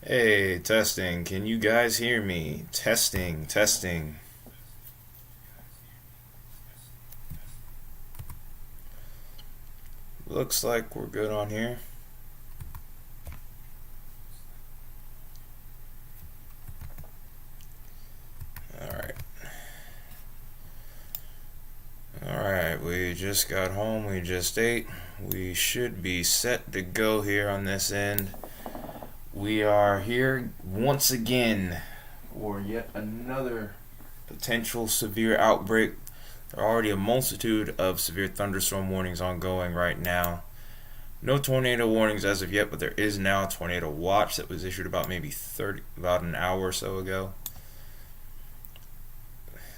Hey, testing. Can you guys hear me? Testing, testing. Looks like we're good on here. Alright. Alright, we just got home. We just ate. We should be set to go here on this end. We are here once again for yet another potential severe outbreak. There are already a multitude of severe thunderstorm warnings ongoing right now. No tornado warnings as of yet, but there is now a tornado watch that was issued about about an hour or so ago.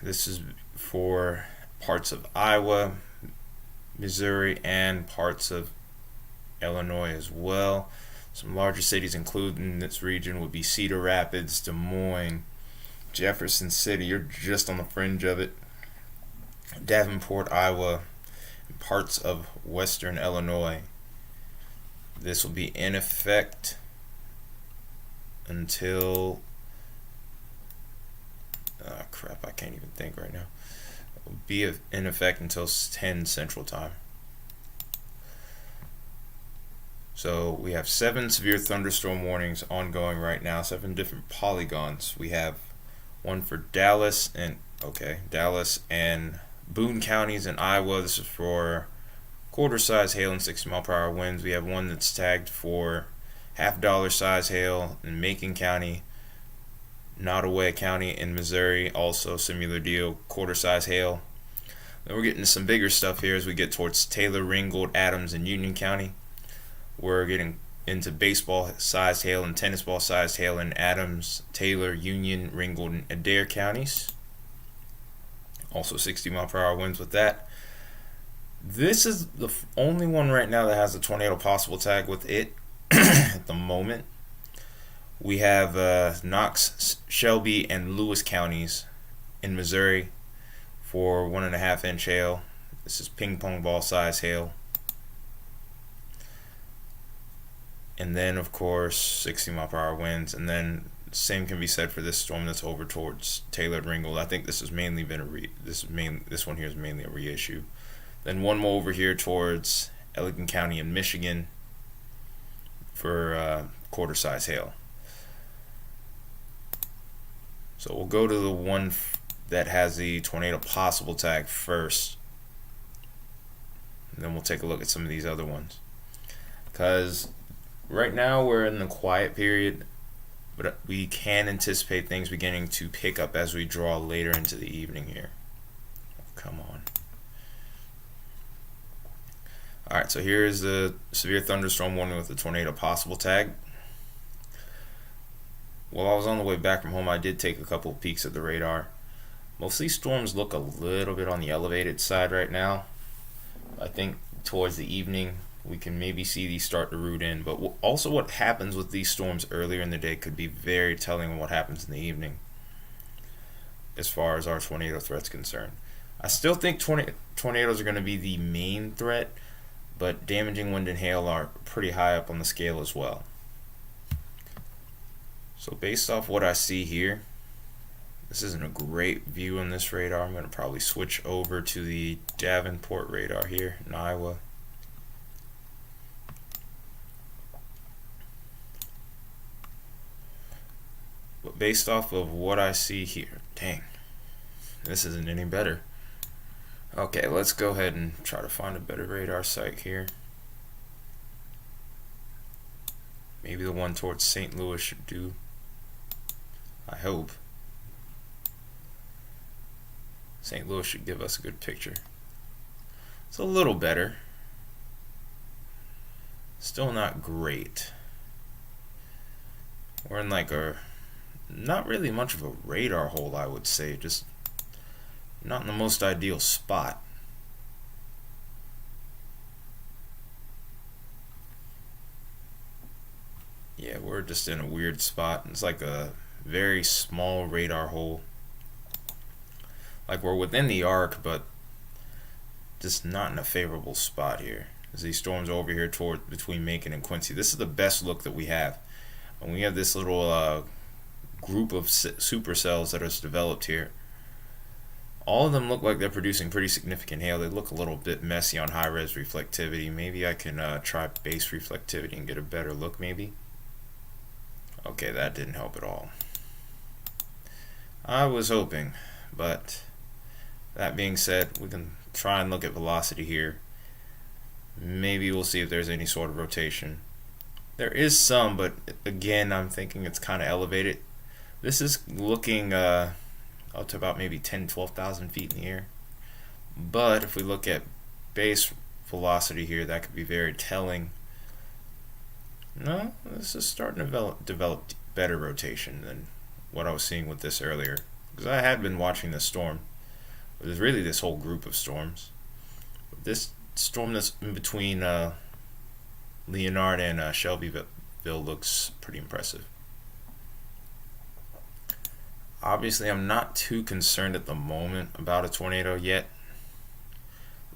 This is for parts of Iowa, Missouri, and parts of Illinois as well. Some larger cities included in this region would be Cedar Rapids, Des Moines, Jefferson City. You're just on the fringe of it. Davenport, Iowa, and parts of western Illinois. This will be in effect until crap, I can't even think right now. It will be in effect until 10 Central Time. So we have 7 severe thunderstorm warnings ongoing right now, 7 different polygons. We have one for Dallas and Boone counties in Iowa. This is for quarter size hail and 60-mile-per-hour winds. We have one that's tagged for $half size hail in Macon County. Nottoway County in Missouri, also similar deal, quarter size hail. Then we're getting to some bigger stuff here as we get towards Taylor, Ringgold, Adams, and Union County. We're getting into baseball sized hail and tennis ball sized hail in Adams, Taylor, Union, Ringgold, and Adair counties. Also 60-mile-per-hour winds with that. This is the only one right now that has a tornado possible tag with it at the moment. We have Knox, Shelby, and Lewis counties in Missouri for 1.5-inch hail. This is ping pong ball size hail. And then, of course, 60-mile-per-hour winds. And then, same can be said for this storm that's over towards Taylor and Ringgold. I think this has mainly been this one here is mainly a reissue. Then one more over here towards Elgin County in Michigan for quarter size hail. So we'll go to the one that has the tornado possible tag first. And then we'll take a look at some of these other ones. Because right now we're in the quiet period, but we can anticipate things beginning to pick up as we draw later into the evening here. Come on. Alright, so here is the severe thunderstorm warning with the tornado possible tag. While I was on the way back from home, I did take a couple of peeks at the radar. Most of these storms look a little bit on the elevated side right now. I think towards the evening we can maybe see these start to root in. But also what happens with these storms earlier in the day could be very telling on what happens in the evening as far as our tornado threat's concerned. I still think tornadoes are going to be the main threat, but damaging wind and hail are pretty high up on the scale as well. So based off what I see here, this isn't a great view on this radar. I'm going to probably switch over to the Davenport radar here in Iowa. But based off of what I see here, dang, this isn't any better. Okay, let's go ahead and try to find a better radar site here. Maybe the one towards St. Louis should do. I hope. St. Louis should give us a good picture. It's a little better. Still not great. We're in like not really much of a radar hole, I would say. Just not in the most ideal spot. Yeah, we're just in a weird spot. It's like a very small radar hole. Like we're within the arc, but just not in a favorable spot here. As these storms are over here between Macon and Quincy. This is the best look that we have. And we have this little group of supercells that is developed here. All of them look like they're producing pretty significant hail. They look a little bit messy on high-res reflectivity. Maybe I can try base reflectivity and get a better look, maybe. Okay, that didn't help at all. I was hoping, but that being said, we can try and look at velocity here. Maybe we'll see if there's any sort of rotation. There is some, but again, I'm thinking it's kind of elevated. This is looking up to about maybe 12,000 feet in the air. But if we look at base velocity here, that could be very telling. No, this is starting to develop better rotation than what I was seeing with this earlier. Because I had been watching this storm. But there's really this whole group of storms. But this storm that's in between Leonard and Shelbyville looks pretty impressive. Obviously, I'm not too concerned at the moment about a tornado yet.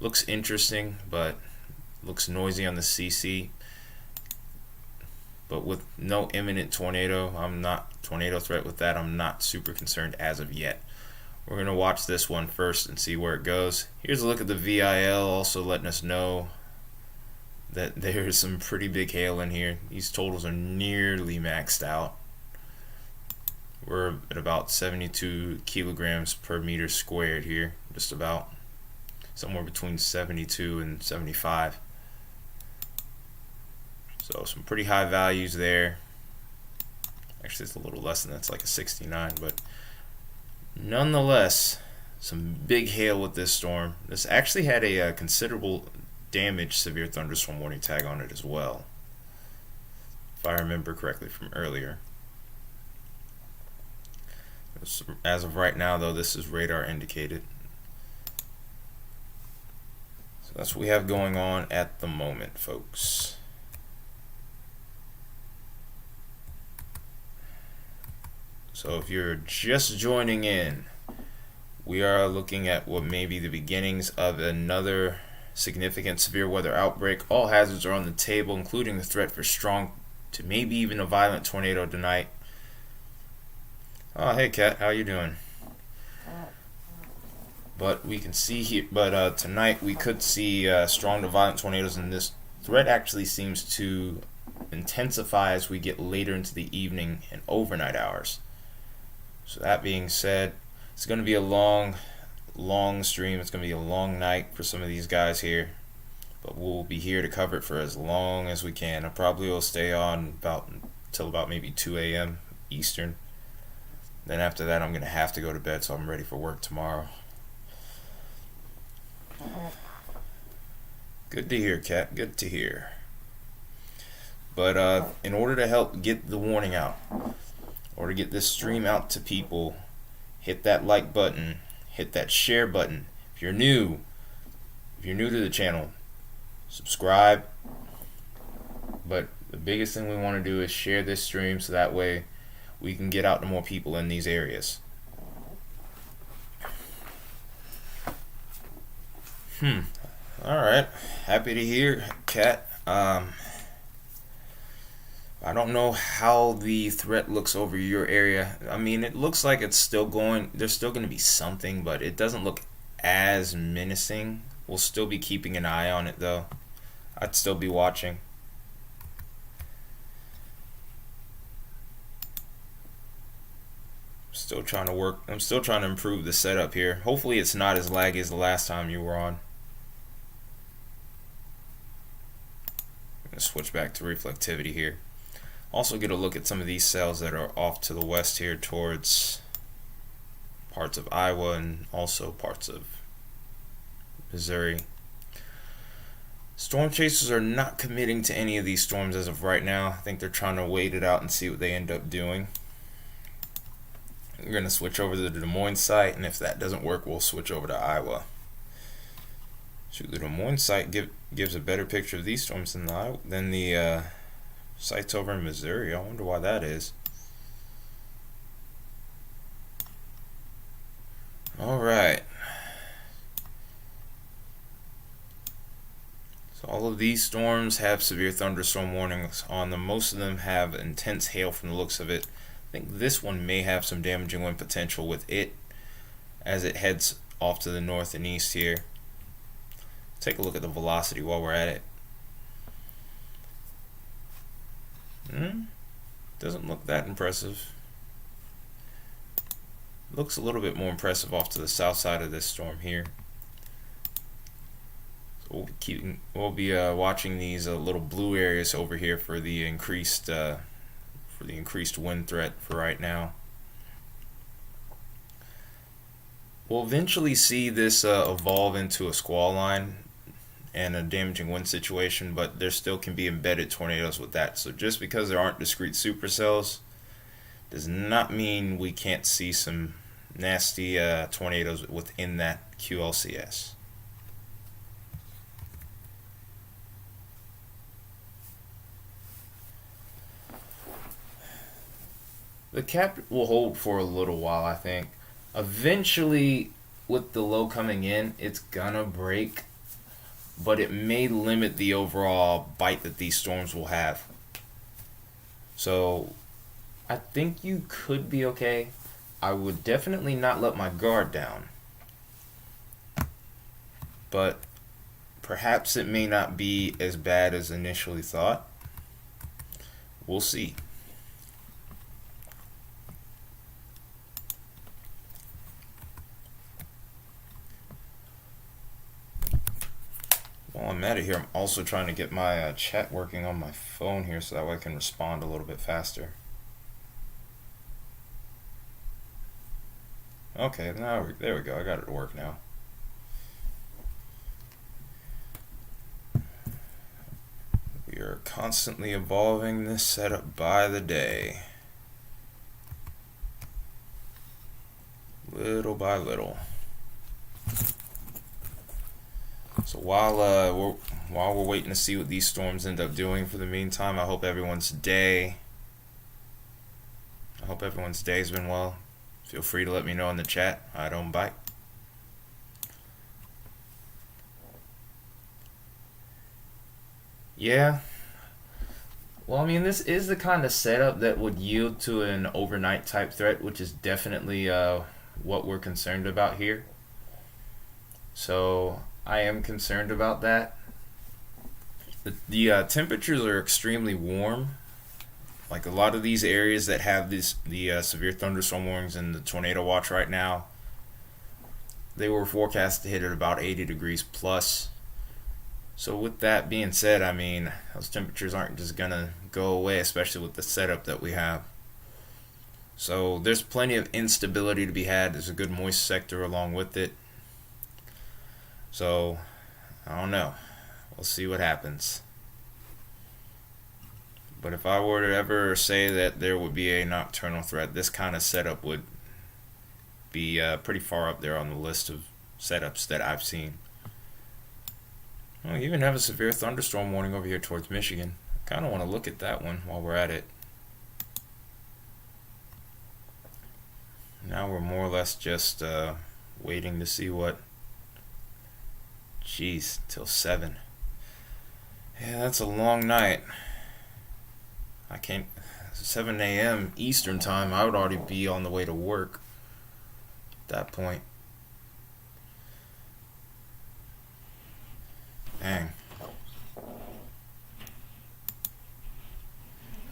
Looks interesting, but looks noisy on the CC. But with no imminent tornado threat with that, I'm not super concerned as of yet. We're going to watch this one first and see where it goes. Here's a look at the VIL, also letting us know that there's some pretty big hail in here. These totals are nearly maxed out. We're at about 72 kilograms per meter squared here, just about. Somewhere between 72 and 75. So some pretty high values there. Actually, it's a little less than that. It's like a 69, but nonetheless, some big hail with this storm. This actually had a considerable damage severe thunderstorm warning tag on it as well, if I remember correctly from earlier. As of right now, though, this is radar indicated. So that's what we have going on at the moment, folks. So if you're just joining in, we are looking at what may be the beginnings of another significant severe weather outbreak. All hazards are on the table, including the threat for strong to maybe even a violent tornado tonight. Oh, hey Kat, how you doing? But we can see here, tonight we could see strong to violent tornadoes, and this threat actually seems to intensify as we get later into the evening and overnight hours. So that being said, it's going to be a long stream. It's going to be a long night for some of these guys here, but we'll be here to cover it for as long as we can. I probably will stay on till about maybe 2 a.m. Eastern. Then after that, I'm going to have to go to bed, so I'm ready for work tomorrow. Good to hear, Kat. Good to hear. But in order to help get the warning out, or to get this stream out to people, hit that like button, hit that share button. If you're new to the channel, subscribe. But the biggest thing we want to do is share this stream so that way we can get out to more people in these areas. Alright, happy to hear, Kat. I don't know how the threat looks over your area. I mean, it looks like it's still going. There's still going to be something, but it doesn't look as menacing. We'll still be keeping an eye on it, though. I'd still be watching. Still trying to work. I'm still trying to improve the setup here. Hopefully it's not as laggy as the last time you were on. I'm going to switch back to reflectivity here. Also get a look at some of these cells that are off to the west here towards parts of Iowa and also parts of Missouri. Storm chasers are not committing to any of these storms as of right now. I think they're trying to wait it out and see what they end up doing. We're going to switch over to the Des Moines site, and if that doesn't work, we'll switch over to Iowa. Shoot, the Des Moines site gives a better picture of these storms than the sites over in Missouri. I wonder why that is. Alright. So all of these storms have severe thunderstorm warnings on them. Most of them have intense hail from the looks of it. I think this one may have some damaging wind potential with it as it heads off to the north and east here. Take a look at the velocity while we're at it. Doesn't look that impressive. Looks a little bit more impressive off to the south side of this storm here. So we'll be watching these little blue areas over here for the increased wind threat for right now. We'll eventually see this evolve into a squall line and a damaging wind situation, but there still can be embedded tornadoes with that. So just because there aren't discrete supercells does not mean we can't see some nasty tornadoes within that QLCS. The cap will hold for a little while, I think. Eventually, with the low coming in, it's gonna break, but it may limit the overall bite that these storms will have. So, I think you could be okay. I would definitely not let my guard down. But perhaps it may not be as bad as initially thought. We'll see. While I'm at it here, I'm also trying to get my chat working on my phone here so that way I can respond a little bit faster. Okay, there we go. I got it to work now. We are constantly evolving this setup by the day. Little by little. So while we're waiting to see what these storms end up doing, for the meantime, I hope everyone's day's been well. Feel free to let me know in the chat. I don't bite. Yeah. Well, I mean, this is the kind of setup that would yield to an overnight type threat, which is definitely what we're concerned about here. So I am concerned about that. The temperatures are extremely warm. Like a lot of these areas that have the severe thunderstorm warnings and the tornado watch right now, they were forecast to hit at about 80 degrees plus. So with that being said, I mean, those temperatures aren't just gonna go away, especially with the setup that we have. So there's plenty of instability to be had. There's a good moist sector along with it. So I don't know. We'll see what happens. But if I were to ever say that there would be a nocturnal threat, this kind of setup would be pretty far up there on the list of setups that I've seen. Well, you even have a severe thunderstorm warning over here towards Michigan. I kind of want to look at that one while we're at it. Now we're more or less just waiting to see what... Jeez, till 7. Yeah, that's a long night. I can't... 7 a.m. Eastern time, I would already be on the way to work at that point. Dang.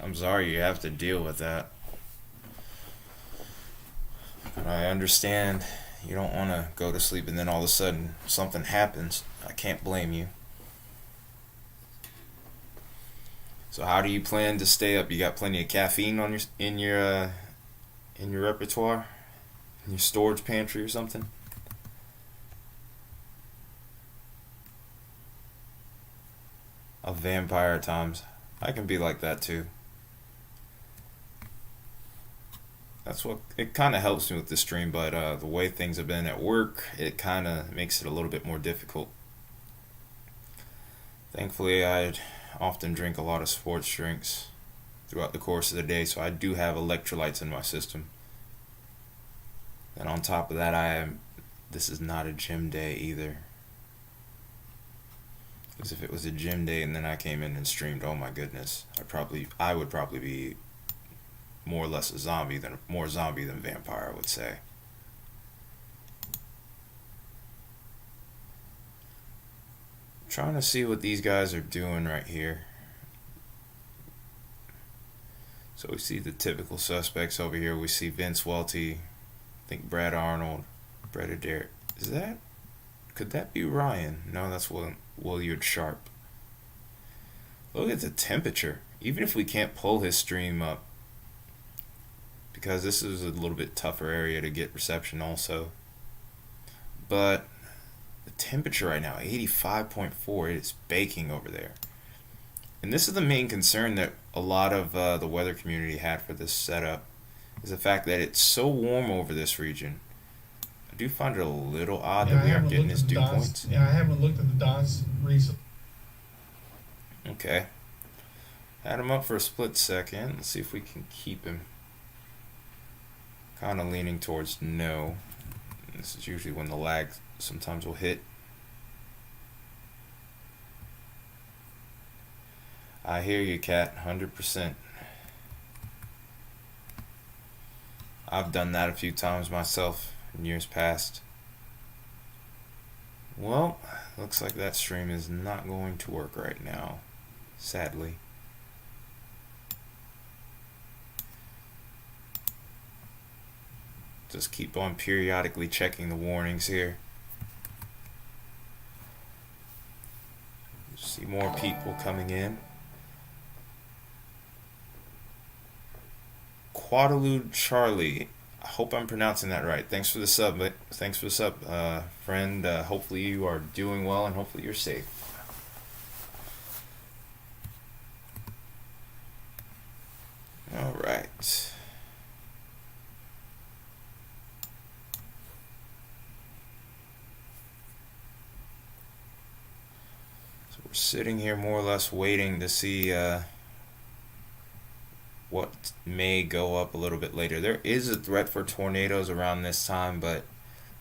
I'm sorry you have to deal with that. But I understand you don't want to go to sleep and then all of a sudden something happens. I can't blame you. So how do you plan to stay up? You got plenty of caffeine on in your repertoire, in your storage pantry or something? A vampire at times. I can be like that too. That's what it kind of helps me with the stream, but the way things have been at work, it kind of makes it a little bit more difficult. Thankfully, I often drink a lot of sports drinks throughout the course of the day, so I do have electrolytes in my system. And on top of that, this is not a gym day either. Because if it was a gym day and then I came in and streamed, oh my goodness, I would probably be more or less a zombie than more zombie than vampire, I would say. Trying to see what these guys are doing right here. So we see the typical suspects over here. We see Vince Welty, I think Brad Arnold, Brett Adair. Could that be Ryan? No, that's Williard Sharp. Look at the temperature. Even if we can't pull his stream up, because this is a little bit tougher area to get reception also. But the temperature right now, 85.4, it is baking over there. And this is the main concern that a lot of the weather community had for this setup, is the fact that it's so warm over this region. I do find it a little odd that we aren't getting his dew points. Yeah, I haven't looked at the dots recently. Okay. Had him up for a split second. Let's see if we can keep him. Kind of leaning towards no. This is usually when the lag sometimes will hit. I hear you, Cat, 100%. I've done that a few times myself in years past. Well, looks like that stream is not going to work right now, sadly. Just keep on periodically checking the warnings here. See more people coming in. Quadalude Charlie, I hope I'm pronouncing that right. Thanks for the sub. Friend. Hopefully you are doing well and hopefully you're safe. All right. So we're sitting here more or less waiting to see what may go up a little bit later. There is a threat for tornadoes around this time, but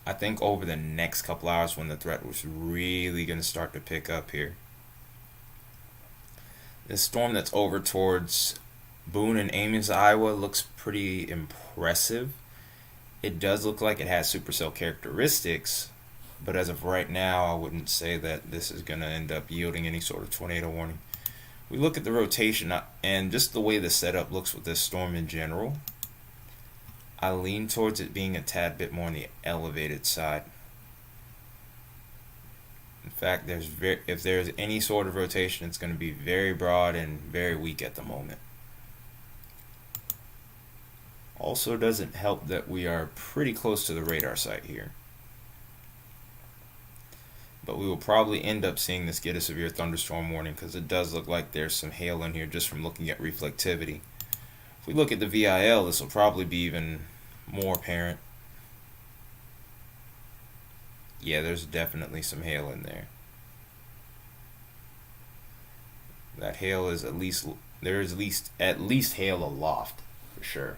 I think over the next couple hours when the threat was really going to start to pick up here. This storm that's over towards Boone and Ames, Iowa looks pretty impressive. It does look like it has supercell characteristics, but as of right now, I wouldn't say that this is going to end up yielding any sort of tornado warning. We look at the rotation and just the way the setup looks with this storm in general, I lean towards it being a tad bit more on the elevated side. In fact, if there's any sort of rotation, it's going to be very broad and very weak at the moment. Also doesn't help that we are pretty close to the radar site here. But we will probably end up seeing this get a severe thunderstorm warning because it does look like there's some hail in here just from looking at reflectivity. If we look at the VIL, this will probably be even more apparent. Yeah, there's definitely some hail in there. That hail is there is at least hail aloft for sure.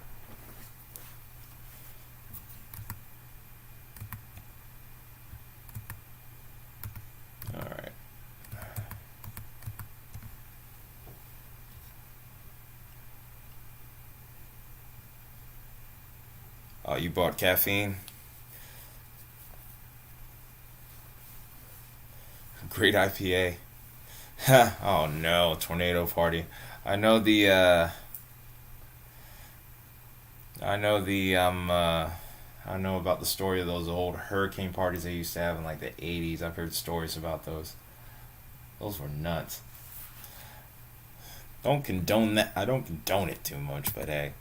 Alright. Oh, you bought caffeine? Great IPA. Oh no, tornado party. I know about the story of those old hurricane parties they used to have in like the 80s. I've heard stories about those. Those were nuts. Don't condone that. I don't condone it too much, but hey,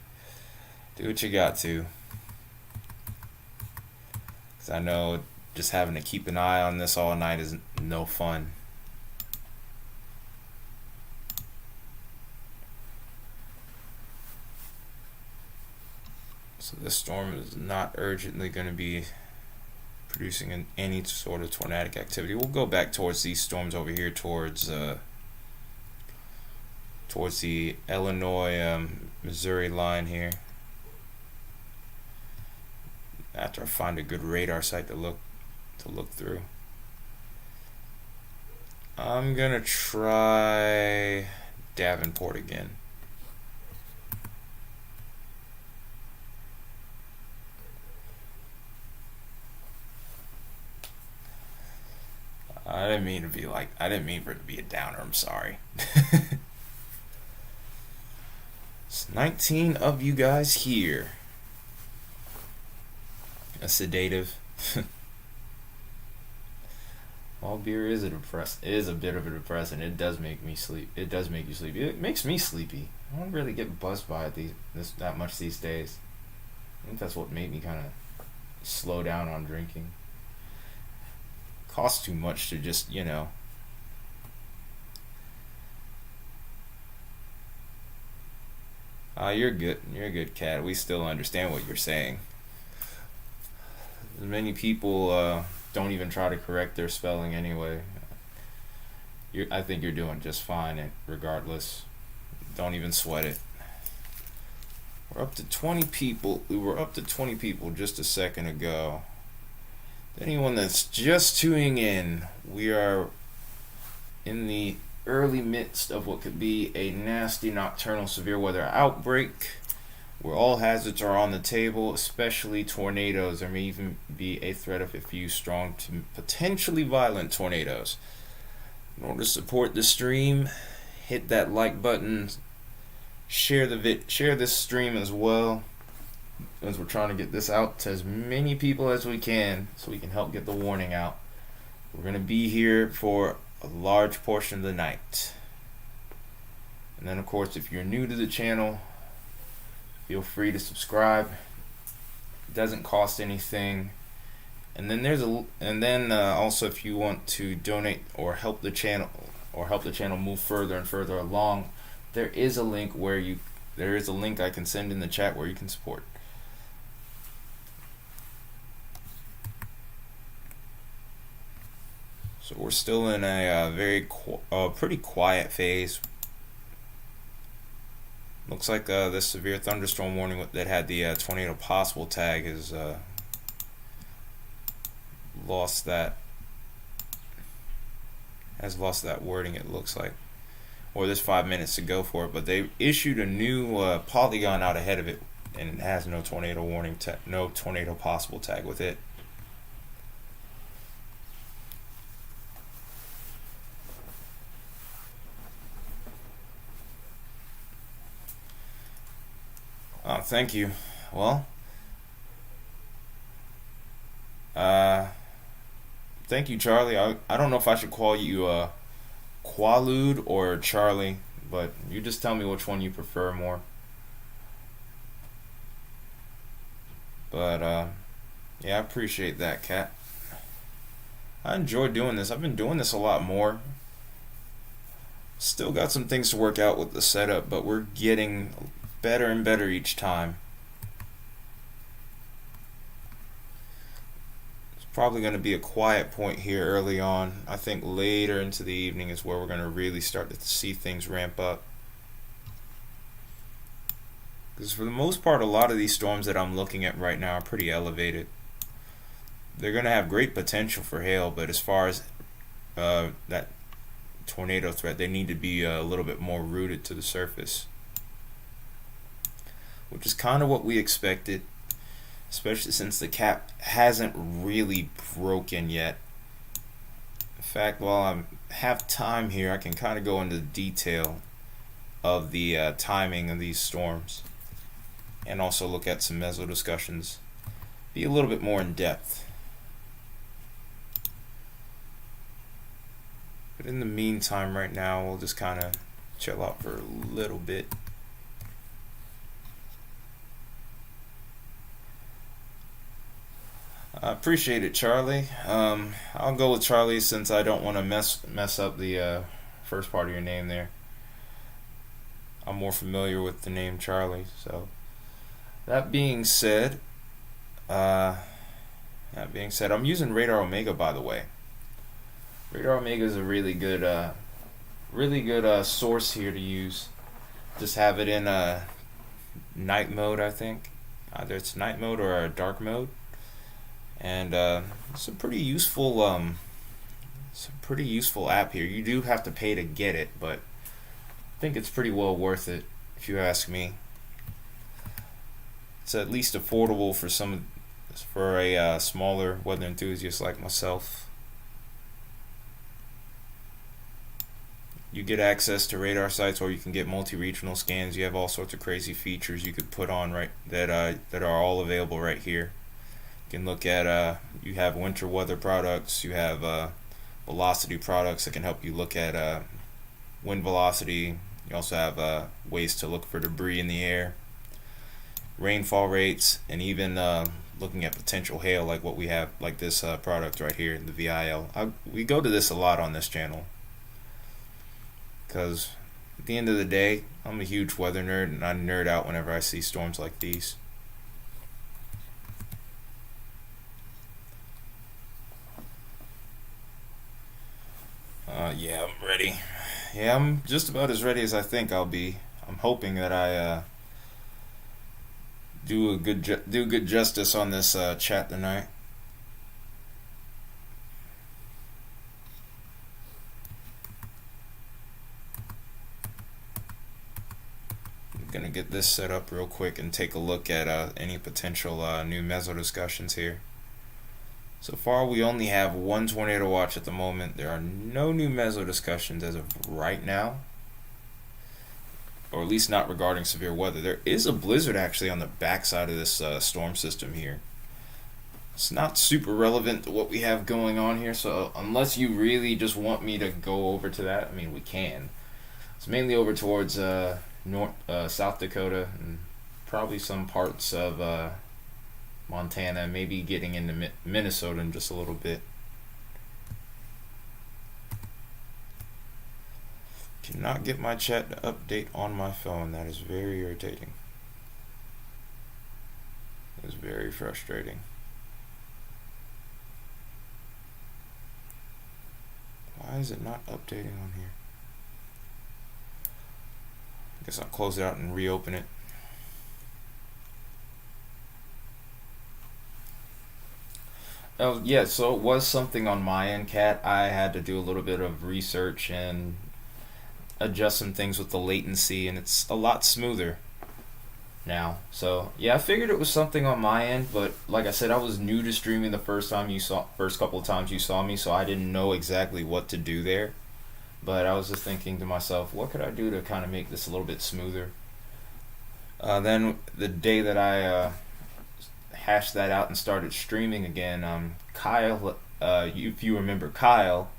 do what you got to. Because I know just having to keep an eye on this all night is no fun. So this storm is not urgently going to be producing any sort of tornadic activity. We'll go back towards these storms over here towards the Illinois Missouri line here. After I find a good radar site to look through. I'm gonna try Davenport again. I didn't mean for it to be a downer, I'm sorry. It's 19 of you guys here. A sedative. All beer is a bit of a depressant. It does make me sleep. It does make you sleepy. It makes me sleepy. I don't really get buzzed by it that much these days. I think that's what made me kind of slow down on drinking. Costs too much to just, you're good. You're a good cat. We still understand what you're saying. Many people don't even try to correct their spelling anyway. I think you're doing just fine, regardless. Don't even sweat it. We're up to 20 people. We were up to 20 people just a second ago. Anyone that's just tuning in, we are in the early midst of what could be a nasty nocturnal severe weather outbreak, where all hazards are on the table, especially tornadoes. There may even be a threat of a few strong to potentially violent tornadoes. In order to support the stream, hit that like button, share this stream as well, as we're trying to get this out to as many people as we can so we can help get the warning out. We're going to be here for a large portion of the night. And then, of course, if you're new to the channel, feel free to subscribe. It doesn't cost anything. And then also, if you want to donate or help the channel move further and further along, there is a link I can send in the chat where you can support. So we're still in a pretty quiet phase. Looks like this severe thunderstorm warning that had the tornado possible tag has lost that wording, it looks like. Or there's 5 minutes to go for it, but they issued a new polygon out ahead of it, and it has no tornado warning, no tornado possible tag with it. Thank you. Well, thank you, Charlie. I don't know if I should call you Qualude or Charlie, but you just tell me which one you prefer more. But yeah, I appreciate that, Cat. I enjoy doing this. I've been doing this a lot more. Still got some things to work out with the setup, but we're getting better and better each time. It's probably going to be a quiet point here early on. I think later into the evening is where we're going to really start to see things ramp up. Because for the most part, a lot of these storms that I'm looking at right now are pretty elevated. They're going to have great potential for hail, but as far as that tornado threat, they need to be a little bit more rooted to the surface, which is kind of what we expected, especially since the cap hasn't really broken yet. In fact, while I have time here, I can kind of go into the detail of the timing of these storms, and also look at some meso discussions, be a little bit more in depth. But in the meantime, right now, we'll just kind of chill out for a little bit. I appreciate it, Charlie. I'll go with Charlie since I don't want to mess up the first part of your name there. I'm more familiar with the name Charlie. So that being said, I'm using Radar Omega, by the way. Radar Omega is a really good source here to use. Just have it in night mode, I think. Either it's night mode or a dark mode. And it's a pretty useful It's a pretty useful app here. You do have to pay to get it, but I think it's pretty well worth it if you ask me. It's at least affordable for a smaller weather enthusiast like myself. You get access to radar sites, or you can get multi-regional scans. You have all sorts of crazy features you could put on that are all available right here. You can look at you have winter weather products. You have velocity products that can help you look at wind velocity. You also have ways to look for debris in the air, rainfall rates, and even looking at potential hail, like what we have, like this product right here, the VIL. We go to this a lot on this channel because at the end of the day, I'm a huge weather nerd, and I nerd out whenever I see storms like these. Yeah, I'm ready. Yeah, I'm just about as ready as I think I'll be. I'm hoping that I do good justice on this chat tonight. I'm gonna get this set up real quick and take a look at any potential new meso discussions here. So far, we only have one tornado watch at the moment. There are no new meso discussions as of right now, or at least not regarding severe weather. There is a blizzard actually on the backside of this storm system here. It's not super relevant to what we have going on here, so unless you really just want me to go over to that, I mean, we can. It's mainly over towards South Dakota and probably some parts of Montana, maybe getting into Minnesota in just a little bit. Cannot get my chat to update on my phone. That is very irritating. It is very frustrating. Why is it not updating on here? I guess I'll close it out and reopen it. Oh, yeah, so it was something on my end, Kat. I had to do a little bit of research and adjust some things with the latency, and it's a lot smoother now. So, yeah, I figured it was something on my end, but like I said, I was new to streaming the first couple of times you saw me, so I didn't know exactly what to do there. But I was just thinking to myself, what could I do to kind of make this a little bit smoother? Then the day that I hashed that out and started streaming again, Kyle, if you remember Kyle,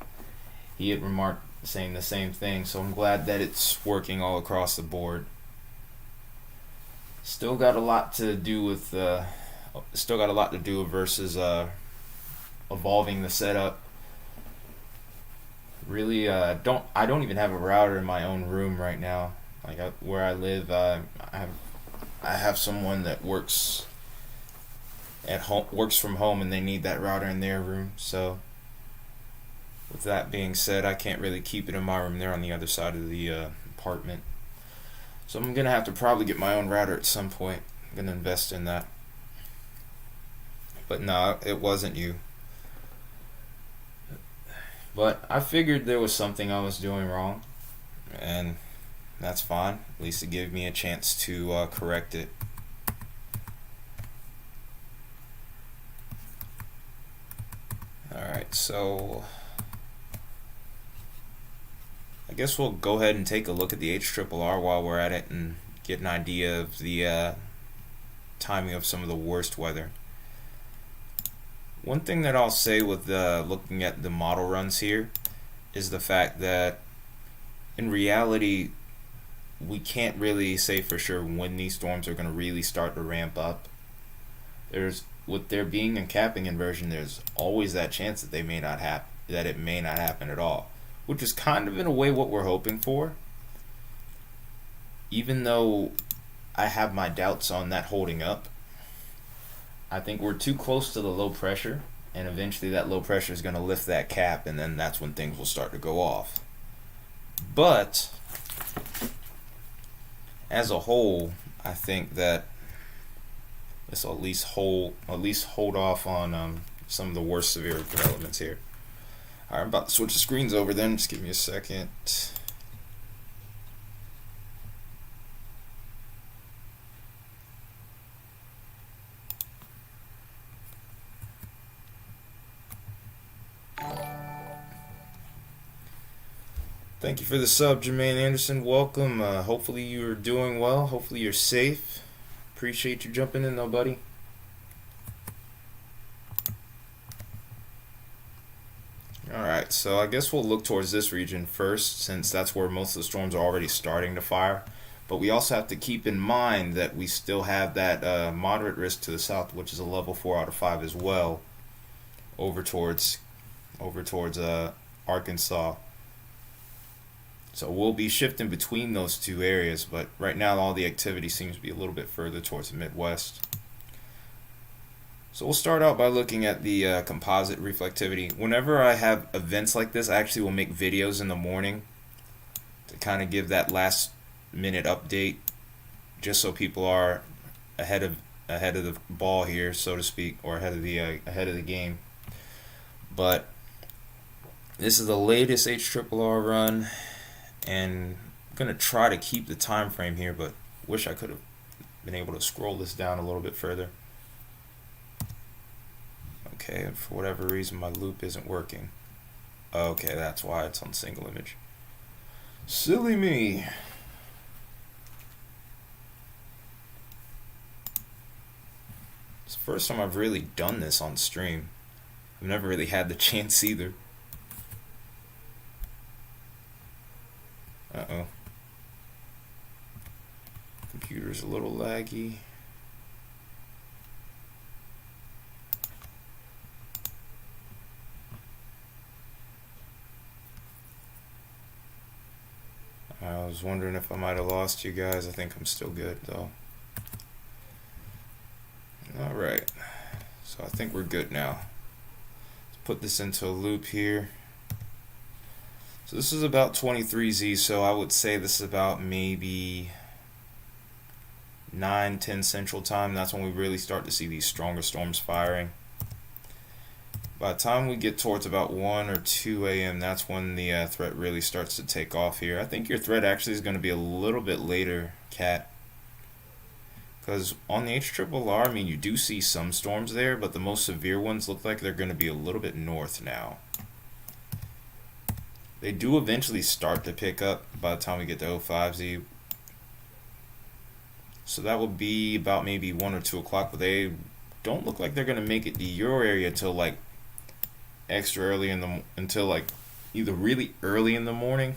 he had remarked saying the same thing, so I'm glad that it's working all across the board. Still got a lot to do with versus evolving the setup. Really, I don't even have a router in my own room right now. Where I live, I have someone that works from home, and they need that router in their room. So, with that being said, I can't really keep it in my room. They're on the other side of the apartment. So I'm gonna have to probably get my own router at some point. I'm gonna invest in that. But no, it wasn't you. But I figured there was something I was doing wrong, and that's fine. At least it gave me a chance to correct it. Alright, so I guess we'll go ahead and take a look at the HRRR while we're at it and get an idea of the timing of some of the worst weather. One thing that I'll say with looking at the model runs here is the fact that in reality we can't really say for sure when these storms are going to really start to ramp up. With there being a capping inversion, there's always that chance that it may not happen at all, which is kind of in a way what we're hoping for. Even though I have my doubts on that holding up, I think we're too close to the low pressure, and eventually that low pressure is going to lift that cap, and then that's when things will start to go off. But as a whole, I think that this will at least hold off on some of the worst severe developments here. Alright, I'm about to switch the screens over then. Just give me a second. Thank you for the sub, Jermaine Anderson. Welcome. Hopefully you're doing well. Hopefully you're safe. Appreciate you jumping in though, buddy. Alright, so I guess we'll look towards this region first, since that's where most of the storms are already starting to fire. But we also have to keep in mind that we still have that moderate risk to the south, which is a level 4 out of 5 as well, over towards Arkansas. So we'll be shifting between those two areas, but right now all the activity seems to be a little bit further towards the Midwest. So we'll start out by looking at the composite reflectivity. Whenever I have events like this, I actually will make videos in the morning to kind of give that last minute update, just so people are ahead of the ball here, so to speak, or ahead of the game. But this is the latest HRRR run, and I'm gonna try to keep the time frame here, but wish I could have been able to scroll this down a little bit further. Okay, for whatever reason my loop isn't working. Okay, that's why it's on single image. Silly me. It's the first time I've really done this on stream. I've never really had the chance either. Uh-oh. Computer's a little laggy. I was wondering if I might have lost you guys. I think I'm still good though. Alright. So I think we're good now. Let's put this into a loop here. So this is about 23Z, so I would say this is about maybe 9-10 Central Time. That's when we really start to see these stronger storms firing. By the time we get towards about 1 or 2 a.m., that's when the threat really starts to take off here. I think your threat actually is going to be a little bit later, Cat. Because on the HRRR, I mean, you do see some storms there, but the most severe ones look like they're going to be a little bit north now. They do eventually start to pick up by the time we get to 05Z. So that would be about maybe 1 or 2 o'clock, but they don't look like they're going to make it to your area until like extra early until like either really early in the morning,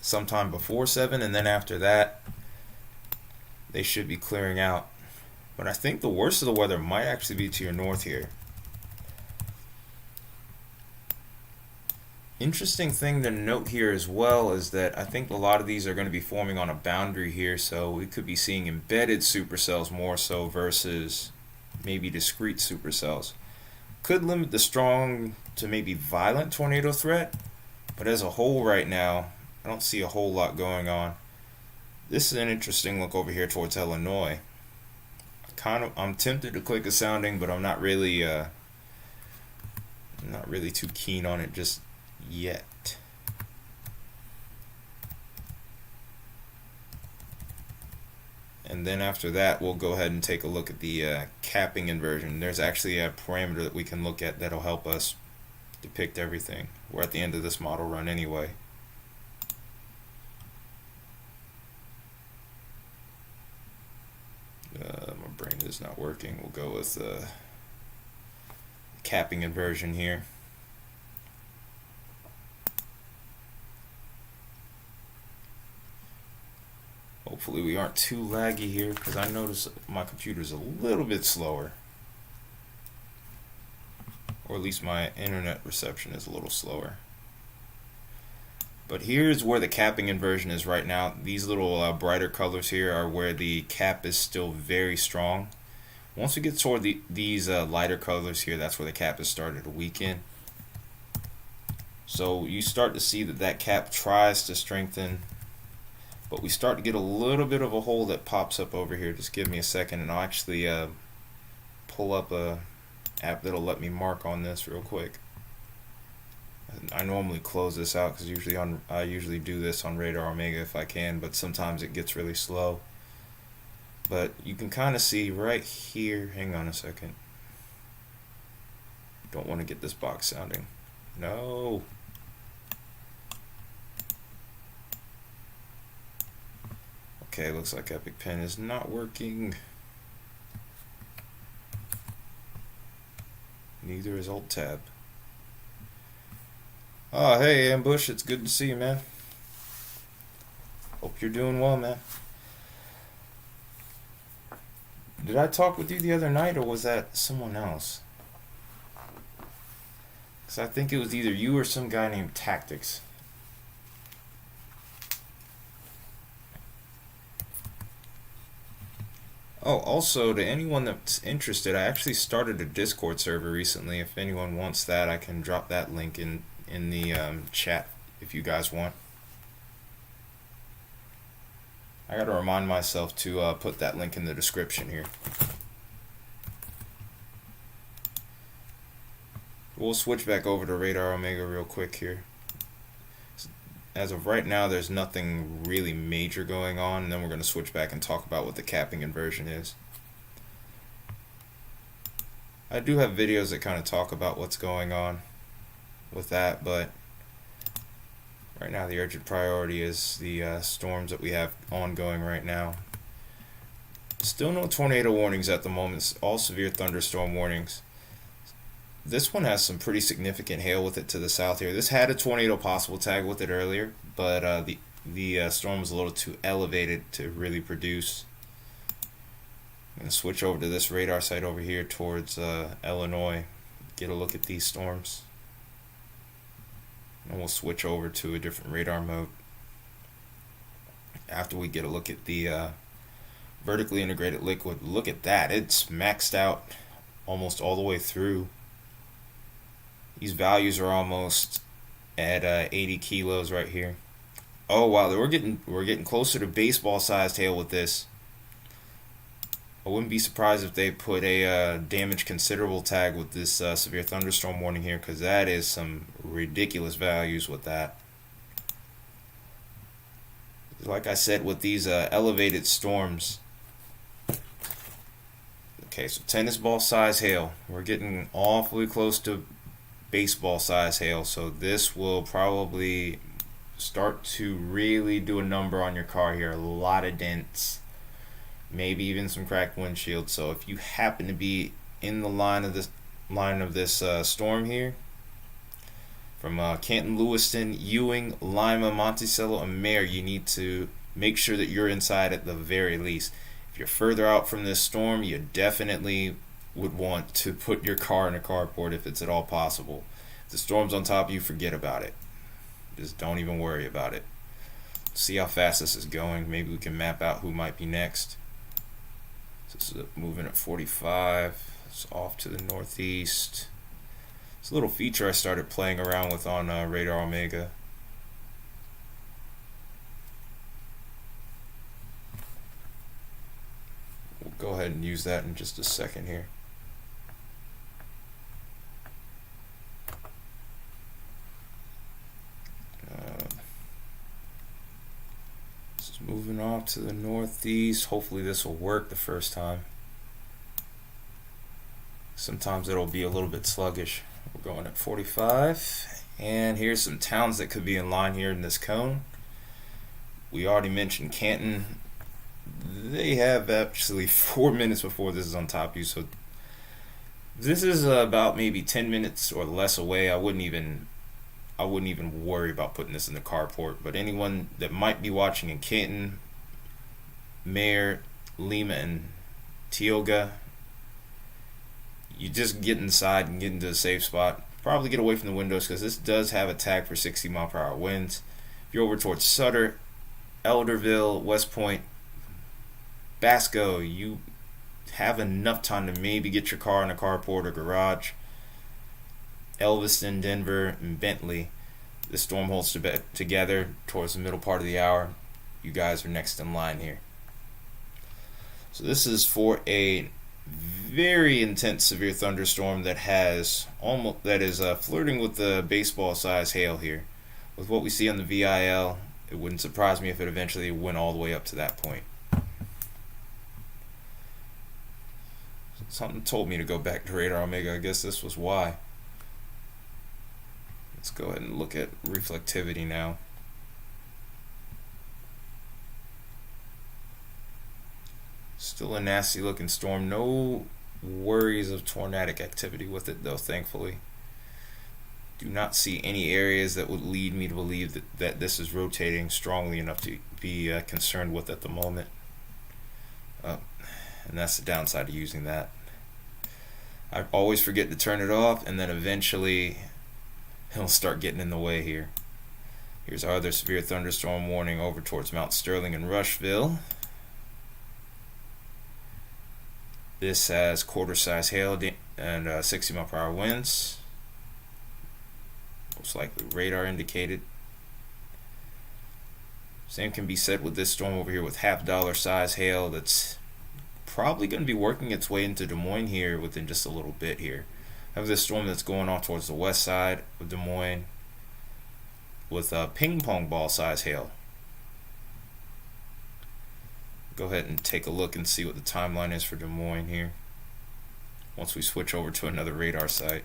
sometime before 7, and then after that they should be clearing out. But I think the worst of the weather might actually be to your north here. Interesting thing to note here as well is that I think a lot of these are going to be forming on a boundary here, so we could be seeing embedded supercells more so versus maybe discrete supercells. Could limit the strong to maybe violent tornado threat, but as a whole right now, I don't see a whole lot going on. This is an interesting look over here towards Illinois. I'm tempted to click a sounding, but I'm not really too keen on it just yet. And then after that, we'll go ahead and take a look at the capping inversion. There's actually a parameter that we can look at that'll help us depict everything. We're at the end of this model run anyway. My brain is not working. We'll go with capping inversion here. Hopefully we aren't too laggy here, because I notice my computer's a little bit slower. Or at least my internet reception is a little slower. But here's where the capping inversion is right now. These little brighter colors here are where the cap is still very strong. Once we get toward these lighter colors here, that's where the cap has started to weaken. So you start to see that cap tries to strengthen, but we start to get a little bit of a hole that pops up over here. Just give me a second and I'll actually pull up a app that'll let me mark on this real quick. I normally close this out because I usually do this on Radar Omega if I can, but sometimes it gets really slow. But you can kind of see right here. Hang on a second. Don't want to get this box sounding. No. Okay, looks like Epic Pen is not working. Neither is Alt Tab. Oh, hey Ambush, it's good to see you, man. Hope you're doing well, man. Did I talk with you the other night, or was that someone else? Because I think it was either you or some guy named Tactics. Oh, also, to anyone that's interested, I actually started a Discord server recently. If anyone wants that, I can drop that link in the chat if you guys want. I gotta remind myself to put that link in the description here. We'll switch back over to Radar Omega real quick here. As of right now, there's nothing really major going on, and then we're going to switch back and talk about what the capping inversion is. I do have videos that kind of talk about what's going on with that, but right now the urgent priority is the storms that we have ongoing right now. Still no tornado warnings at the moment. It's all severe thunderstorm warnings. This one has some pretty significant hail with it to the south here. This had a tornado possible tag with it earlier, but the storm was a little too elevated to really produce. I'm going to switch over to this radar site over here towards Illinois, get a look at these storms. And we'll switch over to a different radar mode after we get a look at the vertically integrated liquid. Look at that, it's maxed out almost all the way through. These values are almost at 80 kilos right here. Oh wow, we're getting closer to baseball sized hail with this. I wouldn't be surprised if they put a damage considerable tag with this severe thunderstorm warning here, because that is some ridiculous values with that. Like I said, with these elevated storms. Okay, so tennis ball size hail. We're getting awfully close to baseball size hail, so this will probably start to really do a number on your car here. A lot of dents, maybe even some cracked windshield. So if you happen to be in the line of this storm here, from Canton, Lewiston, Ewing, Lima, Monticello, and Mare, you need to make sure that you're inside at the very least. If you're further out from this storm, you definitely would want to put your car in a carport if it's at all possible. If the storm's on top of you, forget about it. Just don't even worry about it. See how fast this is going. Maybe we can map out who might be next. So this is moving at 45. It's off to the northeast. It's a little feature I started playing around with on Radar Omega. We'll go ahead and use that in just a second here. Moving off to the northeast. Hopefully this will work the first time. Sometimes it'll be a little bit sluggish. We're going at 45. And here's some towns that could be in line here in this cone. We already mentioned Canton. They have actually 4 minutes before this is on top of you. So this is about maybe 10 minutes or less away. I wouldn't even worry about putting this in the carport. But anyone that might be watching in Canton, Mare, Lima, and Tioga, you just get inside and get into a safe spot. Probably get away from the windows, because this does have a tag for 60 mile per hour winds. If you're over towards Sutter, Elderville, West Point, Basco, you have enough time to maybe get your car in a carport or garage. Elviston, Denver, and Bentley. The storm holds together towards the middle part of the hour. You guys are next in line here. So this is for a very intense severe thunderstorm that is flirting with the baseball size hail here. With what we see on the VIL, it wouldn't surprise me if it eventually went all the way up to that point. Something told me to go back to Radar Omega. I guess this was why. Let's go ahead and look at reflectivity now. Still a nasty looking storm. No worries of tornadic activity with it though, thankfully. Do not see any areas that would lead me to believe that this is rotating strongly enough to be concerned with at the moment. And that's the downside of using that. I always forget to turn it off, and then eventually it'll start getting in the way here. Here's our other severe thunderstorm warning over towards Mount Sterling and Rushville. This has quarter-size hail and 60 mile per hour winds. Most likely radar indicated. Same can be said with this storm over here with $half size hail that's probably going to be working its way into Des Moines here within just a little bit here. I have this storm that's going off towards the west side of Des Moines with a ping pong ball size hail. Go ahead and take a look and see what the timeline is for Des Moines here once we switch over to another radar site.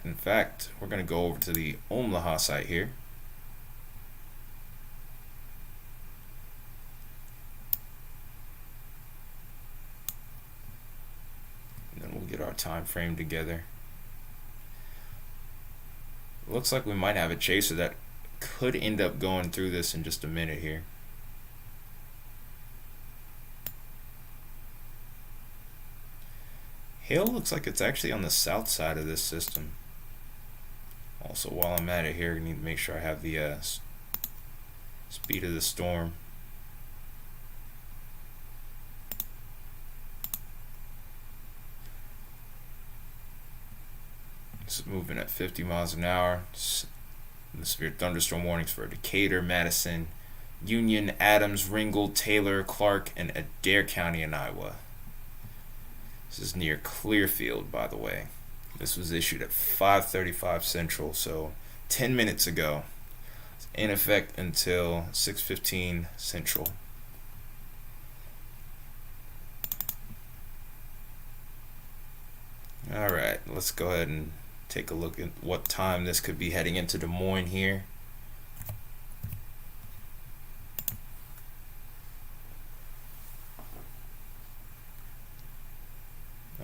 In fact, we're going to go over to the Omaha site here. And then we'll get our time frame together. It looks like we might have a chaser that could end up going through this in just a minute here. Hail looks like it's actually on the south side of this system. Also, while I'm at it here, I need to make sure I have the speed of the storm. It's moving at 50 miles an hour. The severe thunderstorm warnings for Decatur, Madison, Union, Adams, Ringgold, Taylor, Clark, and Adair County in Iowa. This is near Clearfield, by the way. This was issued at 5:35 Central, so 10 minutes ago. It's in effect until 6:15 Central. Alright, let's go ahead and take a look at what time this could be heading into Des Moines here.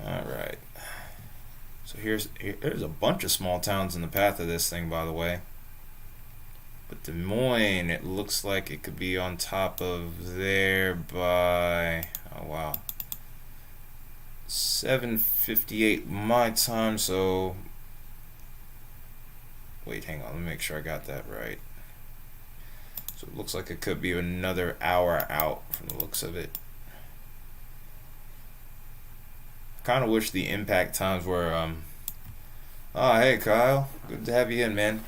Alright, so there's a bunch of small towns in the path of this thing, by the way. But Des Moines, it looks like it could be on top of there by, oh wow, 7:58 my time, so wait, hang on, let me make sure I got that right. So it looks like it could be another hour out from the looks of it. Kind of wish the impact times were oh hey Kyle, good to have you in, man.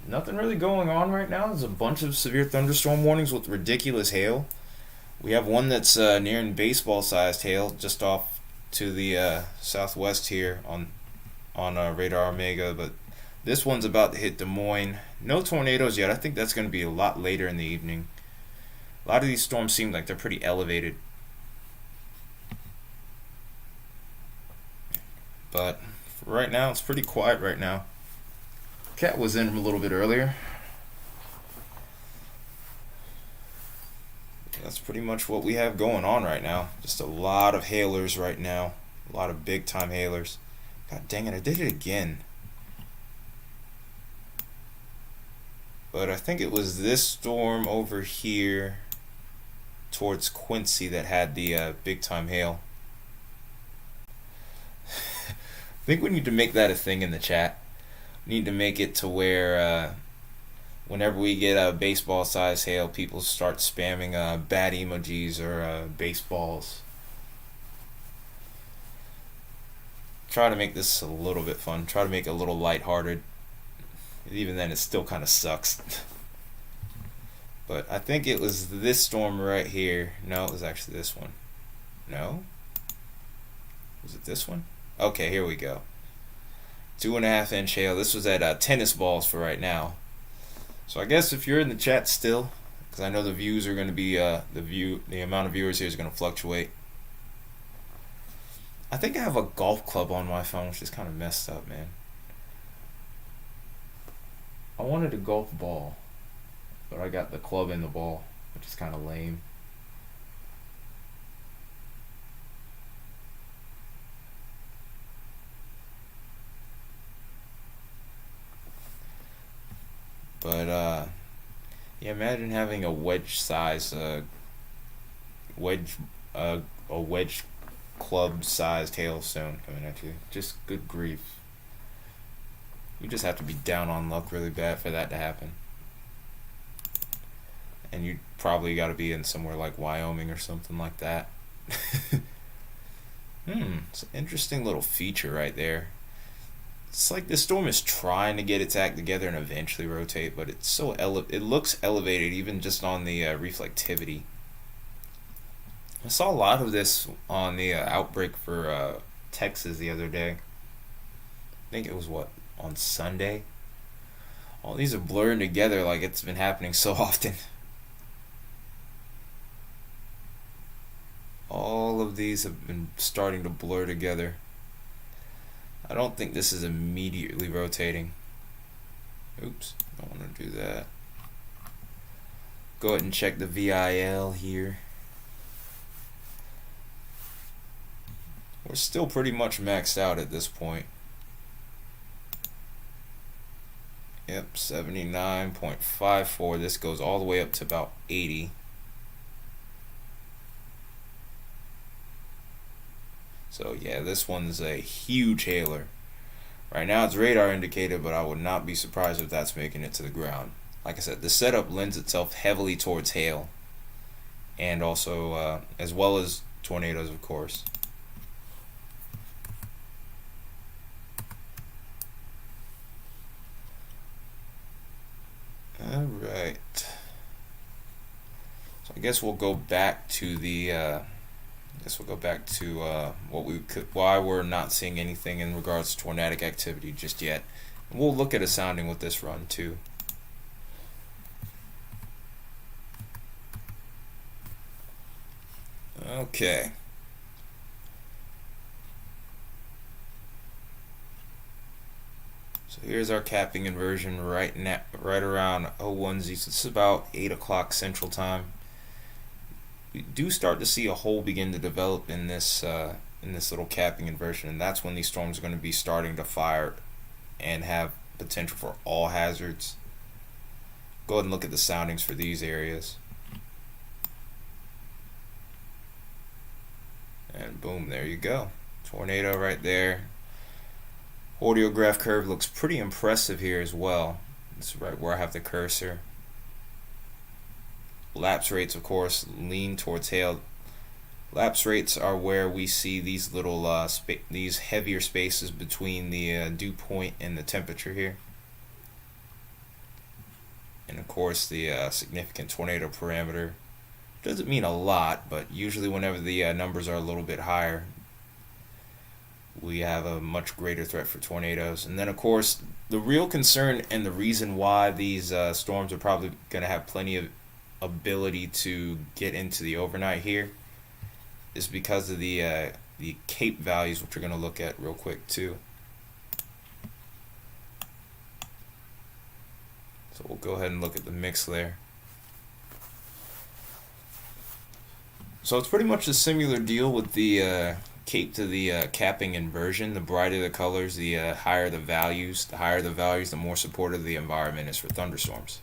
Nothing really going on right now. There's a bunch of severe thunderstorm warnings with ridiculous hail. We have one that's nearing baseball sized hail just off to the southwest here on Radar Omega, but this one's about to hit Des Moines. No tornadoes yet. I think that's going to be a lot later in the evening. A lot of these storms seem like they're pretty elevated. But for right now, it's pretty quiet right now. Cat was in a little bit earlier. That's pretty much what we have going on right now. Just a lot of hailers right now. A lot of big time hailers. God dang it, I did it again. But I think it was this storm over here towards Quincy that had the big time hail. I think we need to make that a thing in the chat. We need to make it to where whenever we get a baseball size hail, people start spamming bad emojis or baseballs. Try to make this a little bit fun. Try to make it a little lighthearted. Even then, it still kind of sucks. But I think it was this storm right here. No, it was actually this one. No? Was it this one? Okay, here we go. 2.5 inch hail. This was at tennis balls for right now. So I guess if you're in the chat still, because I know the views are going to be the amount of viewers here is going to fluctuate. I think I have a golf club on my phone, which is kind of messed up, man. I wanted a golf ball, but I got the club in the ball, which is kind of lame. But yeah, imagine having a wedge size wedge a wedge club sized hailstone coming at you. Just good grief. You just have to be down on luck really bad for that to happen. And you probably got to be in somewhere like Wyoming or something like that. It's an interesting little feature right there. It's like this storm is trying to get its act together and eventually rotate, but it's so it looks elevated even just on the reflectivity. I saw a lot of this on the outbreak for Texas the other day. I think it was on Sunday. All these are blurring together like it's been happening so often. All of these have been starting to blur together. I don't think this is immediately rotating. Oops, I don't want to do that. Go ahead and check the VIL here. We're still pretty much maxed out at this point. Yep, 79.54. This goes all the way up to about 80. So yeah, this one's a huge hailer. Right now it's radar indicated, but I would not be surprised if that's making it to the ground. Like I said, the setup lends itself heavily towards hail, and also as well as tornadoes, of course. All right. So I guess we'll go back to the. What we could, why we're not seeing anything in regards to tornadic activity just yet. And we'll look at a sounding with this run too. Okay. So here's our capping inversion right now, right around 01Z. So this is about 8 o'clock Central Time. We do start to see a hole begin to develop in this little capping inversion, and that's when these storms are going to be starting to fire and have potential for all hazards. Go ahead and look at the soundings for these areas. And boom, there you go. Tornado right there. Audiograph curve looks pretty impressive here as well. This is right where I have the cursor. Lapse rates, of course, lean towards hail. Lapse rates are where we see these little these heavier spaces between the dew point and the temperature here. And of course the significant tornado parameter. Doesn't mean a lot, but usually whenever the numbers are a little bit higher, we have a much greater threat for tornadoes. And then of course the real concern and the reason why these storms are probably going to have plenty of ability to get into the overnight here is because of the CAPE values, which we're going to look at real quick too. So we'll go ahead and look at the mix layer. So it's pretty much a similar deal with the CAPE to the capping inversion. The brighter the colors, the higher the values. The higher the values, the more supportive the environment is for thunderstorms.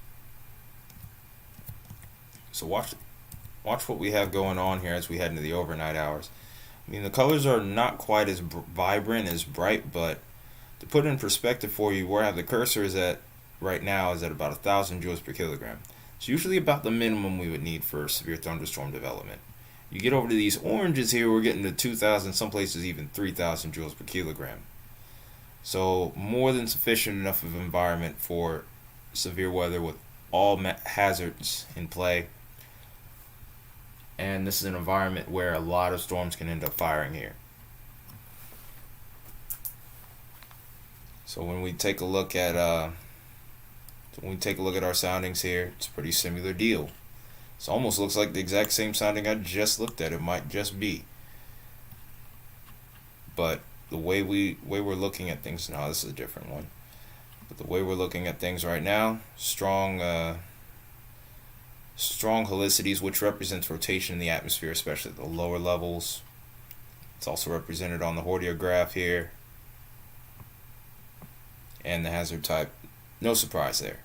So watch what we have going on here as we head into the overnight hours. I mean, the colors are not quite as vibrant, as bright, but to put it in perspective for you, where I have the cursor is at right now is at about 1,000 joules per kilogram. It's usually about the minimum we would need for severe thunderstorm development. You get over to these oranges here, we're getting to 2,000, some places even 3,000 joules per kilogram. So more than sufficient enough of environment for severe weather with all hazards in play. and this is an environment where a lot of storms can end up firing here. So when we take a look at our soundings here, it's a pretty similar deal. It almost looks like the exact same sounding I just looked at. It might just be, but the way we're looking at things now, this is a different one. But the way we're looking at things right now, strong helicities, which represents rotation in the atmosphere, especially at the lower levels. It's also represented on the Hortier graph here, and the hazard type. No surprise there.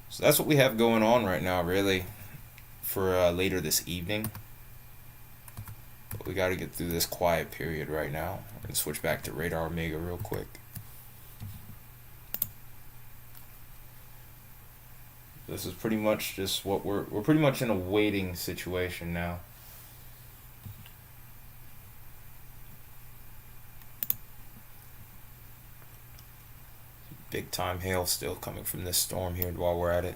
So that's what we have going on right now, really, for later this evening. But we got to get through this quiet period right now. We're going to switch back to Radar Omega real quick. This is pretty much just what we're pretty much in a waiting situation now. Big time hail still coming from this storm here while we're at it.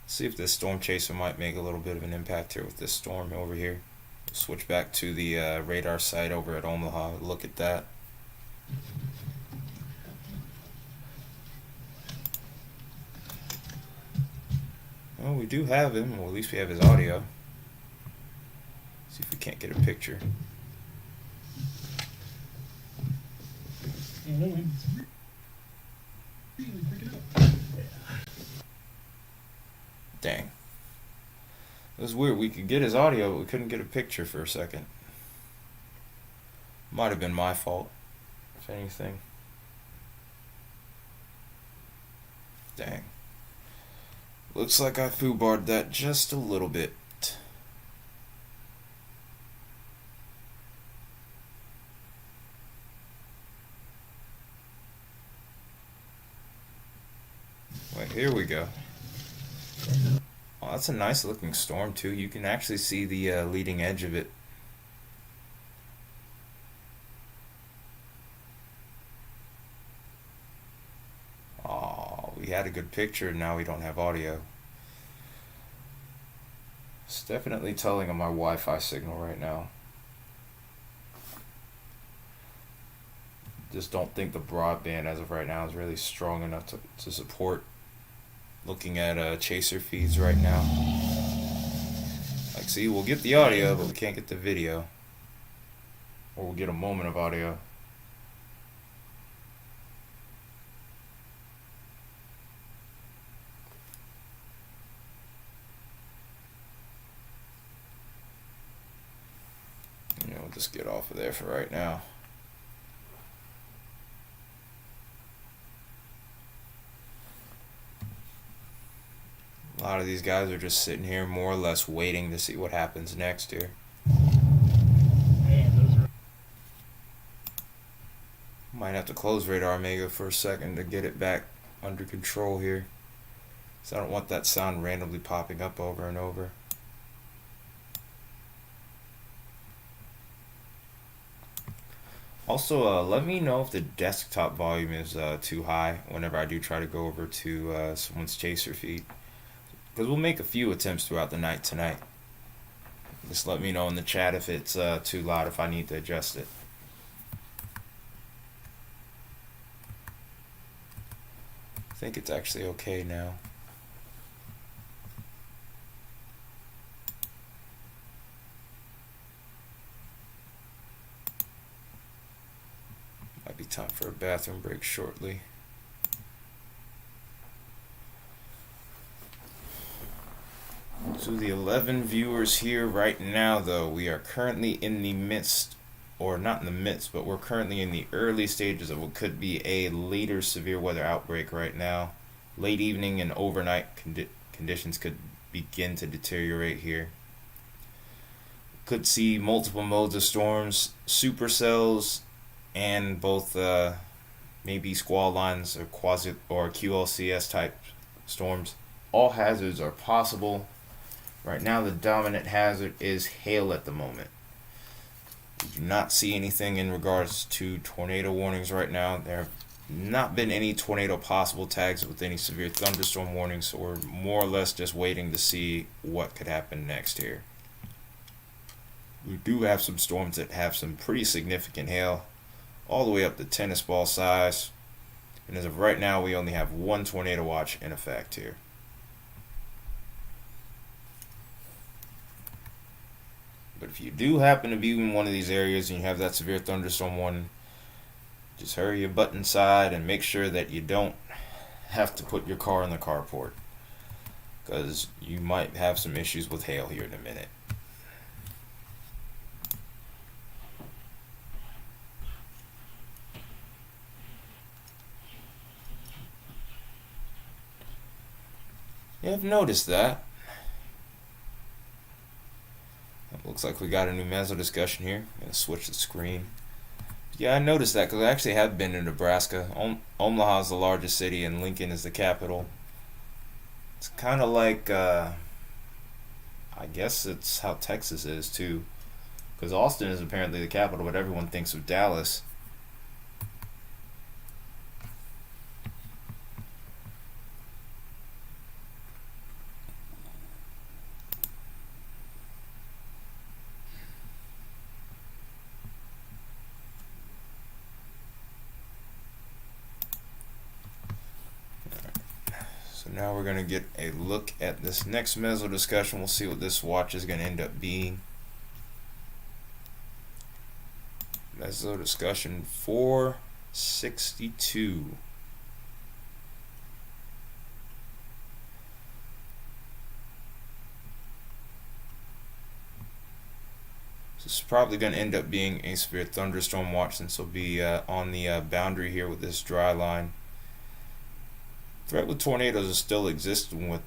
See if this storm chaser might make a little bit of an impact here with this storm over here. We'll switch back to the radar site over at Omaha. Look at that. Well, we do have him, or at least we have his audio. See if we can't get a picture. Dang. It was weird. We could get his audio, but we couldn't get a picture for a second. Might have been my fault, if anything. Dang. Looks like I foobarred that just a little bit. Wait, here we go. Oh, that's a nice looking storm too. You can actually see the leading edge of it. Oh, we had a good picture and now we don't have audio. It's definitely telling on my Wi-Fi signal right now. Just don't think the broadband as of right now is really strong enough to support looking at chaser feeds right now. Like, see, we'll get the audio, but we can't get the video. Or we'll get a moment of audio. We'll just get off of there for right now. A lot of these guys are just sitting here more or less waiting to see what happens next here. Might have to close Radar Omega for a second to get it back under control here. So I don't want that sound randomly popping up over and over. Also, let me know if the desktop volume is too high whenever I do try to go over to someone's chaser feed. Because we'll make a few attempts throughout the night tonight. Just let me know in the chat if it's too loud, if I need to adjust it. I think it's actually okay now. Might be time for a bathroom break shortly. To the 11 viewers here right now, though, we are currently in the midst, or not in the midst, but we're currently in the early stages of what could be a later severe weather outbreak right now. Late evening and overnight conditions could begin to deteriorate here. Could see multiple modes of storms, supercells, and both maybe squall lines or quasi or QLCS type storms. All hazards are possible. Right now the dominant hazard is hail at the moment. We do not see anything in regards to tornado warnings right now. There have not been any tornado possible tags with any severe thunderstorm warnings, so we're more or less just waiting to see what could happen next here. We do have some storms that have some pretty significant hail, all the way up to tennis ball size. And as of right now, we only have one tornado watch in effect here. But if you do happen to be in one of these areas and you have that severe thunderstorm warning, just hurry your butt inside and make sure that you don't have to put your car in the carport, because you might have some issues with hail here in a minute. Yeah, I've noticed that. It looks like we got a new meso discussion here. I'm going to switch the screen. Yeah, I noticed that because I actually have been in Nebraska. Omaha is the largest city and Lincoln is the capital. It's kind of like, I guess it's how Texas is too. Because Austin is apparently the capital, but everyone thinks of Dallas. So now we're going to get a look at this next meso discussion. We'll see what this watch is going to end up being. Meso discussion 462. This is probably going to end up being a severe thunderstorm watch, since it'll be on the boundary here with this dry line. Threat with tornadoes is still existent with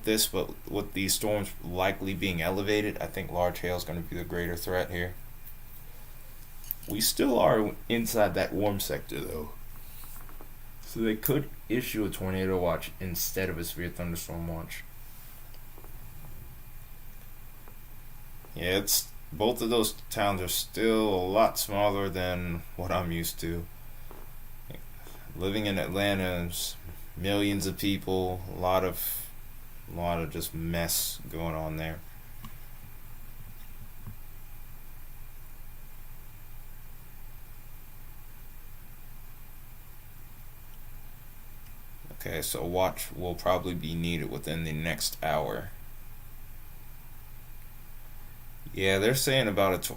this, but with these storms likely being elevated, I think large hail is going to be the greater threat here. We still are inside that warm sector though, so they could issue a tornado watch instead of a severe thunderstorm watch. Yeah, it's both of those towns are still a lot smaller than what I'm used to. Living in Atlanta, millions of people, a lot of just mess going on there. Okay, so watch will probably be needed within the next hour. Yeah, they're saying about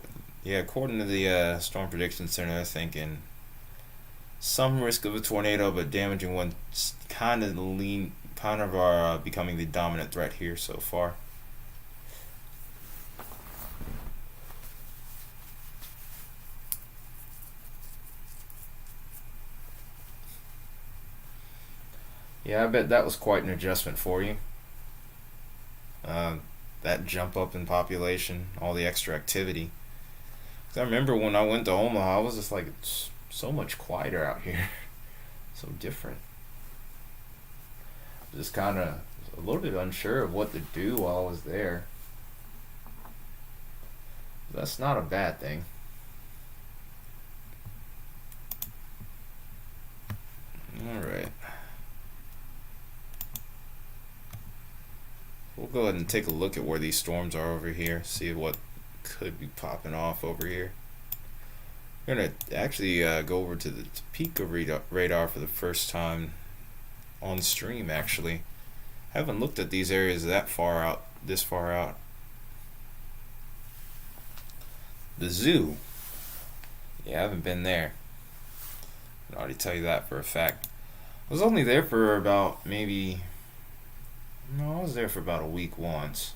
according to the Storm Prediction Center, they're thinking some risk of a tornado, but damaging ones kind of are becoming the dominant threat here so far. Yeah, I bet that was quite an adjustment for you. That jump up in population, all the extra activity. 'Cause I remember when I went to Omaha, I was just like, it's so much quieter out here. So different. Just kind of a little bit unsure of what to do while I was there. That's not a bad thing. Alright. We'll go ahead and take a look at where these storms are over here, see what could be popping off over here. We're going to actually go over to the Topeka radar for the first time on stream, actually. I haven't looked at these areas this far out. The zoo. Yeah, I haven't been there. I can already tell you that for a fact. I was only there for about I was there for about a week once.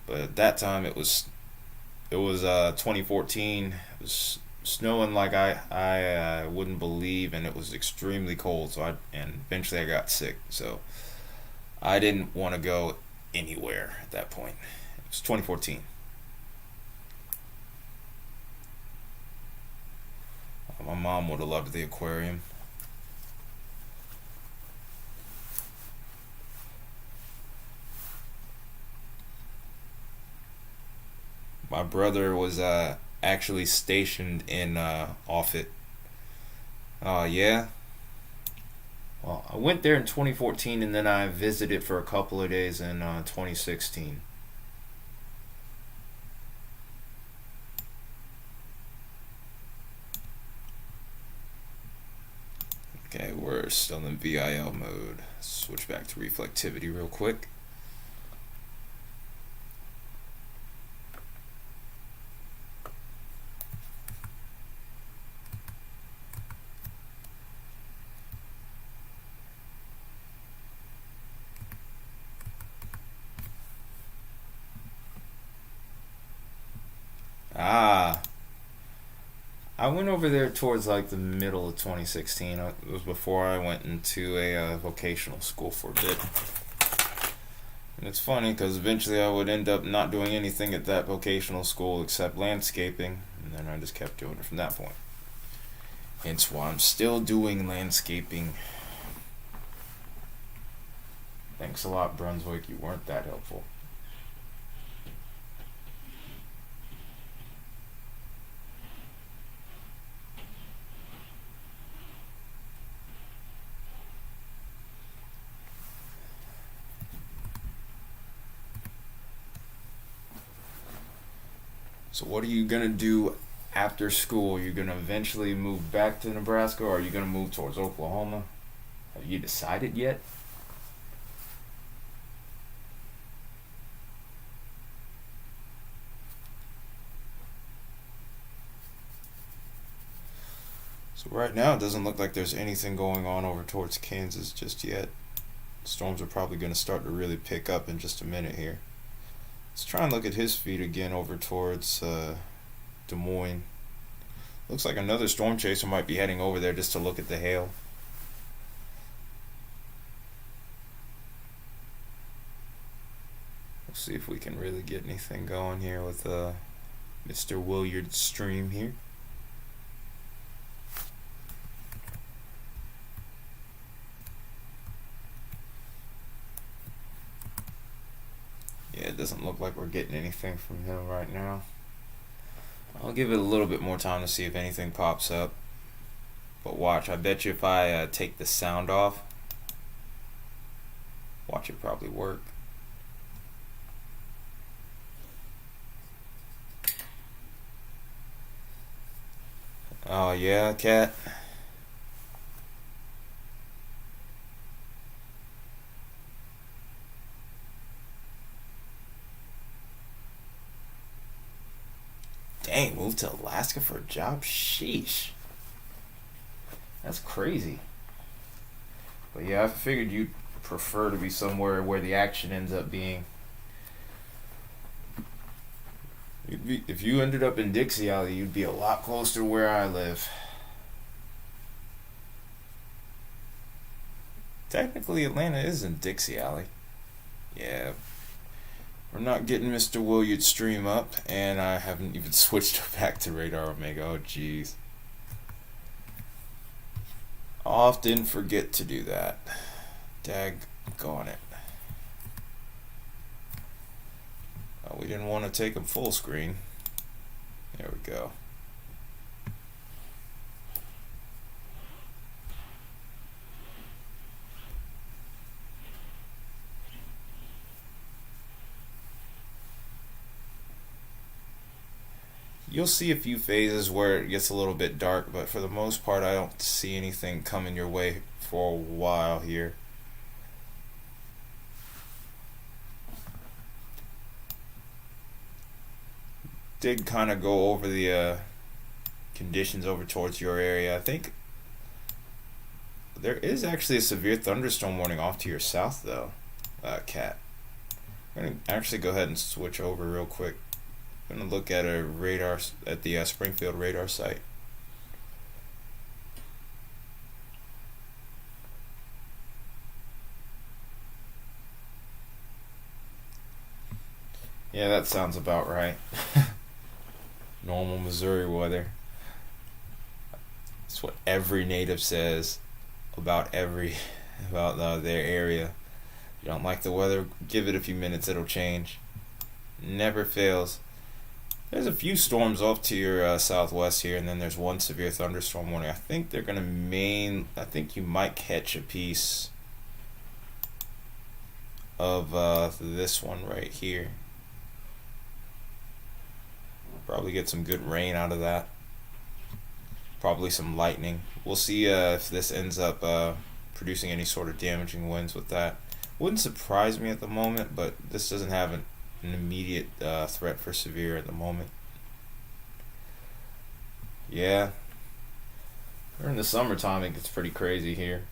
But at that time it was 2014. It was snowing like I wouldn't believe, and it was extremely cold. And eventually I got sick, so I didn't want to go anywhere at that point. It was 2014. My mom would have loved the aquarium. My brother was actually stationed in Offutt. Oh, yeah? Well, I went there in 2014 and then I visited for a couple of days in 2016. Okay, we're still in VIL mode. Switch back to reflectivity real quick. Ah, I went over there towards like the middle of 2016. It was before I went into a vocational school for a bit. And it's funny because eventually I would end up not doing anything at that vocational school except landscaping, and then I just kept doing it from that point. Hence why I'm still doing landscaping. Thanks a lot, Brunswick. You weren't that helpful. So what are you gonna do after school? Are you gonna eventually move back to Nebraska, or are you gonna move towards Oklahoma? Have you decided yet? So right now it doesn't look like there's anything going on over towards Kansas just yet. Storms are probably gonna start to really pick up in just a minute here. Let's try and look at his feed again over towards Des Moines. Looks like another storm chaser might be heading over there just to look at the hail. We'll see if we can really get anything going here with Mr. Williard's stream here. Yeah, it doesn't look like we're getting anything from him right now. I'll give it a little bit more time to see if anything pops up. But watch, I bet you if I take the sound off, watch it probably work. Oh yeah, cat. Dang, moved to Alaska for a job? Sheesh. That's crazy. But yeah, I figured you'd prefer to be somewhere where the action ends up being. If you ended up in Dixie Alley, you'd be a lot closer to where I live. Technically, Atlanta is in Dixie Alley. Yeah. We're not getting Mr. Williard's stream up, and I haven't even switched back to Radar Omega. Oh, jeez. Often forget to do that. Daggone it. Oh, we didn't want to take him full screen. There we go. You'll see a few phases where it gets a little bit dark, but for the most part, I don't see anything coming your way for a while here. Did kind of go over the conditions over towards your area. I think there is actually a severe thunderstorm warning off to your south, though, Cat. I'm going to actually go ahead and switch over real quick. I'm going to look at a radar at the Springfield radar site. Yeah, that sounds about right. Normal Missouri weather. That's what every native says about their area. If you don't like the weather, give it a few minutes, it'll change. Never fails. There's a few storms off to your southwest here, and then there's one severe thunderstorm warning. I think they're gonna I think you might catch a piece of this one right here. Probably get some good rain out of that. Probably some lightning. We'll see if this ends up producing any sort of damaging winds with that. Wouldn't surprise me at the moment, but this doesn't have an immediate threat for severe at the moment. Yeah, during the summertime it gets pretty crazy here.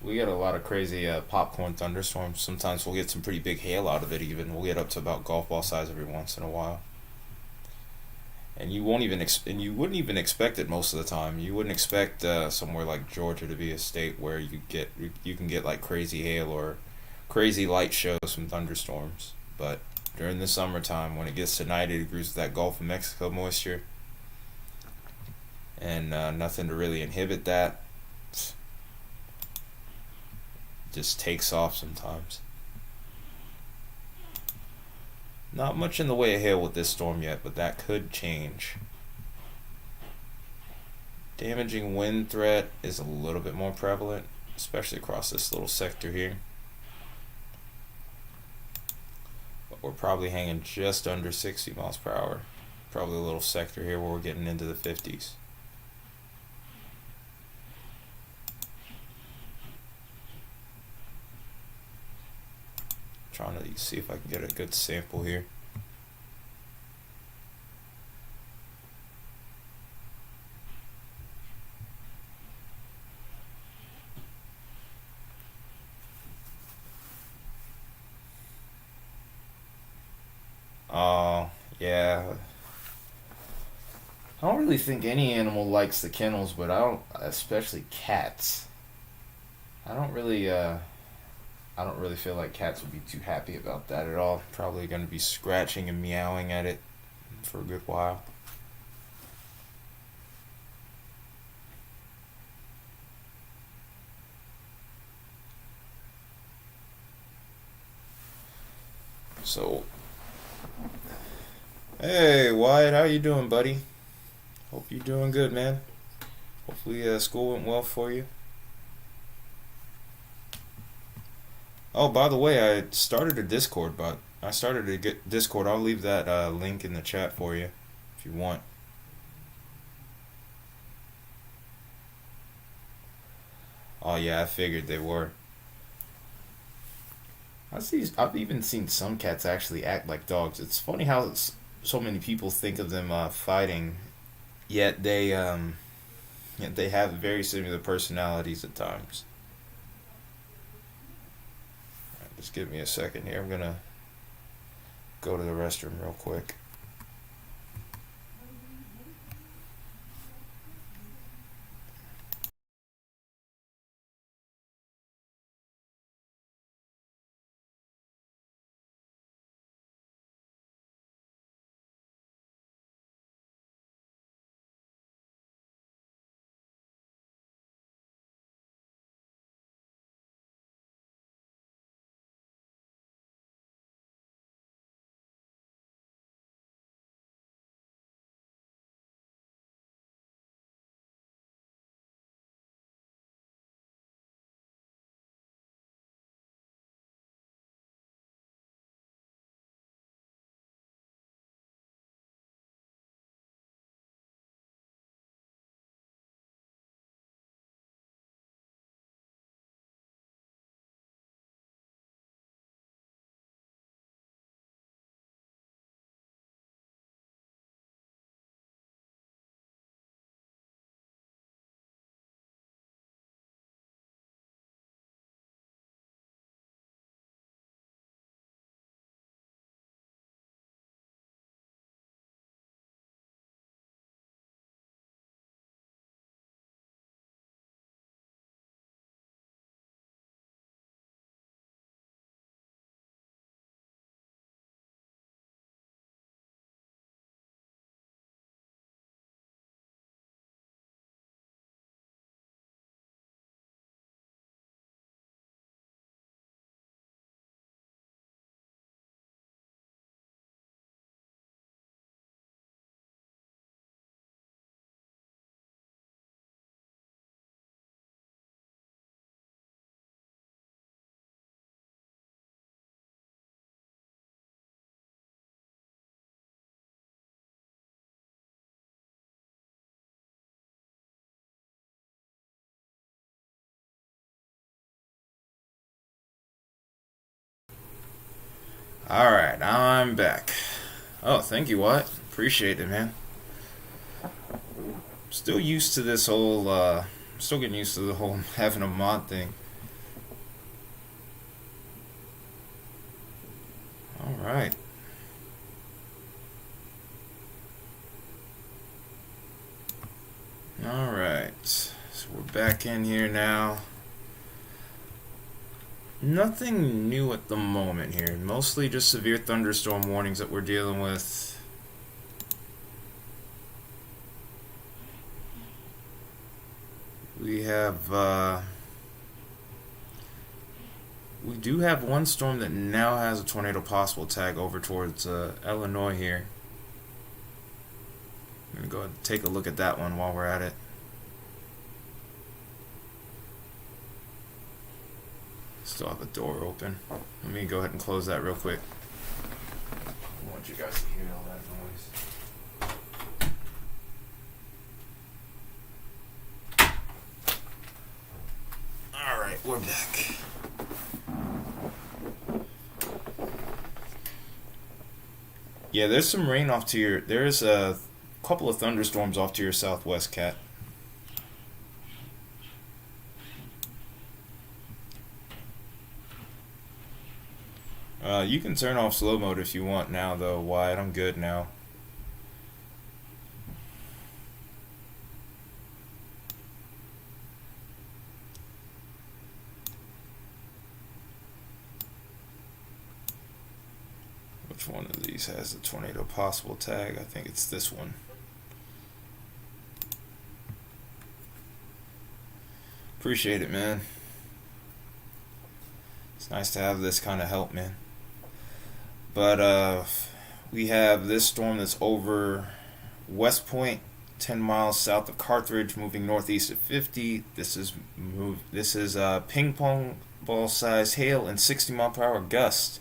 We get a lot of crazy popcorn thunderstorms. Sometimes we'll get some pretty big hail out of it. Even we'll get up to about golf ball size every once in a while. And you wouldn't even expect it most of the time. You wouldn't expect somewhere like Georgia to be a state where you can get like crazy hail or crazy light shows from thunderstorms. But during the summertime, when it gets to 90 degrees with that Gulf of Mexico moisture, and nothing to really inhibit that, just takes off sometimes. Not much in the way of hail with this storm yet, but that could change. Damaging wind threat is a little bit more prevalent, especially across this little sector here. But we're probably hanging just under 60 miles per hour. Probably a little sector here where we're getting into the 50s. Trying to see if I can get a good sample here. Oh, yeah. I don't really think any animal likes the kennels, but especially cats. I don't really, I don't really feel like cats would be too happy about that at all. Probably going to be scratching and meowing at it for a good while. So, hey Wyatt, how you doing, buddy? Hope you're doing good, man. Hopefully, school went well for you. Oh, by the way, I started a Discord, but I started a Discord. I'll leave that link in the chat for you if you want. Oh yeah, I figured they were. I've even seen some cats actually act like dogs. It's funny how so many people think of them fighting, yet yet they have very similar personalities at times. Just give me a second here. I'm gonna go to the restroom real quick. Alright, I'm back. Oh, thank you, Wyatt. Appreciate it, man. Still used to this whole, still getting used to the whole having a mod thing. Alright. Alright. So we're back in here now. Nothing new at the moment here. Mostly just severe thunderstorm warnings that we're dealing with. We have, we do have one storm that now has a tornado possible tag over towards Illinois here. I'm going to go ahead and take a look at that one while we're at it. Still have a door open. Let me go ahead and close that real quick. I want you guys to hear all that noise. Alright, we're back. Yeah, there's some rain off to your... There's a couple of thunderstorms off to your southwest, Cat. You can turn off slow mode if you want now, though, Wyatt. I'm good now. Which one of these has the tornado possible tag? I think it's this one. Appreciate it, man. It's nice to have this kind of help, man. But we have this storm that's over West Point, 10 miles south of Carthage, moving northeast at 50. This is ping pong ball size hail and 60-mile-per-hour gust.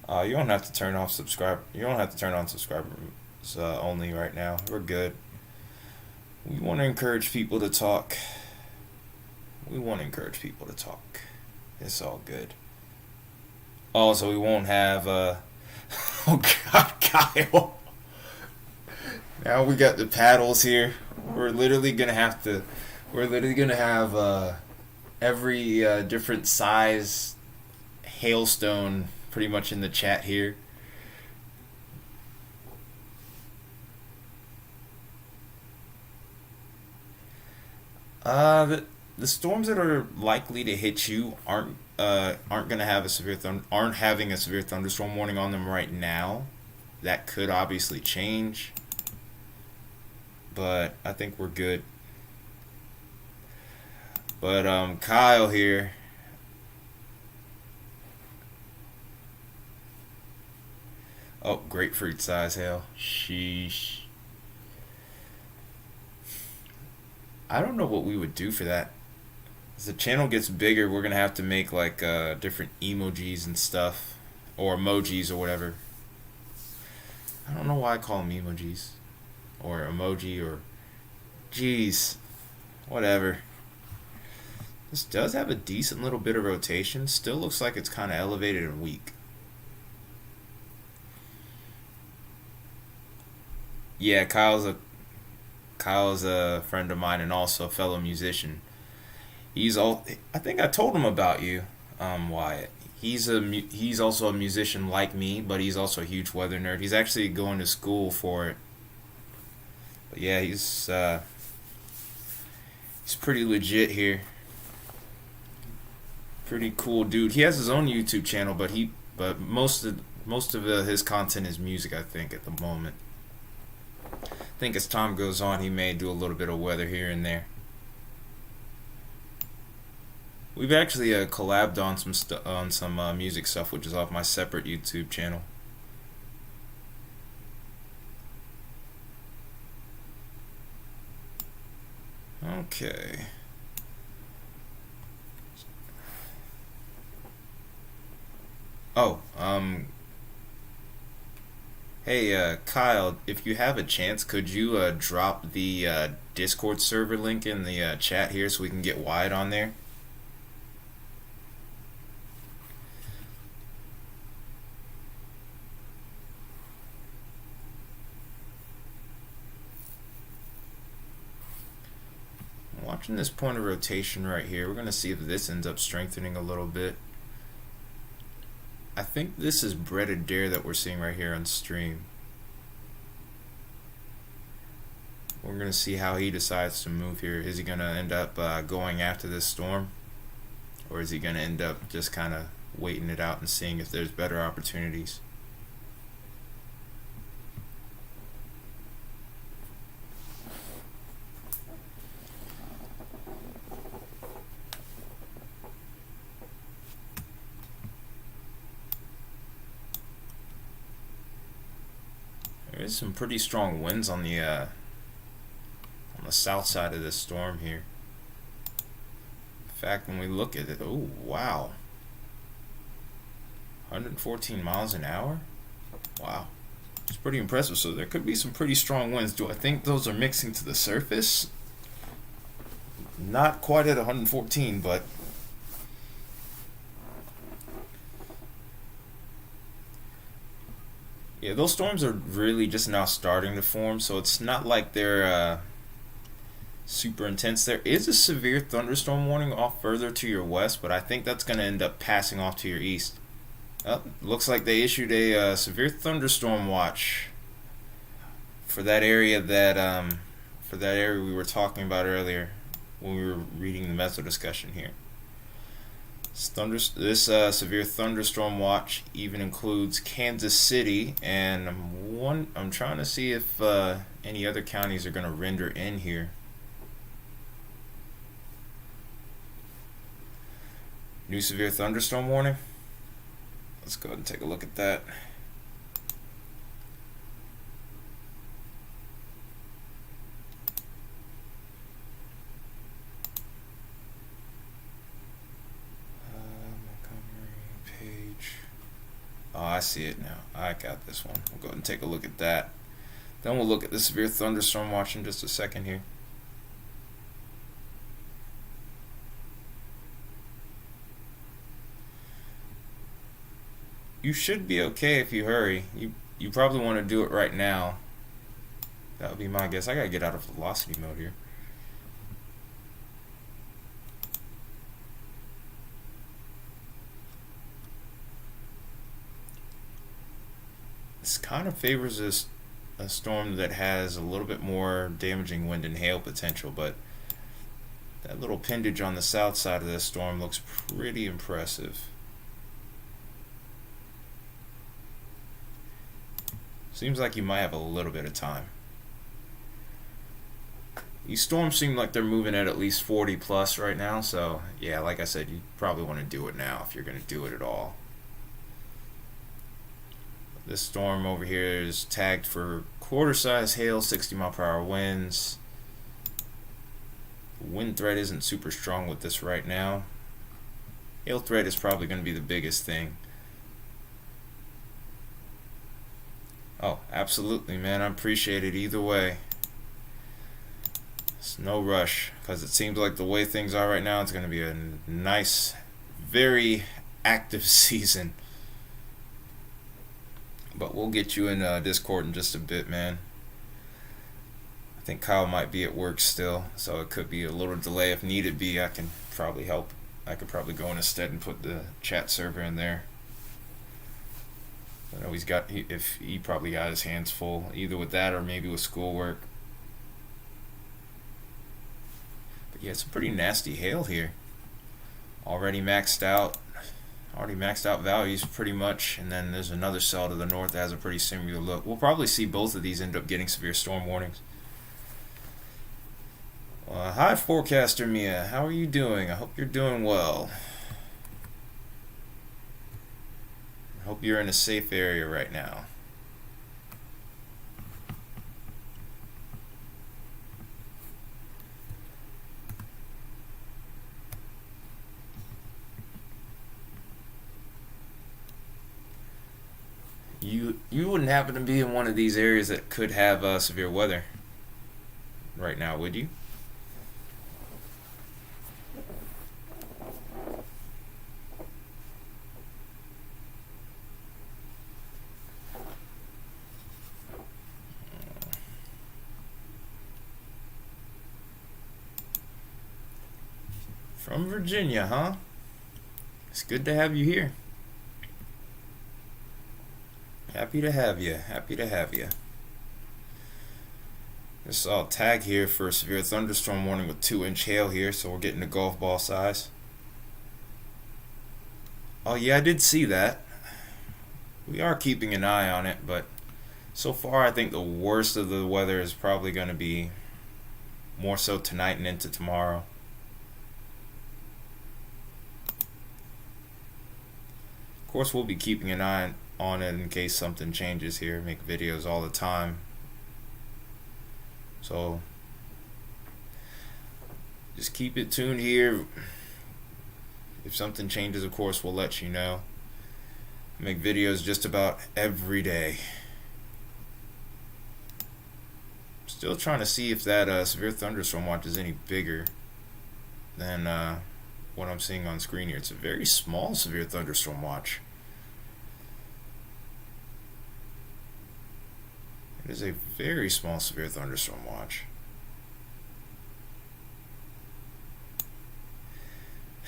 You don't have to turn off subscribe. You don't have to turn on subscribers only right now. We're good. We want to encourage people to talk. It's all good. Also, we won't have, oh God, Kyle. Now we got the paddles here. We're literally gonna have every different size hailstone pretty much in the chat here. The storms that are likely to hit you aren't gonna have aren't having a severe thunderstorm warning on them right now. That could obviously change, but I think we're good. But Kyle here. Oh, grapefruit size hail. Sheesh. I don't know what we would do for that. As the channel gets bigger, we're gonna have to make like different emojis and stuff, or emojis or whatever. I don't know why I call them emojis, or emoji, or jeez, whatever. This does have a decent little bit of rotation. Still looks like it's kind of elevated and weak. Yeah, Kyle's a friend of mine and also a fellow musician. I think I told him about you, Wyatt. He's also a musician like me, but he's also a huge weather nerd. He's actually going to school for it. But yeah, he's pretty legit here. Pretty cool dude. He has his own YouTube channel, but most of his content is music, I think, at the moment. I think as time goes on, he may do a little bit of weather here and there. We've actually collabed on some music stuff, which is off my separate YouTube channel. Okay. Oh, Hey, Kyle, if you have a chance, could you drop the Discord server link in the chat here so we can get Wyatt on there? Watching this point of rotation right here, we're going to see if this ends up strengthening a little bit. I think this is breaded dare that we're seeing right here on stream. We're going to see how he decides to move here. Is he going to end up going after this storm? Or is he going to end up just kind of waiting it out and seeing if there's better opportunities? There is some pretty strong winds on the south side of this storm here. In fact, when we look at it, oh wow, 114 miles an hour. Wow, it's pretty impressive. So there could be some pretty strong winds. Do I think those are mixing to the surface? Not quite at 114, but yeah, those storms are really just now starting to form, so it's not like they're super intense. There is a severe thunderstorm warning off further to your west, but I think that's going to end up passing off to your east. Oh, looks like they issued a severe thunderstorm watch for that area we were talking about earlier when we were reading the method discussion here. This severe thunderstorm watch even includes Kansas City, and I'm trying to see if any other counties are going to render in here. New severe thunderstorm warning. Let's go ahead and take a look at that. Oh, I see it now. I got this one. We'll go ahead and take a look at that. Then we'll look at the severe thunderstorm watch in just a second here. You should be okay if you hurry. You probably want to do it right now. That would be my guess. I gotta get out of velocity mode here. This kind of favors a storm that has a little bit more damaging wind and hail potential, but that little appendage on the south side of this storm looks pretty impressive. Seems like you might have a little bit of time. These storms seem like they're moving at least 40 plus right now, so yeah, like I said, you probably want to do it now if you're going to do it at all. This storm over here is tagged for quarter-size hail, 60-mile-per-hour winds. The wind threat isn't super strong with this right now. Hail threat is probably going to be the biggest thing. Oh, absolutely, man. I appreciate it either way. It's no rush, because it seems like the way things are right now, it's going to be a nice, very active season. But we'll get you in Discord in just a bit, man. I think Kyle might be at work still, so it could be a little delay. If needed be, I can probably help. I could probably go in instead and put the chat server in there. I know he probably got his hands full, either with that or maybe with schoolwork. But yeah, it's a pretty nasty hail here. Already maxed out values pretty much, and then there's another cell to the north that has a pretty similar look. We'll probably see both of these end up getting severe storm warnings. Hi, forecaster Mia. How are you doing? I hope you're doing well. I hope you're in a safe area right now. You wouldn't happen to be in one of these areas that could have severe weather right now, would you? From Virginia, huh? It's good to have you here. Happy to have you. Happy to have you. Just saw a tag here for a severe thunderstorm warning with 2-inch hail here, so we're getting to golf ball size. Oh yeah, I did see that. We are keeping an eye on it, but so far I think the worst of the weather is probably going to be more so tonight and into tomorrow. Of course, we'll be keeping an eye on it in case something changes here. Make videos all the time. So just keep it tuned here. If something changes, of course, we'll let you know. Make videos just about every day. Still trying to see if that severe thunderstorm watch is any bigger than what I'm seeing on screen here. It's a very small severe thunderstorm watch. It is a very small severe thunderstorm watch.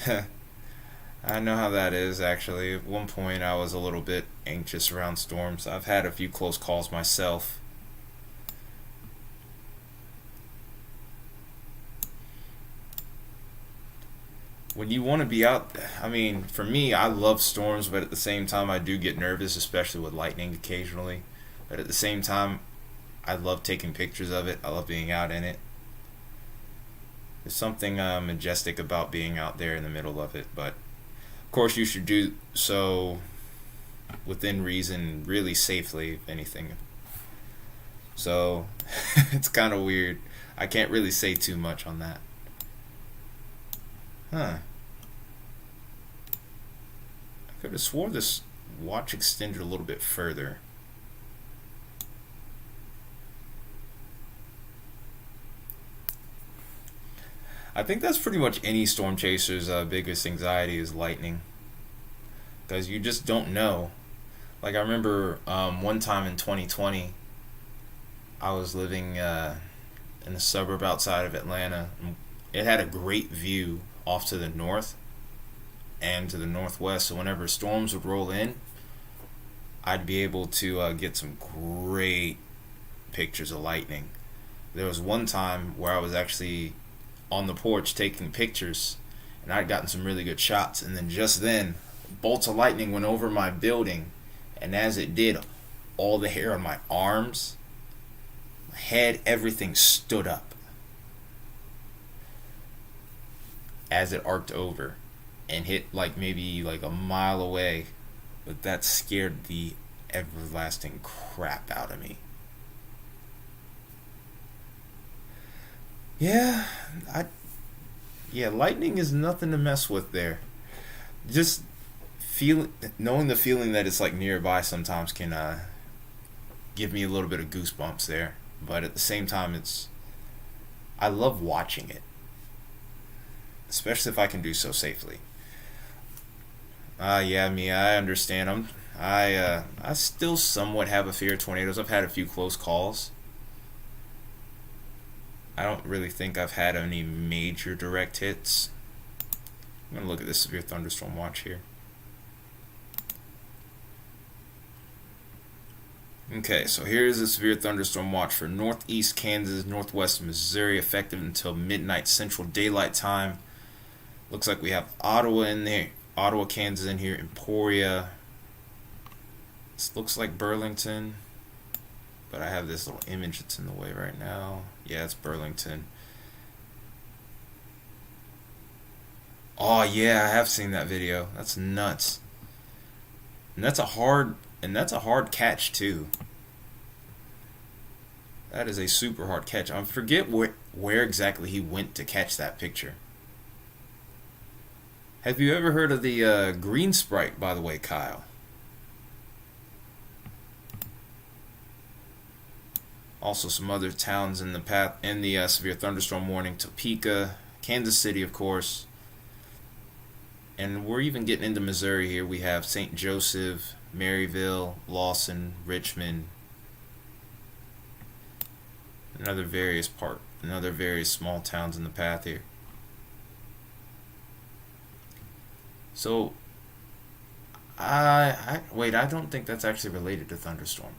I know how that is, actually. At one point I was a little bit anxious around storms. I've had a few close calls myself. When you want to be out, I mean, for me, I love storms, but at the same time I do get nervous, especially with lightning occasionally. But at the same time, I love taking pictures of it. I love being out in it. There's something majestic about being out there in the middle of it, but of course you should do so within reason, really safely, if anything. So it's kind of weird. I can't really say too much on that. Huh. I could have swore this watch extended a little bit further. I think that's pretty much any storm chaser's biggest anxiety is lightning, because you just don't know. Like I remember one time in 2020, I was living in a suburb outside of Atlanta. It had a great view off to the north and to the northwest, so whenever storms would roll in, I'd be able to get some great pictures of lightning. There was one time where I was actually on the porch taking pictures, and I'd gotten some really good shots, and then just then bolts of lightning went over my building, and as it did, all the hair on my arms, my head, everything stood up as it arced over and hit like maybe like a mile away. But that scared the everlasting crap out of me. Yeah, lightning is nothing to mess with there. Just knowing the feeling that it's like nearby sometimes can give me a little bit of goosebumps there. But at the same time, I love watching it, especially if I can do so safely. Yeah, I understand. I still somewhat have a fear of tornadoes. I've had a few close calls. I don't really think I've had any major direct hits. I'm going to look at this severe thunderstorm watch here. Okay, so here's a severe thunderstorm watch for northeast Kansas, northwest Missouri, effective until midnight Central Daylight Time. Looks like we have Ottawa in there, Ottawa, Kansas in here, Emporia. This looks like Burlington. But I have this little image that's in the way right now. Yeah, it's Burlington. Oh yeah, I have seen that video. That's nuts. And that's a hard catch too. That is a super hard catch. I forget where exactly he went to catch that picture. Have you ever heard of the green sprite, by the way, Kyle? Also, some other towns in the path in the severe thunderstorm warning: Topeka, Kansas City, of course, and we're even getting into Missouri here. We have St. Joseph, Maryville, Lawson, Richmond, and other various small towns in the path here. So, wait. I don't think that's actually related to thunderstorm.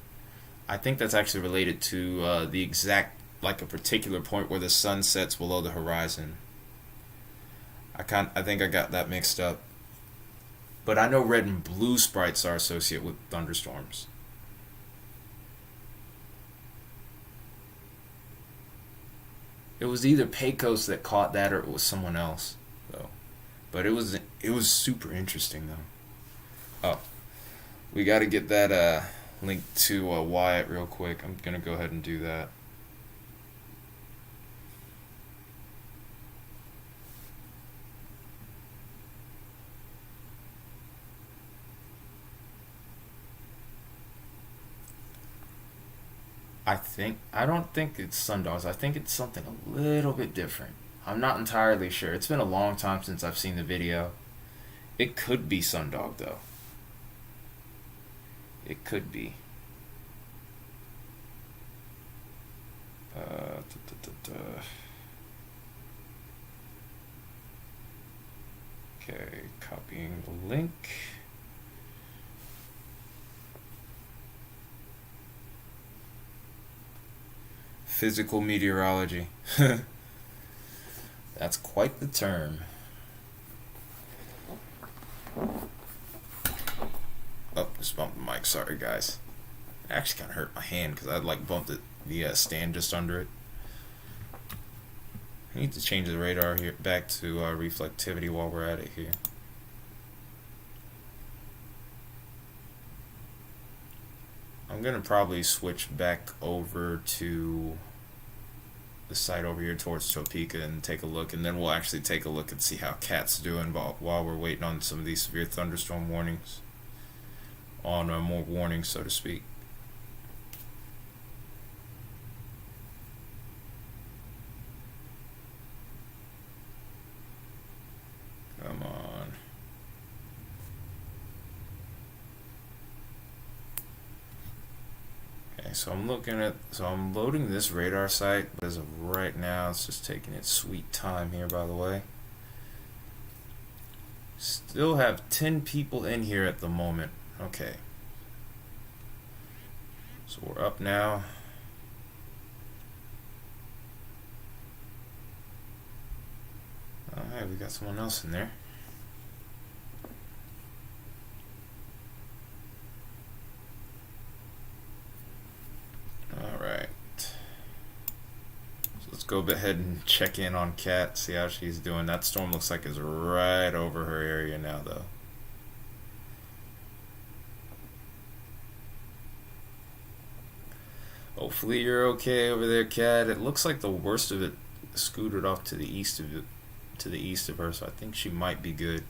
I think that's actually related to the exact, like a particular point where the sun sets below the horizon. I think I got that mixed up. But I know red and blue sprites are associated with thunderstorms. It was either Pecos that caught that or it was someone else, though. But it was super interesting though. Oh, we got to get that link to Wyatt real quick. I'm gonna go ahead and do that. I don't think it's sundogs. I think it's something a little bit different. I'm not entirely sure. It's been a long time since I've seen the video. It could be sundog though. It could be. Uh, Okay, copying the link. Physical meteorology. That's quite the term. Oh, just bumped the mic. Sorry, guys. It actually kind of hurt my hand because I like bumped the stand just under it. I need to change the radar here back to reflectivity while we're at it here. I'm gonna probably switch back over to the site over here towards Topeka and take a look, and then we'll actually take a look and see how Cat's doing while we're waiting on some of these severe thunderstorm warnings, on more warnings, so to speak. Come on. Okay, so I'm loading this radar site, but as of right now, it's just taking its sweet time here, by the way. Still have 10 people in here at the moment. Okay. So we're up now. Alright, we got someone else in there. Alright. So let's go ahead and check in on Kat, see how she's doing. That storm looks like it's right over her area now, though. Hopefully you're okay over there, Kat. It looks like the worst of it scooted off to the east of her, so I think she might be good.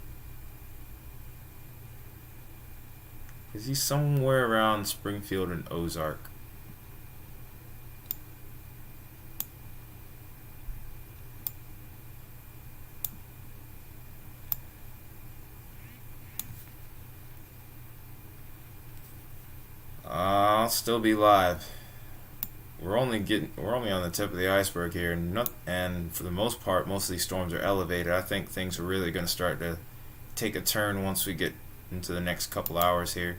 Is he somewhere around Springfield and Ozark? I'll still be live. We're only on the tip of the iceberg here, and for the most part, most of these storms are elevated. I think things are really going to start to take a turn once we get into the next couple hours here.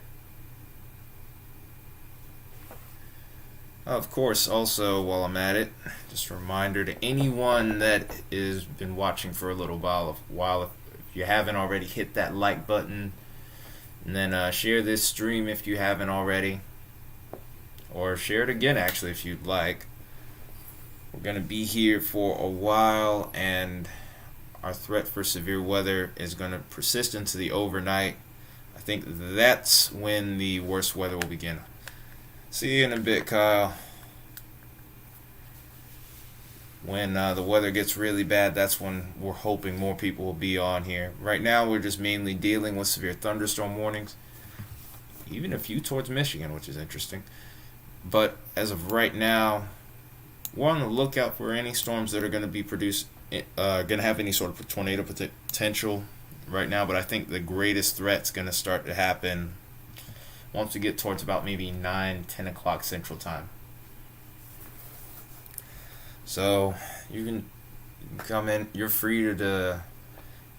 Of course, also while I'm at it, just a reminder to anyone that has been watching for a little while, if you haven't already, hit that like button, and then share this stream if you haven't already. Or share it again, actually, if you'd like. We're going to be here for a while, and our threat for severe weather is going to persist into the overnight. I think that's when the worst weather will begin. See you in a bit, Kyle. When the weather gets really bad, that's when we're hoping more people will be on here. Right now, we're just mainly dealing with severe thunderstorm warnings. Even a few towards Michigan, which is interesting. But as of right now, we're on the lookout for any storms that are going to be going to have any sort of tornado potential right now. But I think the greatest threat's going to start to happen once we get towards about maybe 9, 10 o'clock Central Time. So you can come in. You're free to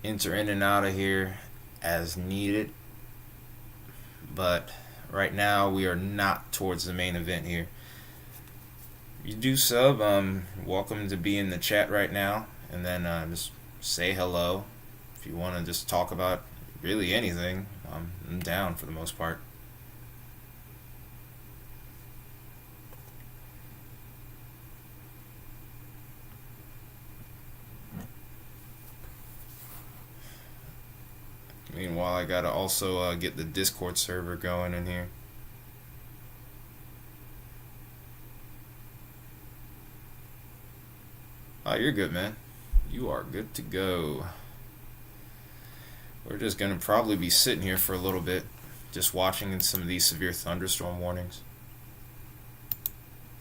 enter in and out of here as needed. But right now we are not towards the main event here. You do sub, welcome to be in the chat right now, and then just say hello. If you want to just talk about really anything, I'm down for the most part. Meanwhile, I gotta also get the Discord server going in here. Oh, you're good, man. You are good to go. We're just gonna probably be sitting here for a little bit, just watching some of these severe thunderstorm warnings.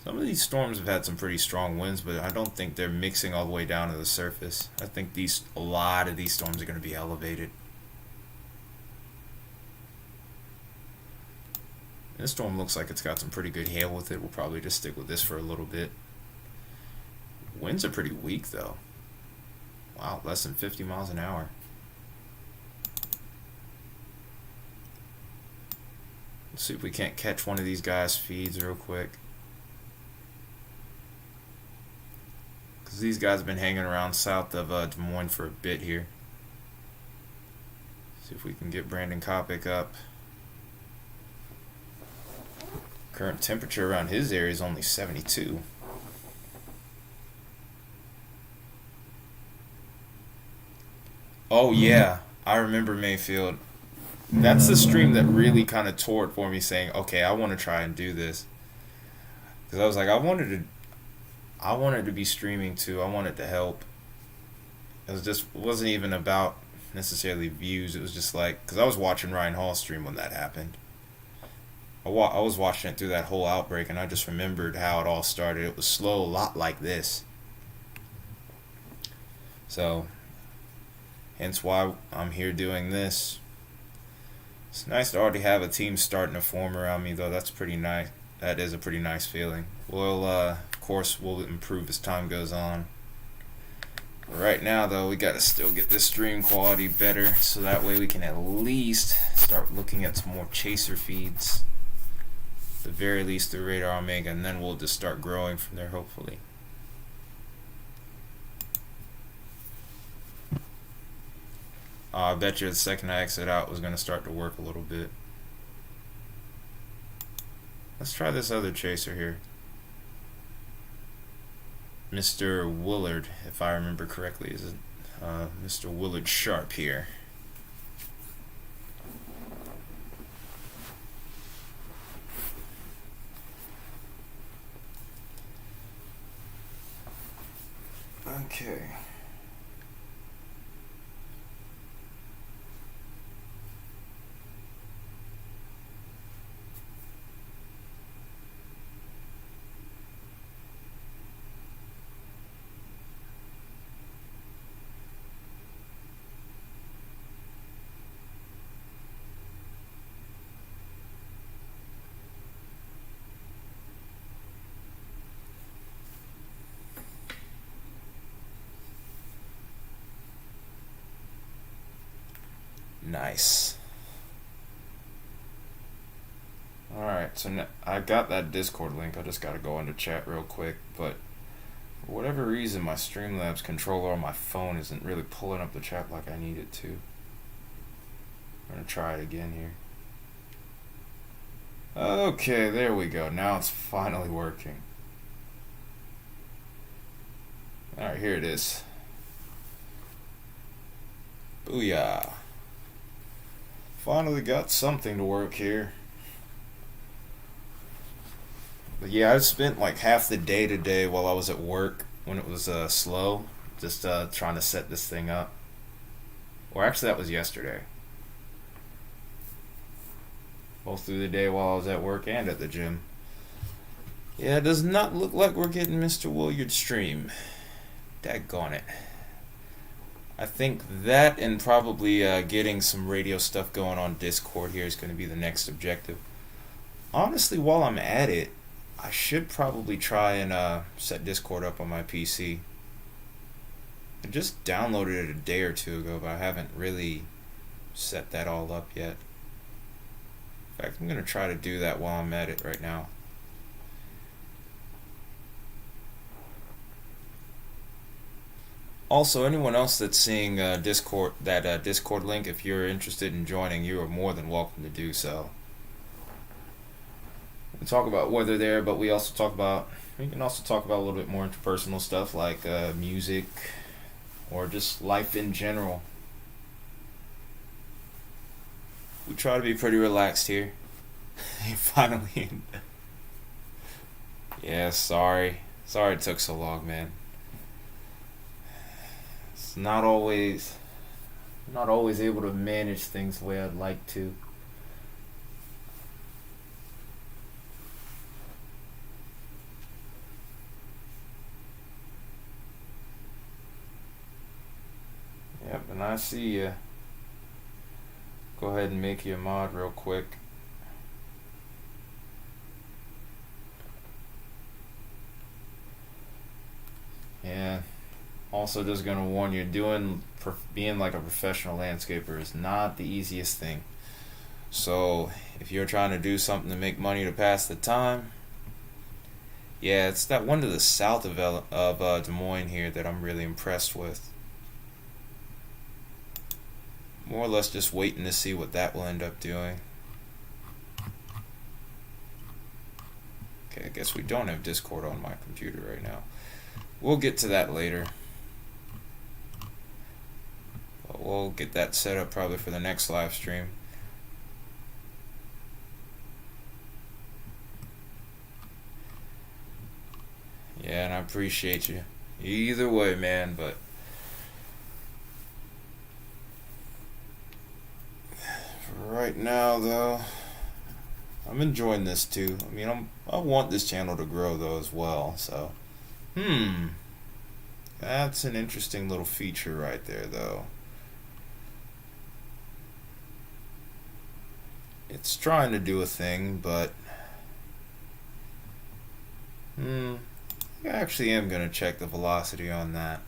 Some of these storms have had some pretty strong winds, but I don't think they're mixing all the way down to the surface. I think a lot of these storms are gonna be elevated. This storm looks like it's got some pretty good hail with it. We'll probably just stick with this for a little bit. Winds are pretty weak though. Wow, less than 50 miles an hour. Let's see if we can't catch one of these guys' feeds real quick. Because these guys have been hanging around south of Des Moines for a bit here. See if we can get Brandon Kopic up. Current temperature around his area is only 72. Oh yeah, I remember Mayfield. That's the stream that really kind of tore it for me, saying, "Okay, I want to try and do this." Because I was like, I wanted to be streaming too. I wanted to help. It wasn't even about necessarily views. It was just like, because I was watching Ryan Hall stream when that happened. I was watching it through that whole outbreak, and I just remembered how it all started. It was slow, a lot like this. So, hence why I'm here doing this. It's nice to already have a team starting to form around me, though. That's pretty nice. That is a pretty nice feeling. Of course, we'll improve as time goes on. Right now, though, we got to still get this stream quality better, so that way we can at least start looking at some more chaser feeds. At the very least through Radar Omega, and then we'll just start growing from there, hopefully. I bet you the second I exit out was going to start to work a little bit. Let's try this other chaser here. Mr. Willard, if I remember correctly, is it Mr. Willard Sharp here. Okay. Nice. Alright, so now I got that Discord link. I just gotta go into chat real quick, but for whatever reason my Streamlabs controller on my phone isn't really pulling up the chat like I need it to. I'm gonna try it again here. Okay, there we go. Now it's finally working. Alright, here it is. Booyah. Finally got something to work here. But yeah, I spent like half the day today while I was at work when it was slow, just trying to set this thing up. Or actually, that was yesterday. Both through the day while I was at work and at the gym. Yeah, it does not look like we're getting Mr. Williard's stream. Daggone it. I think that and probably getting some radio stuff going on Discord here is going to be the next objective. Honestly, while I'm at it, I should probably try and set Discord up on my PC. I just downloaded it a day or two ago, but I haven't really set that all up yet. In fact, I'm going to try to do that while I'm at it right now. Also, anyone else that's seeing Discord, Discord link, if you're interested in joining, you are more than welcome to do so. We talk about weather there, but we can also talk about a little bit more interpersonal stuff like music or just life in general. We try to be pretty relaxed here. Finally. Yeah, sorry it took so long, man. It's not always able to manage things the way I'd like to. Yep, and I see you. Go ahead and make you a mod real quick. Yeah. Also, just gonna warn you, being like a professional landscaper is not the easiest thing. So, if you're trying to do something to make money to pass the time, yeah, it's that one to the south of Des Moines here that I'm really impressed with. More or less just waiting to see what that will end up doing. Okay, I guess we don't have Discord on my computer right now. We'll get to that later. But we'll get that set up probably for the next live stream. Yeah, and I appreciate you. Either way, man, but right now, though, I'm enjoying this too. I mean, I want this channel to grow though as well. So, that's an interesting little feature right there, though. It's trying to do a thing, but I actually am gonna check the velocity on that.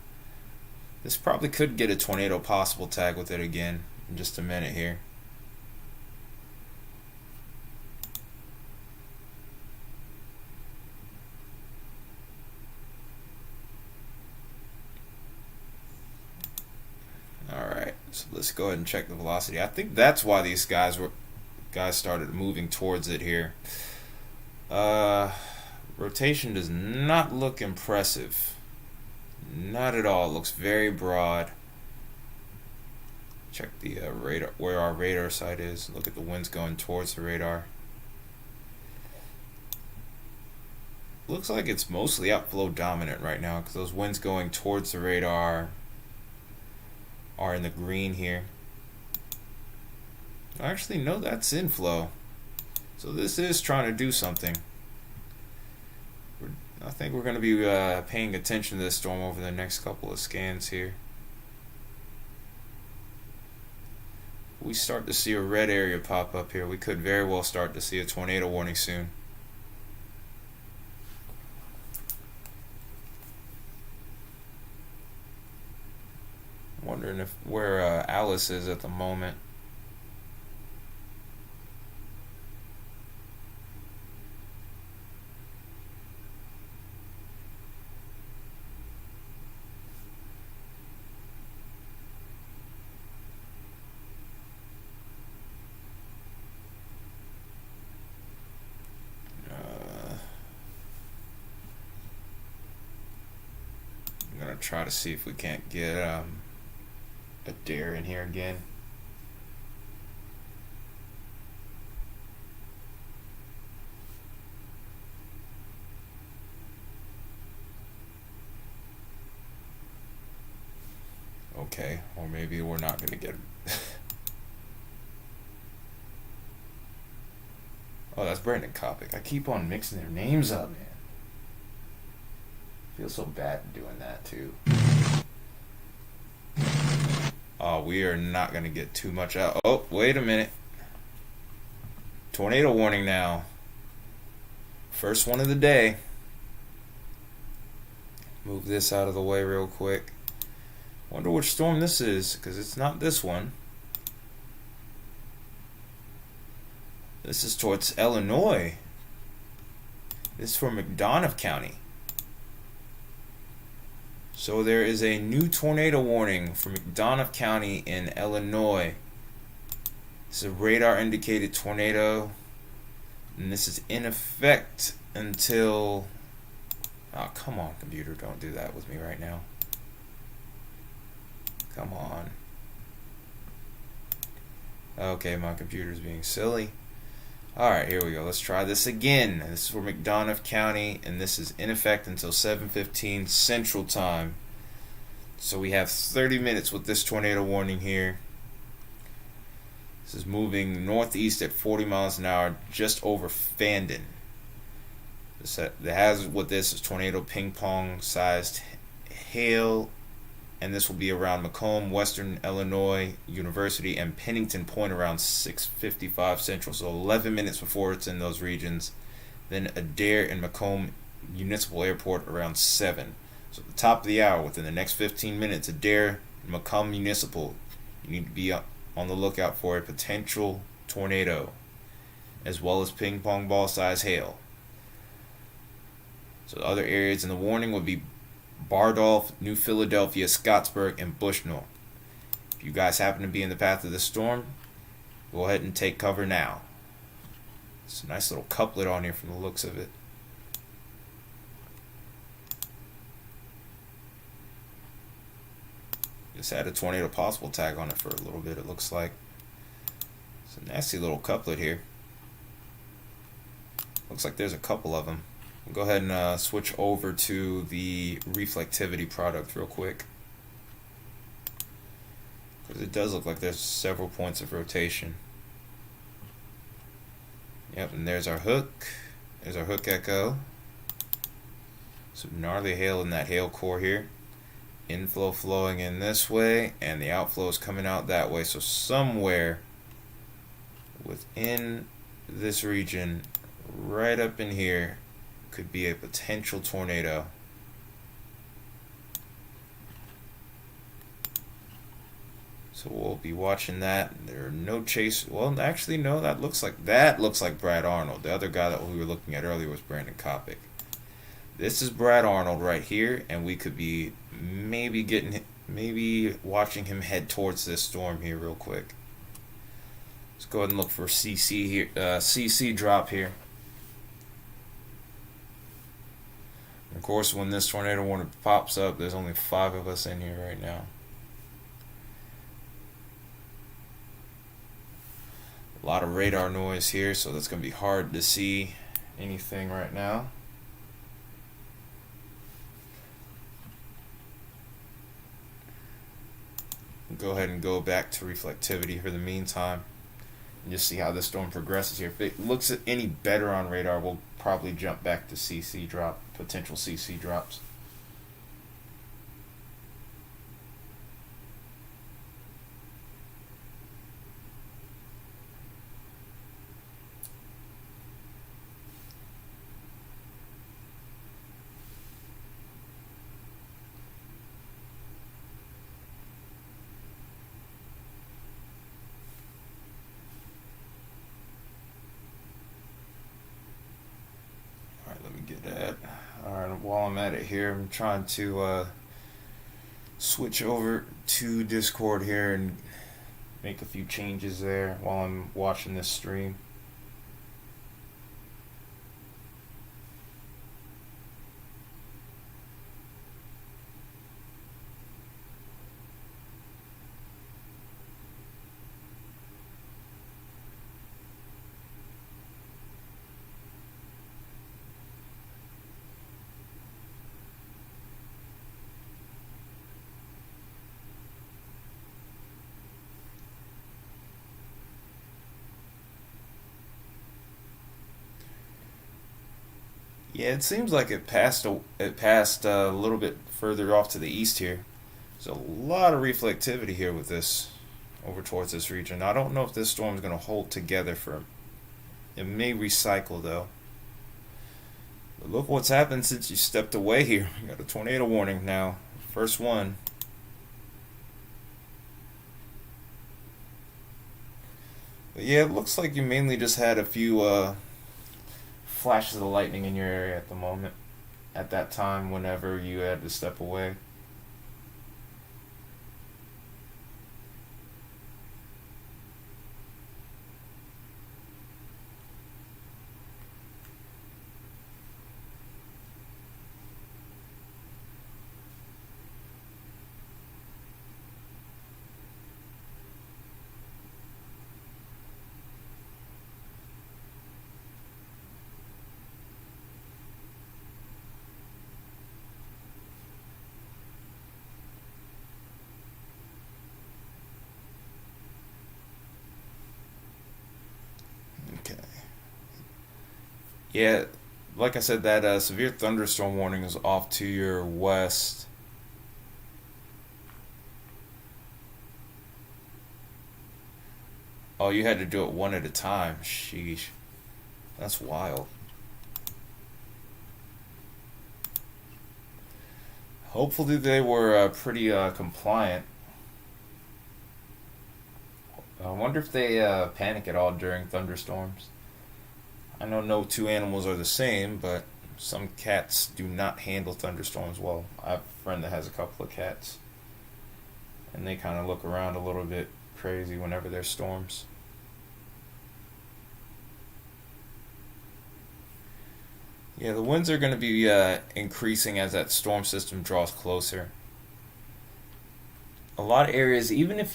This probably could get a tornado possible tag with it again in just a minute here. Alright, so let's go ahead and check the velocity. I think that's why these guys started moving towards it here. Rotation does not look impressive. Not at all. It looks very broad. Check the radar, where our radar site is. Look at the winds going towards the radar. Looks like it's mostly outflow dominant right now because those winds going towards the radar are in the green here. Actually, no, that's inflow. So this is trying to do something. I think we're going to be paying attention to this storm over the next couple of scans here. We start to see a red area pop up here. We could very well start to see a tornado warning soon. Wondering where Alice is at the moment. I'm gonna try to see if we can't get a dare in here again. Okay, or maybe we're not gonna get Oh, that's Brandon Kopic. I keep on mixing their names up, man. Feel so bad doing that too. Oh, we are not going to get too much out. Oh, wait a minute. Tornado warning now. First one of the day. Move this out of the way real quick. Wonder which storm this is, because it's not this one. This is towards Illinois. This is for McDonough County. So there is a new tornado warning for McDonough County in Illinois. This is a radar indicated tornado, and this is in effect until... Oh, come on, computer, don't do that with me right now. Come on. Okay, my computer's being silly. Alright, here we go. Let's try this again. This is for McDonough County, and this is in effect until 7:15 Central Time. So we have 30 minutes with this tornado warning here. This is moving northeast at 40 miles an hour, just over Fandon. The hazard with this is tornado ping pong sized hail, and this will be around Macomb, Western Illinois University, and Pennington Point around 6:55 Central, so 11 minutes before it's in those regions. Then Adair and Macomb Municipal Airport around 7. So at the top of the hour, within the next 15 minutes, Adair and Macomb Municipal, you need to be on the lookout for a potential tornado, as well as ping pong ball size hail. So the other areas in the warning would be Bardolph, New Philadelphia, Scottsburg, and Bushnell. If you guys happen to be in the path of the storm, go ahead and take cover now. It's a nice little couplet on here from the looks of it. Just had a tornado possible tag on it for a little bit, it looks like. It's a nasty little couplet here. Looks like there's a couple of them. We'll go ahead and switch over to the reflectivity product real quick, because it does look like there's several points of rotation. Yep, and there's our hook. There's our hook echo. Some gnarly hail in that hail core here. Inflow flowing in this way, and the outflow is coming out that way. So somewhere within this region, right up in here, could be a potential tornado. So we'll be watching that. There are no chase. Well, actually, no. That looks like Brad Arnold. The other guy that we were looking at earlier was Brandon Kopic. This is Brad Arnold right here, and we could be maybe watching him head towards this storm here real quick. Let's go ahead and look for CC here. CC drop here. Of course, when this tornado warning pops up, there's only 5 of us in here right now. A lot of radar noise here, so that's going to be hard to see anything right now. Go ahead and go back to reflectivity for the meantime and just see how this storm progresses here. If it looks any better on radar, we'll probably jump back to CC drop, potential CC drops. Get that. Alright, while I'm at it here, I'm trying to switch over to Discord here and make a few changes there while I'm watching this stream. Yeah, it seems like it passed a little bit further off to the east here. There's a lot of reflectivity here with this over towards this region. I don't know if this storm is going to hold together for. It may recycle though. But look what's happened since you stepped away here. We got a tornado warning now. First one. But yeah, it looks like you mainly just had a few flashes of lightning in your area at the moment. At that time, whenever you had to step away. Okay. Yeah, like I said, that severe thunderstorm warning is off to your west. Oh, you had to do it one at a time. Sheesh. That's wild. Hopefully they were pretty compliant. I wonder if they panic at all during thunderstorms. I know no two animals are the same, but some cats do not handle thunderstorms well. I have a friend that has a couple of cats, and they kind of look around a little bit crazy whenever there's storms. Yeah, the winds are going to be increasing as that storm system draws closer. A lot of areas, even if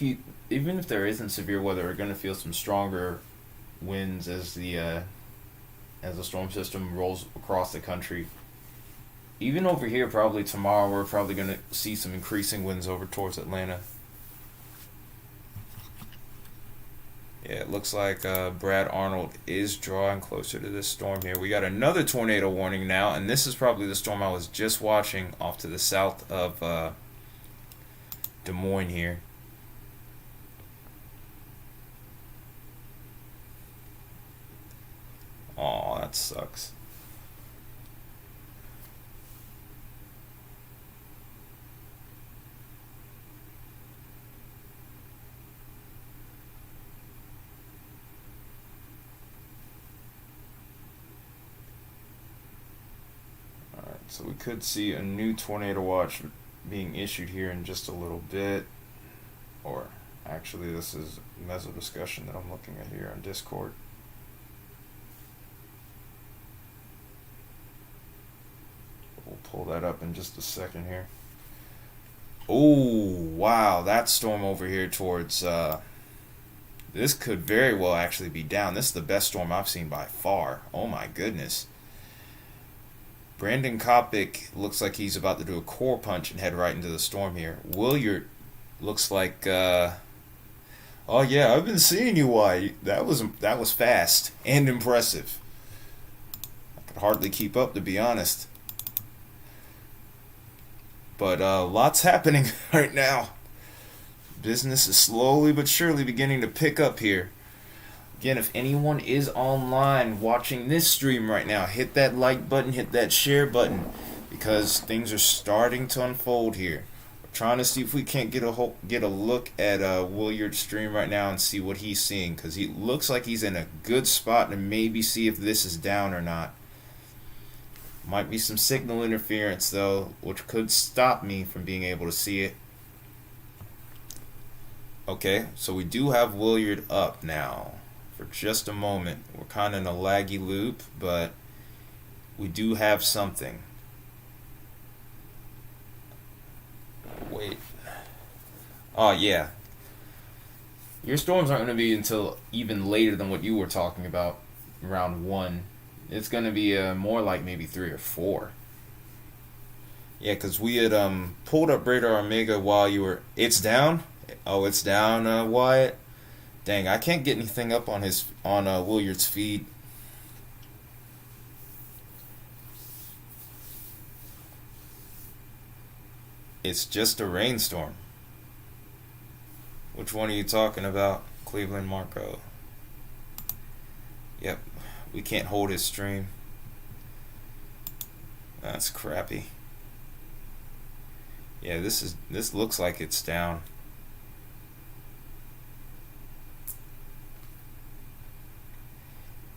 there isn't severe weather, are going to feel some stronger winds as the storm system rolls across the country. Even over here, probably tomorrow, we're probably going to see some increasing winds over towards Atlanta. Yeah, it looks like Brad Arnold is drawing closer to this storm here. We got another tornado warning now, and this is probably the storm I was just watching off to the south of Des Moines here. Oh, that sucks. Alright, so we could see a new tornado watch being issued here in just a little bit. Or actually, this is Meso discussion that I'm looking at here on Discord. We'll pull that up in just a second here. Oh, wow, that storm over here towards this could very well actually be down. This is the best storm I've seen by far. Oh my goodness. Brandon Kopic looks like he's about to do a core punch and head right into the storm here. Williard looks like oh yeah, I've been seeing you, why that was fast and impressive. I could hardly keep up, to be honest. But lots happening right now. Business is slowly but surely beginning to pick up here. Again, if anyone is online watching this stream right now, hit that like button, hit that share button, because things are starting to unfold here. We're trying to see if we can't get a look at Williard's stream right now and see what he's seeing, because he looks like he's in a good spot to maybe see if this is down or not. Might be some signal interference though, which could stop me from being able to see it. Okay, so we do have Williard up now for just a moment. We're kind of in a laggy loop, but we do have something. Wait. Oh, yeah. Your storms aren't going to be until even later than what you were talking about, round 1. It's going to be more like maybe 3 or 4. Yeah, because we had pulled up Radar Omega while you were... It's down? Oh, it's down, Wyatt? Dang, I can't get anything up on Williard's feed. It's just a rainstorm. Which one are you talking about, Cleveland Marco? Yep, we can't hold his stream. That's crappy. Yeah, this looks like it's down.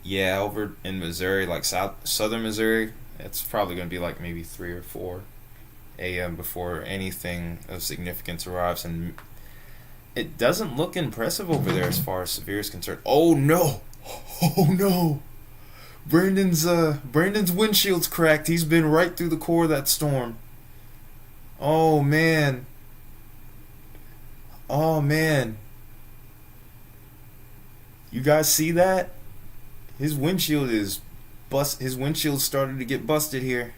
Yeah, over in Missouri, like southern Missouri, it's probably going to be like maybe 3 or 4 a.m. before anything of significance arrives, and it doesn't look impressive over there as far as severe is concerned. Oh no! Oh no! Brandon's windshield's cracked. He's been right through the core of that storm. Oh man. Oh man. You guys see that? His windshield is his windshield started to get busted here.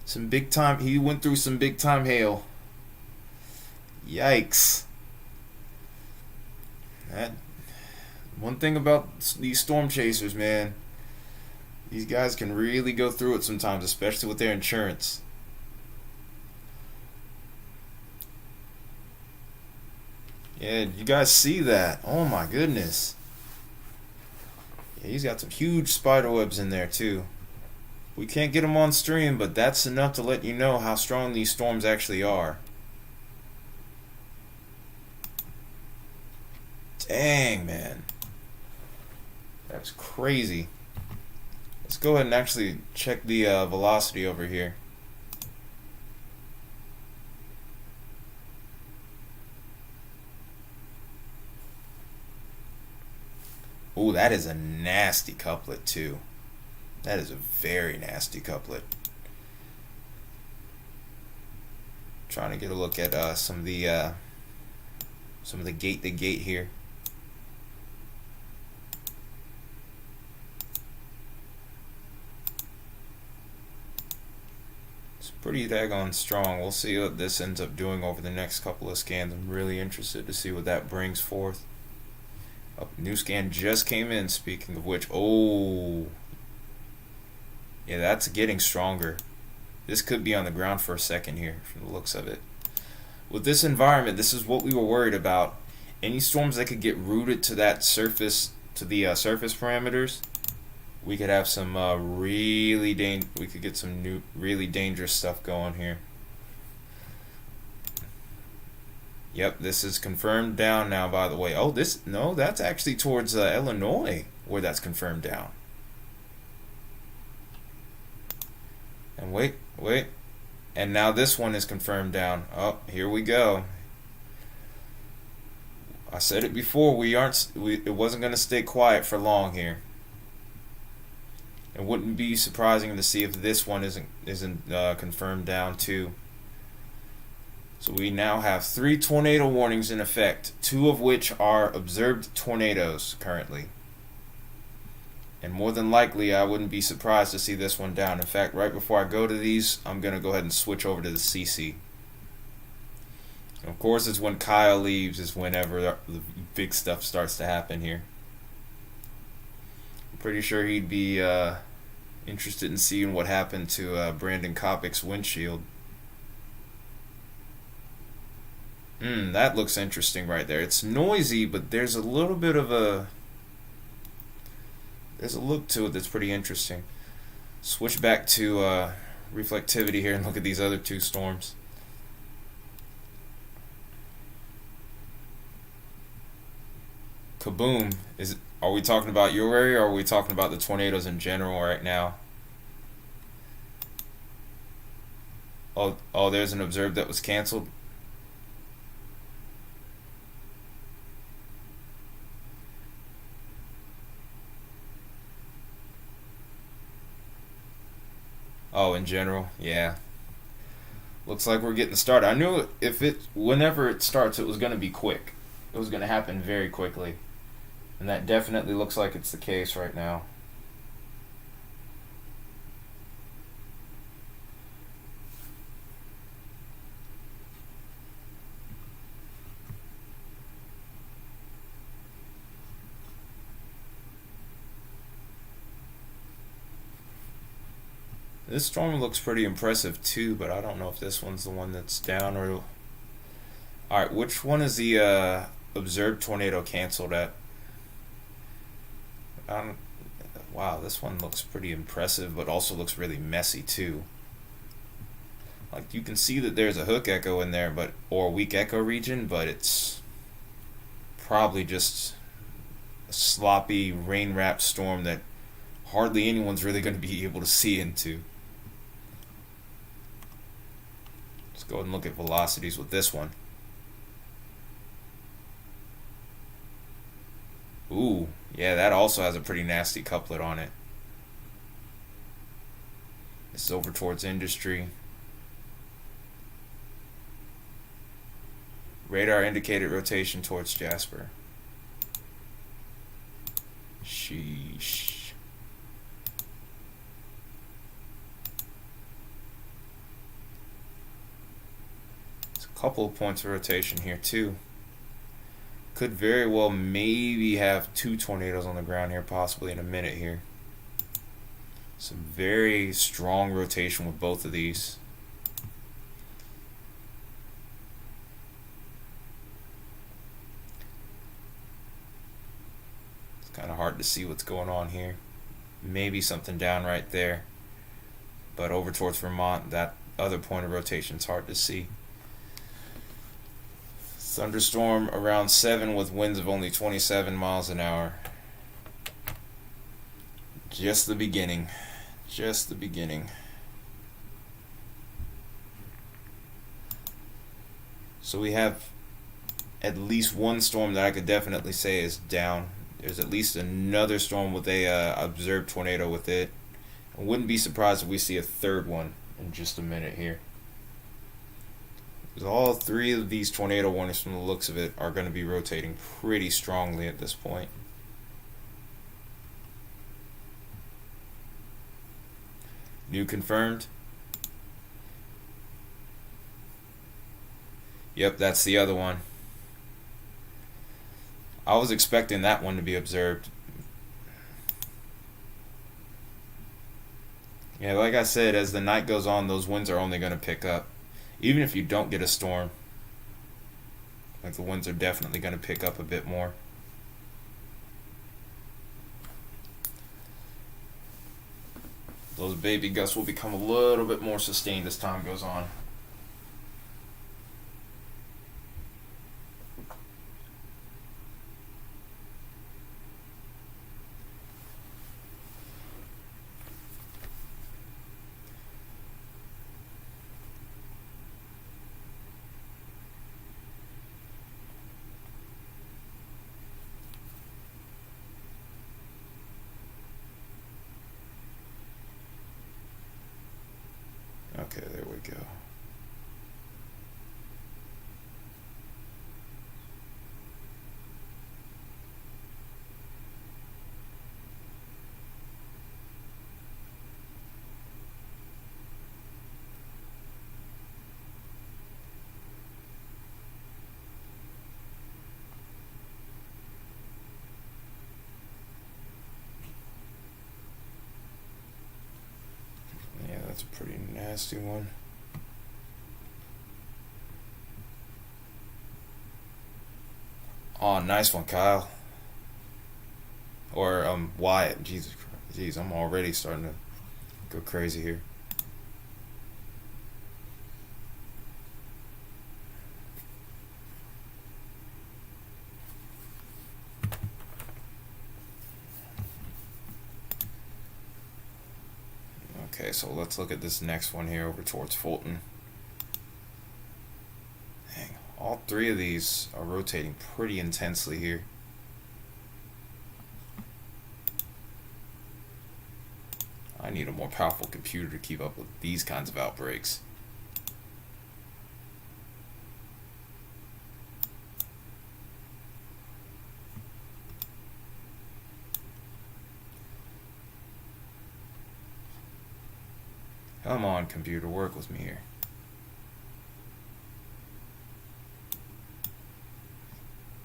Some big time he went through some big time hail. Yikes. That one thing about these storm chasers, man. These guys can really go through it sometimes, especially with their insurance. Yeah, you guys see that? Oh my goodness. Yeah, he's got some huge spider webs in there too. We can't get them on stream, but that's enough to let you know how strong these storms actually are. Dang, man. That's crazy. Let's go ahead and actually check the velocity over here. Ooh, that is a nasty couplet too. That is a very nasty couplet. Trying to get a look at some of the gate to gate here. It's pretty daggone strong. We'll see what this ends up doing over the next couple of scans. I'm really interested to see what that brings forth. Oh, new scan just came in, speaking of which. Oh, yeah, that's getting stronger. This could be on the ground for a second here from the looks of it. With this environment, this is what we were worried about. Any storms that could get rooted to that surface, to the surface parameters, we could have some we could get some new really dangerous stuff going here. Yep, this is confirmed down now, by the way. Oh, that's actually towards Illinois where that's confirmed down. And wait. And now this one is confirmed down. Oh, here we go. I said it before, it wasn't going to stay quiet for long here. It wouldn't be surprising to see if this one isn't confirmed down too. So we now have 3 tornado warnings in effect, 2 of which are observed tornadoes currently. And more than likely, I wouldn't be surprised to see this one down. In fact, right before I go to these, I'm going to go ahead and switch over to the CC. And of course, it's when Kyle leaves is whenever the big stuff starts to happen here. I'm pretty sure he'd be interested in seeing what happened to Brandon Kopic's windshield. That looks interesting right there. It's noisy, but there's a little bit of there's a look to it that's pretty interesting. Switch back to reflectivity here and look at these other 2 storms. Kaboom. Are we talking about your area, or are we talking about the tornadoes in general right now? Oh, there's an observed that was canceled. Oh, in general, yeah. Looks like we're getting started. I knew whenever it starts, it was going to be quick. It was going to happen very quickly. And that definitely looks like it's the case right now. This storm looks pretty impressive too, but I don't know if this one's the one that's down or. Alright, which one is the observed tornado canceled at? I don't, wow, this one looks pretty impressive, but also looks really messy too. Like you can see that there's a hook echo in there, or a weak echo region, but it's probably just a sloppy rain-wrapped storm that hardly anyone's really going to be able to see into. Let's go ahead and look at velocities with this one. Ooh, yeah, that also has a pretty nasty couplet on it. This is over towards industry. Radar indicated rotation towards Jasper. Sheesh. There's a couple of points of rotation here too. Could very well maybe have 2 tornadoes on the ground here, possibly in a minute here. Some very strong rotation with both of these. Kind of hard to see what's going on here. Maybe something down right there, but over towards Vermont, that other point of rotation is hard to see. Thunderstorm around 7 with winds of only 27 miles an hour. Just the beginning. Just the beginning. So we have at least one storm that I could definitely say is down. There's at least another storm with a observed tornado with it. I wouldn't be surprised if we see a third one in just a minute here. Because all 3 of these tornado warnings, from the looks of it, are going to be rotating pretty strongly at this point. New confirmed. Yep, that's the other one. I was expecting that one to be observed. Yeah, like I said, as the night goes on, those winds are only going to pick up. Even if you don't get a storm, like the winds are definitely going to pick up a bit more. Those baby gusts will become a little bit more sustained as time goes on. Okay, there we go. Yeah, that's a pretty nasty one. Oh, nice one, Kyle. Or Wyatt. Jesus Christ. Jeez, I'm already starting to go crazy here. Okay, so let's look at this next one here over towards Fulton. Dang, all 3 of these are rotating pretty intensely here. I need a more powerful computer to keep up with these kinds of outbreaks. Come on, computer, work with me here.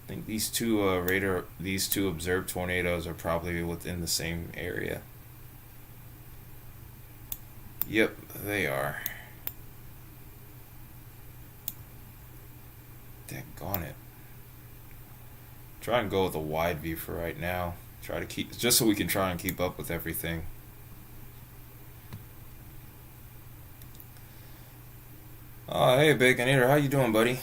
I think these two observed tornadoes are probably within the same area. Yep, they are. Daggone it. Try and go with a wide view for right now. Try to keep, just so we can try and keep up with everything. Oh, hey, Baconator, how you doing, buddy?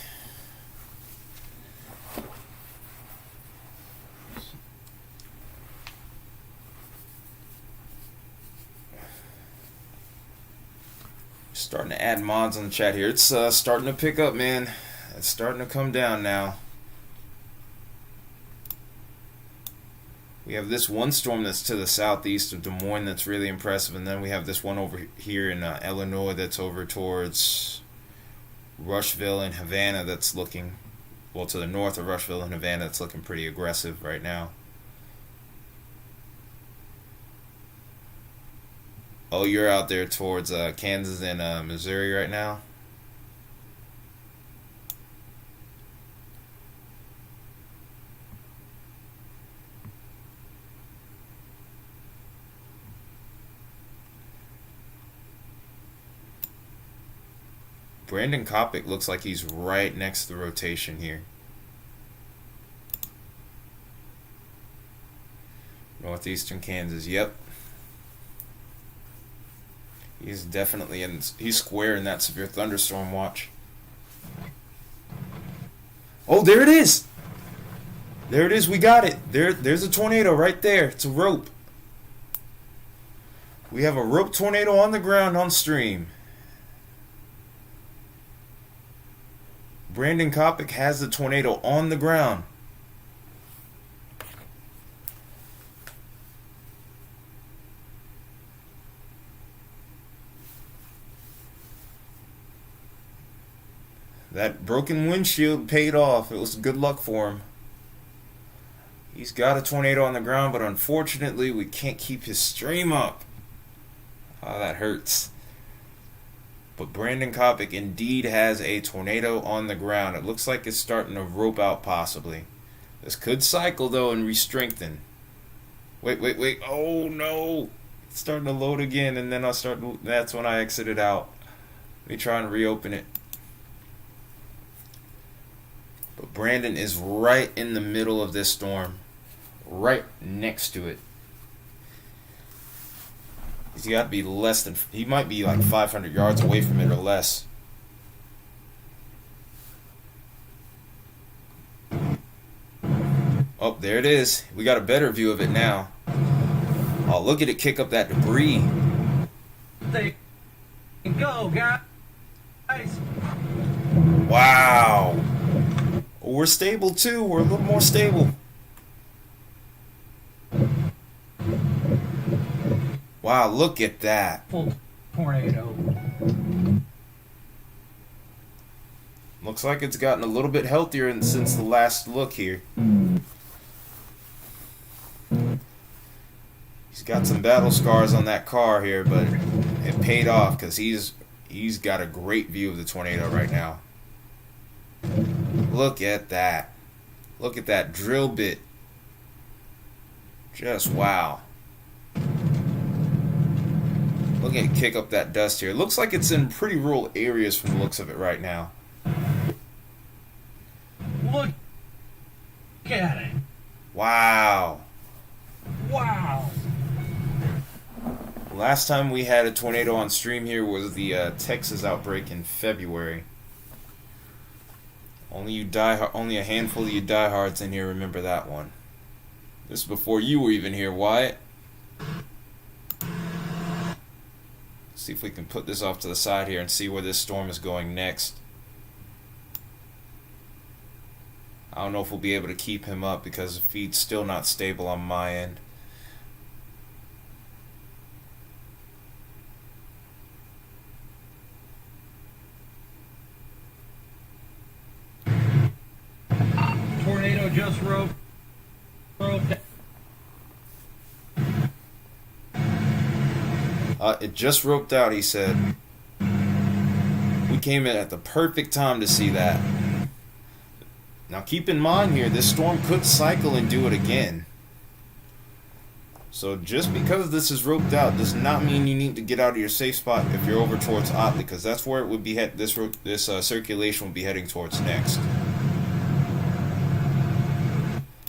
Starting to add mods on the chat here. It's starting to pick up, man. It's starting to come down now. We have this one storm that's to the southeast of Des Moines that's really impressive, and then we have this one over here in Illinois that's over towards Rushville and Havana that's looking, well, to the north of Rushville and Havana that's looking pretty aggressive right now. Oh, you're out there towards Kansas and Missouri right now? Brandon Kopic looks like he's right next to the rotation here. Northeastern Kansas, yep. He's definitely in. He's square in that severe thunderstorm watch. Oh, there it is. There it is. We got it. There's a tornado right there. It's a rope. We have a rope tornado on the ground on stream. Brandon Kopic has the tornado on the ground. That broken windshield paid off. It was good luck for him. He's got a tornado on the ground, but unfortunately we can't keep his stream up. Oh, that hurts. But Brandon Kopic indeed has a tornado on the ground. It looks like it's starting to rope out possibly. This could cycle though and re-strengthen. Wait. Oh no. It's starting to load again and then that's when I exited out. Let me try and reopen it. But Brandon is right in the middle of this storm. Right next to it. He's got to be less than... He might be like 500 yards away from it or less. Oh, there it is. We got a better view of it now. Oh, look at it kick up that debris. They go, guys. Wow. We're stable too. We're a little more stable. Wow, look at that. Full tornado. Looks like it's gotten a little bit healthier since the last look here. He's got some battle scars on that car here, but it paid off because he's got a great view of the tornado right now. Look at that. Look at that drill bit. Just wow. Look at it kick up that dust here. It looks like it's in pretty rural areas from the looks of it right now. Look at it. Wow. Wow. Last time we had a tornado on stream here was the Texas outbreak in February. Only a handful of you diehards in here remember that one. This is before you were even here, Wyatt. See if we can put this off to the side here and see where this storm is going next. I don't know if we'll be able to keep him up because the feed's still not stable on my end. Tornado just roped It just roped out, he said. We came in at the perfect time to see that. Now keep in mind here, this storm could cycle and do it again. So just because this is roped out does not mean you need to get out of your safe spot if you're over towards Ott, because that's where it would be this circulation will be heading towards next.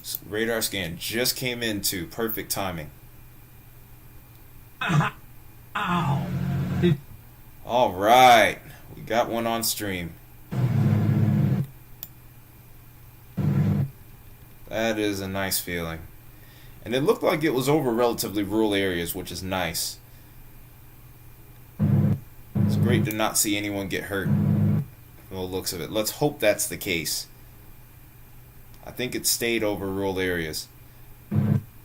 So radar scan just came into perfect timing. Ow! All right, we got one on stream. That is a nice feeling. And it looked like it was over relatively rural areas, which is nice. It's great to not see anyone get hurt from the looks of it. Let's hope that's the case. I think it stayed over rural areas.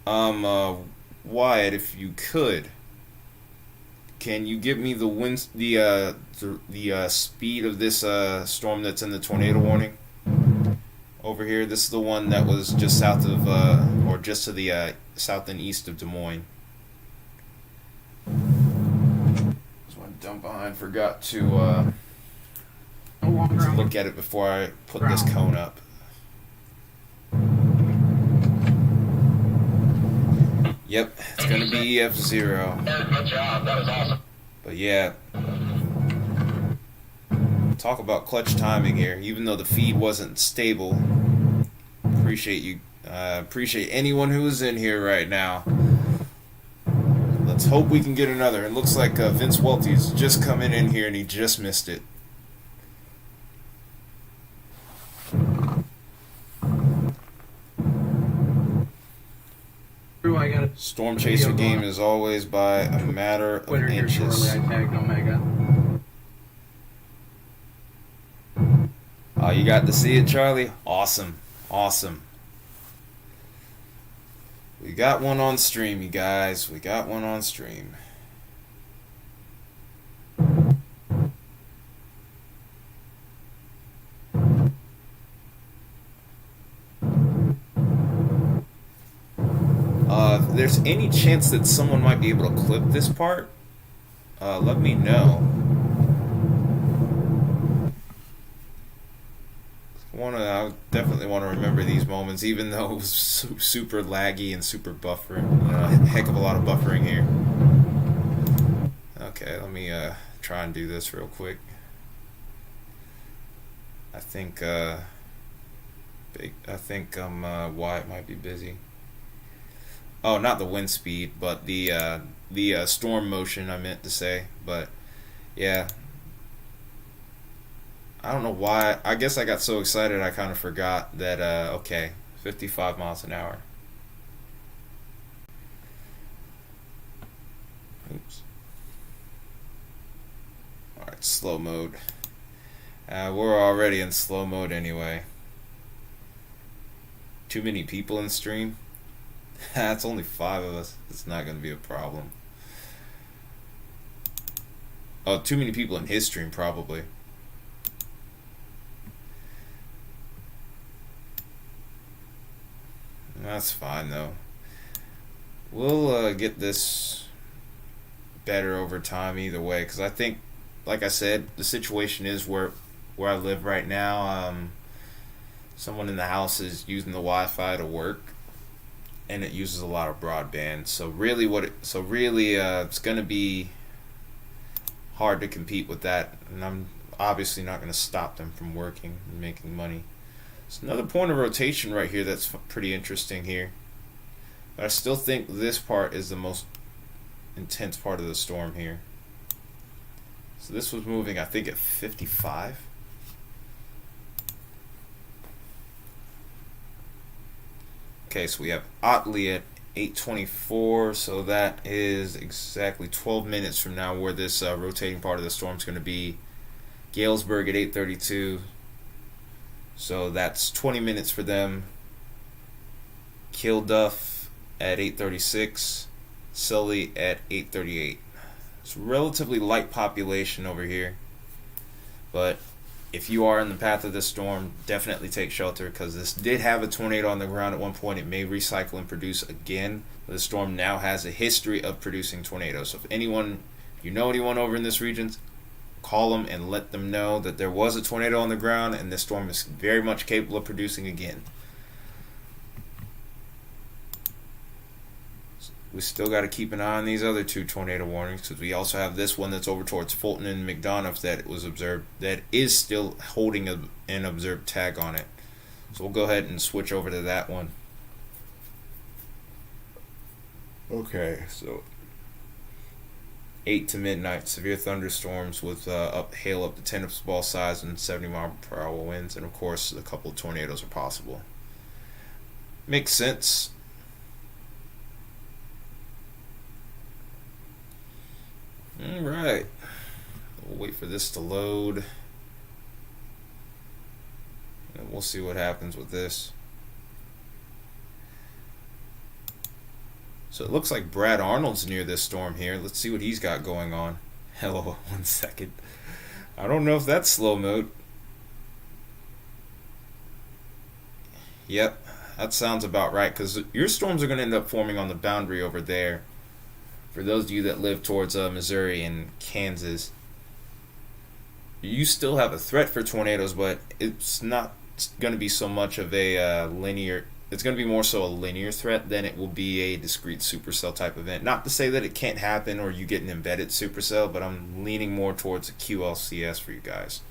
Wyatt, if you could, can you give me the wind, the speed of this storm that's in the tornado warning? Over here, this is the one that was just south of, or just to the south and east of Des Moines. Just want to dump behind. Forgot to look at it before I put this cone up. Yep, it's gonna be F0. Good job. That was awesome. But yeah. Talk about clutch timing here. Even though the feed wasn't stable, appreciate anyone who is in here right now. Let's hope we can get another. It looks like Vince Welty's just coming in here and he just missed it. Storm Chaser game is always by a matter of inches. I tagged Omega. Oh, you got to see it, Charlie? Awesome. Awesome. We got one on stream, you guys. We got one on stream. If there's any chance that someone might be able to clip this part, let me know. I definitely want to remember these moments, even though it was super laggy and super buffering. A heck of a lot of buffering here. Okay, let me try and do this real quick. I think Wyatt might be busy. Oh, not the wind speed, but the storm motion, I meant to say. But yeah, I don't know why. I guess I got so excited I kind of forgot that, okay, 55 miles an hour. Oops. Alright, slow mode. We're already in slow mode anyway. Too many people in the stream? It's only 5 of us. It's not going to be a problem. Oh, too many people in his stream, probably. That's fine, though. We'll get this better over time either way, because I think, like I said, the situation is where I live right now, someone in the house is using the Wi-Fi to work, and it uses a lot of broadband. So really, it's going to be hard to compete with that, and I'm obviously not going to stop them from working and making money. It's another point of rotation right here that's pretty interesting here. But I still think this part is the most intense part of the storm here. So this was moving, I think, at 55. Okay, so we have Otley at 8:24, so that is exactly 12 minutes from now where this rotating part of the storm is going to be. Galesburg at 8:32. So that's 20 minutes for them. Kilduff at 8:36. Sully at 8:38. It's a relatively light population over here. But if you are in the path of this storm, definitely take shelter, because this did have a tornado on the ground at one point. It may recycle and produce again. But the storm now has a history of producing tornadoes. So if anyone over in this region, call them and let them know that there was a tornado on the ground and this storm is very much capable of producing again. We still got to keep an eye on these other two tornado warnings because we also have this one that's over towards Fulton and McDonough that was observed that is still holding an observed tag on it. So we'll go ahead and switch over to that one. Okay, so 8 to midnight, severe thunderstorms with hail up to 10 ball size and 70-mile-per-hour winds, and of course a couple of tornadoes are possible. Makes sense. Alright, we'll wait for this to load, and we'll see what happens with this. So it looks like Brad Arnold's near this storm here. Let's see what he's got going on. Hello, 1 second. I don't know if that's slow mode. Yep, that sounds about right, because your storms are going to end up forming on the boundary over there. For those of you that live towards Missouri and Kansas, you still have a threat for tornadoes, but it's not going to be so much of a linear. It's going to be more so a linear threat than it will be a discrete supercell type event. Not to say that it can't happen or you get an embedded supercell, but I'm leaning more towards a QLCS for you guys.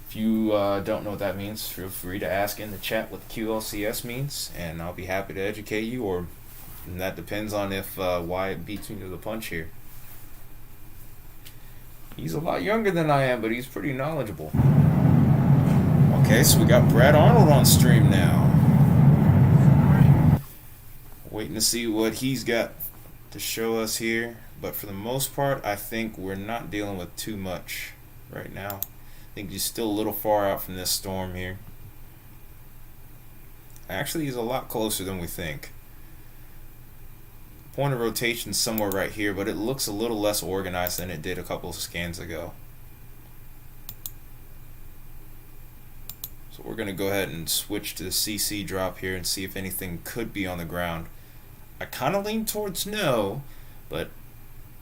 If you don't know what that means, feel free to ask in the chat what QLCS means, and I'll be happy to educate you, or and that depends on if Wyatt beats me to the punch here. He's a lot younger than I am, but he's pretty knowledgeable. Okay, so we got Brad Arnold on stream now. Waiting to see what he's got to show us here. But for the most part, I think we're not dealing with too much right now. I think he's still a little far out from this storm here. Actually, he's a lot closer than we think. Point of rotation somewhere right here, but it looks a little less organized than it did a couple of scans ago. So we're going to go ahead and switch to the CC drop here and see if anything could be on the ground. I kind of lean towards no, but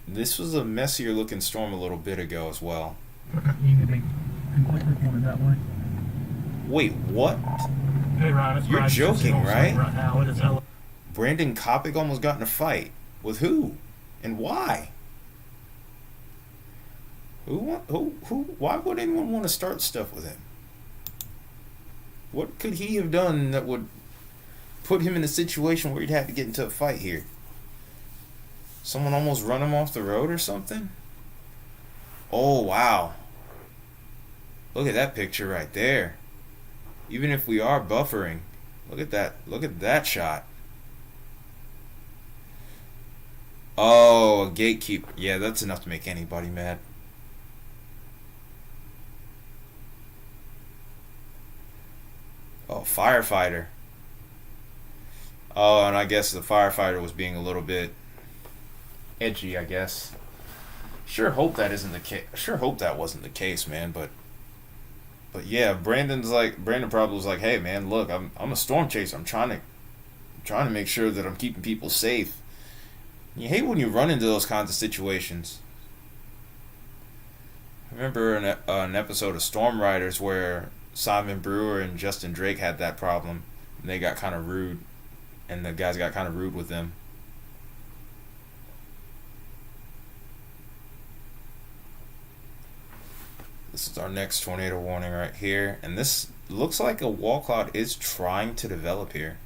this was a messier looking storm a little bit ago as well. Wait, what? Hey, Ryan, You're joking, right? Right now. It is Brandon Kopic almost got in a fight. With who? And why? Why would anyone want to start stuff with him? What could he have done that would put him in a situation where he'd have to get into a fight here? Someone almost run him off the road or something? Oh, wow. Look at that picture right there. Even if we are buffering, look at that. Look at that shot. Oh, a gatekeeper. Yeah, that's enough to make anybody mad. Oh, firefighter. Oh, and I guess the firefighter was being a little bit edgy, I guess. Sure hope that isn't the case. Sure hope that wasn't the case, man, but yeah, Brandon probably was like, "Hey, man, look, I'm a storm chaser. I'm trying to make sure that I'm keeping people safe." You hate when you run into those kinds of situations. I remember an episode of Storm Riders where Simon Brewer and Justin Drake had that problem, and they got kind of rude, and the guys got kind of rude with them. This is our next tornado warning right here, and this looks like a wall cloud is trying to develop here.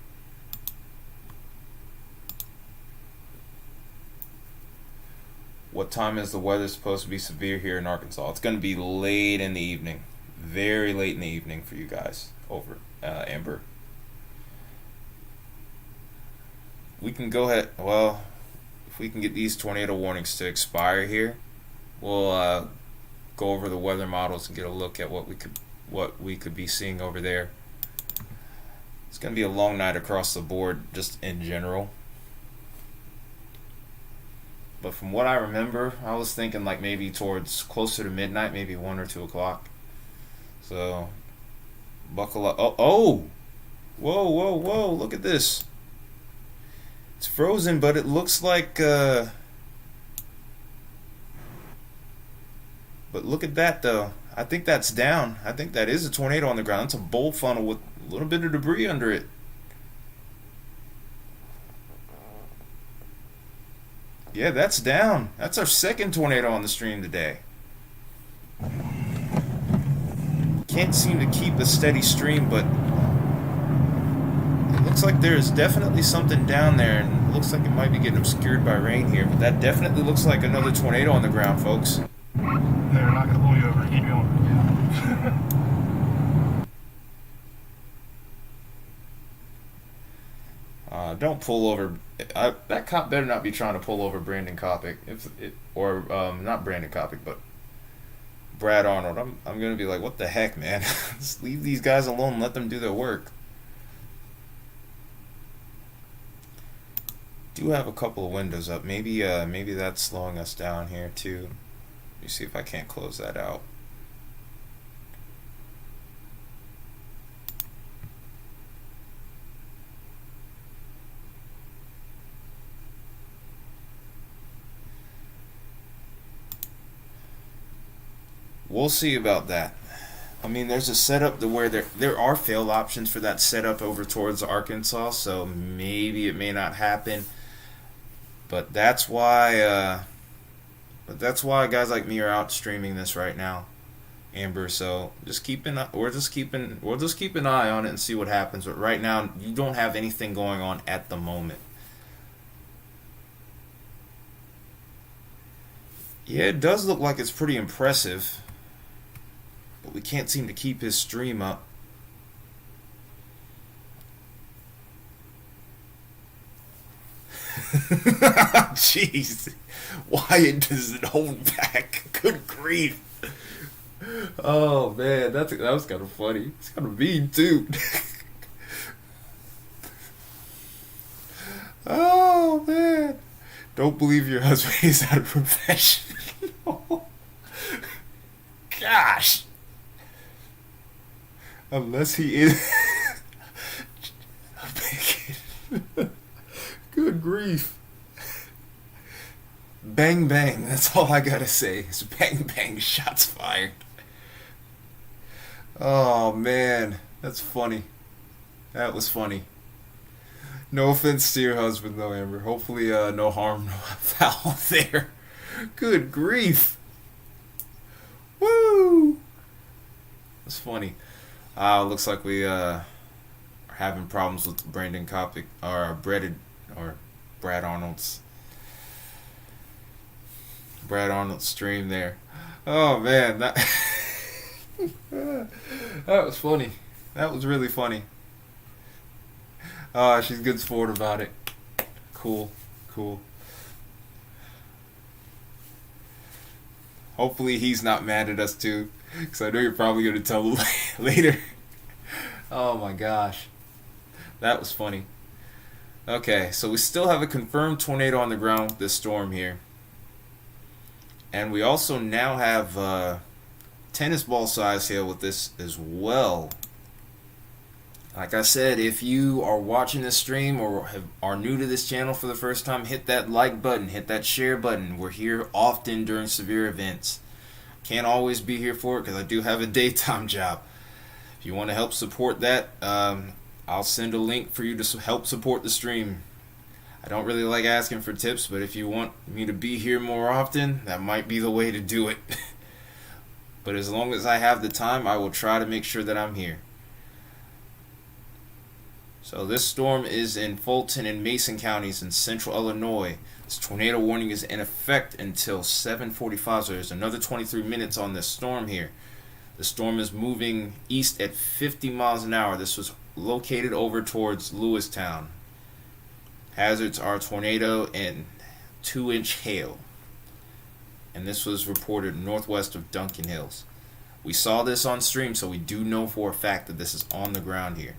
What time is the weather supposed to be severe here in Arkansas? It's going to be late in the evening. Very late in the evening for you guys. Over, Amber. We can go ahead. Well, if we can get these tornado warnings to expire here, we'll go over the weather models and get a look at what we could be seeing over there. It's going to be a long night across the board, just in general. But from what I remember, I was thinking like maybe towards closer to midnight, maybe 1 or 2 o'clock. So, buckle up. Oh! Whoa, look at this. It's frozen, but it looks like, but look at that, though. I think that's down. I think that is a tornado on the ground. It's a bolt funnel with a little bit of debris under it. Yeah, that's down. That's our second tornado on the stream today. Can't seem to keep a steady stream, but it looks like there's definitely something down there, and it looks like it might be getting obscured by rain here, but that definitely looks like another tornado on the ground, folks. They're not going to blow you over. Keep going. Don't pull over. That cop better not be trying to pull over Brandon Kopic, or not Brandon Kopic, but Brad Arnold. I'm gonna be like, what the heck, man? Just leave these guys alone. And let them do their work. Do have a couple of windows up. Maybe that's slowing us down here too. Let me see if I can't close that out. We'll see about that. I mean, there's a setup to where there are fail options for that setup over towards Arkansas, so maybe it may not happen. But that's why guys like me are out streaming this right now, Amber. So we'll just keep an eye on it and see what happens. But right now, you don't have anything going on at the moment. Yeah, it does look like it's pretty impressive. But we can't seem to keep his stream up. Jeez. Why does it hold back? Good grief. Oh man, that was kind of funny. It's kind of mean too. Oh man. Don't believe your husband is out of profession. Gosh. Unless he is. Good grief. Bang bang, that's all I gotta say. It's bang bang, shots fired. Oh man, that's funny. That was funny. No offense to your husband though, Amber. Hopefully no harm, no foul there. Good grief. Woo! That's funny. Looks like we are having problems with Brandon Kopic, or Brad Arnold's stream there. Oh man, that that was funny. That was really funny. She's a good sport about it. Cool. Hopefully he's not mad at us too, because I know you're probably going to tell him later. Oh my gosh. That was funny. Okay, so we still have a confirmed tornado on the ground with this storm here. And we also now have tennis ball size hail with this as well. Like I said, if you are watching this stream or are new to this channel for the first time, hit that like button, hit that share button. We're here often during severe events. Can't always be here for it because I do have a daytime job. If you want to help support that, I'll send a link for you to help support the stream. I don't really like asking for tips, but if you want me to be here more often, that might be the way to do it. But as long as I have the time, I will try to make sure that I'm here. So this storm is in Fulton and Mason counties in central Illinois. This tornado warning is in effect until 7:45, so there's another 23 minutes on this storm here. The storm is moving east at 50 miles an hour. This was located over towards Lewistown. Hazards are tornado and 2-inch hail. And this was reported northwest of Duncan Hills. We saw this on stream, so we do know for a fact that this is on the ground here.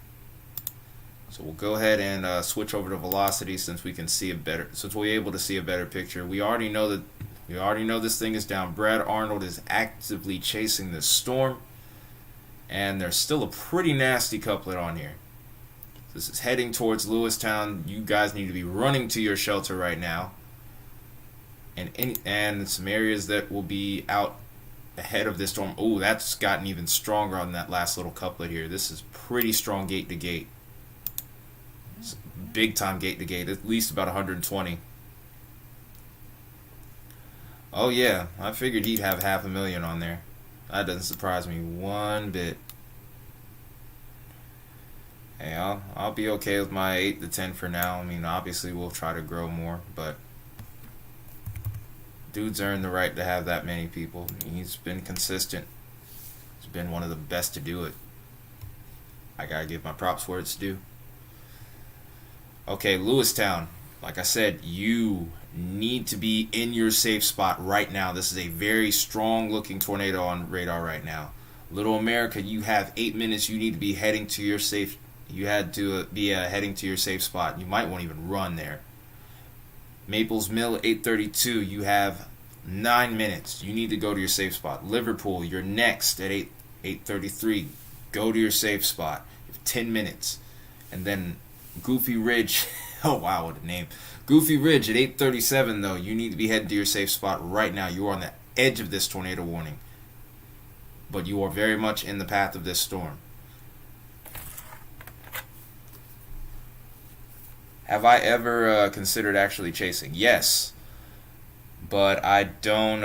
So we'll go ahead and switch over to velocity since we can see since we're able to see a better picture. We already know this thing is down. Brad Arnold is actively chasing this storm, and there's still a pretty nasty couplet on here. This is heading towards Lewistown. You guys need to be running to your shelter right now. And some areas that will be out ahead of this storm. Oh, that's gotten even stronger on that last little couplet here. This is pretty strong gate to gate. Big time gate to gate, at least about 120. Oh yeah, I figured he'd have 500,000 on there. That doesn't surprise me one bit. Hey, I'll be okay with my 8 to 10 for now. I mean, obviously we'll try to grow more, but dude's earned the right to have that many people. He's been consistent. He's been one of the best to do it. I gotta give my props where it's due. Okay, Lewistown. Like I said, you need to be in your safe spot right now. This is a very strong looking tornado on radar right now. Little America, you have 8 minutes. You need to be heading to your safe. You had to be heading to your safe spot. You might want to even run there. Maples Mill 8:32. You have 9 minutes. You need to go to your safe spot. Liverpool, you're next at 8:33. Go to your safe spot. You have 10 minutes, and then Goofy Ridge. Oh wow, what a name. Goofy Ridge at 8:37 though. You need to be heading to your safe spot right now. You are on the edge of this tornado warning, but you are very much in the path of this storm. Have I ever considered actually chasing? Yes, but I don't.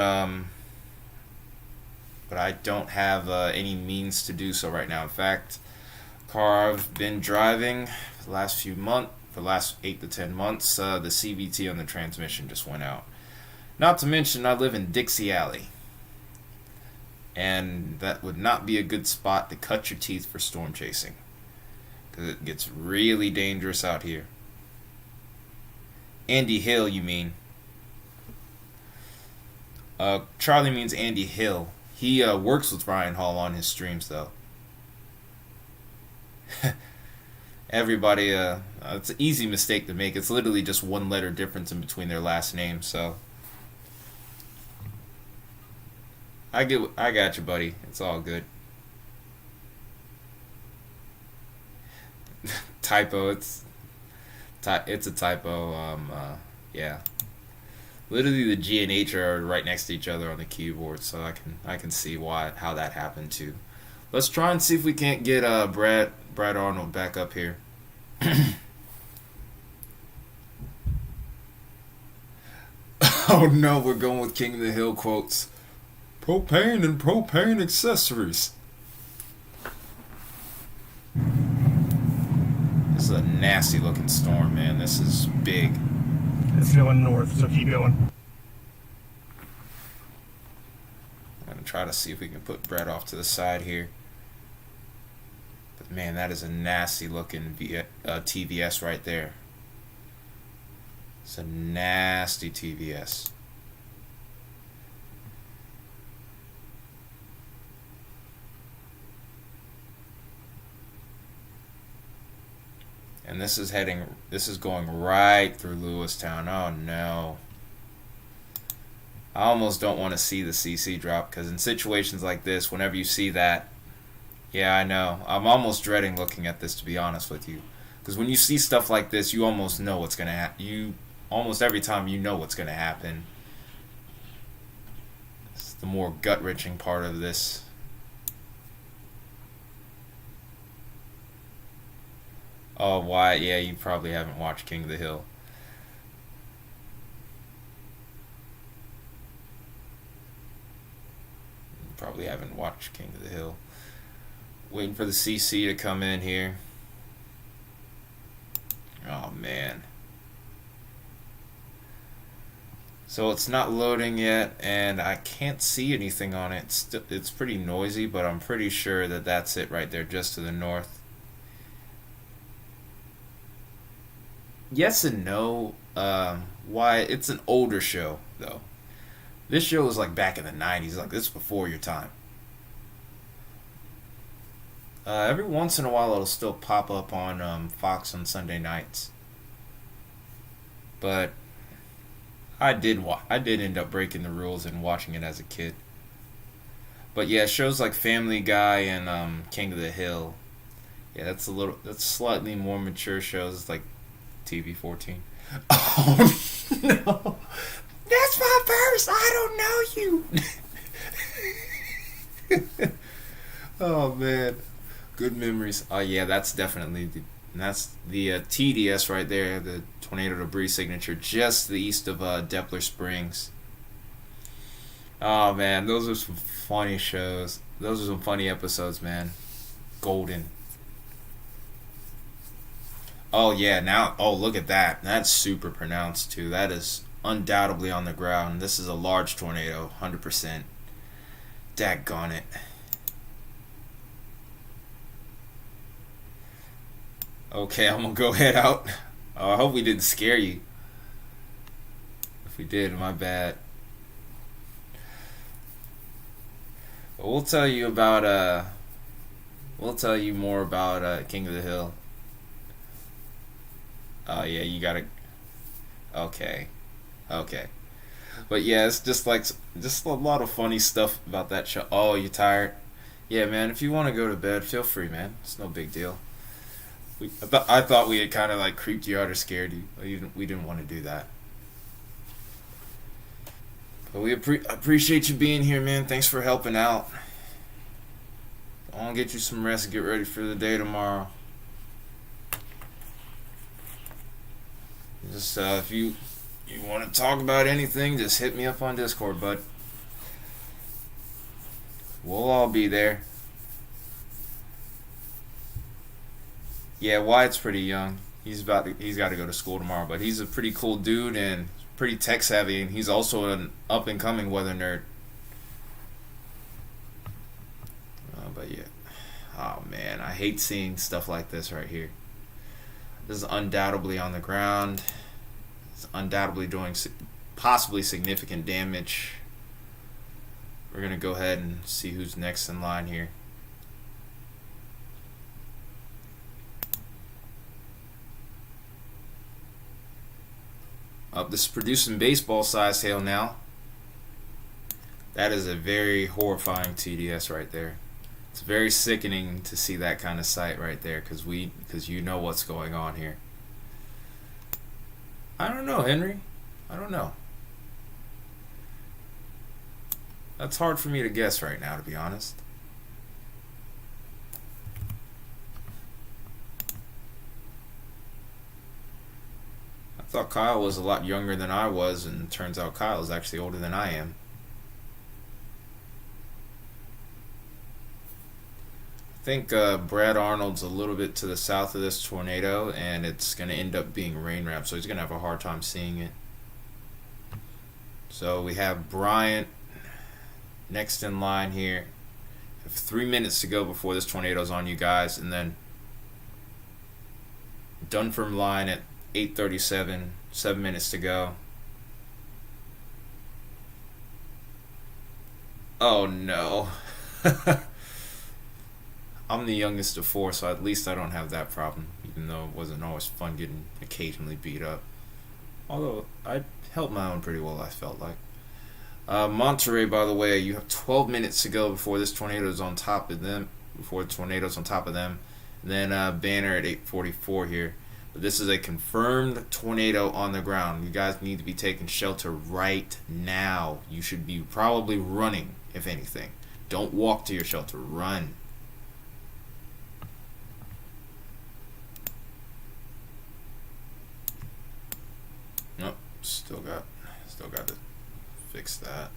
But I don't have any means to do so right now. In fact, car I've been driving for the last few months, for the last 8 to 10 months, the CVT on the transmission just went out. Not to mention, I live in Dixie Alley, and that would not be a good spot to cut your teeth for storm chasing, because it gets really dangerous out here. Andy Hill, you mean? Charlie means Andy Hill. He works with Ryan Hall on his streams, though. Everybody, it's an easy mistake to make. It's literally just one letter difference in between their last names, so I got you, buddy. It's all good. Typo. It's a typo. Yeah. Literally, the G and H are right next to each other on the keyboard, so I can see how that happened too. Let's try and see if we can't get Brad Arnold back up here. Oh no, we're going with King of the Hill quotes. Propane and propane accessories. This is a nasty looking storm, man. This is big. It's going north, so keep going. I'm going to try to see if we can put Brett off to the side here. But man, that is a nasty looking TVS right there. It's a nasty TVS. And this is going right through Lewistown. Oh no. I almost don't want to see the CC drop, because in situations like this, whenever you see that, yeah, I know. I'm almost dreading looking at this, to be honest with you. Because when you see stuff like this, you almost know what's going to happen. Almost every time you know what's going to happen. It's the more gut-wrenching part of this. Oh, why? Yeah, you probably haven't watched King of the Hill. You probably haven't watched King of the Hill. Waiting for the CC to come in here. Oh, man. So it's not loading yet, and I can't see anything on it. It's pretty noisy, but I'm pretty sure that that's it right there, just to the north. Yes and no. Why? It's an older show, though. This show was like back in the 90s. Like, this is before your time. Every once in a while, it'll still pop up on Fox on Sunday nights. But I did end up breaking the rules and watching it as a kid. But yeah, shows like Family Guy and King of the Hill. Yeah, that's slightly more mature shows. It's like TV 14. Oh no, that's my verse. I don't know you. Oh man, good memories. Oh yeah, that's definitely that's the TDS right there, the tornado debris signature, just to the east of Depler Springs. Oh man, those are some funny shows. Those are some funny episodes, man. Golden. Oh yeah, now oh look at that. That's super pronounced too. That is undoubtedly on the ground. This is a large tornado, 100%. Daggone it. Okay, I'm gonna go head out. I hope we didn't scare you. If we did, my bad. But we'll tell you more about King of the Hill. Oh yeah, you gotta. Okay, okay. But yeah, it's just a lot of funny stuff about that show. Oh, you tired? Yeah, man. If you want to go to bed, feel free, man. It's no big deal. I thought we had kind of like creeped you out or scared you. We didn't want to do that. But we appreciate you being here, man. Thanks for helping out. I'll get you some rest and get ready for the day tomorrow. Just if you want to talk about anything, just hit me up on Discord, bud. We'll all be there. Yeah, Wyatt's pretty young. He's got to go to school tomorrow, but he's a pretty cool dude and pretty tech savvy, and he's also an up and coming weather nerd. But yeah, oh man, I hate seeing stuff like this right here. This is undoubtedly on the ground. It's undoubtedly doing possibly significant damage. We're gonna go ahead and see who's next in line here. This is producing baseball size hail now. That is a very horrifying TDS right there. It's very sickening to see that kind of sight right there because you know what's going on here. I don't know, Henry. I don't know. That's hard for me to guess right now, to be honest. I thought Kyle was a lot younger than I was, and it turns out Kyle is actually older than I am. I think Brad Arnold's a little bit to the south of this tornado, and it's going to end up being rain wrap, so he's going to have a hard time seeing it. So we have Bryant next in line here. We have 3 minutes to go before this tornado's on you guys, and then Dunford line at 8:37, 7 minutes to go. Oh no. I'm the youngest of four, so at least I don't have that problem, even though it wasn't always fun getting occasionally beat up. Although I held my own pretty well, I felt like. Monterey, by the way, you have 12 minutes to go before this tornado's on top of them. Before the tornado's on top of them. And then Banner at 8:44 here. But this is a confirmed tornado on the ground. You guys need to be taking shelter right now. You should be probably running, if anything. Don't walk to your shelter. Run. Nope. Still got to fix that.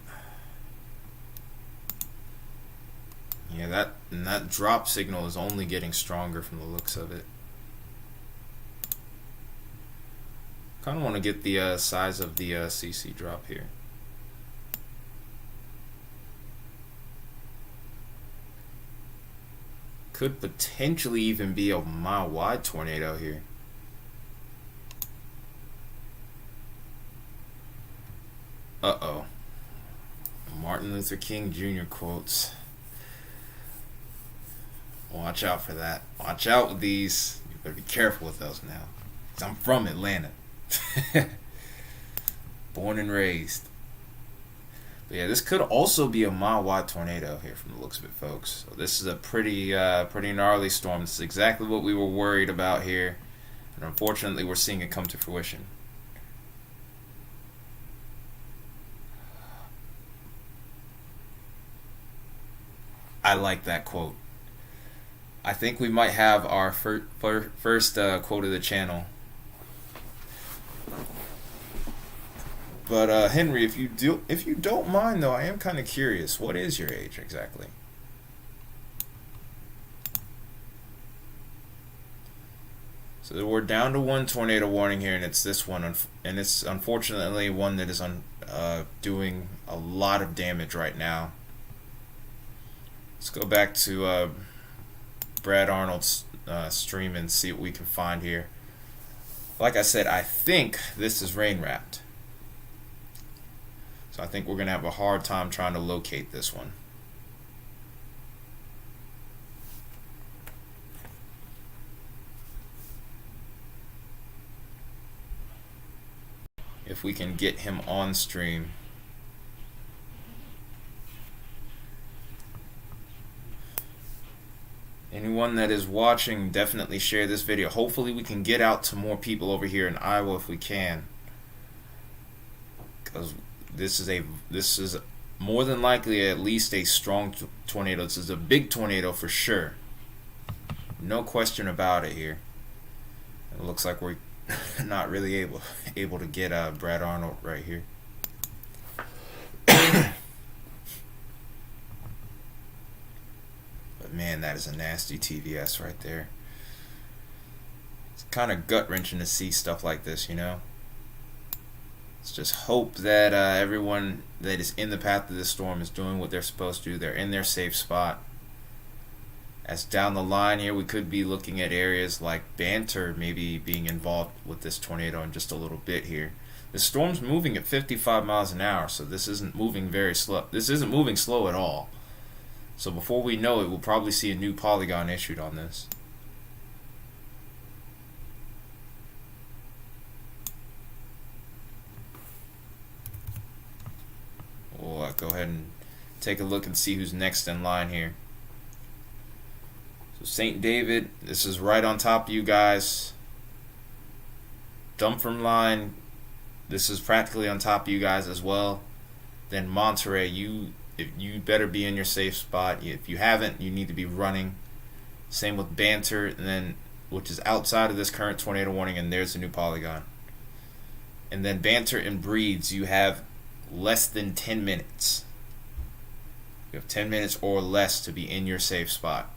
Yeah, that drop signal is only getting stronger from the looks of it. Kind of want to get the size of the CC drop here. Could potentially even be a mile-wide tornado here. Uh-oh. Martin Luther King Jr. quotes. Watch out for that. Watch out with these. You better be careful with those now. 'Cause I'm from Atlanta. Born and raised. But yeah, this could also be a mile-wide tornado here from the looks of it, folks. So this is a pretty gnarly storm. This is exactly what we were worried about here. And unfortunately, we're seeing it come to fruition. I like that quote. I think we might have our first quote of the channel. But Henry, if you don't mind though, I am kind of curious. What is your age exactly? So we're down to one tornado warning here, and it's this one, and it's unfortunately one that is doing a lot of damage right now. Let's go back to Brad Arnold's stream and see what we can find here. Like I said, I think this is rain wrapped. So I think we're going to have a hard time trying to locate this one. If we can get him on stream. Anyone that is watching, definitely share this video. Hopefully we can get out to more people over here in Iowa if we can. Because this is more than likely at least a strong tornado. This is a big tornado for sure. No question about it here. It looks like we're not really able to get Brad Arnold right here. But man, that is a nasty TVS right there. It's kind of gut-wrenching to see stuff like this, you know. Let's just hope that everyone that is in the path of this storm is doing what they're supposed to do. They're in their safe spot. As down the line here, we could be looking at areas like Banter maybe being involved with this tornado in just a little bit here. The storm's moving at 55 miles an hour, so this isn't moving very slow. This isn't moving slow at all. So before we know it, we'll probably see a new polygon issued on this. We'll go ahead and take a look and see who's next in line here. So St. David, this is right on top of you guys. Dunfermline, this is practically on top of you guys as well. Then Monterey, you better be in your safe spot. If you haven't, you need to be running. Same with Banter, and then which is outside of this current tornado warning, and there's a new polygon. And then Banter and Breeds, you have less than 10 minutes. You have 10 minutes or less to be in your safe spot.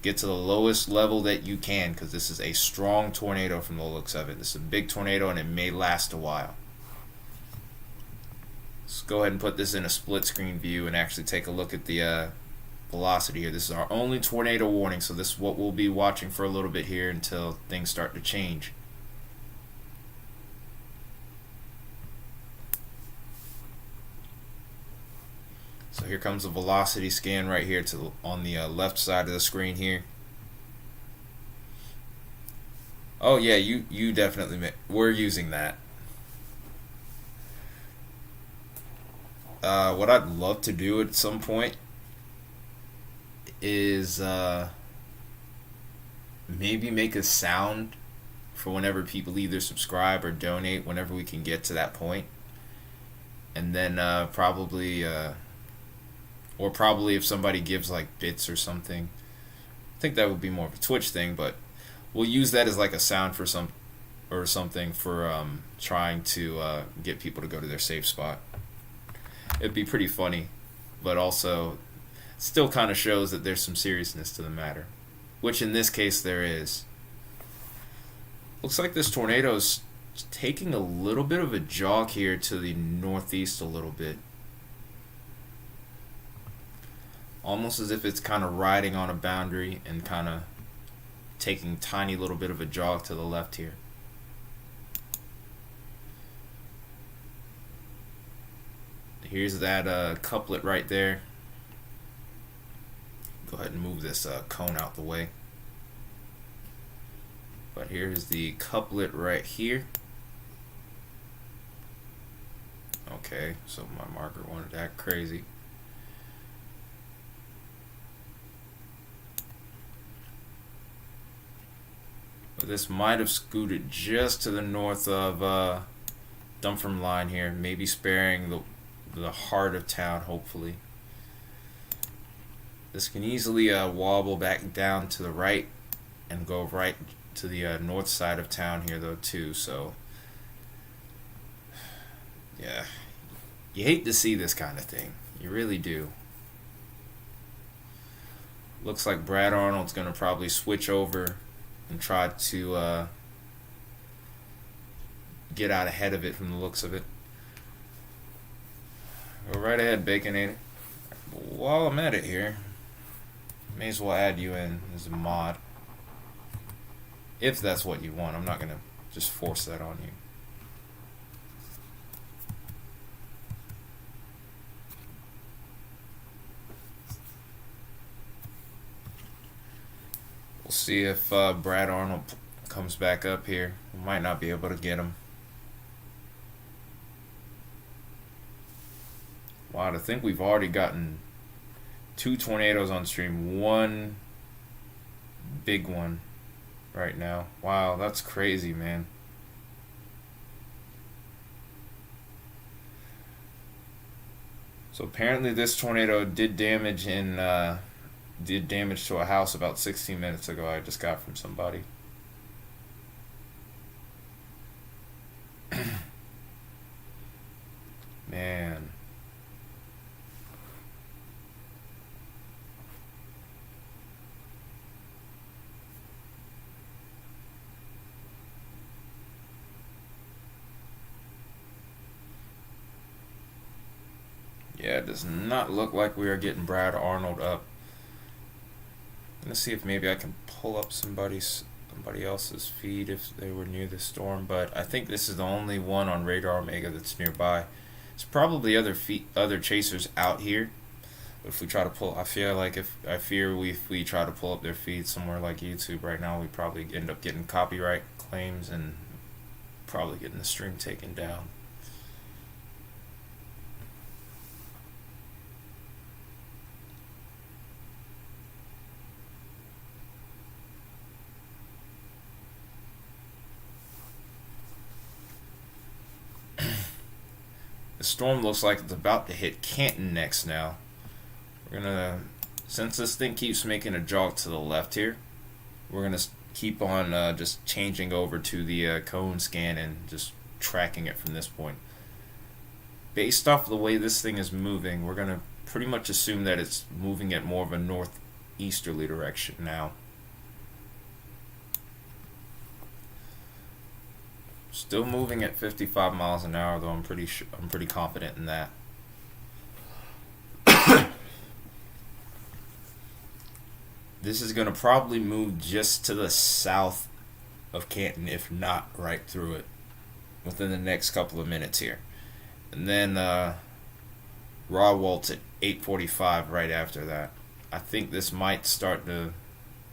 Get to the lowest level that you can, because this is a strong tornado from the looks of it. This is a big tornado, and it may last a while. Let's go ahead and put this in a split screen view and actually take a look at the velocity here. This is our only tornado warning, so this is what we'll be watching for a little bit here until things start to change. So here comes the velocity scan right here on the left side of the screen here. Oh yeah, you definitely we're using that. What I'd love to do at some point is maybe make a sound for whenever people either subscribe or donate, whenever we can get to that point. And then probably if somebody gives like bits or something. I think that would be more of a Twitch thing, but we'll use that as like a sound for something for trying to get people to go to their safe spot. It'd be pretty funny, but also still kind of shows that there's some seriousness to the matter, which in this case there is. Looks like this tornado is taking a little bit of a jog here to the northeast a little bit. Almost as if it's kind of riding on a boundary and kind of taking tiny little bit of a jog to the left here. Here's that couplet right there. Go ahead and move this cone out the way. But here's the couplet right here. Okay, so my marker wanted to act crazy. But this might have scooted just to the north of Dunfermline here, maybe sparing the heart of town, hopefully. This can easily wobble back down to the right and go right to the north side of town here, though, too. So Yeah. You hate to see this kind of thing. You really do. Looks like Brad Arnold's going to probably switch over and try to get out ahead of it from the looks of it. Go right ahead, Baconator. While I'm at it here, may as well add you in as a mod. If that's what you want. I'm not going to just force that on you. We'll see if Brad Arnold comes back up here. We might not be able to get him. Wow, I think we've already gotten 2 tornadoes on stream. One big one right now. Wow, that's crazy, man. So apparently this tornado did damage to a house about 16 minutes ago. I just got from somebody. Man. Yeah, it does not look like we are getting Brad Arnold up. I'm gonna see if maybe I can pull up somebody else's feed if they were near the storm, but I think this is the only one on Radar Omega that's nearby. There's probably other chasers out here. But if we try to pull, I fear if we try to pull up their feed somewhere like YouTube right now, we probably end up getting copyright claims and probably getting the stream taken down. The storm looks like it's about to hit Canton next now. We're gonna, since this thing keeps making a jog to the left here, we're gonna keep on just changing over to the cone scan and just tracking it from this point. Based off the way this thing is moving, we're gonna pretty much assume that it's moving at more of a northeasterly direction now. Still moving at 55 miles an hour, though. I'm pretty confident in that. This is going to probably move just to the south of Canton, if not right through it, within the next couple of minutes here. And then Raw Waltz at 8:45 right after that. I think this might start to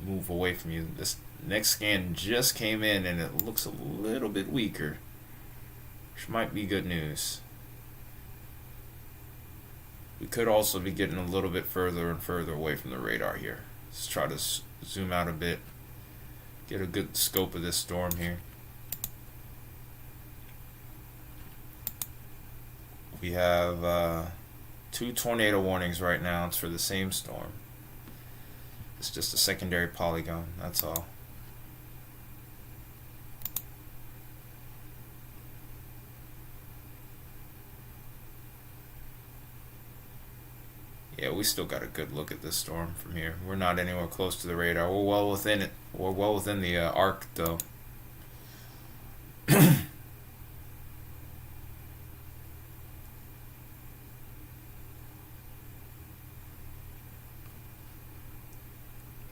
move away from you. This next scan just came in and it looks a little bit weaker, which might be good news. We could also be getting a little bit further and further away from the radar here. Let's try to zoom out a bit, get a good scope of this storm here. We have 2 tornado warnings right now. It's for the same storm. It's just a secondary polygon, that's all. Yeah, we still got a good look at this storm from here. We're not anywhere close to the radar. We're well within it. We're well within the arc, though.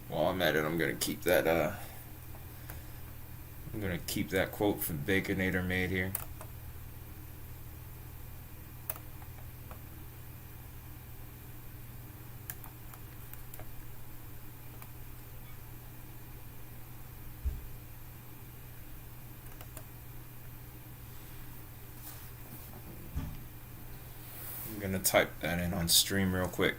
While I'm at it, I'm gonna keep that. I'm gonna keep that quote from Baconator made here. I'm gonna type that in on stream real quick.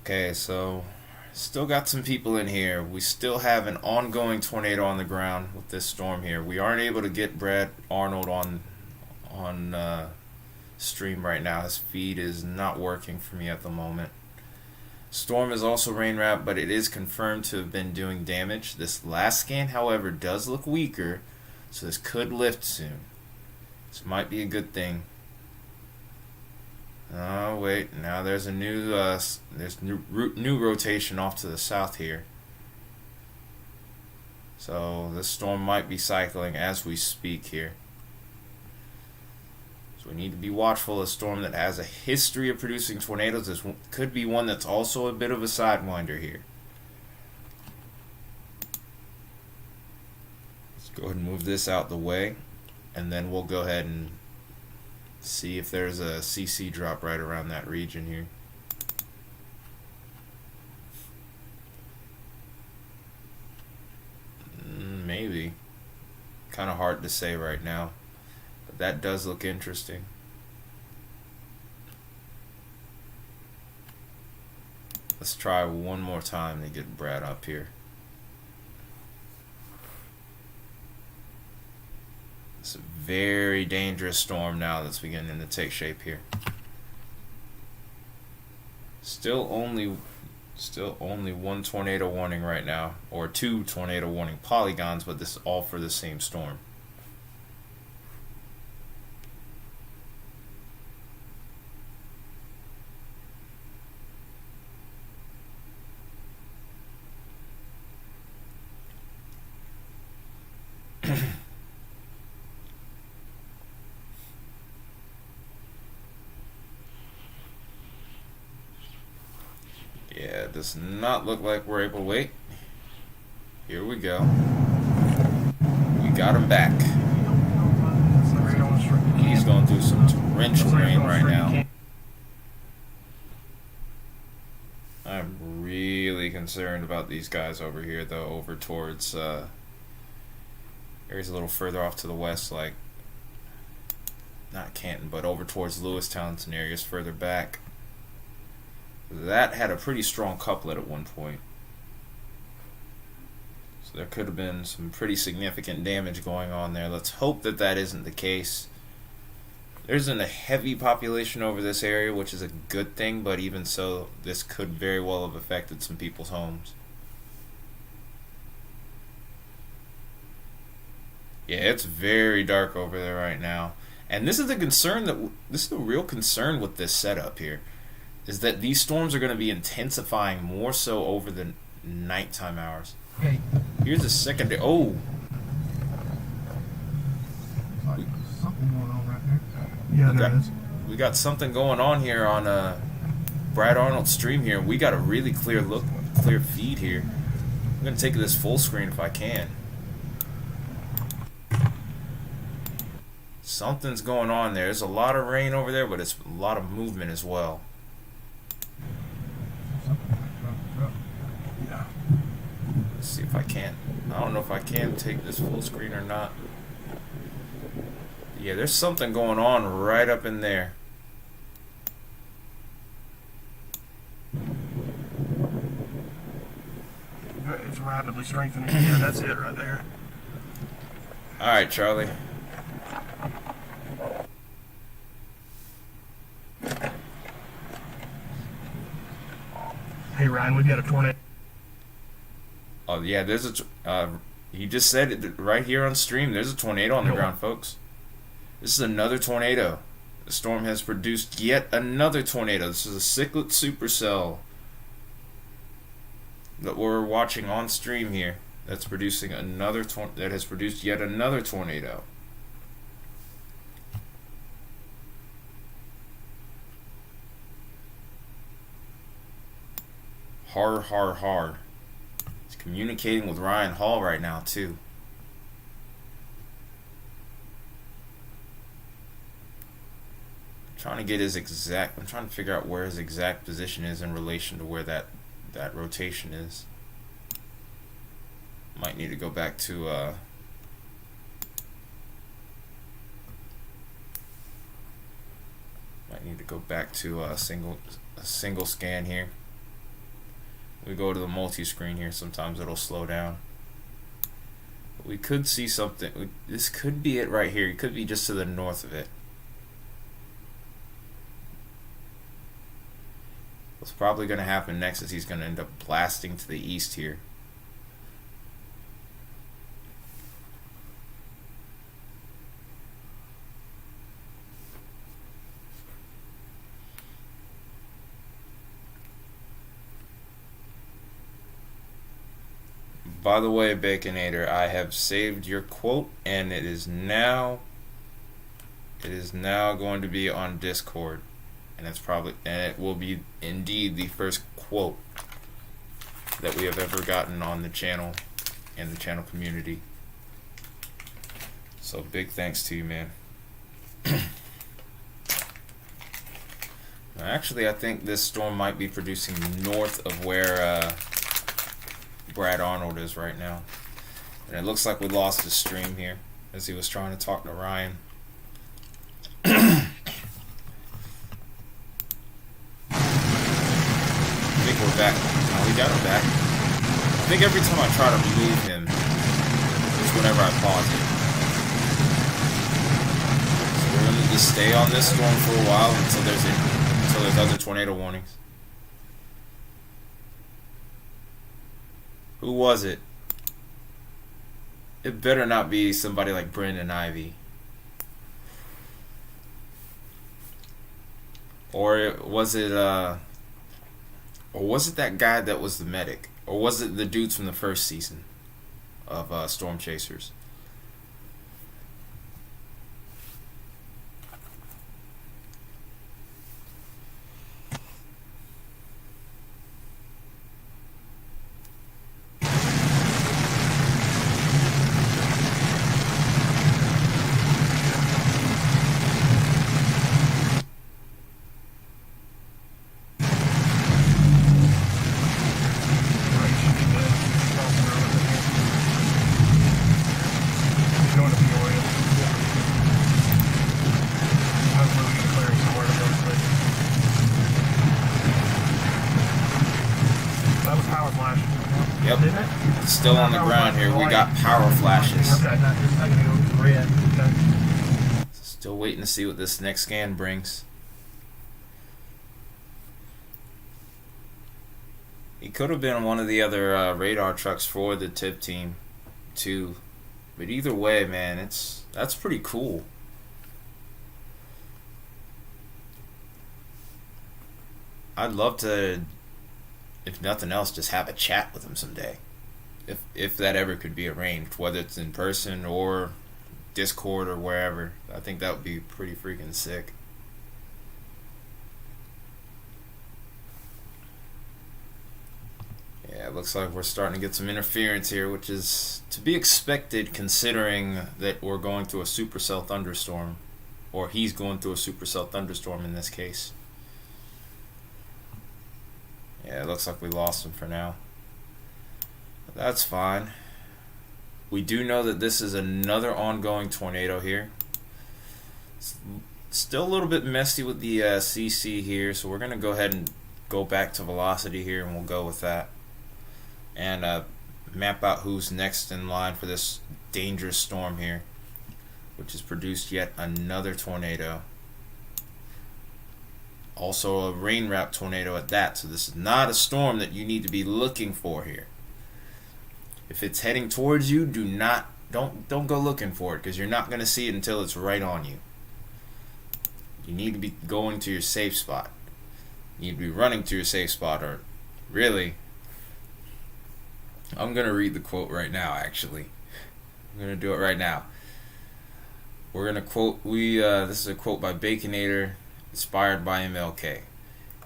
Okay, so still got some people in here. We still have an ongoing tornado on the ground with this storm here. We aren't able to get Brad Arnold on stream right now. His feed is not working for me at the moment. Storm is also rain wrapped, but it is confirmed to have been doing damage. This last scan, however, does look weaker, so this could lift soon. This might be a good thing. Oh wait, now there's a new rotation off to the south here. So this storm might be cycling as we speak here. So we need to be watchful of a storm that has a history of producing tornadoes. This could be one that's also a bit of a sidewinder here. Let's go ahead and move this out the way, and then we'll go ahead and see if there's a CC drop right around that region here. Maybe. Kind of hard to say right now. But that does look interesting. Let's try one more time to get Brad up here. It's a very dangerous storm now that's beginning to take shape here. Still only one tornado warning right now, or 2 tornado warning polygons, but this is all for the same storm. Yeah, it does not look like we're able to wait. Here we go. We got him back. He's going through some torrential rain right now. I'm really concerned about these guys over here, though, over towards areas a little further off to the west, like not Canton, but over towards Lewistown and areas further back. That had a pretty strong couplet at one point. So there could have been some pretty significant damage going on there. Let's hope that that isn't the case. There isn't a heavy population over this area, which is a good thing, but even so, this could very well have affected some people's homes. Yeah, it's very dark over there right now. And this is the concern this is the real concern with this setup here, is that these storms are going to be intensifying more so over the nighttime hours. Hey. Here's a secondary. Oh, Something going on right there. Yeah, there is. we got something going on here on Brad Arnold's stream here. We got a really clear feed here. I'm going to take this full screen if I can. Something's going on there. There's a lot of rain over there, but it's a lot of movement as well. Yeah. Let's see if I can. I don't know if I can take this full screen or not. Yeah, there's something going on right up in there. It's rapidly strengthening. Yeah, that's it right there. All right, Charlie. Hey, Ryan, we've got a tornado. Oh yeah, there's a. He just said it right here on stream. There's a tornado on the ground, folks. This is another tornado. The storm has produced yet another tornado. This is a ciclet supercell that we're watching on stream here. That's producing another that has produced yet another tornado. Har har har. He's communicating with Ryan Hall right now too. I'm trying to figure out where his exact position is in relation to where that rotation is. Might need to go back to a single scan here. We go to the multi-screen here, sometimes it'll slow down. But we could see something. This could be it right here. It could be just to the north of it. What's probably going to happen next is he's going to end up blasting to the east here. By the way, Baconator, I have saved your quote, and it is now going to be on Discord, and it will be indeed the first quote that we have ever gotten on the channel and the channel community. So big thanks to you, man. Actually, I think this storm might be producing north of where Brad Arnold is right now. And it looks like we lost his stream here as he was trying to talk to Ryan. I think we're back. No, we got him back. I think every time I try to move him, it's whenever I pause it. So we're going to just stay on this storm for a while until there's other tornado warnings. Who was it? It better not be somebody like Brendan Ivy. Or was it that guy that was the medic? Or was it the dudes from the first season of Storm Chasers? Still on the ground here. We got power flashes. Still waiting to see what this next scan brings. He could have been one of the other radar trucks for the tip team too. But either way, man, that's pretty cool. I'd love to, if nothing else, just have a chat with him someday. If that ever could be arranged, whether it's in person or Discord or wherever. I think that would be pretty freaking sick. Yeah, it looks like we're starting to get some interference here, which is to be expected considering that we're going through a supercell thunderstorm. Or he's going through a supercell thunderstorm in this case. Yeah, it looks like we lost him for now. That's fine. We do know that this is another ongoing tornado here. It's still a little bit messy with the CC here, so we're going to go ahead and go back to velocity here, and we'll go with that. And map out who's next in line for this dangerous storm here, which has produced yet another tornado. Also a rain wrap tornado at that, so this is not a storm that you need to be looking for here. If it's heading towards you, don't go looking for it, because you're not going to see it until it's right on you. You need to be going to your safe spot. You need to be running to your safe spot, or really, I'm going to read the quote right now, actually. I'm going to do it right now. We're going to quote, this is a quote by Baconator, inspired by MLK.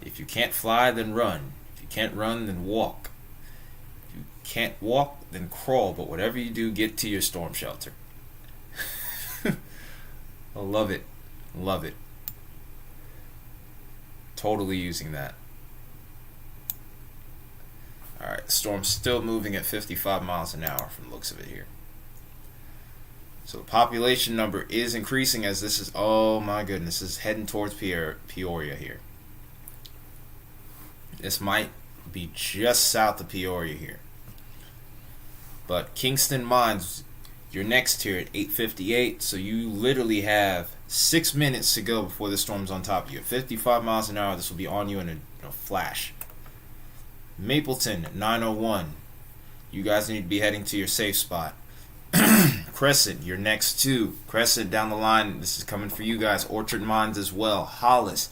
If you can't fly, then run. If you can't run, then walk. If you can't walk, then crawl, but whatever you do, get to your storm shelter. I love it. Love it. Totally using that. Alright, the storm's still moving at 55 miles an hour from the looks of it here. So the population number is increasing as this is, oh my goodness, this is heading towards Peoria here. This might be just south of Peoria here. But Kingston Mines, you're next here at 858, so you literally have 6 minutes to go before the storm's on top of you. At 55 miles an hour, this will be on you in a flash. Mapleton, 901. You guys need to be heading to your safe spot. Crescent, you're next to. Crescent down the line, this is coming for you guys. Orchard Mines as well. Hollis,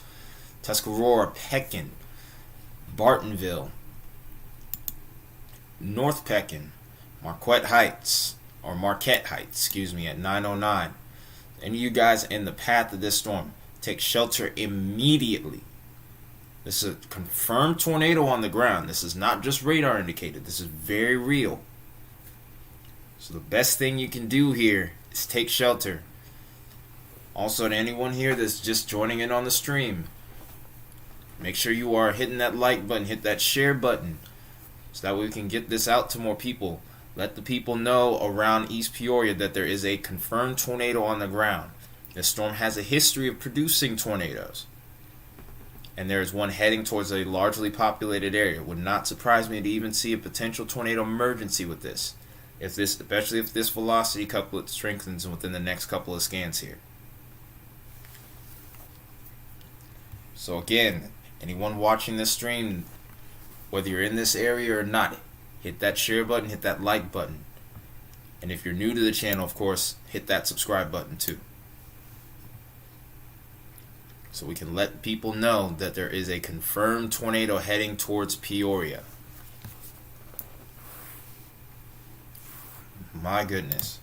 Tuscarora, Pekin, Bartonville, North Pekin, Marquette Heights, at 909. Any of you guys in the path of this storm, take shelter immediately. This is a confirmed tornado on the ground. This is not just radar indicated. This is very real. So the best thing you can do here is take shelter. Also, to anyone here that's just joining in on the stream, make sure you are hitting that like button, hit that share button, so that we can get this out to more people. Let the people know around East Peoria that there is a confirmed tornado on the ground. This storm has a history of producing tornadoes, and there is one heading towards a largely populated area. It would not surprise me to even see a potential tornado emergency with this, especially if this velocity couplet strengthens within the next couple of scans here. So again, anyone watching this stream, whether you're in this area or not, hit that share button, hit that like button. And if you're new to the channel, of course, hit that subscribe button too. So we can let people know that there is a confirmed tornado heading towards Peoria. My goodness.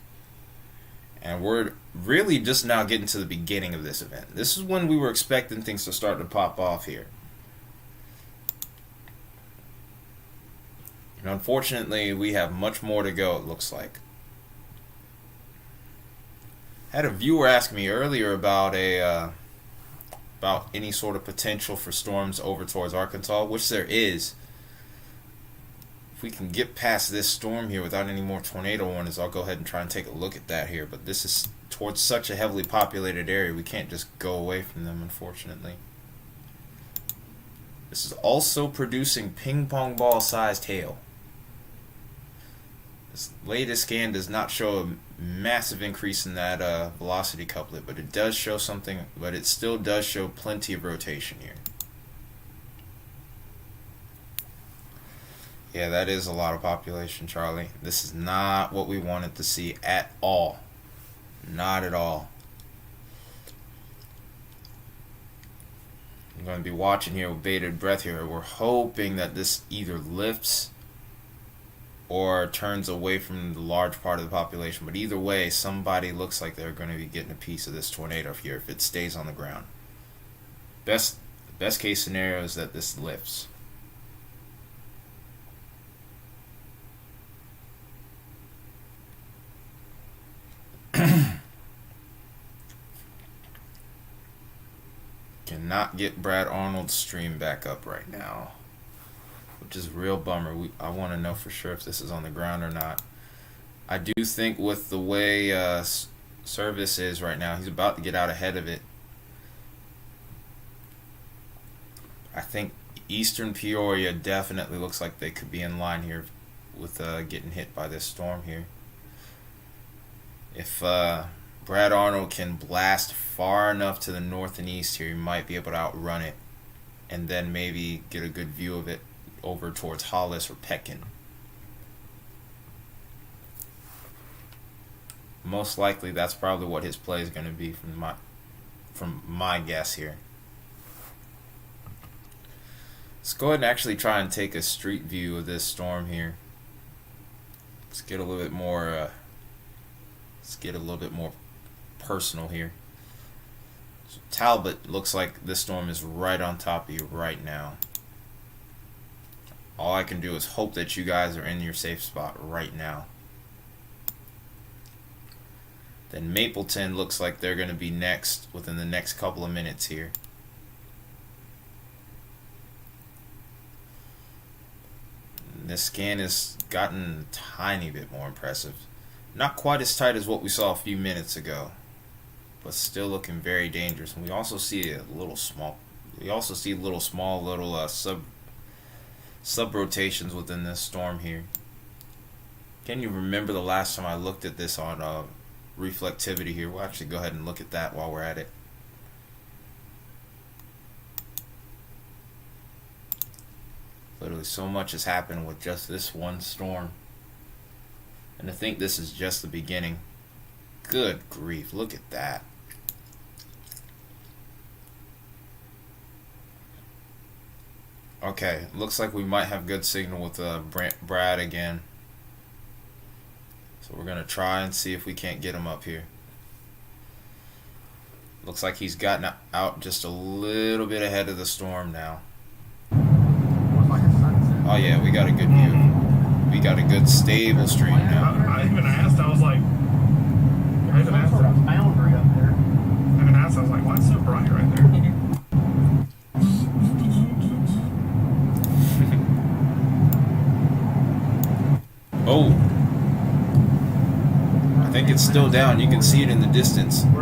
And we're really just now getting to the beginning of this event. This is when we were expecting things to start to pop off here. And unfortunately, we have much more to go, it looks like. I had a viewer ask me earlier about any sort of potential for storms over towards Arkansas, which there is. If we can get past this storm here without any more tornado warnings, I'll go ahead and try and take a look at that here. But this is towards such a heavily populated area, we can't just go away from them, unfortunately. This is also producing ping pong ball sized hail. This latest scan does not show a massive increase in that velocity couplet, but it does show something, but it still does show plenty of rotation here. Yeah, that is a lot of population, Charlie. This is not what we wanted to see at all. Not at all. I'm going to be watching here with bated breath here. We're hoping that this either lifts or turns away from the large part of the population. But either way, somebody looks like they're going to be getting a piece of this tornado here if it stays on the ground. Best case scenario is that this lifts. Cannot get Brad Arnold's stream back up right now, which is a real bummer. I want to know for sure if this is on the ground or not. I do think with the way service is right now, he's about to get out ahead of it. I think Eastern Peoria definitely looks like they could be in line here with getting hit by this storm here. If Brad Arnold can blast far enough to the north and east here, he might be able to outrun it and then maybe get a good view of it over towards Hollis or Pekin. Most likely that's probably what his play is going to be from my guess here. Let's go ahead and actually try and take a street view of this storm here. Let's get a little bit more personal here. So Talbot, looks like this storm is right on top of you right now. All I can do is hope that you guys are in your safe spot right now. Then Mapleton looks like they're going to be next within the next couple of minutes here. This scan has gotten a tiny bit more impressive. Not quite as tight as what we saw a few minutes ago, but still looking very dangerous. And we also see little sub rotations within this storm here. Can you remember the last time I looked at this on reflectivity here. We'll actually go ahead and look at that while we're at it. Literally so much has happened with just this one storm. And to think this is just the beginning. Good grief, look at that. Okay, looks like we might have good signal with Brad again. So we're going to try and see if we can't get him up here. Looks like he's gotten out just a little bit ahead of the storm now. Oh yeah, we got a good view. We got a good stable stream now. I even asked, I was like, I even asked, I was like, why is it so bright right there? Oh, I think it's still down. You can see it in the distance. That's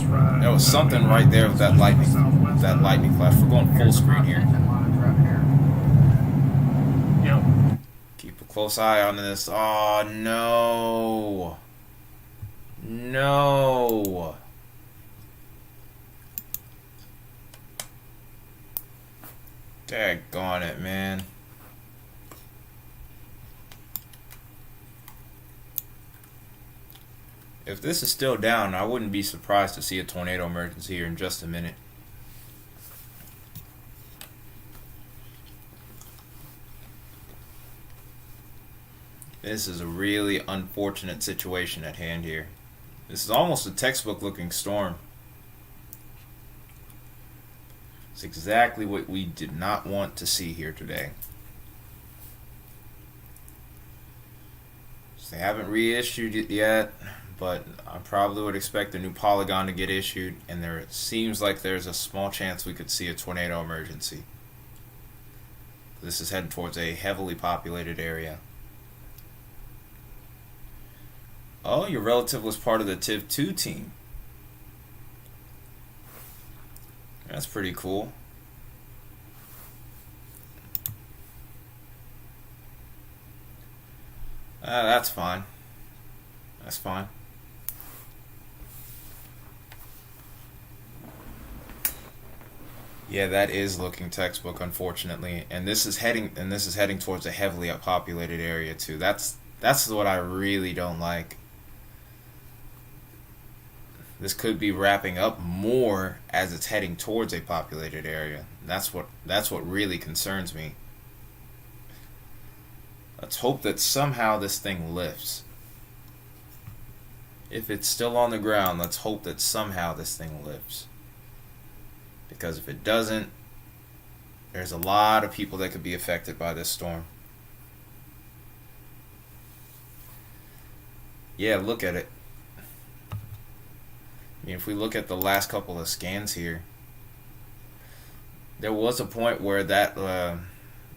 right. There was something right there with that lightning flash. We're going full screen here. Yep. Keep a close eye on this. Oh no. No. Daggone it, man. If this is still down, I wouldn't be surprised to see a tornado emergency here in just a minute. This is a really unfortunate situation at hand here. This is almost a textbook looking storm. It's exactly what we did not want to see here today. So they haven't reissued it yet, but I probably would expect a new polygon to get issued, and there seems like there's a small chance we could see a tornado emergency. This is heading towards a heavily populated area. Oh, your relative was part of the TIV 2 team. That's pretty cool. That's fine. That's fine. Yeah, that is looking textbook, unfortunately, and this is heading towards a heavily populated area too. That's what I really don't like. This could be wrapping up more as it's heading towards a populated area. That's what really concerns me. Let's hope that somehow this thing lifts. If it's still on the ground, let's hope that somehow this thing lifts. Because if it doesn't, there's a lot of people that could be affected by this storm. Yeah, look at it. I mean, if we look at the last couple of scans here, there was a point where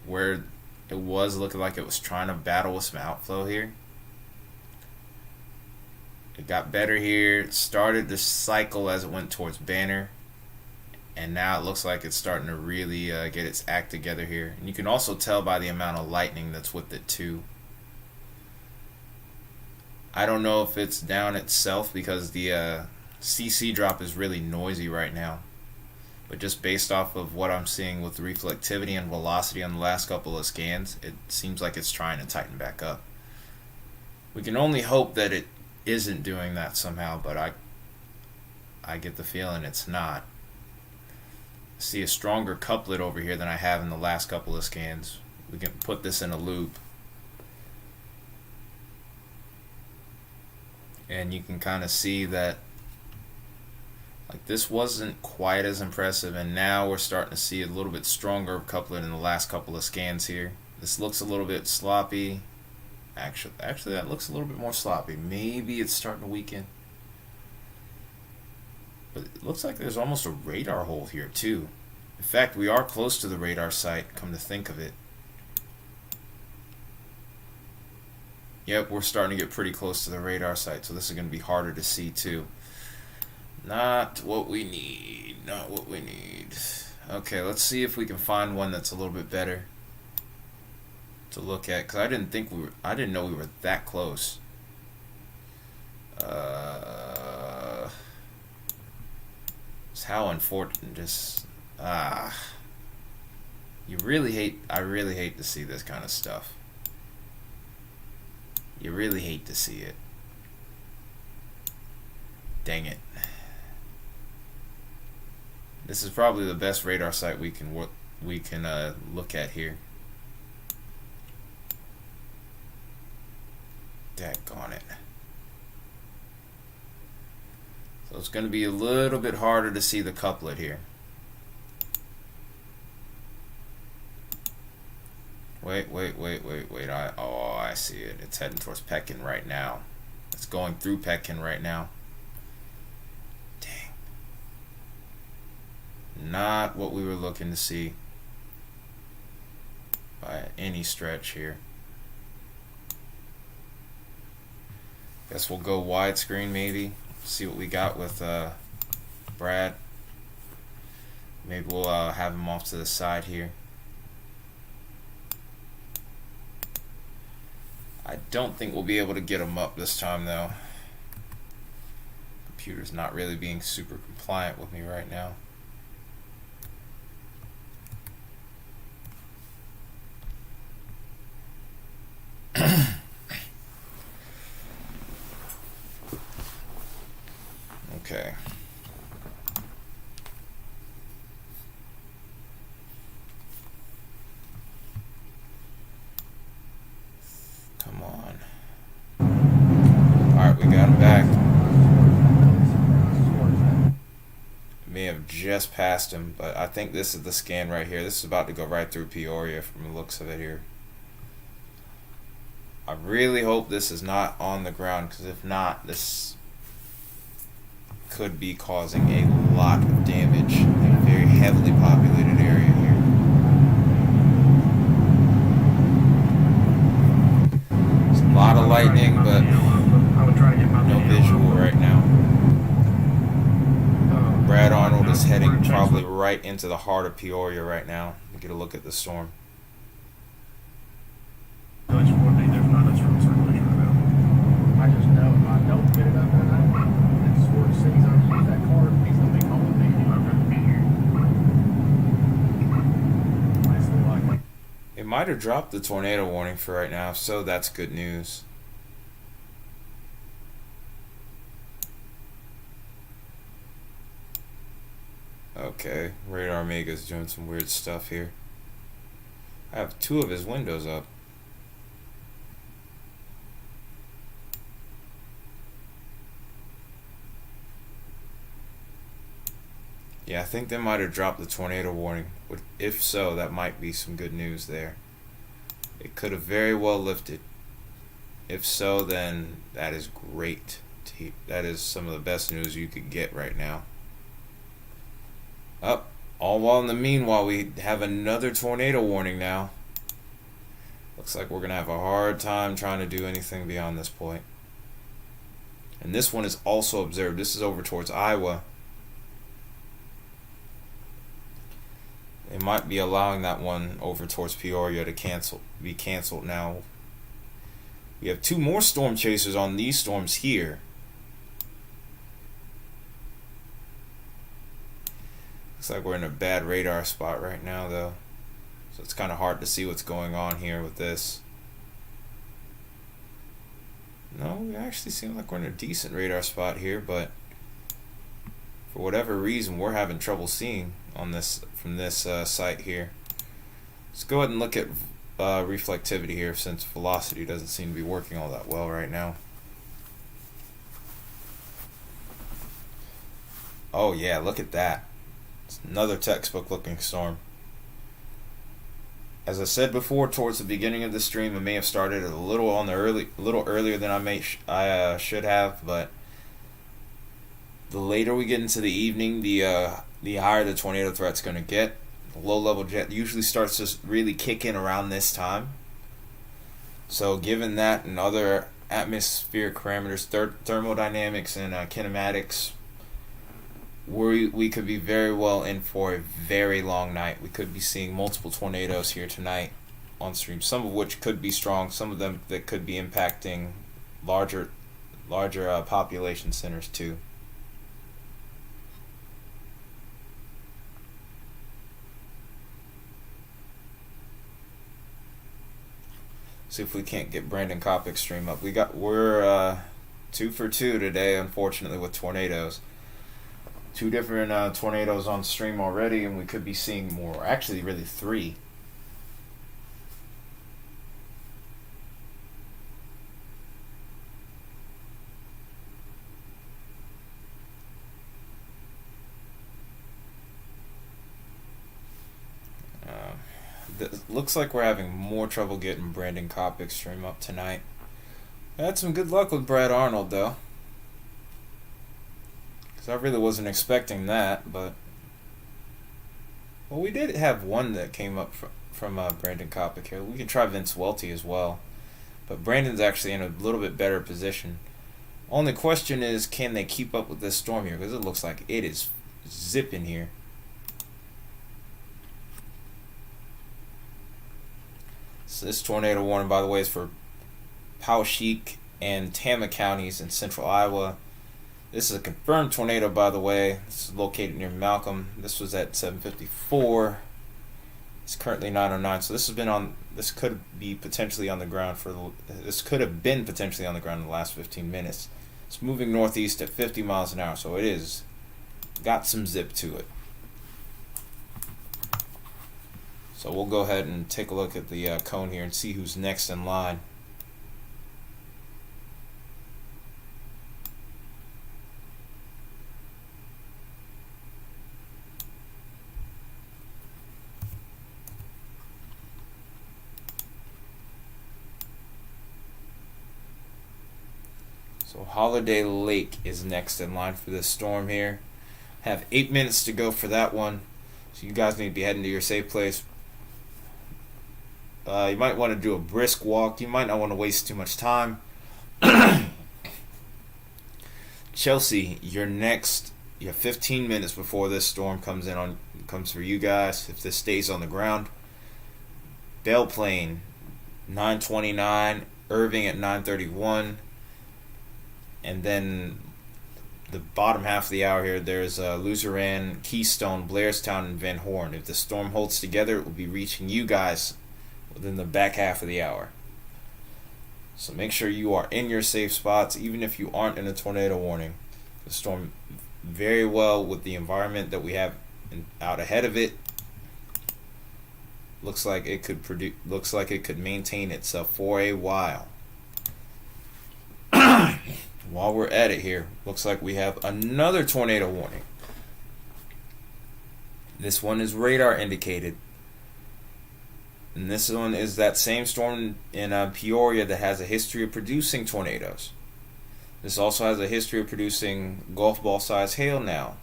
where it was looking like it was trying to battle with some outflow here. It got better here. It started the cycle as it went towards Banner, and now it looks like it's starting to really get its act together here. And you can also tell by the amount of lightning that's with it too. I don't know if it's down itself because the CC drop is really noisy right now, but just based off of what I'm seeing with reflectivity and velocity on the last couple of scans, it seems like it's trying to tighten back up. We can only hope that it isn't doing that somehow, but I get the feeling it's not. I see a stronger couplet over here than I have in the last couple of scans. We can put this in a loop, and you can kind of see that like this wasn't quite as impressive, and now we're starting to see a little bit stronger couplet in the last couple of scans here. This looks a little bit sloppy. Actually that looks a little bit more sloppy. Maybe it's starting to weaken. But it looks like there's almost a radar hole here too. In fact, we are close to the radar site, come to think of it. Yep, we're starting to get pretty close to the radar site, so this is going to be harder to see too. Not what we need. Not what we need. Okay, let's see if we can find one that's a little bit better to look at, because I didn't know we were that close. It's how unfortunate. Just you really hate. I really hate to see this kind of stuff. You really hate to see it. Dang it. This is probably the best radar site we can look at here. Daggone it. So it's going to be a little bit harder to see the couplet here. Wait. I see it. It's heading towards Pekin right now. It's going through Pekin right now. Dang. Not what we were looking to see by any stretch here. Guess we'll go widescreen maybe. See what we got with Brad. Maybe we'll have him off to the side here. I don't think we'll be able to get him up this time though. Computer's not really being super compliant with me right now. Okay. Come on. Alright, we got him back. May have just passed him, but I think this is the scan right here. This is about to go right through Peoria from the looks of it here. I really hope this is not on the ground, because if not, this could be causing a lot of damage in a very heavily populated area here. There's a lot of lightning, but no visual right now. Brad Arnold is heading probably right into the heart of Peoria right now to get a look at the storm. I just know if I don't get it up that night, and Sword sees I use that card, he's gonna be calling me. I'm gonna be here. Nicely like it. It might have dropped the tornado warning for right now, so that's good news. Okay, Radar Mega's doing some weird stuff here. I have two of his windows up. Yeah, I think they might have dropped the tornado warning. If so, that might be some good news there. It could have very well lifted. If so, then that is great. That is some of the best news you could get right now. Up. All while in the meanwhile, we have another tornado warning now. Looks like we're going to have a hard time trying to do anything beyond this point. And this one is also observed. This is over towards Iowa. They might be allowing that one over towards Peoria to be canceled now. We have two more storm chasers on these storms here. Looks like we're in a bad radar spot right now though. So it's kind of hard to see what's going on here with this. No, we actually seem like we're in a decent radar spot here, but for whatever reason we're having trouble seeing on this from this site here. Let's go ahead and look at reflectivity here, since velocity doesn't seem to be working all that well right now. Oh yeah, look at that. It's another textbook looking storm. As I said before, towards the beginning of the stream, I may have started a little earlier than I should have, but the later we get into the evening, the higher the tornado threat's going to get. The low-level jet usually starts to really kick in around this time. So given that and other atmospheric parameters, thermodynamics and kinematics, we could be very well in for a very long night. We could be seeing multiple tornadoes here tonight on stream, some of which could be strong, some of them that could be impacting larger larger population centers too. See if we can't get Brandon Kopic's stream up. We're 2 for 2 today, unfortunately, with tornadoes. 2 different tornadoes on stream already, and we could be seeing more. Actually, really 3. Looks like we're having more trouble getting Brandon Kopic's stream up tonight. I had some good luck with Brad Arnold, though. Because I really wasn't expecting that, but... Well, we did have one that came up from Brandon Kopic here. We can try Vince Welty as well. But Brandon's actually in a little bit better position. Only question is, can they keep up with this storm here? Because it looks like it is zipping here. So this tornado warning, by the way, is for Poweshiek and Tama counties in central Iowa. This is a confirmed tornado, by the way. This is located near Malcolm. This was at 7:54. It's currently 9:09. So this has been on. This could be potentially on the ground for. This could have been potentially on the ground in the last 15 minutes. It's moving northeast at 50 miles an hour, so it is got some zip to it. So we'll go ahead and take a look at the cone here and see who's next in line. So Holiday Lake is next in line for this storm here. Have 8 minutes to go for that one. So you guys need to be heading to your safe place. You might want to do a brisk walk. You might not want to waste too much time. Chelsea, you're next. You have 15 minutes before this storm comes for you guys. If this stays on the ground. Belle Plaine, 9:29. Irving at 9:31. And then the bottom half of the hour here, there's Luzerne, Keystone, Blairstown, and Van Horn. If the storm holds together, it will be reaching you guys within the back half of the hour. So make sure you are in your safe spots, even if you aren't in a tornado warning. The storm very well with the environment that we have out ahead of it. Looks like it could maintain itself for a while. While we're at it here, looks like we have another tornado warning. This one is radar indicated. And this one is that same storm in Peoria that has a history of producing tornadoes. This also has a history of producing golf ball size hail now.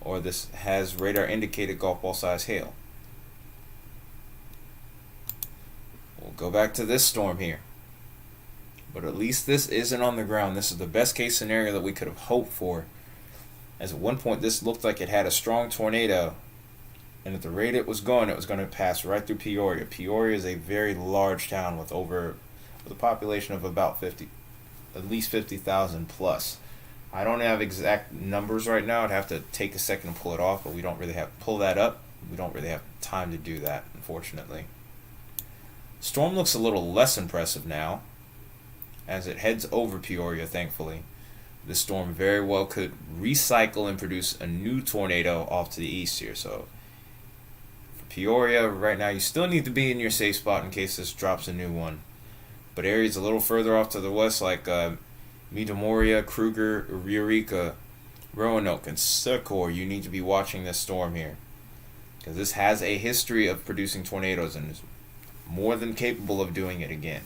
Or this has radar indicated golf ball size hail. We'll go back to this storm here. But at least this isn't on the ground. This is the best case scenario that we could have hoped for. As at one point this looked like it had a strong tornado. And at the rate it was going to pass right through Peoria. Peoria is a very large town with a population of about at least 50,000 plus. I don't have exact numbers right now. I'd have to take a second to pull it off, but we don't really have time to do that, unfortunately. Storm looks a little less impressive now, as it heads over Peoria, thankfully. This storm very well could recycle and produce a new tornado off to the east here, so Peoria, right now, you still need to be in your safe spot in case this drops a new one. But areas a little further off to the west, like Medamoria, Kruger, Eureka, Roanoke, and Succor, you need to be watching this storm here. Because this has a history of producing tornadoes and is more than capable of doing it again.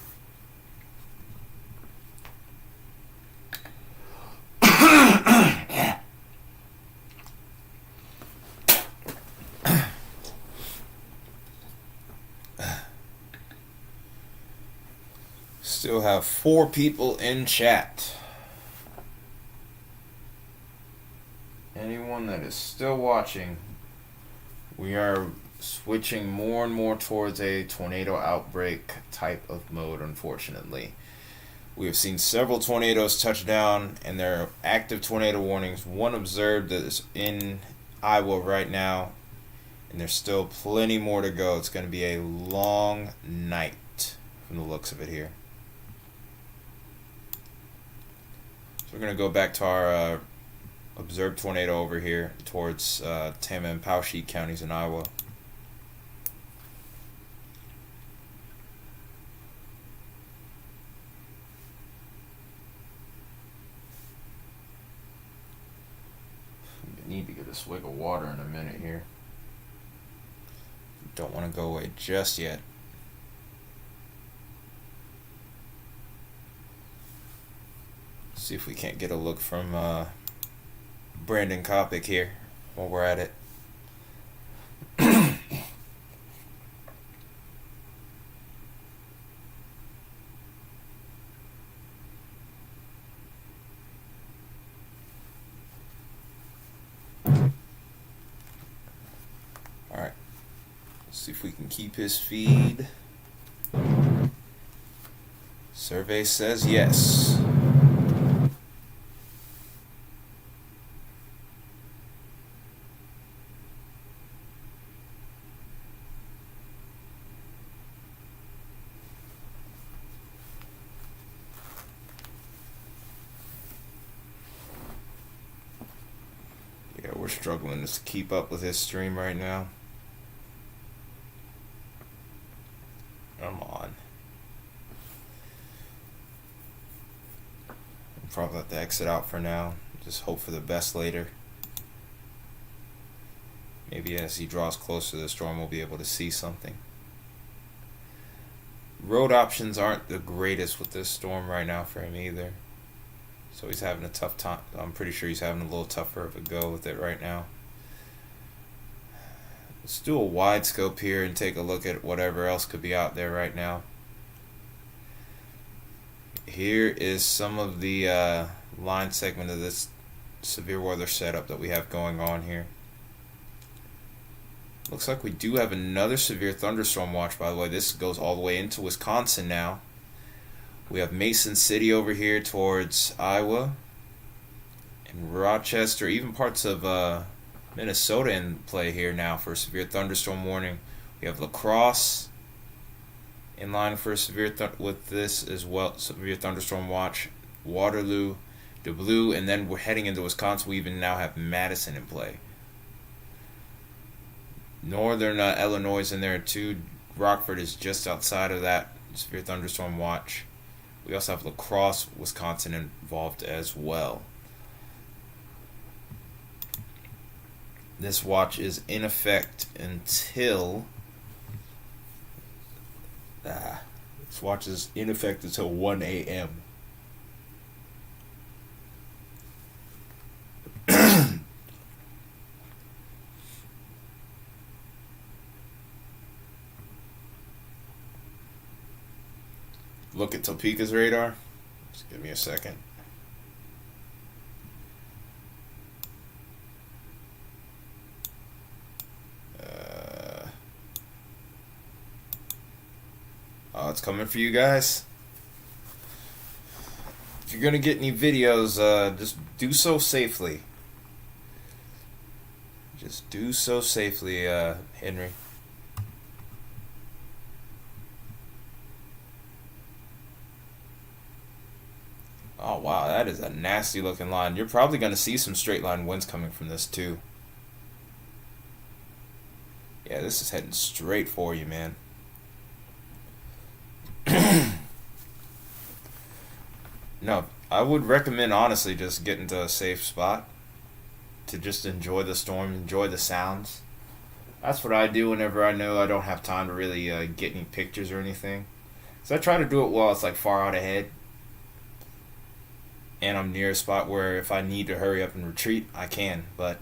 Still have 4 people in chat. Anyone that is still watching, we are switching more and more towards a tornado outbreak type of mode, unfortunately. We have seen several tornadoes touch down, and there are active tornado warnings. One observed that is in Iowa right now, and there's still plenty more to go. It's going to be a long night from the looks of it here. So we're going to go back to our observed tornado over here towards Tama and Powesheik counties in Iowa. I need to get a swig of water in a minute here. Don't want to go away just yet. See if we can't get a look from Brandon Kopic here while we're at it. Alright. Let's see if we can keep his feed. Survey says yes. Yeah, we're struggling to keep up with his stream right now. Come on. I'll probably have to exit out for now. Just hope for the best later. Maybe as he draws closer to the storm, we'll be able to see something. Road options aren't the greatest with this storm right now for him either. So he's having a tough time. I'm pretty sure he's having a little tougher of a go with it right now. Let's do a wide scope here and take a look at whatever else could be out there right now. Here is some of the line segment of this severe weather setup that we have going on here. Looks like we do have another severe thunderstorm watch, by the way. This goes all the way into Wisconsin now. We have Mason City over here towards Iowa. And Rochester, even parts of Minnesota in play here now for a severe thunderstorm warning. We have La Crosse in line for a severe with this as well, severe thunderstorm watch. Waterloo, DeBlue, and then we're heading into Wisconsin. We even now have Madison in play. Northern Illinois in there too. Rockford is just outside of that severe thunderstorm watch. We also have La Crosse, Wisconsin involved as well. This watch is in effect until this watch is in effect until 1 a.m. Look at Topeka's radar. Just give me a second. Oh, it's coming for you guys. If you're gonna get any videos, just do so safely. Just do so safely, Henry. Oh wow, that is a nasty looking line. You're probably going to see some straight line winds coming from this too. Yeah, this is heading straight for you, man. No, I would recommend honestly just getting to a safe spot to just enjoy the storm, enjoy the sounds. That's what I do whenever I know I don't have time to really get any pictures or anything. So I try to do it while it's like far out ahead. And I'm near a spot where if I need to hurry up and retreat, I can. But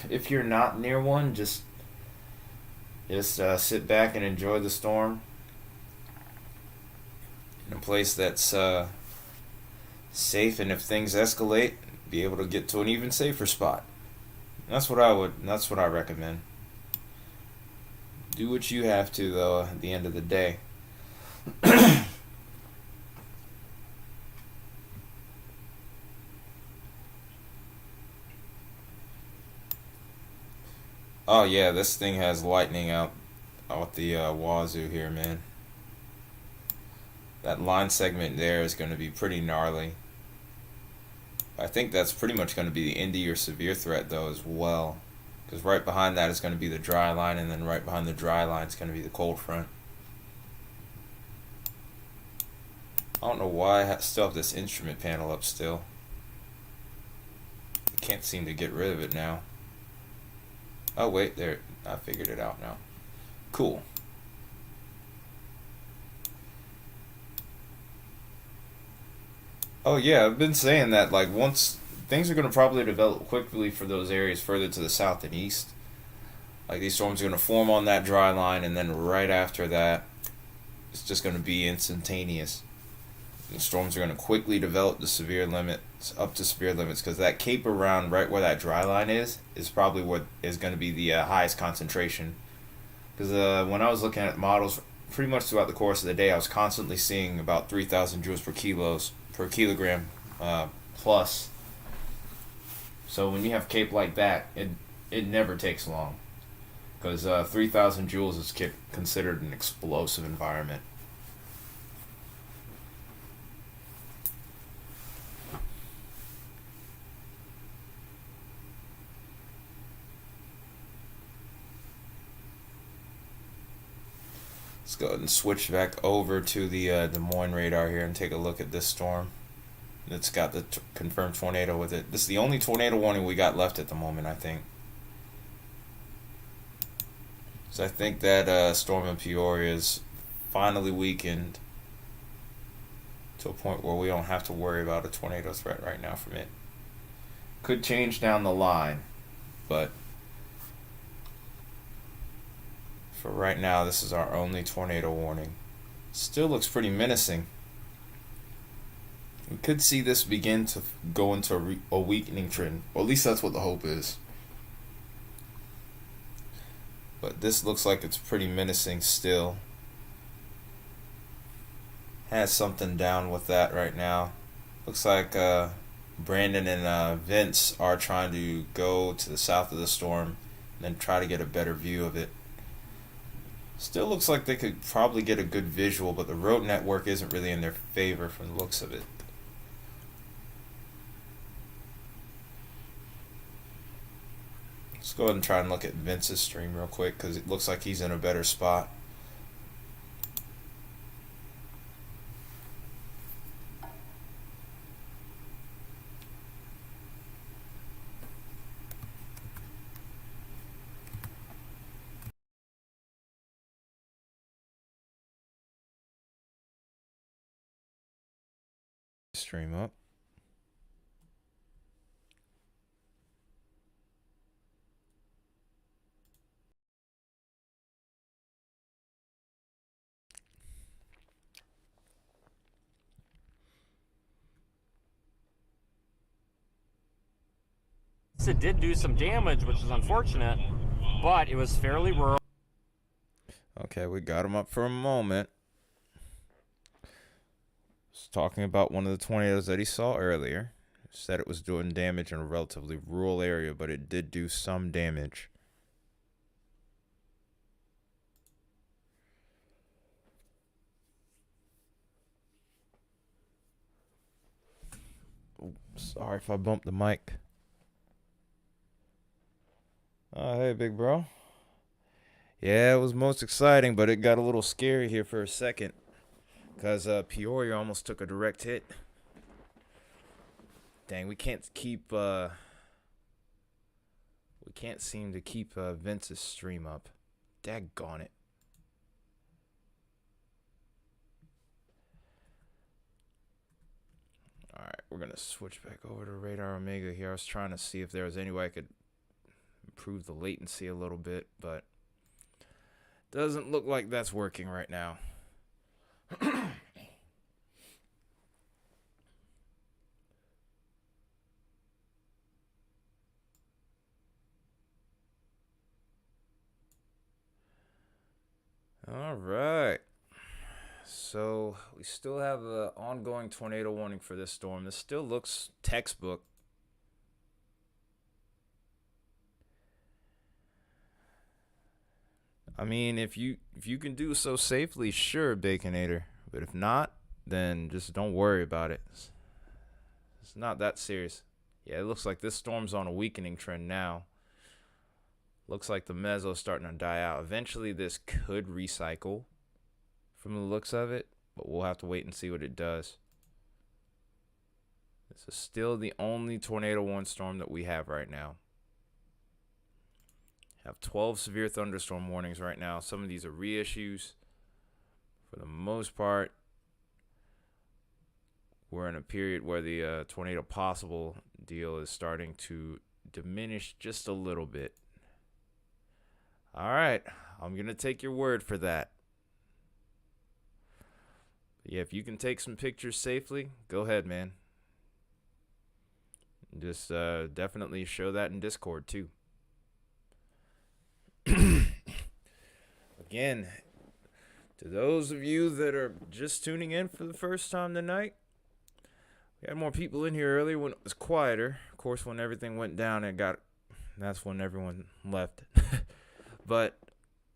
if you're not near one, just sit back and enjoy the storm in a place that's safe. And if things escalate, be able to get to an even safer spot. That's what I recommend. Do what you have to, though, at the end of the day. Oh yeah, this thing has lightning out the wazoo here, man. That line segment there is going to be pretty gnarly. I think that's pretty much going to be the Indy or severe threat though as well, because right behind that is going to be the dry line, and then right behind the dry line is going to be the cold front. I don't know why I still have this instrument panel up still. I can't seem to get rid of it now. Oh wait, there, I figured it out now. Cool. Oh yeah, I've been saying that like once things are going to probably develop quickly for those areas further to the south and east. Like these storms are going to form on that dry line, and then right after that, it's just going to be instantaneous. The storms are going to quickly develop to severe limits, up to severe limits, because that cape around right where that dry line is probably what is going to be the highest concentration. Because when I was looking at models, pretty much throughout the course of the day, I was constantly seeing about 3,000 joules per kilogram plus. So when you have cape like that, it never takes long, because 3,000 joules is considered an explosive environment. Let's go ahead and switch back over to the Des Moines radar here and take a look at this storm. It's got the confirmed tornado with it. This is the only tornado warning we got left at the moment, I think. So I think that storm in Peoria is finally weakened to a point where we don't have to worry about a tornado threat right now from it. Could change down the line, but for right now, this is our only tornado warning. Still looks pretty menacing. We could see this begin to go into a weakening trend. Or at least that's what the hope is. But this looks like it's pretty menacing still. Has something down with that right now. Looks like Brandon and Vince are trying to go to the south of the storm and then try to get a better view of it. Still looks like they could probably get a good visual, but the road network isn't really in their favor from the looks of it. Let's go ahead and try and look at Vince's stream real quick, because it looks like he's in a better spot. Stream up. It did do some damage, which is unfortunate, but it was fairly rural. Okay, we got him up for a moment. He's talking about one of the tornadoes that he saw earlier. Said it was doing damage in a relatively rural area, but it did do some damage. Oh, sorry if I bumped the mic. Oh, hey, big bro. Yeah, it was most exciting, but it got a little scary here for a second, because Peoria almost took a direct hit. Dang, we can't seem to keep Vince's stream up. Daggone it. Alright, we're going to switch back over to Radar Omega here. I was trying to see if there was any way I could improve the latency a little bit, but doesn't look like that's working right now. All right. So we still have an ongoing tornado warning for this storm. This still looks textbook. I mean, if you can do so safely, sure, Baconator. But if not, then just don't worry about it. It's not that serious. Yeah, it looks like this storm's on a weakening trend now. Looks like the meso's starting to die out. Eventually, this could recycle from the looks of it, but we'll have to wait and see what it does. This is still the only tornado warning storm that we have right now. Have 12 severe thunderstorm warnings right now. Some of these are reissues. For the most part, we're in a period where the tornado possible deal is starting to diminish just a little bit. All right, I'm going to take your word for that. But yeah, if you can take some pictures safely, go ahead, man. Just definitely show that in Discord, too. Again, to those of you that are just tuning in for the first time tonight, we had more people in here earlier when it was quieter. Of course, when everything went down, that's when everyone left. But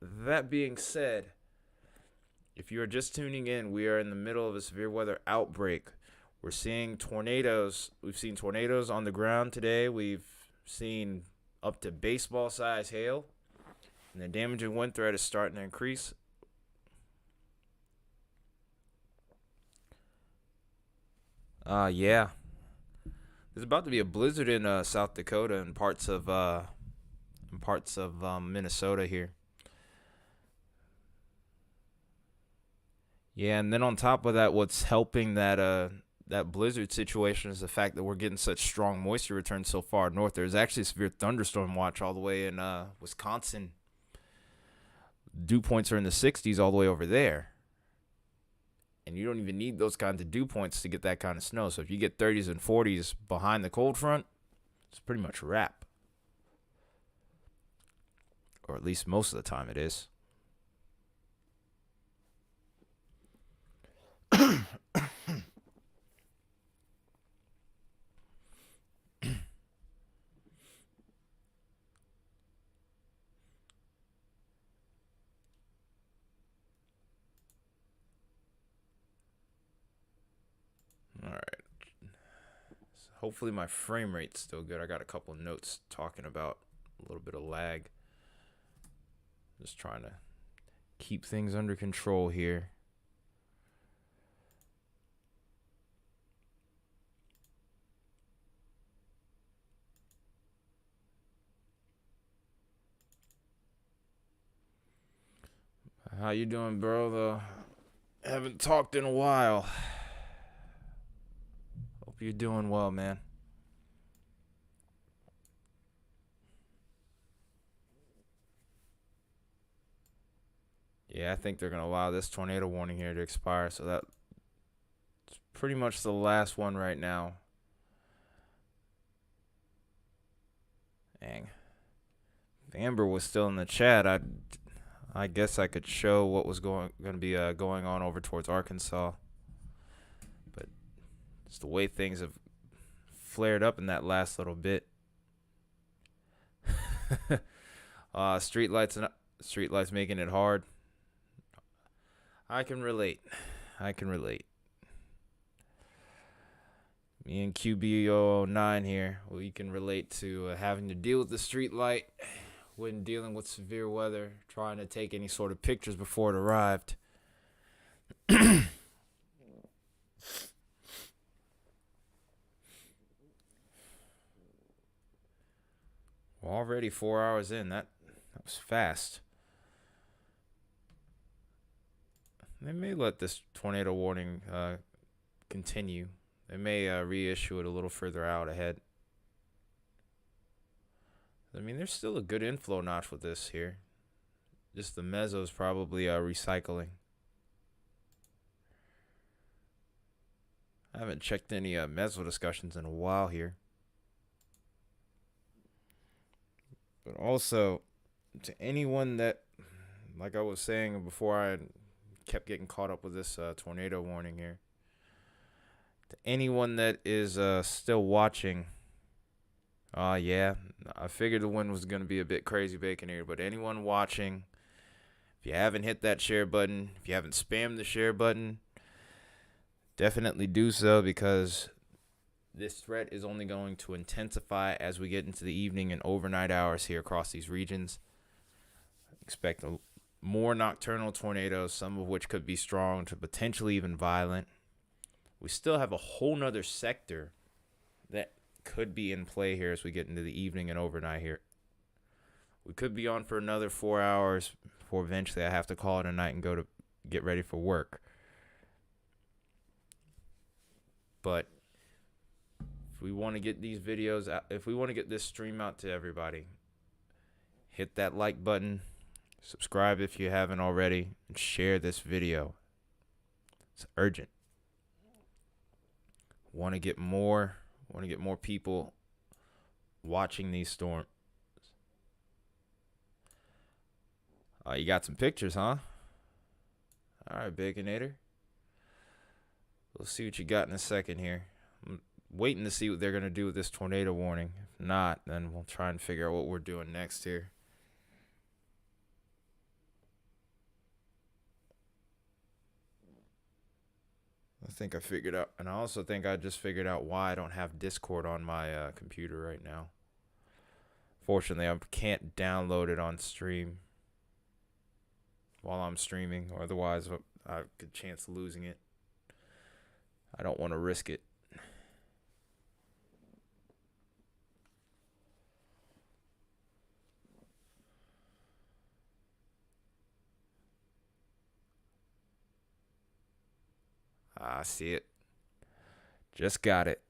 that being said, if you are just tuning in, we are in the middle of a severe weather outbreak. We're seeing tornadoes. We've seen tornadoes on the ground today. We've seen up to baseball size hail. And the damaging wind threat is starting to increase. Yeah. There's about to be a blizzard in South Dakota and parts of Minnesota here. Yeah, and then on top of that, what's helping that blizzard situation is the fact that we're getting such strong moisture return so far north. There's actually a severe thunderstorm watch all the way in Wisconsin. Dew points are in the 60s all the way over there. And you don't even need those kinds of dew points to get that kind of snow. So if you get 30s and 40s behind the cold front, it's pretty much a wrap. Or at least most of the time it is. All right. So hopefully my frame rate's still good. I got a couple notes talking about a little bit of lag. Just trying to keep things under control here. How you doing, bro? Though haven't talked in a while. Hope you're doing well, man. Yeah, I think they're gonna allow this tornado warning here to expire, so that's pretty much the last one right now. Dang. If Amber was still in the chat, I guess I could show what was going to be going on over towards Arkansas. But it's the way things have flared up in that last little bit. Streetlights making it hard. I can relate. Me and QB009 here, we can relate to having to deal with the street light when dealing with severe weather, trying to take any sort of pictures before it arrived. We're already 4 hours in. That was fast. They may let this tornado warning continue. They may reissue it a little further out ahead. I mean, there's still a good inflow notch with this here. Just the meso's probably recycling. I haven't checked any meso discussions in a while here. But also, to anyone that, like I was saying before I kept getting caught up with this tornado warning here. To anyone that is still watching, yeah, I figured the wind was going to be a bit crazy bacon here, but anyone watching, If you haven't hit that share button, if you haven't spammed the share button, definitely do so, because this threat is only going to intensify as we get into the evening and overnight hours here across these regions. Expect more nocturnal tornadoes, some of which could be strong to potentially even violent. We still have a whole nother sector that could be in play here as we get into the evening and overnight here. We could be on for another 4 hours before eventually I have to call it a night and go to get ready for work. But if we want to get these videos out, if we want to get this stream out to everybody, hit that like button, subscribe if you haven't already, and share this video. It's urgent. Want to get more people watching these storms. You got some pictures, huh? All right, Baconator. We'll see what you got in a second here. I'm waiting to see what they're going to do with this tornado warning. If not, then we'll try and figure out what we're doing next here. I think I figured out, and I also think I just figured out why I don't have Discord on my computer right now. Fortunately, I can't download it on stream while I'm streaming, or otherwise I have a good chance of losing it. I don't want to risk it. I see it. Just got it.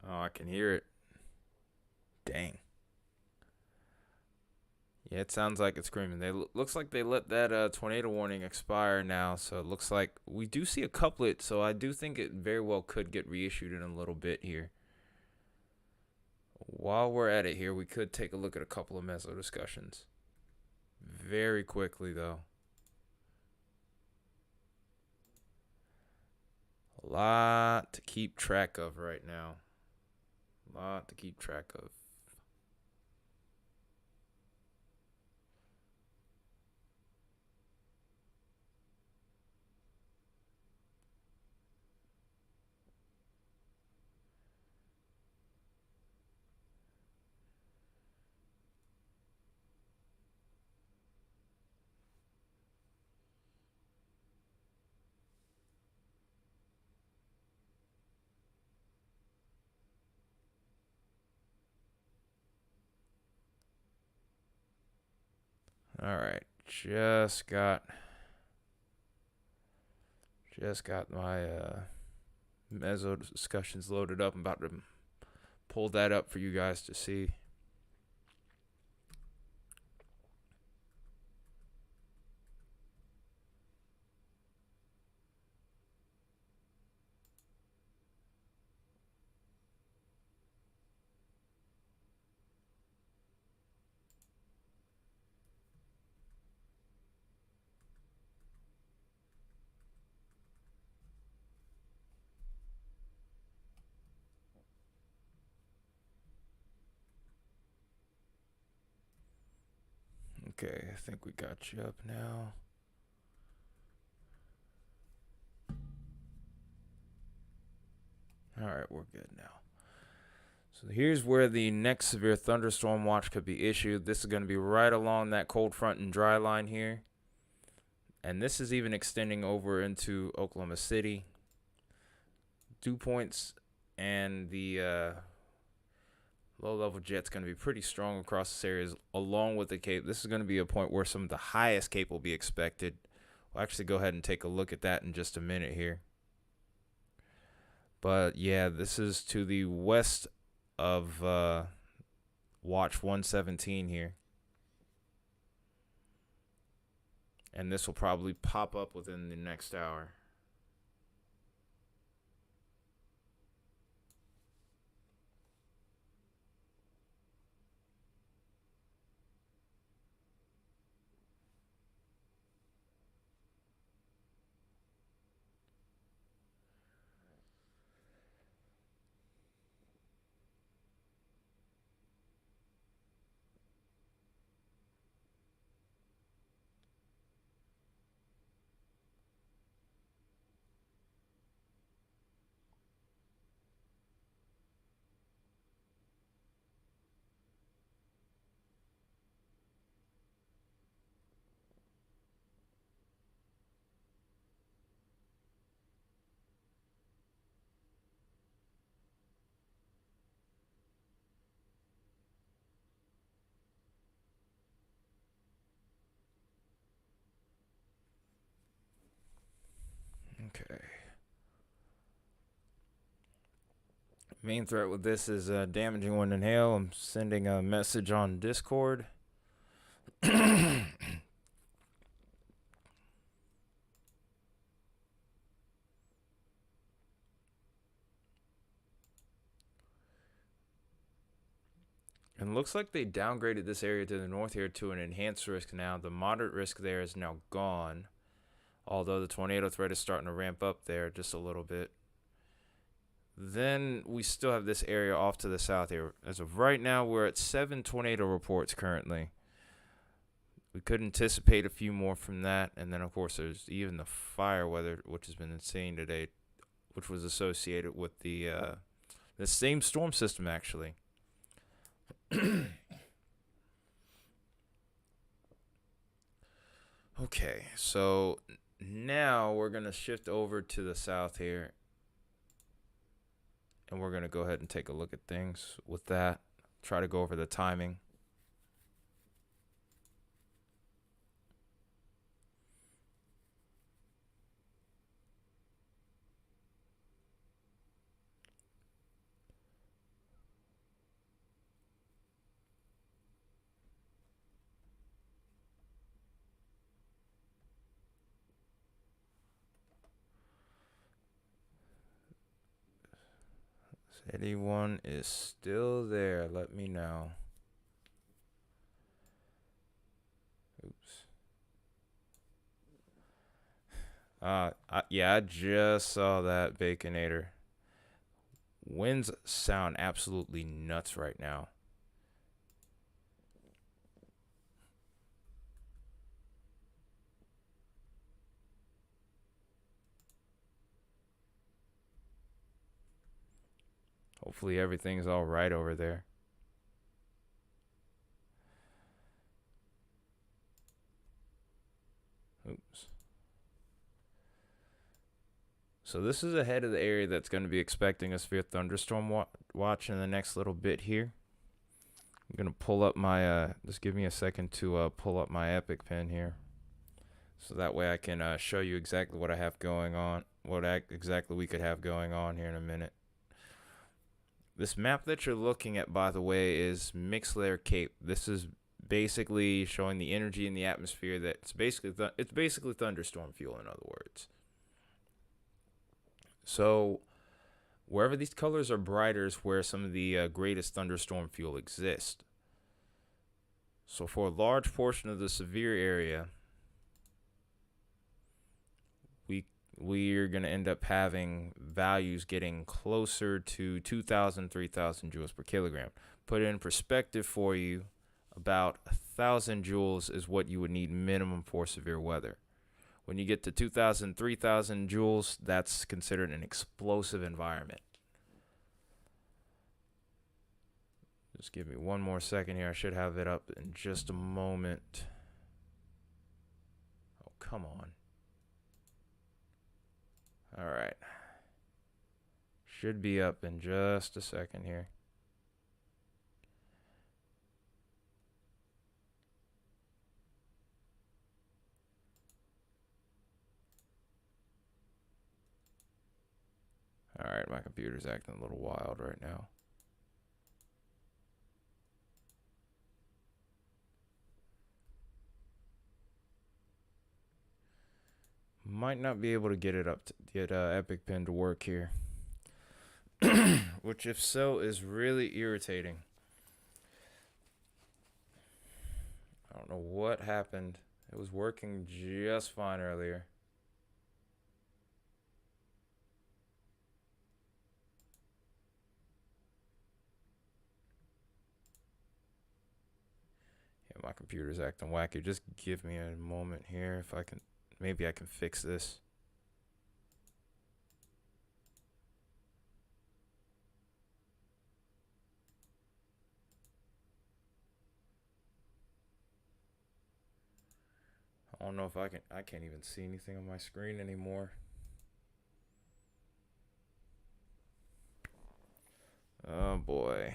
Oh, I can hear it. Dang. Yeah, it sounds like it's screaming. Looks like they let that tornado warning expire now, so it looks like we do see a couplet, so I do think it very well could get reissued in a little bit here. While we're at it here, we could take a look at a couple of meso discussions. Very quickly, though. A lot to keep track of right now. A lot to keep track of. All right, just got my meso discussions loaded up. I'm about to pull that up for you guys to see. Okay, I think we got you up now. All right, we're good now. So here's where the next severe thunderstorm watch could be issued. This is going to be right along that cold front and dry line here. And this is even extending over into Oklahoma City. Dew points and the low-level jet's going to be pretty strong across this area, along with the Cape. This is going to be a point where some of the highest Cape will be expected. We'll actually go ahead and take a look at that in just a minute here. But, yeah, this is to the west of Watch 117 here. And this will probably pop up within the next hour. Okay. Main threat with this is damaging wind and hail. I'm sending a message on Discord. And looks like they downgraded this area to the north here to an enhanced risk now. The moderate risk there is now gone. Although the tornado threat is starting to ramp up there just a little bit. Then we still have this area off to the south here. As of right now, we're at 7 tornado reports currently. We could anticipate a few more from that. And then, of course, there's even the fire weather, which has been insane today, which was associated with the same storm system, actually. Okay, so now we're going to shift over to the south here. And we're going to go ahead and take a look at things with that. Try to go over the timing. If anyone is still there, let me know. Oops. Yeah, I just saw that, Baconator. Winds sound absolutely nuts right now. Hopefully everything's all right over there. Oops. So this is ahead of the area that's going to be expecting a severe thunderstorm watch in the next little bit here. I'm going to pull up my, just give me a second to pull up my Epic pen here. So that way I can show you exactly what I have going on, exactly we could have going on here in a minute. This map that you're looking at, by the way, is Mixed Layer Cape. This is basically showing the energy in the atmosphere that it's basically thunderstorm fuel, in other words. So wherever these colors are brighter is where some of the greatest thunderstorm fuel exists. So for a large portion of the severe area, we're going to end up having values getting closer to 2,000, 3,000 joules per kilogram. Put it in perspective for you, about 1,000 joules is what you would need minimum for severe weather. When you get to 2,000, 3,000 joules, that's considered an explosive environment. Just give me one more second here. I should have it up in just a moment. Oh, come on. All right. Should be up in just a second here. All right, my computer's acting a little wild right now. Might not be able to get it up to get Epic Pen to work here. Which, if so, is really irritating. I don't know what happened. It was working just fine earlier. Yeah, my computer's acting wacky. Just give me a moment here if I can. Maybe I can fix this. I don't know if I can. I can't even see anything on my screen anymore. Oh boy.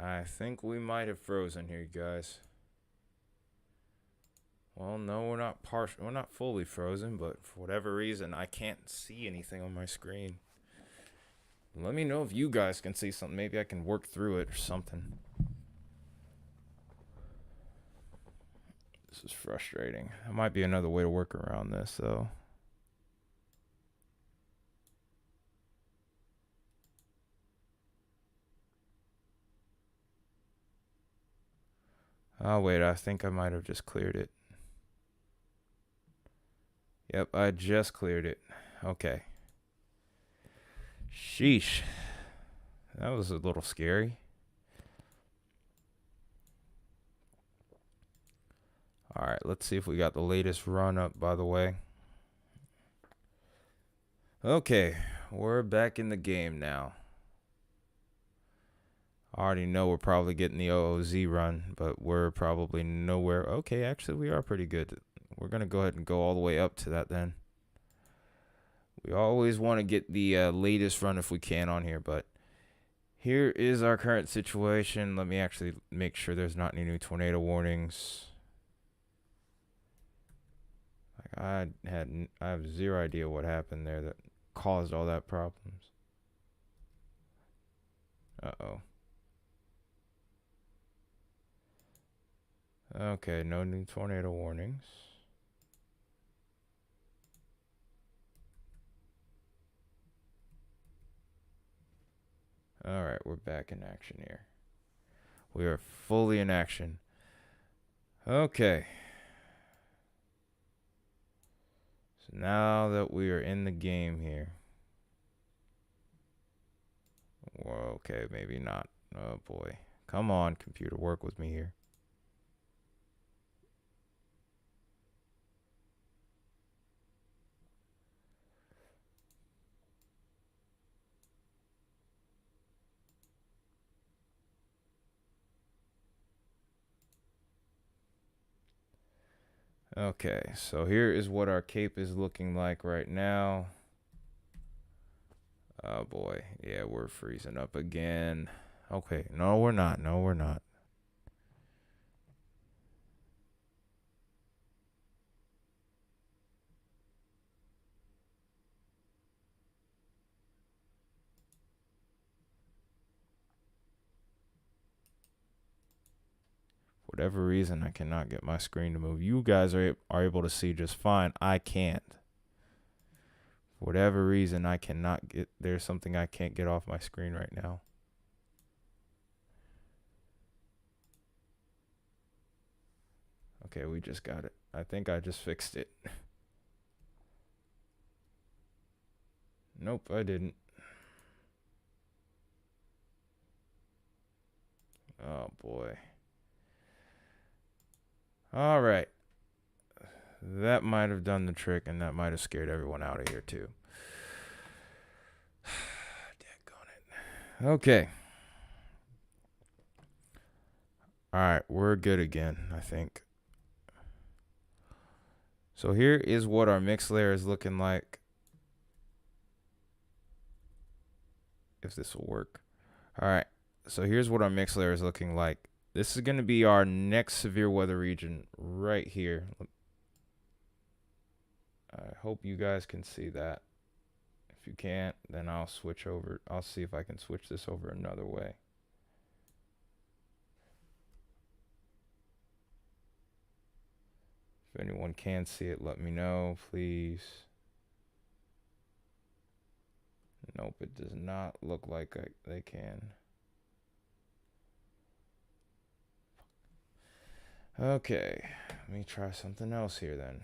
I think we might have frozen here, guys. Well, no, we're not fully frozen, but for whatever reason, I can't see anything on my screen. Let me know if you guys can see something. Maybe I can work through it or something. This is frustrating. There might be another way to work around this, though. Oh, wait, I think I might have just cleared it. Yep, I just cleared it. Okay. Sheesh. That was a little scary. Alright, let's see if we got the latest run up, by the way. Okay, we're back in the game now. I already know we're probably getting the OOZ run, but we're probably nowhere. Okay, actually, we are pretty good. We're going to go ahead and go all the way up to that then. We always want to get the latest run if we can on here, but here is our current situation. Let me actually make sure there's not any new tornado warnings. Like I have zero idea what happened there that caused all that problems. Uh-oh. Okay, no new tornado warnings. Alright, we're back in action here. We are fully in action. Okay. So now that we are in the game here. Well, okay, maybe not. Oh boy. Come on, computer, work with me here. Okay, so here is what our cape is looking like right now. Oh boy, yeah, we're freezing up again. Okay, no, we're not. No, we're not. For whatever reason, I cannot get my screen to move. You guys are able to see just fine. I can't. For whatever reason, I cannot get. There's something I can't get off my screen right now. Okay, we just got it. I think I just fixed it. Nope, I didn't. Oh boy. All right. That might have done the trick, and that might have scared everyone out of here, too. Daggone it. Okay. All right, we're good again, I think. So here is what our mix layer is looking like. If this will work. All right, so here's what our mix layer is looking like. This is going to be our next severe weather region right here. I hope you guys can see that. If you can't, then I'll switch over. I'll see if I can switch this over another way. If anyone can see it, let me know, please. Nope, it does not look like they can. Okay, let me try something else here then.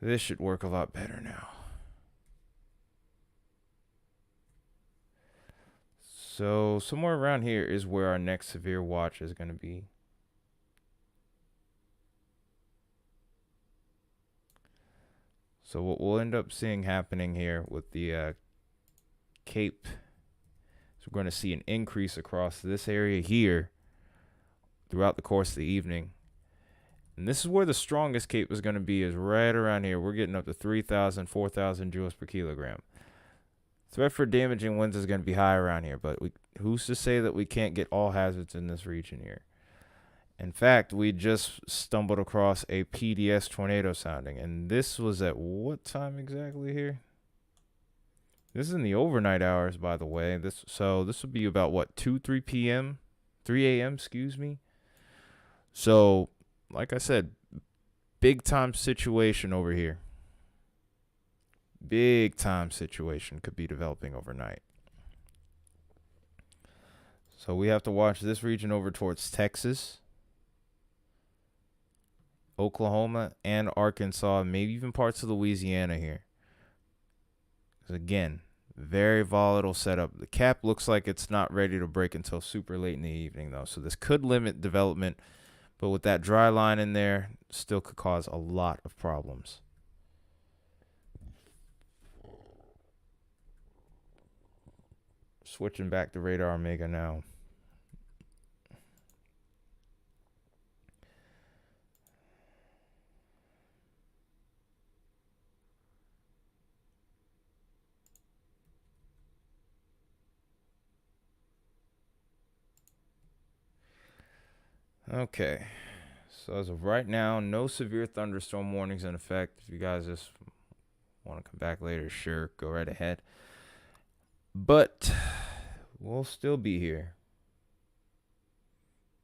This should work a lot better now. So somewhere around here is where our next severe watch is going to be. So what we'll end up seeing happening here with the Cape is we're going to see an increase across this area here throughout the course of the evening. And this is where the strongest cape is going to be, is right around here. We're getting up to 3,000, 4,000 joules per kilogram. Threat for damaging winds is going to be high around here, but who's to say that we can't get all hazards in this region here? In fact, we just stumbled across a PDS tornado sounding, and this was at what time exactly here? This is in the overnight hours, by the way. This would be about what, 3 p.m., 3 a.m. Excuse me. So, like I said, big time situation over here. Big time situation could be developing overnight. So we have to watch this region over towards Texas, Oklahoma, and Arkansas, maybe even parts of Louisiana here. Again, very volatile setup. The cap looks like it's not ready to break until super late in the evening, though. So this could limit development, but with that dry line in there, still could cause a lot of problems. Switching back to radar Omega now. Okay, so as of right now, no severe thunderstorm warnings in effect. If you guys just want to come back later, sure, go right ahead. But we'll still be here.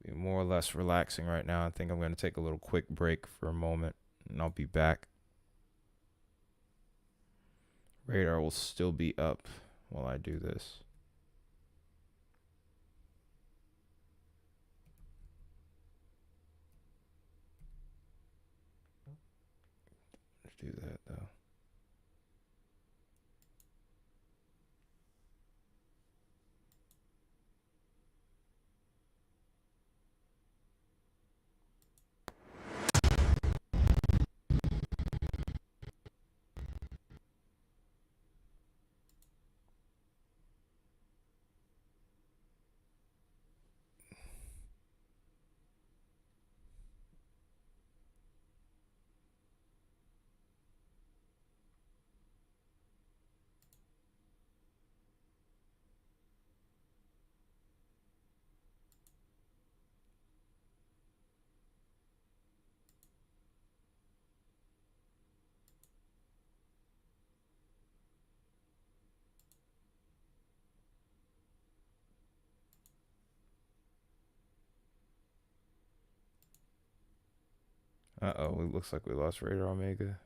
Be more or less relaxing right now. I think I'm going to take a little quick break for a moment, and I'll be back. Radar will still be up while I do this. Let's do that though. Uh-oh, it looks like we lost Radar Omega.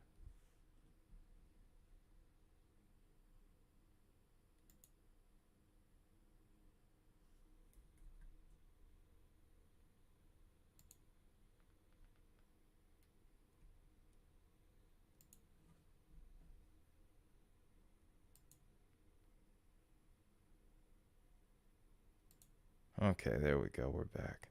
Okay, there we go. We're back.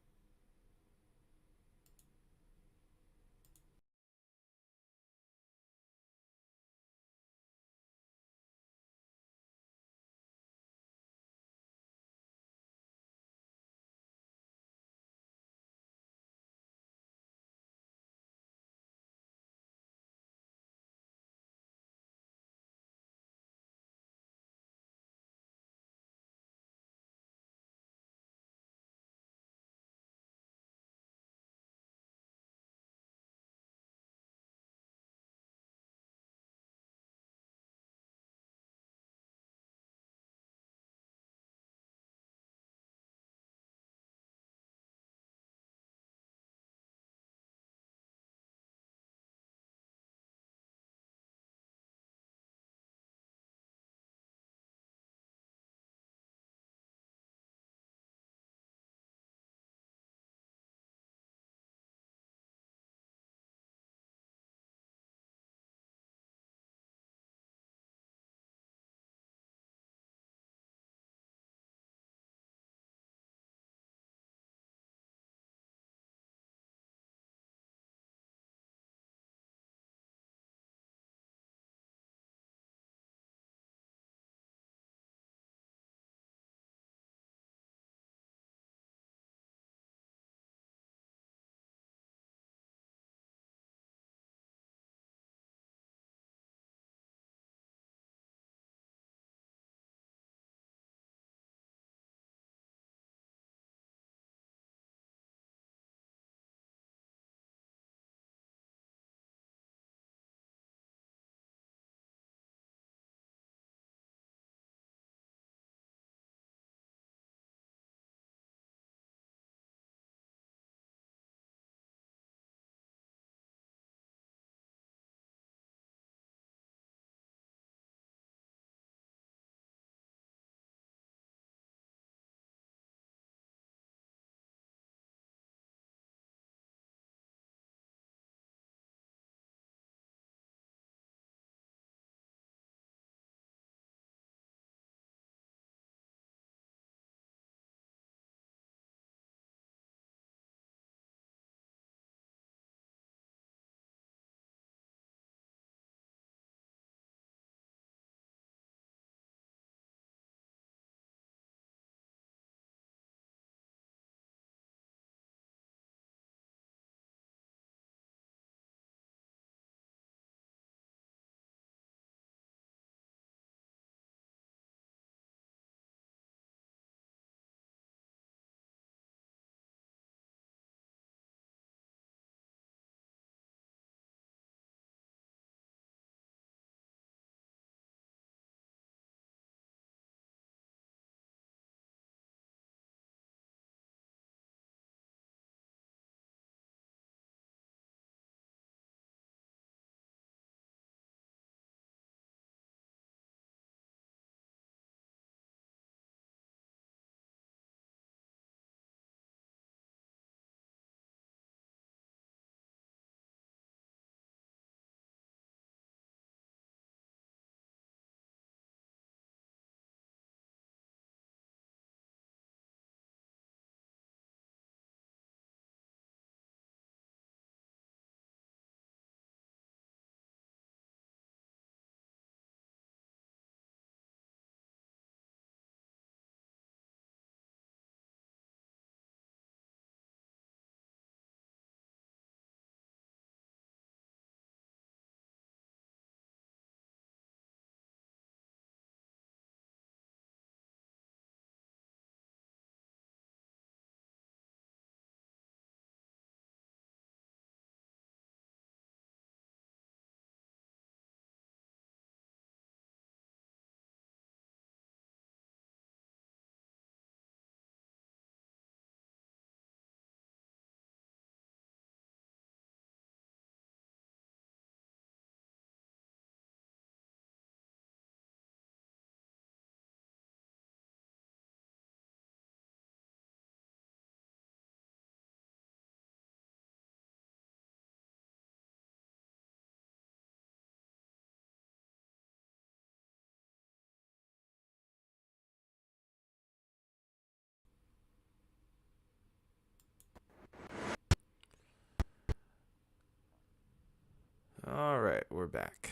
right, we're back.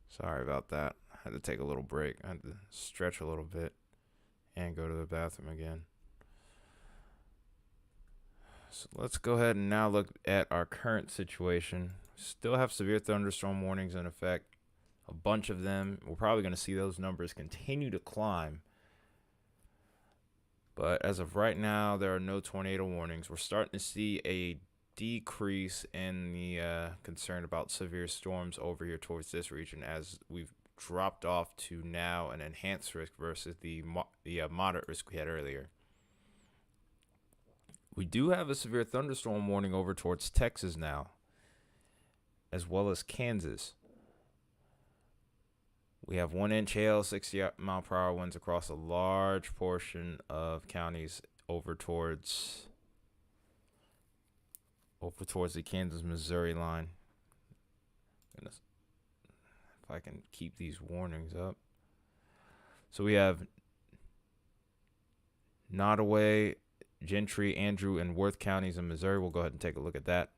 Sorry about that. I had to take a little break. I had to stretch a little bit and go to the bathroom again. So let's go ahead and now look at our current situation. Still have severe thunderstorm warnings in effect. A bunch of them. We're probably going to see those numbers continue to climb. But as of right now, there are no tornado warnings. We're starting to see a decrease in the concern about severe storms over here towards this region, as we've dropped off to now an enhanced risk versus the moderate risk we had earlier. We do have a severe thunderstorm warning over towards Texas now, as well as Kansas. We have 1-inch hail, 60-mile-per-hour winds across a large portion of counties over towards the Kansas-Missouri line. Goodness, if I can keep these warnings up. So we have Nottoway, Gentry, Andrew, and Worth counties in Missouri. We'll go ahead and take a look at that.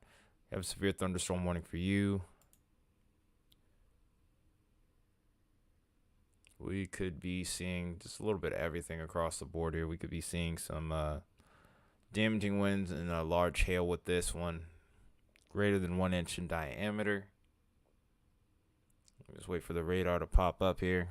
We have a severe thunderstorm warning for you. We could be seeing just a little bit of everything across the board here. We could be seeing some damaging winds and a large hail with this one, greater than 1 inch in diameter. Just wait for the radar to pop up here.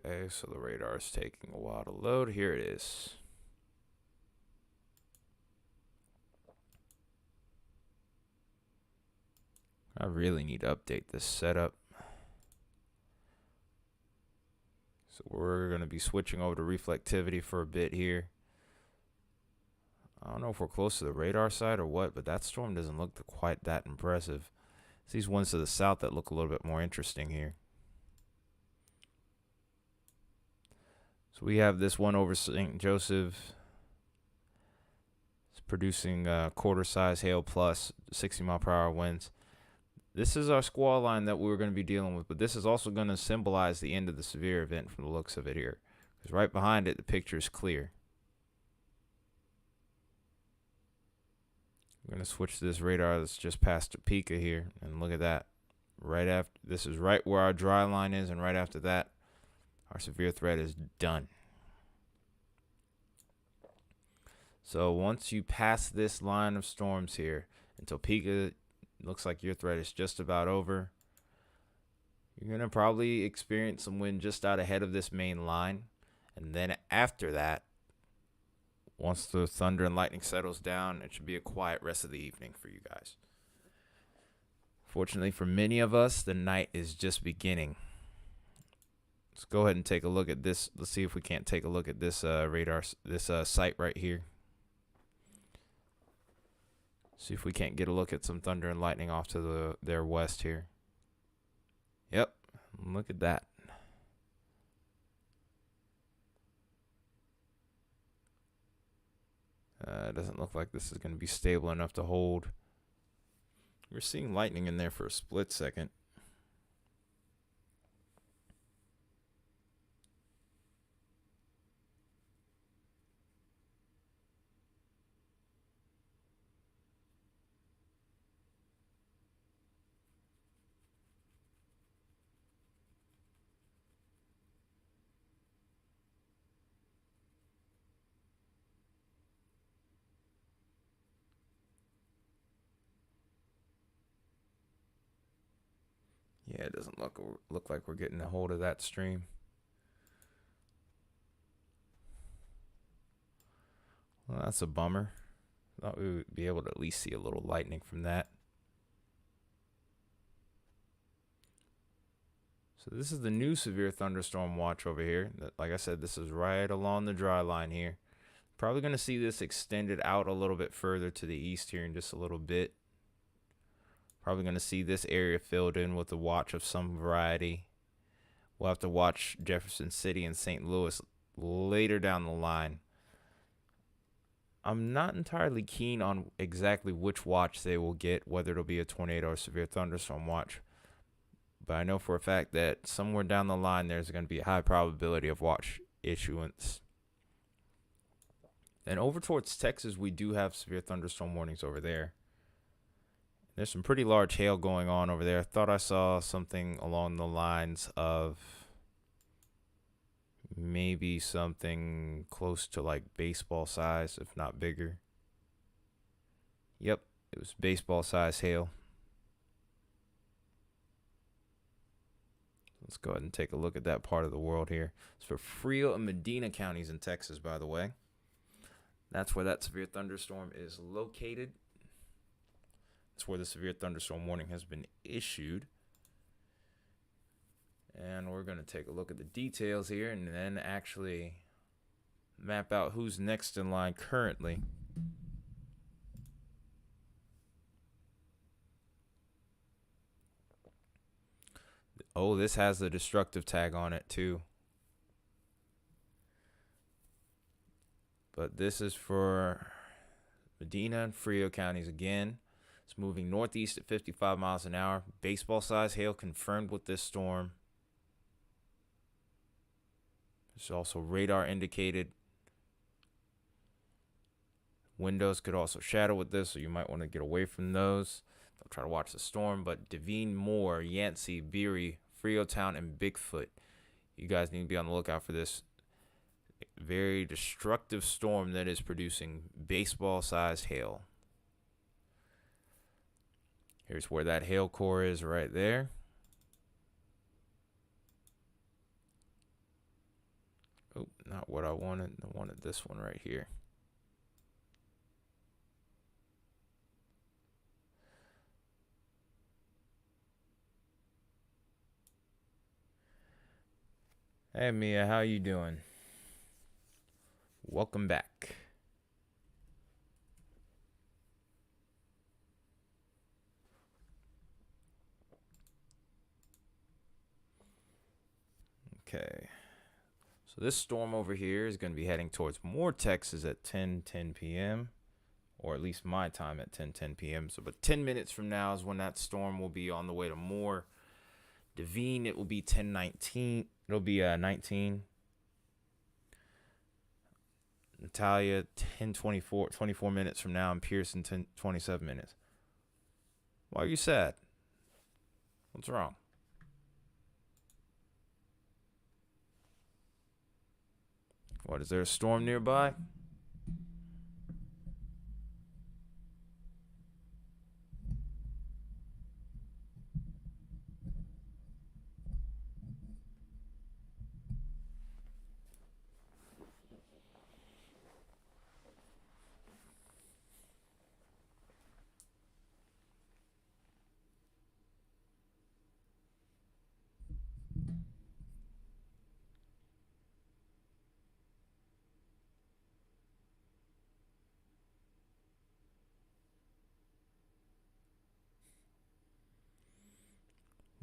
Okay, so the radar is taking a while to load. Here it is. I really need to update this setup. So we're going to be switching over to reflectivity for a bit here. I don't know if we're close to the radar side or what, but that storm doesn't look quite that impressive. It's these ones to the south that look a little bit more interesting here. So we have this one over St. Joseph. It's producing quarter-size hail plus 60-mile-per-hour winds. This is our squall line that we were going to be dealing with, but this is also going to symbolize the end of the severe event from the looks of it here. Because right behind it, the picture is clear. I'm going to switch to this radar that's just past Topeka here, and look at that. Right after, this is right where our dry line is, and right after that, our severe threat is done. So once you pass this line of storms here, in Topeka, looks like your threat is just about over. You're going to probably experience some wind just out ahead of this main line. And then after that, once the thunder and lightning settles down, it should be a quiet rest of the evening for you guys. Fortunately for many of us, the night is just beginning. Let's go ahead and take a look at this. Let's see if we can't take a look at this radar, this site right here. See if we can't get a look at some thunder and lightning off to their west here. Yep, look at that. It doesn't look like this is going to be stable enough to hold. We're seeing lightning in there for a split second. Yeah, it doesn't look like we're getting a hold of that stream. Well, that's a bummer. Thought we would be able to at least see a little lightning from that. So this is the new severe thunderstorm watch over here. Like I said, this is right along the dry line here. Probably going to see this extended out a little bit further to the east here in just a little bit. Probably going to see this area filled in with a watch of some variety. We'll have to watch Jefferson City and St. Louis later down the line. I'm not entirely keen on exactly which watch they will get, whether it'll be a tornado or severe thunderstorm watch. But I know for a fact that somewhere down the line there's going to be a high probability of watch issuance. And over towards Texas, we do have severe thunderstorm warnings over there. There's some pretty large hail going on over there. I thought I saw something along the lines of maybe something close to like baseball size, if not bigger. Yep, it was baseball size hail. Let's go ahead and take a look at that part of the world here. It's for Frio and Medina counties in Texas, by the way. That's where that severe thunderstorm is located. That's where the severe thunderstorm warning has been issued. And we're going to take a look at the details here and then actually map out who's next in line currently. Oh, this has the destructive tag on it too. But this is for Medina and Frio counties again. It's moving northeast at 55 miles an hour. Baseball size hail confirmed with this storm. There's also radar indicated. Windows could also shadow with this, so you might want to get away from those. Don't try to watch the storm. But Devine, Moore, Yancey, Beery, Freetown, and Bigfoot. You guys need to be on the lookout for this very destructive storm that is producing baseball-sized hail. Here's where that hail core is right there. Oh, not what I wanted. I wanted this one right here. Hey Mia, how you doing? Welcome back. Okay. So this storm over here is going to be heading towards Moore, Texas at 10:10 p.m. or at least my time at 10:10 p.m. So but 10 minutes from now is when that storm will be on the way to Moore. Devine, it will be 10:19. It'll be 19. Natalia, 10:24, 24 minutes from now, and Pearson, 27 minutes. Why are you sad? What's wrong? What, is there a storm nearby?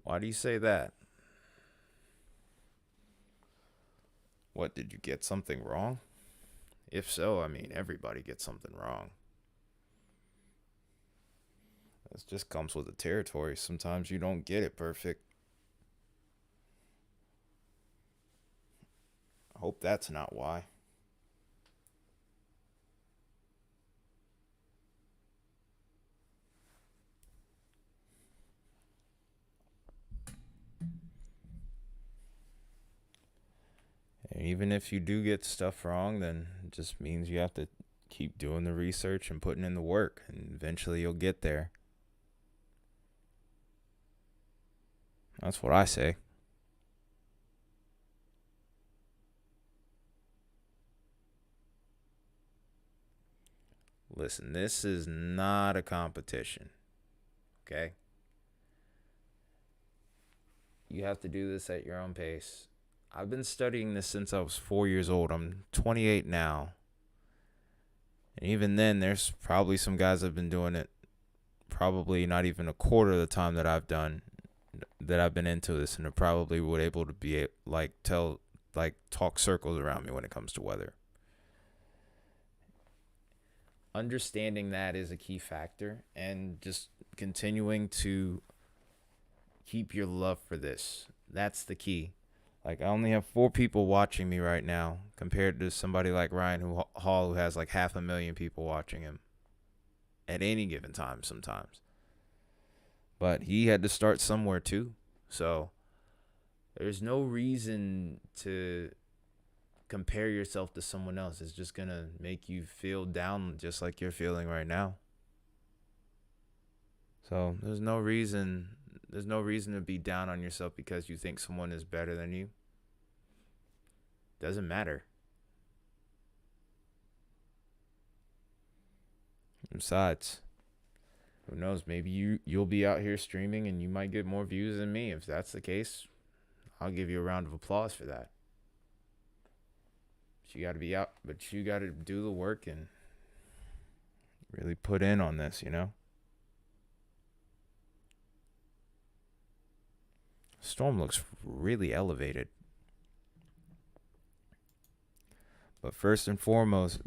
Why do you say that? What, did you get something wrong? If so, I mean, everybody gets something wrong. This just comes with the territory. Sometimes you don't get it perfect. I hope that's not why. And even if you do get stuff wrong, then it just means you have to keep doing the research and putting in the work, and eventually you'll get there. That's what I say. Listen, this is not a competition, okay? You have to do this at your own pace. I've been studying this since I was 4 years old. I'm 28 now. And even then, there's probably some guys that have been doing it probably not even a quarter of the time that I've done. that I've been into this, and I probably would able to be talk circles around me when it comes to weather. Understanding that is a key factor, and just continuing to keep your love for this. That's the key. Like, I only have 4 people watching me right now compared to somebody like Ryan Hall, who has like 500,000 people watching him at any given time sometimes. But he had to start somewhere too. So there's no reason to compare yourself to someone else. It's just going to make you feel down just like you're feeling right now. So there's no reason to be down on yourself because you think someone is better than you. Doesn't matter. Besides, who knows, maybe you'll be out here streaming and you might get more views than me. If that's the case, I'll give you a round of applause for that. But you got to be out, but you got to do the work and really put in on this, you know? Storm looks really elevated. But first and foremost,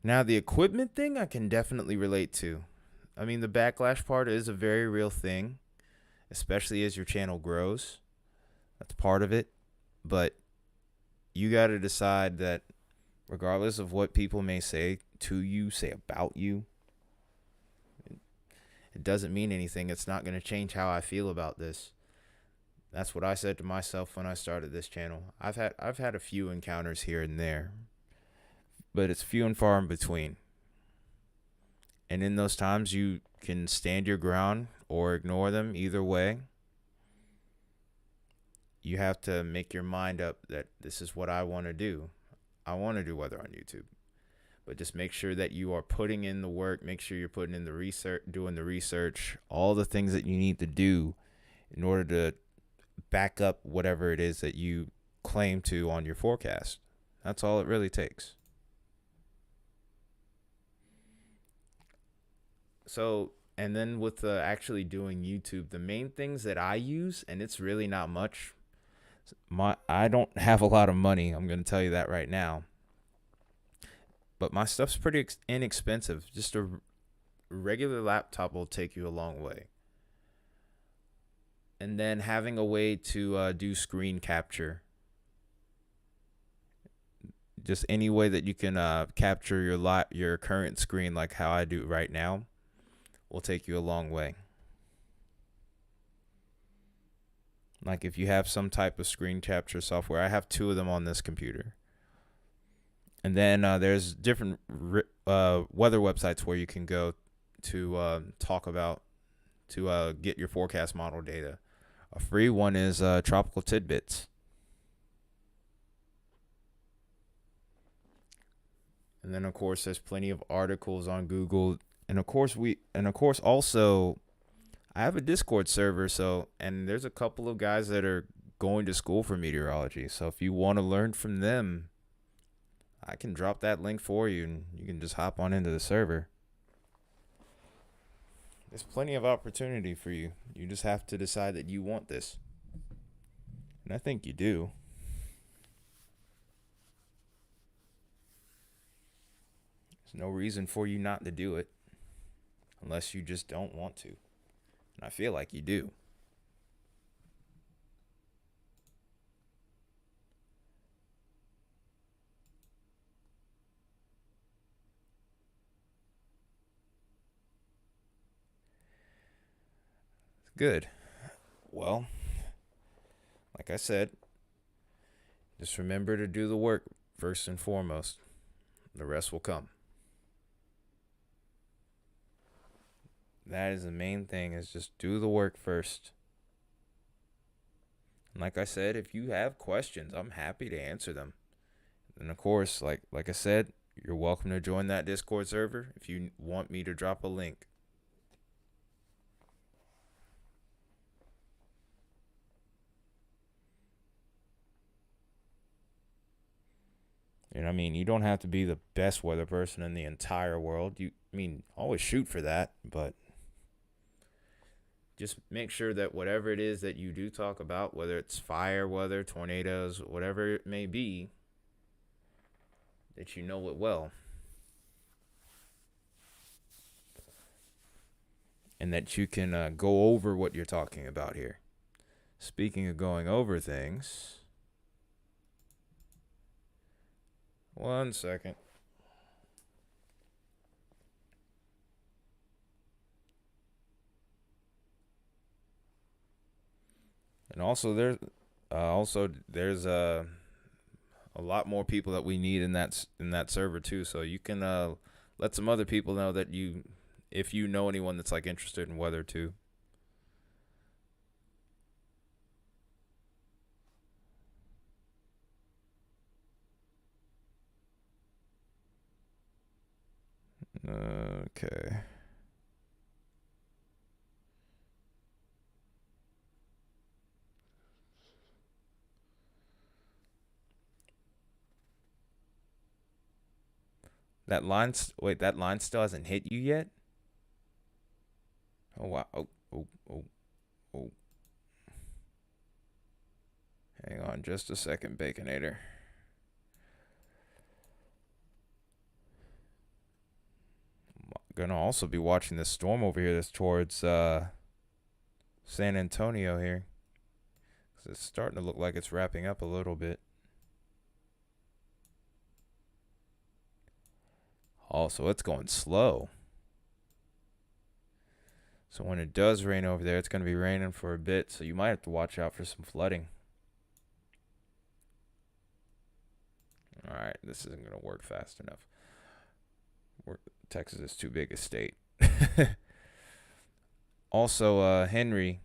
now the equipment thing I can definitely relate to. I mean, the backlash part is a very real thing, especially as your channel grows. That's part of it. But you got to decide that regardless of what people may say to you, say about you, it doesn't mean anything. It's not going to change how I feel about this. That's what I said to myself when I started this channel. I've had a few encounters here and there, but it's few and far in between. And in those times, you can stand your ground or ignore them. Either way, you have to make your mind up that this is what I want to do. I want to do weather on YouTube. But just make sure that you are putting in the work. Make sure you're putting in the research, doing the research, all the things that you need to do in order to back up whatever it is that you claim to on your forecast. That's all it really takes. So, and then with actually doing YouTube, the main things that I use, and it's really not much. I don't have a lot of money. I'm going to tell you that right now. But my stuff's pretty inexpensive. Just a regular laptop will take you a long way. And then having a way to do screen capture. Just any way that you can capture your current screen like how I do right now will take you a long way. Like if you have some type of screen capture software, I have 2 of them on this computer. And then there's different weather websites where you can go to get your forecast model data. A free one is Tropical Tidbits. And then of course there's plenty of articles on Google. And of course also I have a Discord server, and there's a couple of guys that are going to school for meteorology. So if you want to learn from them, I can drop that link for you and you can just hop on into the server. There's plenty of opportunity for you. You just have to decide that you want this. And I think you do. There's no reason for you not to do it. Unless you just don't want to. And I feel like you do. Good. Well, like I said, just remember to do the work first and foremost. The rest will come. That is the main thing, is just do the work first. And like I said, if you have questions, I'm happy to answer them. And of course, like I said, you're welcome to join that Discord server if you want me to drop a link. And I mean, you don't have to be the best weather person in the entire world. Always shoot for that, but just make sure that whatever it is that you do talk about, whether it's fire weather, tornadoes, whatever it may be, that you know it well. And that you can go over what you're talking about here. Speaking of going over things, one second. And also there's a lot more people that we need in that server too. So you can let some other people know that if you know anyone that's like interested in weather too. Okay. That line still hasn't hit you yet? Oh wow. Oh. Hang on just a second, Baconator. I'm gonna also be watching this storm over here that's towards San Antonio here. 'Cause it's starting to look like it's wrapping up a little bit. Also, it's going slow. So when it does rain over there, it's going to be raining for a bit. So you might have to watch out for some flooding. All right, this isn't going to work fast enough. Texas is too big a state. Also, Henry,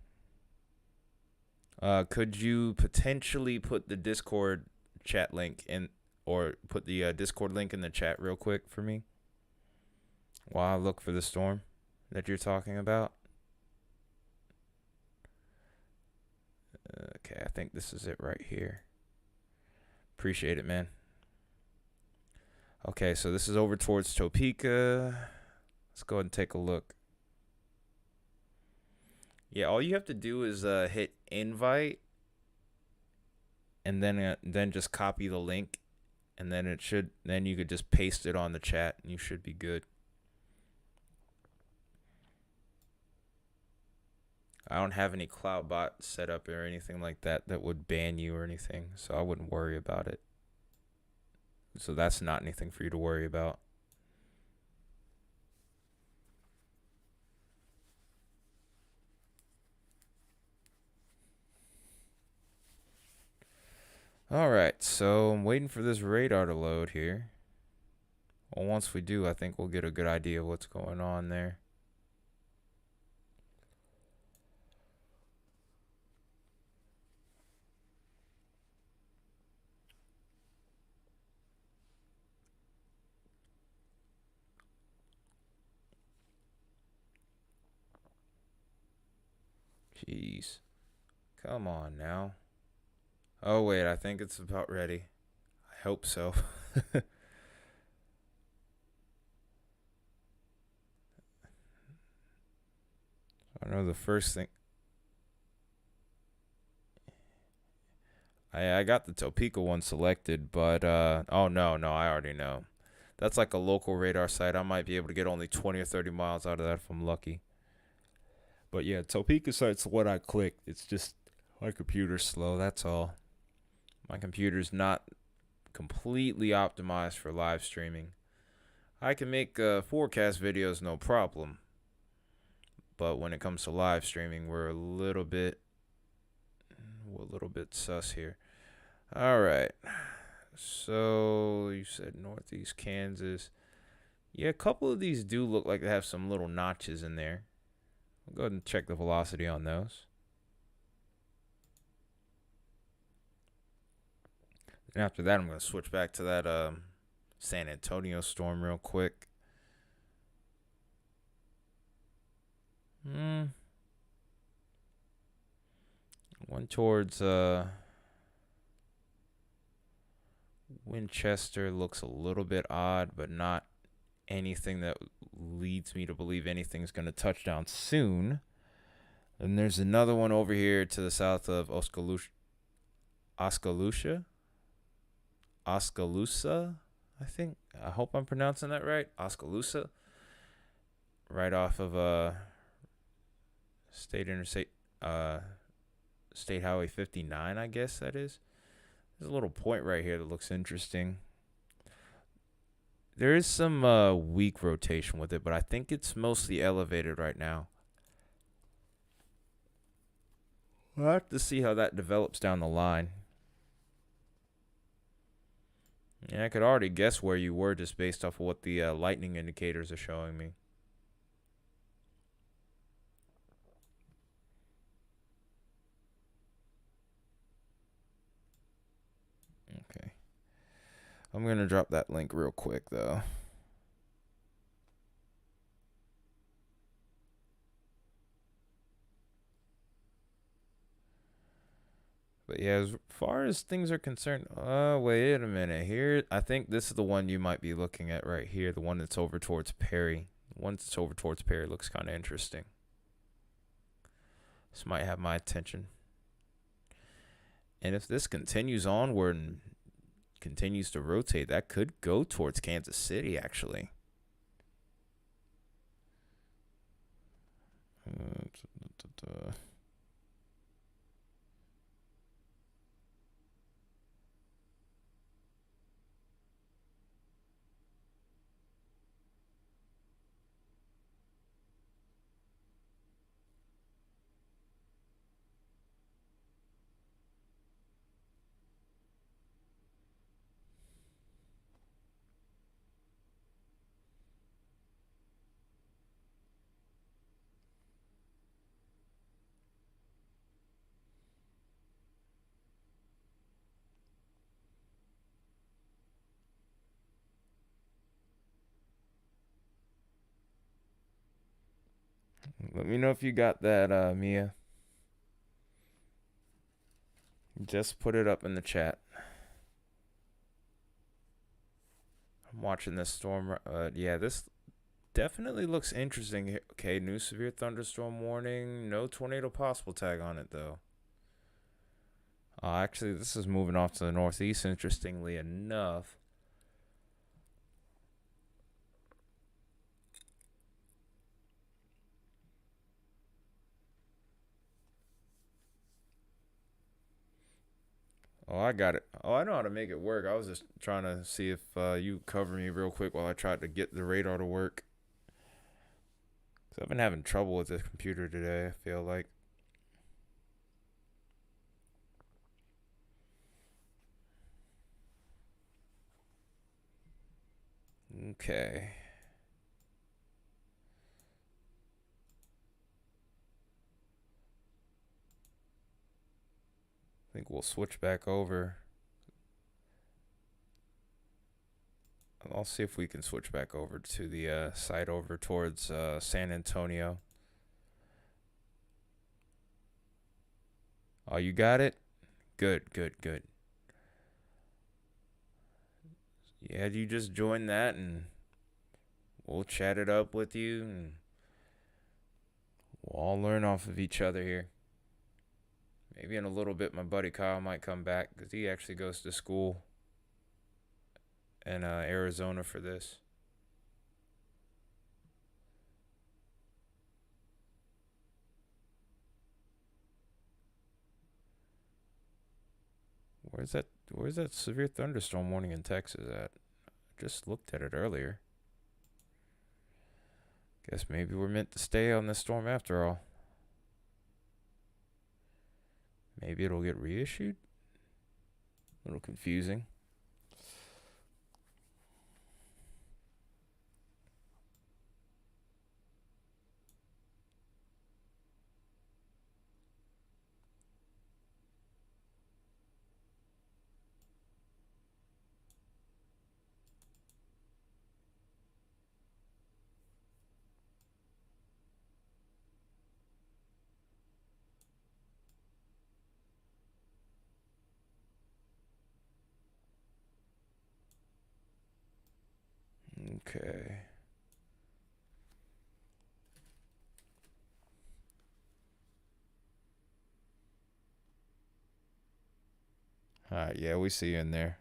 could you potentially put the Discord chat link in, or put the Discord link in the chat real quick for me while I look for the storm that you're talking about? Okay, I think this is it right here. Appreciate it, man. Okay, so this is over towards Topeka. Let's go ahead and take a look. Yeah, all you have to do is hit invite, and then just copy the link, and then you could just paste it on the chat, and you should be good. I don't have any CloudBot set up or anything like that would ban you or anything, so I wouldn't worry about it. So that's not anything for you to worry about. Alright, so I'm waiting for this radar to load here. Well, once we do, I think we'll get a good idea of what's going on there. Jeez. Come on now. Oh, wait, I think it's about ready. I hope so. I know the first thing. I got the Topeka one selected, but oh no, I already know. That's like a local radar site. I might be able to get only 20 or 30 miles out of that if I'm lucky. But yeah, Topeka site's what I clicked. It's just my computer's slow, that's all. My computer's not completely optimized for live streaming. I can make forecast videos no problem. But when it comes to live streaming, we're a little bit sus here. All right. So you said Northeast Kansas. Yeah, a couple of these do look like they have some little notches in there. I'll go ahead and check the velocity on those. And after that, I'm going to switch back to that San Antonio storm real quick. One towards Winchester looks a little bit odd, but not anything that leads me to believe anything's going to touch down soon. And there's another one over here to the south of Oskaloosa, I think. I hope I'm pronouncing that right. Oskaloosa, right off of State Interstate, State Highway 59, I guess that is. There's a little point right here that looks interesting. There is some weak rotation with it, but I think it's mostly elevated right now. We'll have to see how that develops down the line. Yeah, I could already guess where you were just based off of what the lightning indicators are showing me. Okay. I'm going to drop that link real quick, though. But yeah, as far as things are concerned, wait a minute. Here, I think this is the one you might be looking at right here. The one that's over towards Perry. The one that's over towards Perry looks kind of interesting. This might have my attention. And if this continues onward and continues to rotate, that could go towards Kansas City, actually. Let me know if you got that, Mia. Just put it up in the chat. I'm watching this storm. Yeah, this definitely looks interesting. Okay, new severe thunderstorm warning. No tornado possible tag on it, though. Actually, this is moving off to the northeast, interestingly enough. Oh, I got it. Oh, I know how to make it work. I was just trying to see if you cover me real quick while I tried to get the radar to work. Because I've been having trouble with this computer today, I feel like. Okay. I think we'll switch back over. I'll see if we can switch back over to the site over towards San Antonio. Oh, you got it? Good, good, good. Yeah, you just join that and we'll chat it up with you and we'll all learn off of each other here. Maybe in a little bit my buddy Kyle might come back because he actually goes to school in Arizona for this. Where's that severe thunderstorm warning in Texas at? I just looked at it earlier. Guess maybe we're meant to stay on this storm after all. Maybe it'll get reissued? A little confusing. Okay. Alright, yeah, we see you in there.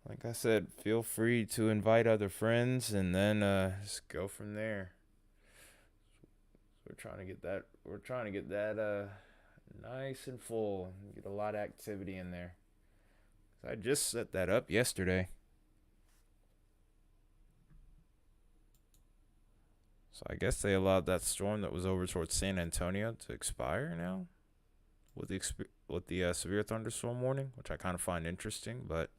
Like I said, feel free to invite other friends and then just go from there. We're trying to get that. We're trying to get that nice and full. Get a lot of activity in there. I just set that up yesterday. So I guess they allowed that storm that was over towards San Antonio to expire now, with the severe thunderstorm warning, which I kind of find interesting. But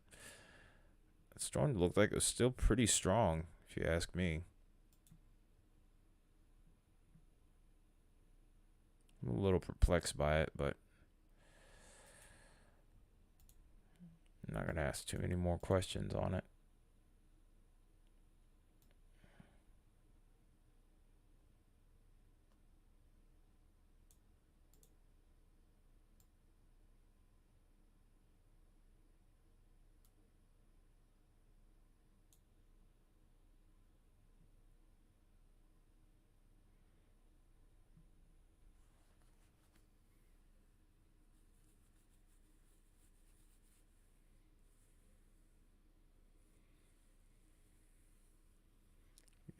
the storm looked like it was still pretty strong, if you ask me. I'm a little perplexed by it, but I'm not gonna ask too many more questions on it.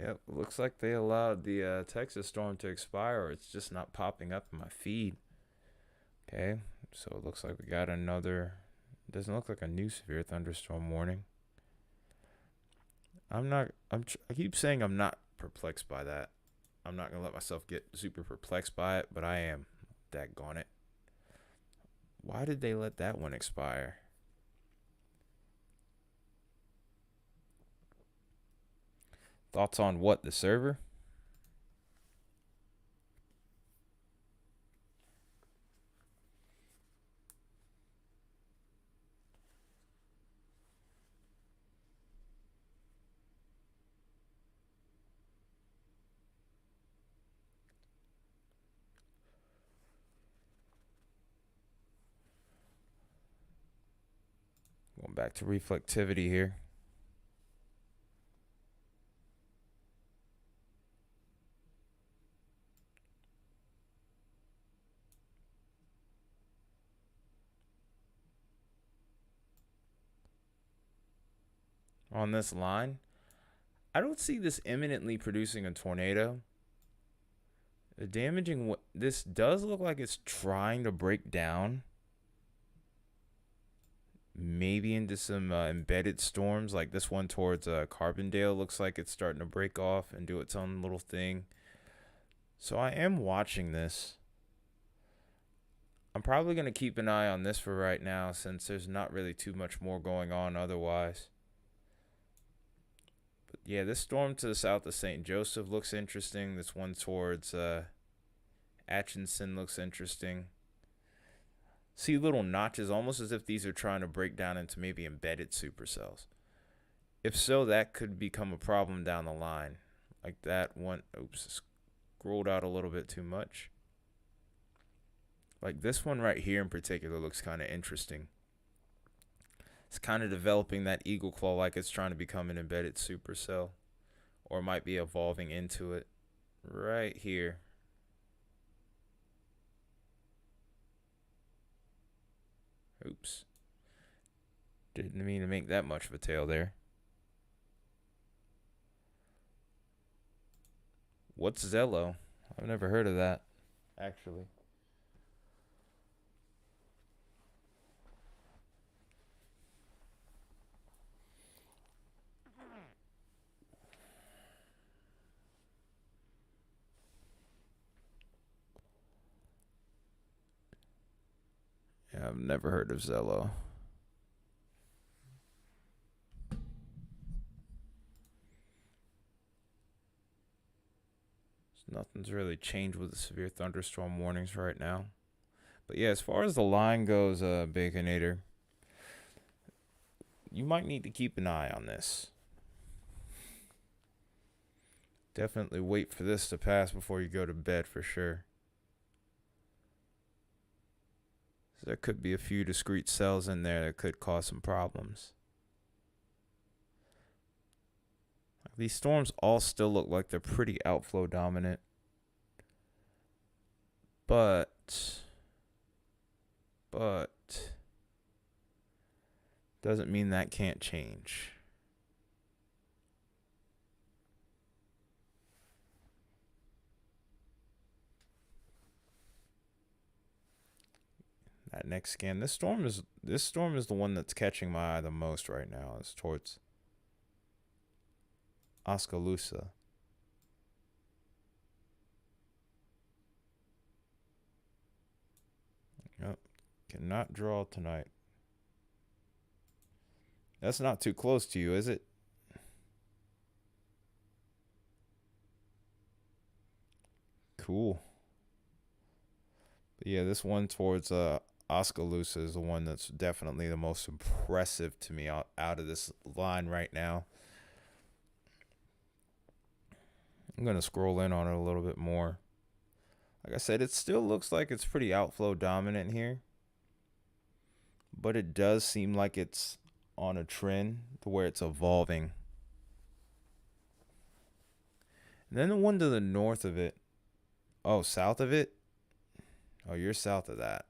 Yep, looks like they allowed the Texas storm to expire, or it's just not popping up in my feed. Okay, so it looks like we got another. Doesn't look like a new severe thunderstorm warning. I'm not. I keep saying I'm not perplexed by that. I'm not gonna let myself get super perplexed by it, but I am. Daggone it. Why did they let that one expire? Thoughts on what, the server? Going back to reflectivity here. On this line, I don't see this imminently producing a tornado. The damaging, this does look like it's trying to break down. Maybe into some embedded storms, like this one towards Carbondale. Looks like it's starting to break off and do its own little thing. So I am watching this. I'm probably going to keep an eye on this for right now, since there's not really too much more going on otherwise. But yeah, this storm to the south of St. Joseph looks interesting. This one towards Atchison looks interesting. See little notches, almost as if these are trying to break down into maybe embedded supercells. If so, that could become a problem down the line. Like that one, oops, scrolled out a little bit too much. Like this one right here in particular looks kind of interesting. It's kind of developing that eagle claw, like it's trying to become an embedded supercell, or might be evolving into it right here. Oops. Didn't mean to make that much of a tail there. What's Zello? I've never heard of that, actually. Yeah, I've never heard of Zello. Nothing's really changed with the severe thunderstorm warnings right now. But yeah, as far as the line goes, Baconator, you might need to keep an eye on this. Definitely wait for this to pass before you go to bed for sure. So there could be a few discrete cells in there that could cause some problems. These storms all still look like they're pretty outflow dominant. But doesn't mean that can't change. That next scan, this storm is the one that's catching my eye the most right now. It's towards Oskaloosa. Yep. Cannot draw tonight. That's not too close to you, is it? Cool. But yeah, this one towards Oskaloosa is the one that's definitely the most impressive to me out of this line right now. I'm going to scroll in on it a little bit more. Like I said, it still looks like it's pretty outflow dominant here. But it does seem like it's on a trend to where it's evolving. And then the one to the north of it. Oh, south of it? Oh, you're south of that.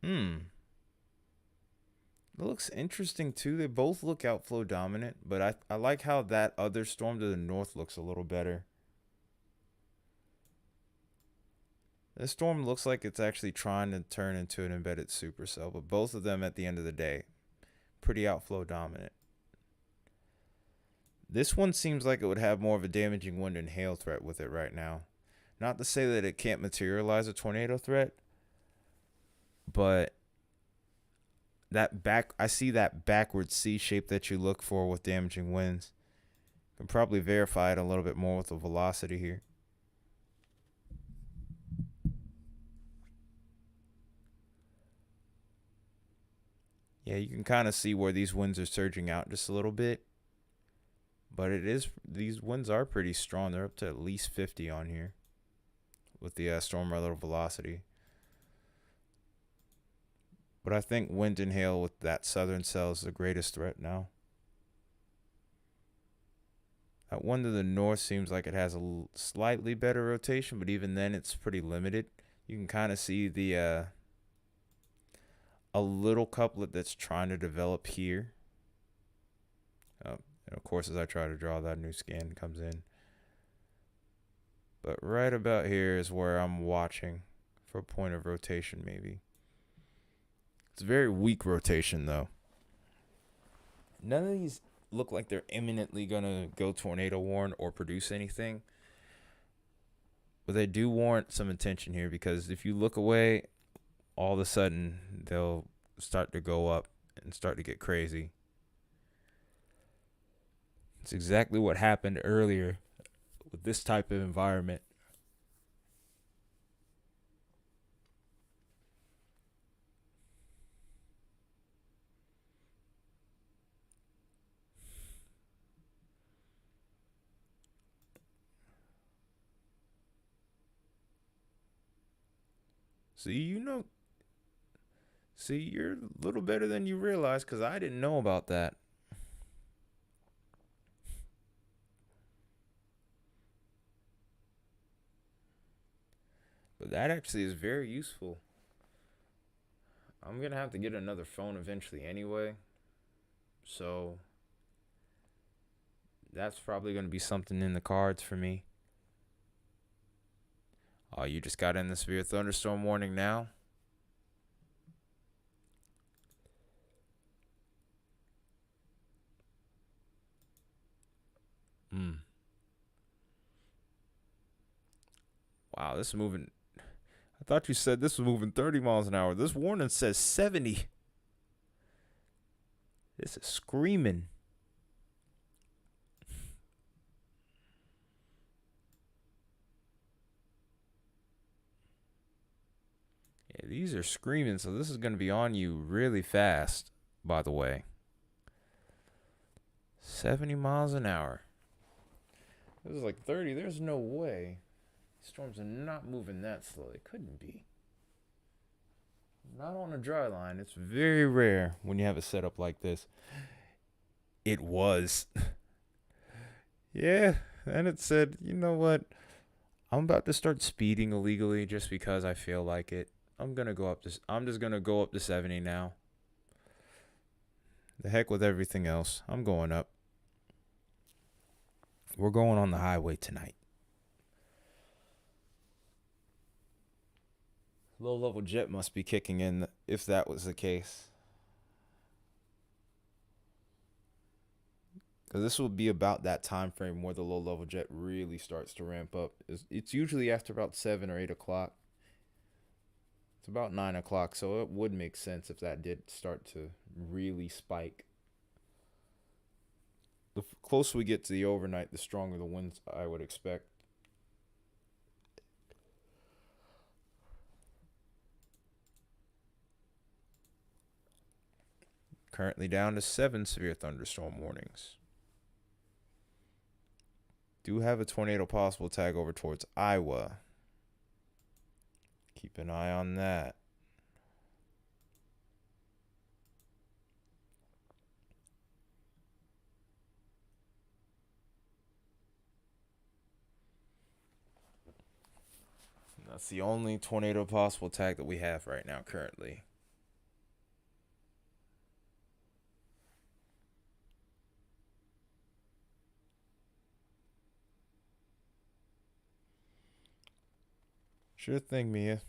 It looks interesting too. They both look outflow dominant, but I like how that other storm to the north looks a little better. This storm looks like it's actually trying to turn into an embedded supercell, but both of them at the end of the day, pretty outflow dominant. This one seems like it would have more of a damaging wind and hail threat with it right now. Not to say that it can't materialize a tornado threat, but I see that backward C shape that you look for with damaging winds. Can probably verify it a little bit more with the velocity here. Yeah, you can kind of see where these winds are surging out just a little bit. But these winds are pretty strong. They're up to at least 50 on here with the storm relative velocity. But I think wind and hail with that southern cell is the greatest threat now. That one to the north seems like it has a slightly better rotation, but even then it's pretty limited. You can kind of see a little couplet that's trying to develop here. And of course, as I try to draw, that new scan comes in. But right about here is where I'm watching for a point of rotation, maybe. It's a very weak rotation, though. None of these look like they're imminently going to go tornado warn or produce anything. But they do warrant some attention here, because if you look away, all of a sudden they'll start to go up and start to get crazy. It's exactly what happened earlier with this type of environment. See, you're a little better than you realize, because I didn't know about that. But that actually is very useful. I'm going to have to get another phone eventually anyway. So that's probably going to be something in the cards for me. Oh, you just got in the severe thunderstorm warning now? Wow, this is moving. I thought you said this was moving 30 miles an hour. This warning says 70. This is screaming. Yeah, these are screaming, so this is going to be on you really fast, by the way. 70 miles an hour. It was like 30. There's no way. Storms are not moving that slow. They couldn't be. Not on a dry line. It's very rare when you have a setup like this. It was. Yeah. And it said, you know what? I'm about to start speeding illegally just because I feel like it. I'm just gonna go up to 70 now. The heck with everything else. I'm going up. We're going on the highway tonight. Low level jet must be kicking in if that was the case. Because this will be about that time frame where the low level jet really starts to ramp up. It's usually after about 7 or 8 o'clock. It's about 9 o'clock, so it would make sense if that did start to really spike. The closer we get to the overnight, the stronger the winds I would expect. Currently down to 7 severe thunderstorm warnings. Do have a tornado possible tag over towards Iowa. Keep an eye on that. That's the only tornado possible tag that we have right now currently. Sure thing, Mia.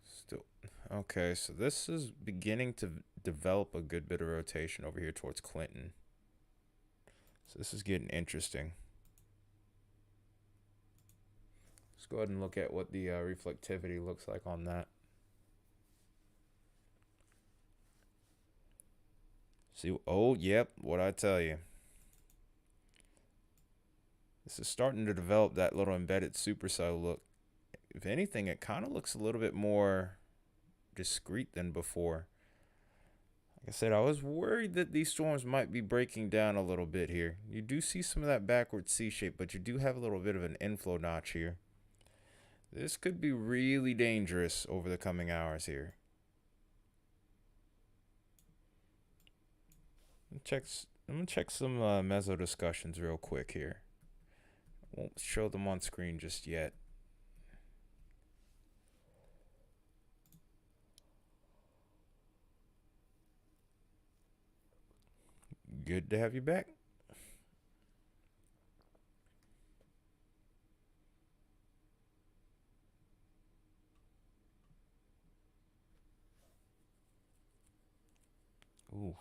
Still. Okay, so this is beginning to develop a good bit of rotation over here towards Clinton. So this is getting interesting. Let's go ahead and look at what the reflectivity looks like on that. See, oh, yep, what I tell you. This is starting to develop that little embedded supercell look. If anything, it kind of looks a little bit more discreet than before. Like I said, I was worried that these storms might be breaking down a little bit here. You do see some of that backward C shape, but you do have a little bit of an inflow notch here. This could be really dangerous over the coming hours here. I'm gonna check some meso discussions real quick here. Won't show them on screen just yet. Good to have you back. Ooh.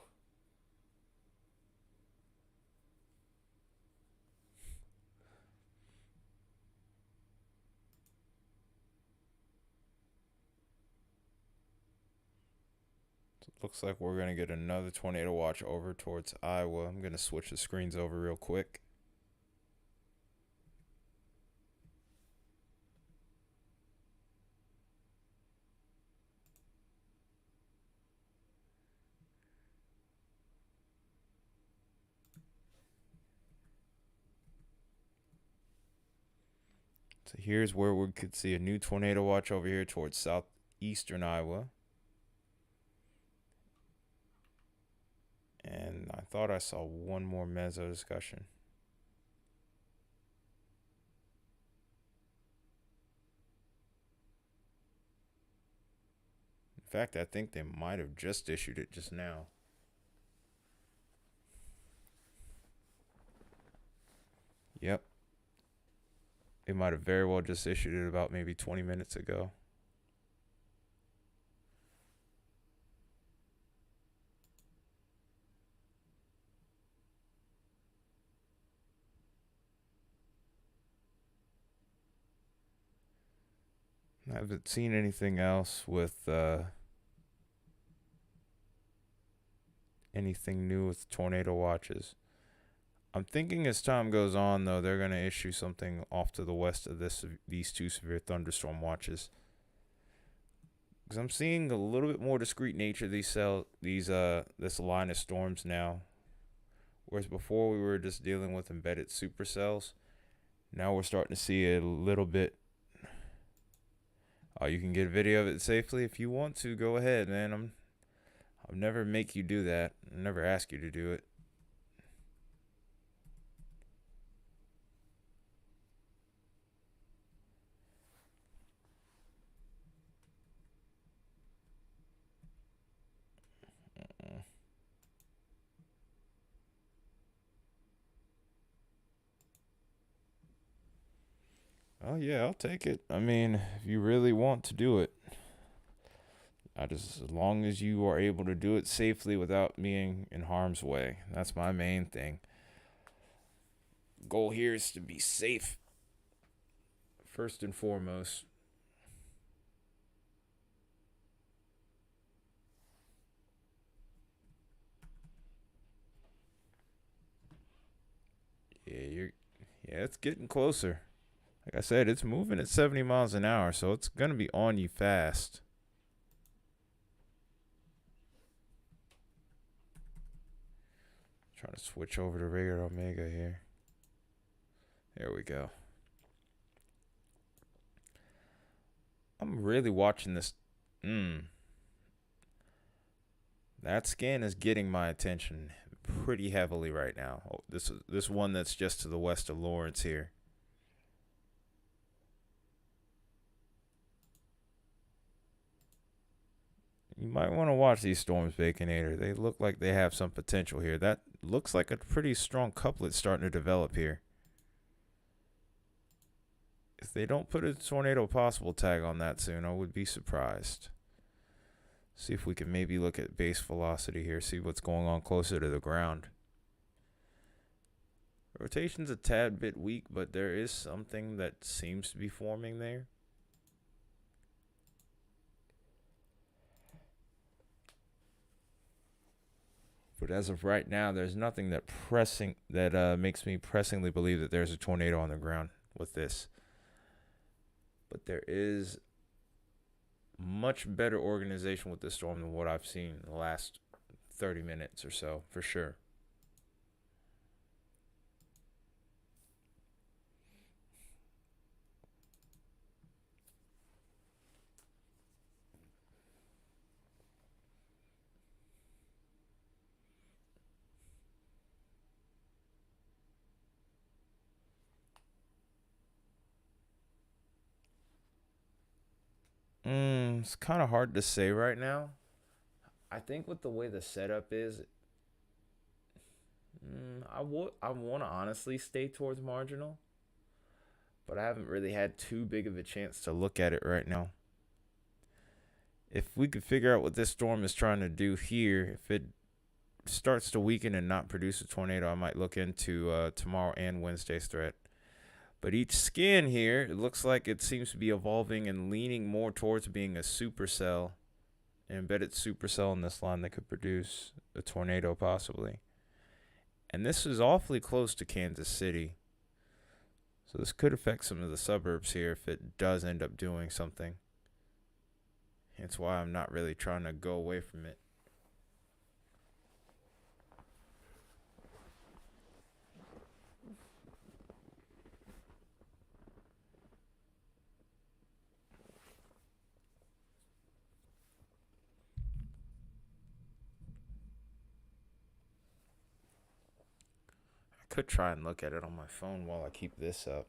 It looks like we're going to get another tornado watch over towards Iowa. I'm going to switch the screens over real quick. So here's where we could see a new tornado watch over here towards southeastern Iowa. And I thought I saw one more meso discussion. In fact, I think they might have just issued it just now. Yep. They might have very well just issued it about maybe 20 minutes ago. haven't seen anything else with anything new with tornado watches. I'm thinking as time goes on, though, they're going to issue something off to the west of these two severe thunderstorm watches. Because I'm seeing a little bit more discrete nature of this line of storms now. Whereas before we were just dealing with embedded supercells. Now we're starting to see a little bit. You can get a video of it safely if you want to. Go ahead, man. I'll never make you do that. I'll never ask you to do it. Oh yeah, I'll take it. I mean, if you really want to do it, as long as you are able to do it safely without being in harm's way. That's my main thing. Goal here is to be safe, first and foremost. Yeah, it's getting closer. Like I said, it's moving at 70 miles an hour, so it's going to be on you fast. Trying to switch over to regular Omega here. There we go. I'm really watching this. That scan is getting my attention pretty heavily right now. Oh, this one that's just to the west of Lawrence here. You might want to watch these storms, Baconator. They look like they have some potential here. That looks like a pretty strong couplet starting to develop here. If they don't put a tornado possible tag on that soon, I would be surprised. See if we can maybe look at base velocity here, see what's going on closer to the ground. Rotation's a tad bit weak, but there is something that seems to be forming there. But as of right now, there's nothing that makes me pressingly believe that there's a tornado on the ground with this. But there is much better organization with this storm than what I've seen in the last 30 minutes or so, for sure. It's kind of hard to say right now. I think with the way the setup is, I want to honestly stay towards marginal, but I haven't really had too big of a chance to look at it right now. If we could figure out what this storm is trying to do here, if it starts to weaken and not produce a tornado, I might look into tomorrow and Wednesday's threat. But each scan here, it looks like it seems to be evolving and leaning more towards being a supercell, an embedded supercell in this line that could produce a tornado possibly. And this is awfully close to Kansas City. So this could affect some of the suburbs here if it does end up doing something. That's why I'm not really trying to go away from it. I could try and look at it on my phone while I keep this up.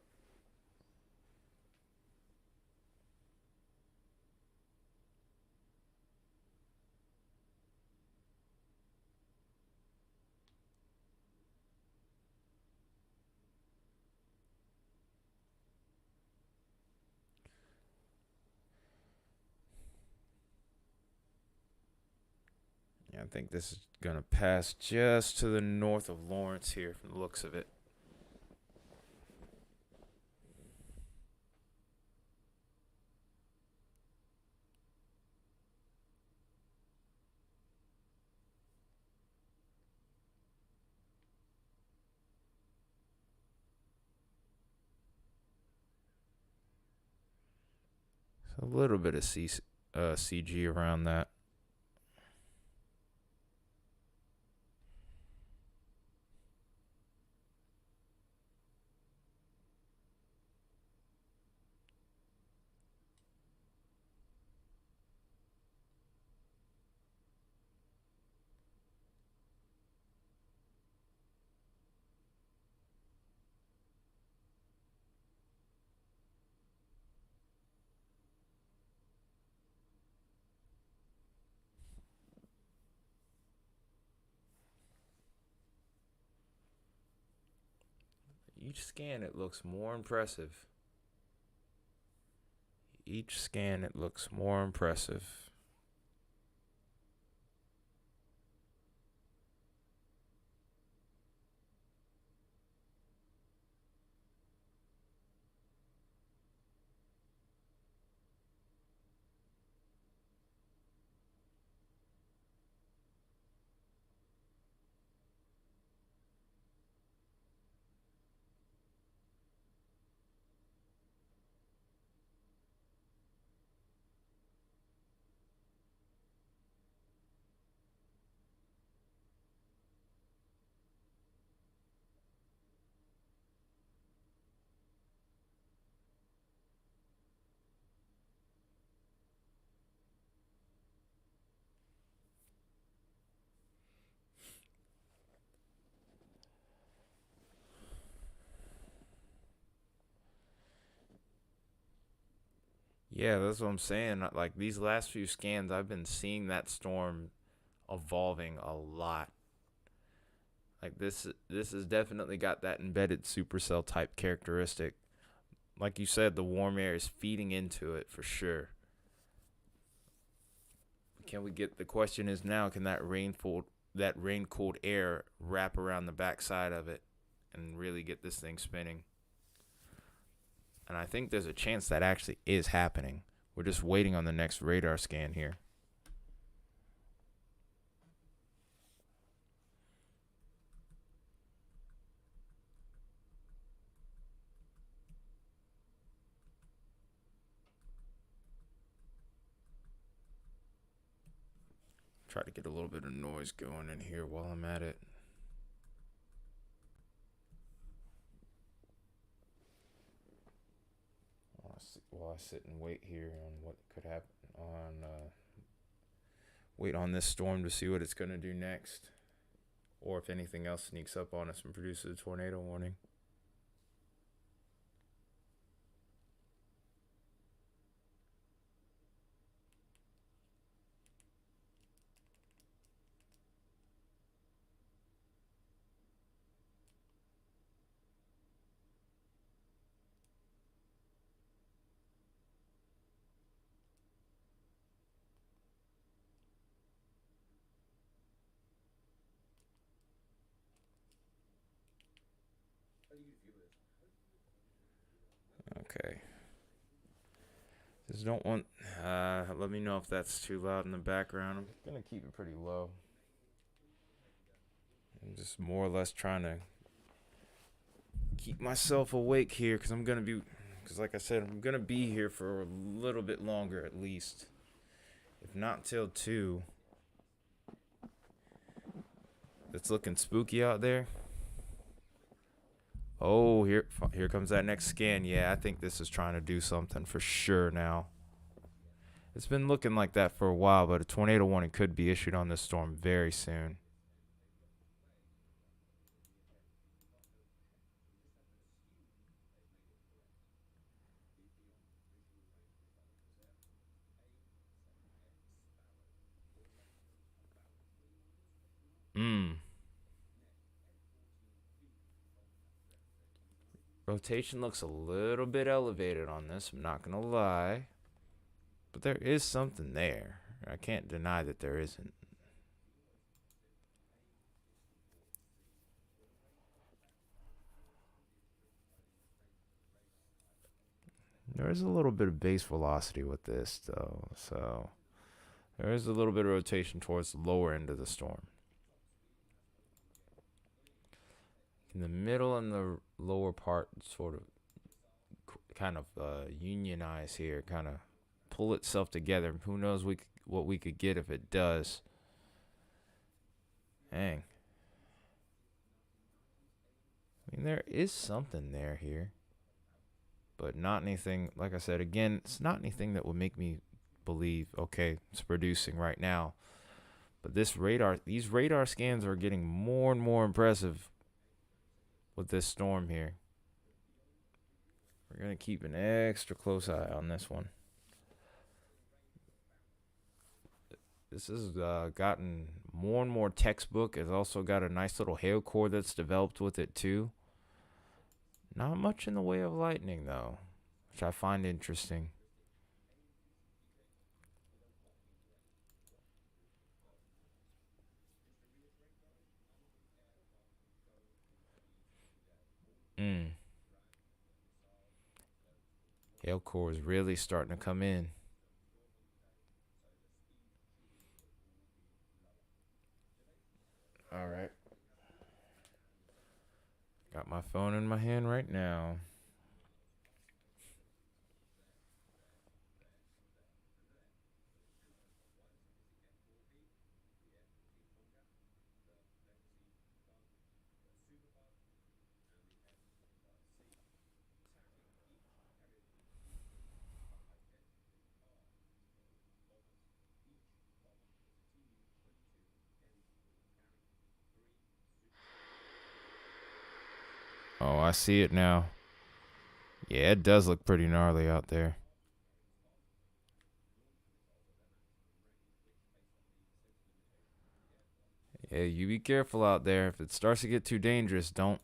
Yeah, I think this is going to pass just to the north of Lawrence here from the looks of it. A little bit of CG around that. Each scan, it looks more impressive. Each scan, it looks more impressive. Yeah, that's what I'm saying. Like these last few scans, I've been seeing that storm evolving a lot. Like this has definitely got that embedded supercell type characteristic. Like you said, the warm air is feeding into it for sure. Can we get the question is now, can that rain cooled air wrap around the backside of it and really get this thing spinning? And I think there's a chance that actually is happening. We're just waiting on the next radar scan here. Try to get a little bit of noise going in here while I'm at it. While I sit and wait here on what could happen wait on this storm to see what it's going to do next, or if anything else sneaks up on us and produces a tornado warning. Okay. Just don't want. Let me know if that's too loud in the background. I'm gonna keep it pretty low. I'm just more or less trying to keep myself awake here because like I said, I'm gonna be here for a little bit longer at least, if not till 2. It's looking spooky out there. Oh, here comes that next scan. Yeah, I think this is trying to do something for sure now. It's been looking like that for a while, but a tornado warning could be issued on this storm very soon. Rotation looks a little bit elevated on this, I'm not gonna lie. But there is something there. I can't deny that there isn't. There is a little bit of base velocity with this, though. So there is a little bit of rotation towards the lower end of the storm. In the middle and the lower part, sort of, kind of unionize here, kind of pull itself together. Who knows what we could get if it does. Dang. I mean, there is something there here. But not anything, like I said, again, it's not anything that would make me believe, okay, it's producing right now. But these radar scans are getting more and more impressive with this storm here. We're going to keep an extra close eye on this one. This has gotten more and more textbook. It's also got a nice little hail core that's developed with it too. Not much in the way of lightning though, which I find interesting. Hail core is really starting to come in. All right. Got my phone in my hand right now. Oh, I see it now. Yeah, it does look pretty gnarly out there. Yeah, you be careful out there. If it starts to get too dangerous, don't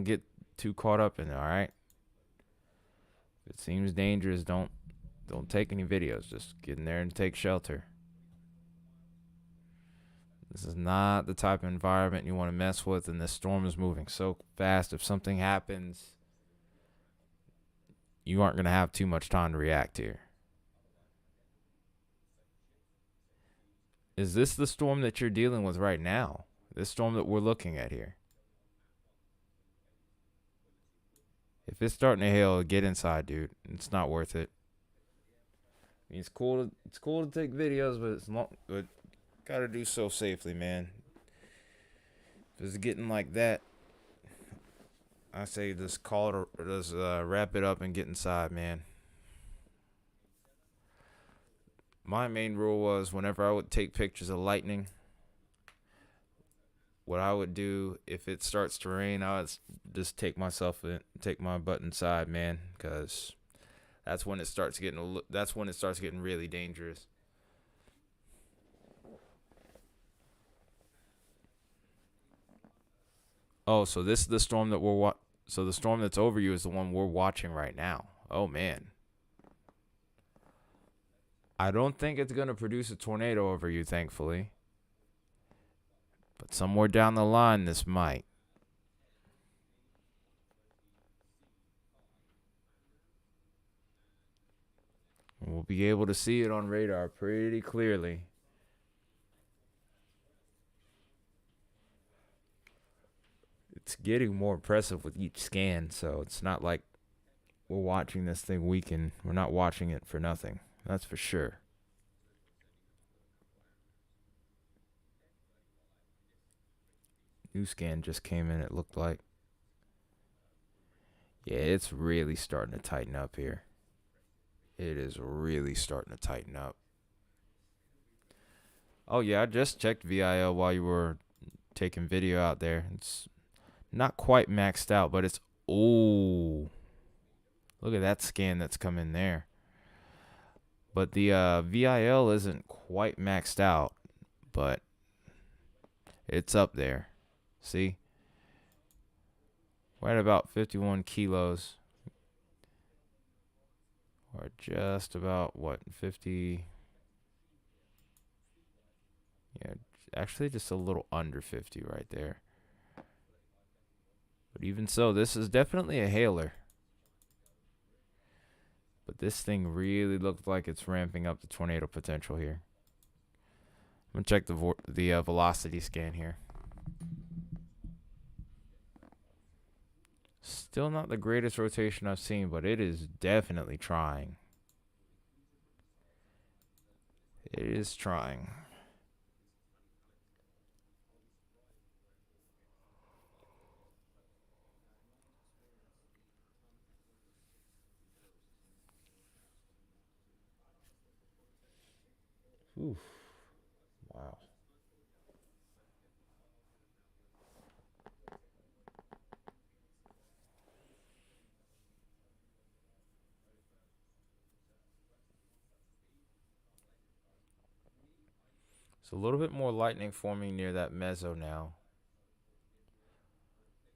get too caught up in it, all right? If it seems dangerous, don't take any videos. Just get in there and take shelter. This is not the type of environment you want to mess with, and this storm is moving so fast. If something happens, you aren't going to have too much time to react here. Is this the storm that you're dealing with right now? This storm that we're looking at here? If it's starting to hail, get inside, dude. It's not worth it. I mean, it's cool to take videos, but gotta do so safely, man. If it's getting like that, I say just wrap it up and get inside, man. My main rule was whenever I would take pictures of lightning, what I would do if it starts to rain, I would just take my butt inside, man, because that's when it starts getting really dangerous. Oh, so this is the storm that so the storm that's over you is the one we're watching right now. Oh man. I don't think it's going to produce a tornado over you, thankfully. But somewhere down the line, this might. We'll be able to see it on radar pretty clearly. It's getting more impressive with each scan, so it's not like we're watching this thing weaken. We're not watching it for nothing. That's for sure. New scan just came in, it looked like. Yeah, it's really starting to tighten up here. It is really starting to tighten up. Oh, yeah, I just checked VIL while you were taking video out there. It's not quite maxed out, but it's... Oh, look at that scan that's come in there. But the VIL isn't quite maxed out, but it's up there. See? We're at about 51 kilos. Or just about, 50? Yeah, actually just a little under 50 right there. But even so, this is definitely a hailer. But this thing really looks like it's ramping up the tornado potential here. I'm going to check the velocity scan here. Still not the greatest rotation I've seen, but it is definitely trying. It is trying. Oof. Wow. It's a little bit more lightning forming near that mezzo now.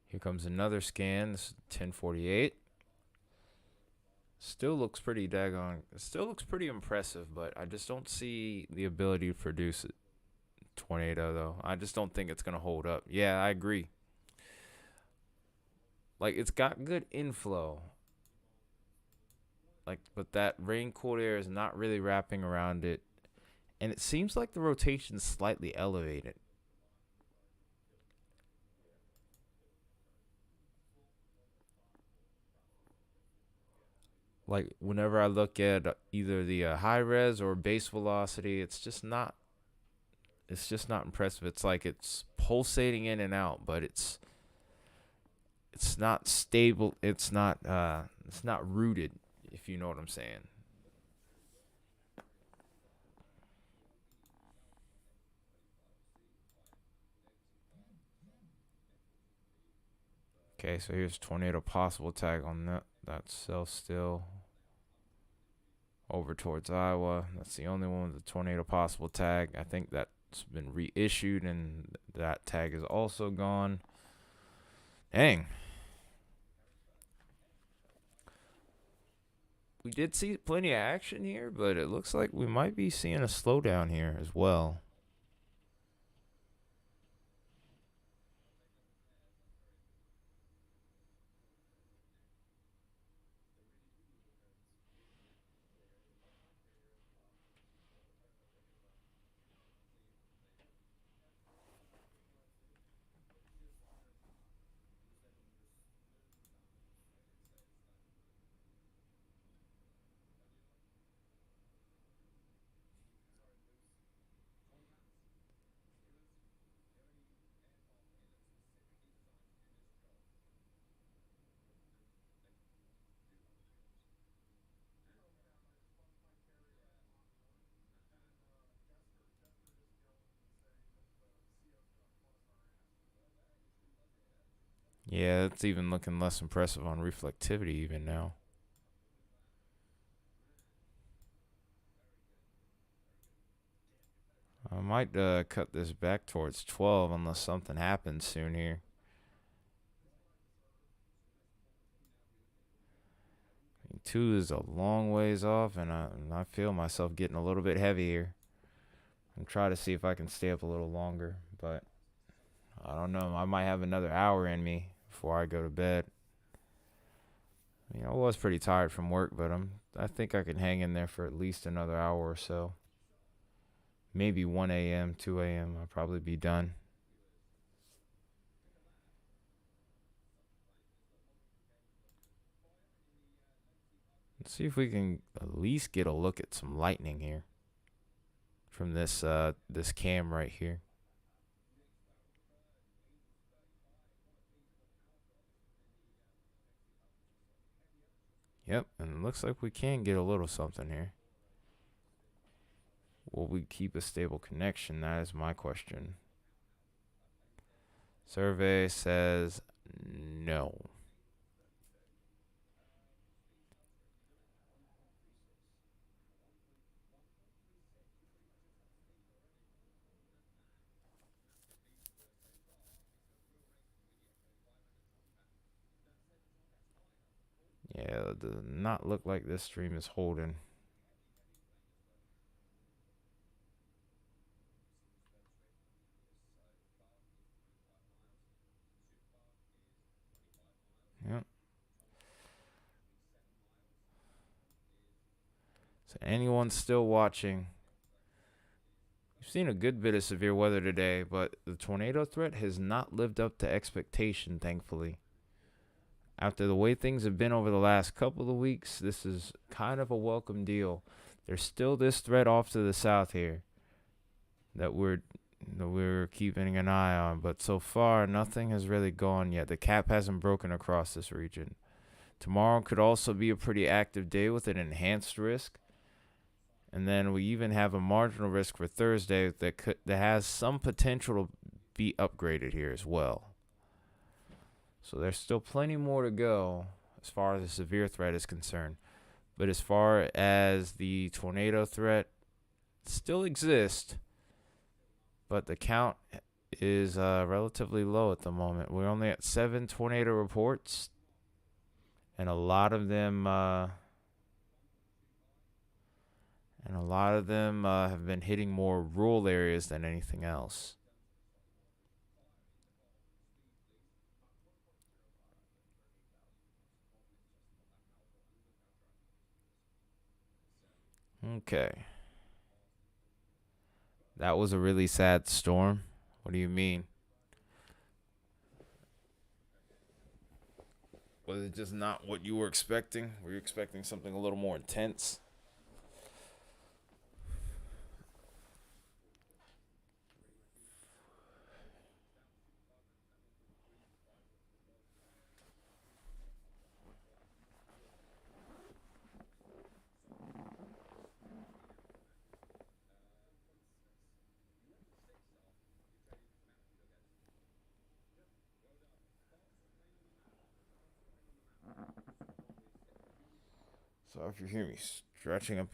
Here comes another scan. This is 1048. Still looks pretty daggone. Still looks pretty impressive, but I just don't see the ability to produce it. Tornado though. I just don't think it's gonna hold up. Yeah, I agree. Like it's got good inflow. Like, but that rain cooled air is not really wrapping around it, and it seems like the rotation's slightly elevated. Like whenever I look at either the high res or base velocity, it's just not. It's just not impressive. It's like it's pulsating in and out, but it's not stable. It's not rooted. If you know what I'm saying. Okay, so here's tornado possible tag on that cell still. Over towards Iowa. That's the only one with the tornado possible tag. I think that's been reissued and that tag is also gone. Dang. We did see plenty of action here, but it looks like we might be seeing a slowdown here as well. Yeah, it's even looking less impressive on reflectivity even now. I might cut this back towards 12 unless something happens soon here. 2 is a long ways off, and I feel myself getting a little bit heavier. I'm trying to see if I can stay up a little longer, but I don't know. I might have another hour in me before I go to bed. I was pretty tired from work, but I think I can hang in there for at least another hour or so. Maybe 1 a.m., 2 a.m. I'll probably be done. Let's see if we can at least get a look at some lightning here from this cam right here. Yep, and it looks like we can get a little something here. Will we keep a stable connection? That is my question. Survey says no. Yeah, it does not look like this stream is holding. Yep. So anyone still watching, we've seen a good bit of severe weather today, but the tornado threat has not lived up to expectation, thankfully. After the way things have been over the last couple of weeks, this is kind of a welcome deal. There's still this threat off to the south here that we're keeping an eye on, but so far nothing has really gone yet. The cap hasn't broken across this region. Tomorrow could also be a pretty active day with an enhanced risk. And then we even have a marginal risk for Thursday that has some potential to be upgraded here as well. So there's still plenty more to go as far as the severe threat is concerned. But as far as the tornado threat, still exists, but the count is relatively low at the moment. We're only at 7 tornado reports, and a lot of them have been hitting more rural areas than anything else. Okay. That was a really sad storm. What do you mean? Was it just not what you were expecting? Were you expecting something a little more intense? So if you hear me stretching up,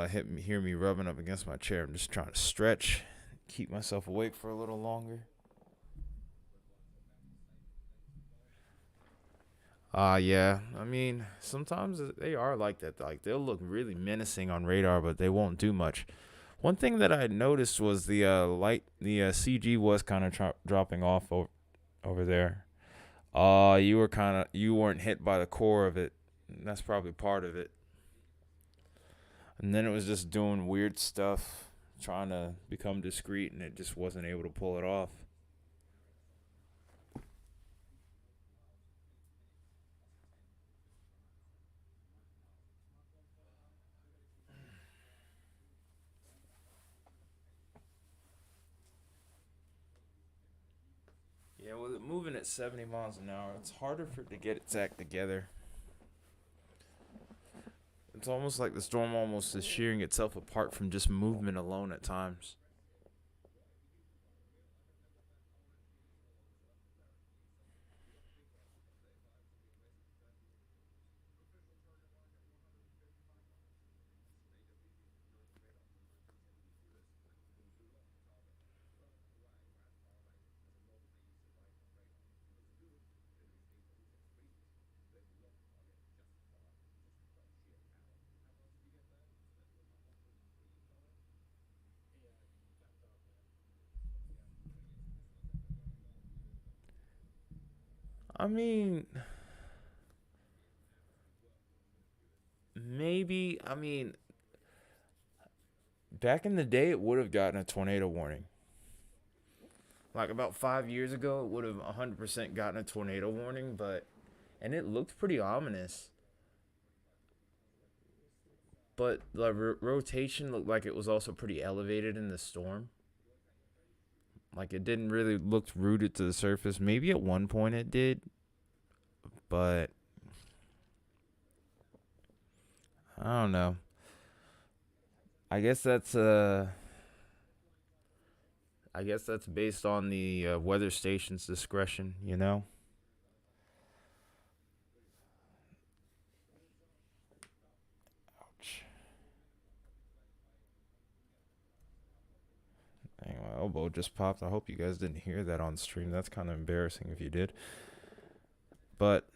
hear me rubbing up against my chair, I'm just trying to stretch, keep myself awake for a little longer. Yeah. I mean, sometimes they are like that. Like they'll look really menacing on radar, but they won't do much. One thing that I noticed was the CG was kind of dropping off over there. You weren't hit by the core of it. That's probably part of it. And then it was just doing weird stuff, trying to become discreet, and it just wasn't able to pull it off. Yeah, with it moving at 70 miles an hour, it's harder for it to get its act together. It's almost like the storm almost is shearing itself apart from just movement alone at times. I mean, maybe. I mean, back in the day, it would have gotten a tornado warning. Like about 5 years ago, it would have 100% gotten a tornado warning, and it looked pretty ominous. But the rotation looked like it was also pretty elevated in the storm. Like it didn't really look rooted to the surface. Maybe at one point it did, but I don't know. I guess that's based on the weather station's discretion, you know. Ouch. Dang, my elbow just popped. I hope you guys didn't hear that on stream. That's kind of embarrassing if you did. But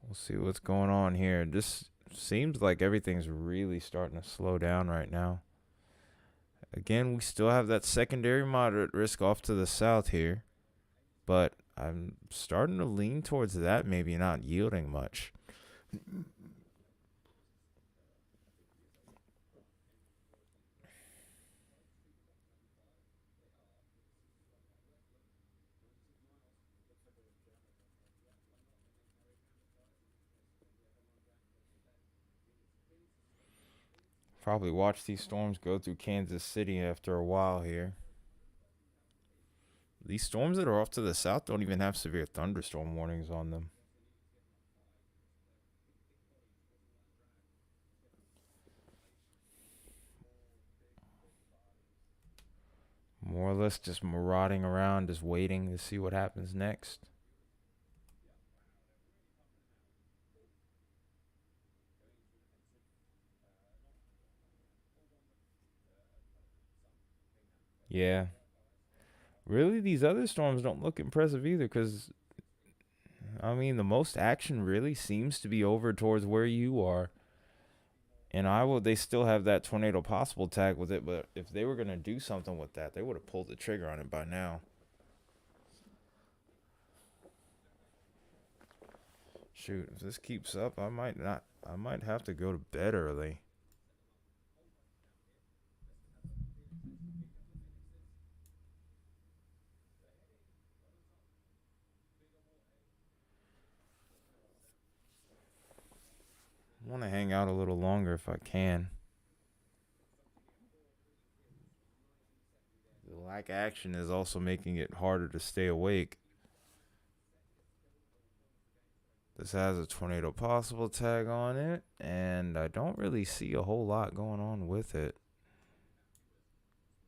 we'll see what's going on here. This seems like everything's really starting to slow down right now. Again, we still have that secondary moderate risk off to the south here, but I'm starting to lean towards that maybe not yielding much. Probably watch these storms go through Kansas City after a while here. These storms that are off to the south don't even have severe thunderstorm warnings on them. More or less just marauding around, just waiting to see what happens next. Yeah. Really, these other storms don't look impressive either because, I mean, the most action really seems to be over towards where you are. In Iowa, they still have that tornado possible tag with it, but if they were going to do something with that, they would have pulled the trigger on it by now. Shoot, if this keeps up, I might have to go to bed early. I want to hang out a little longer if I can. The lack of action is also making it harder to stay awake. This has a tornado possible tag on it, and I don't really see a whole lot going on with it.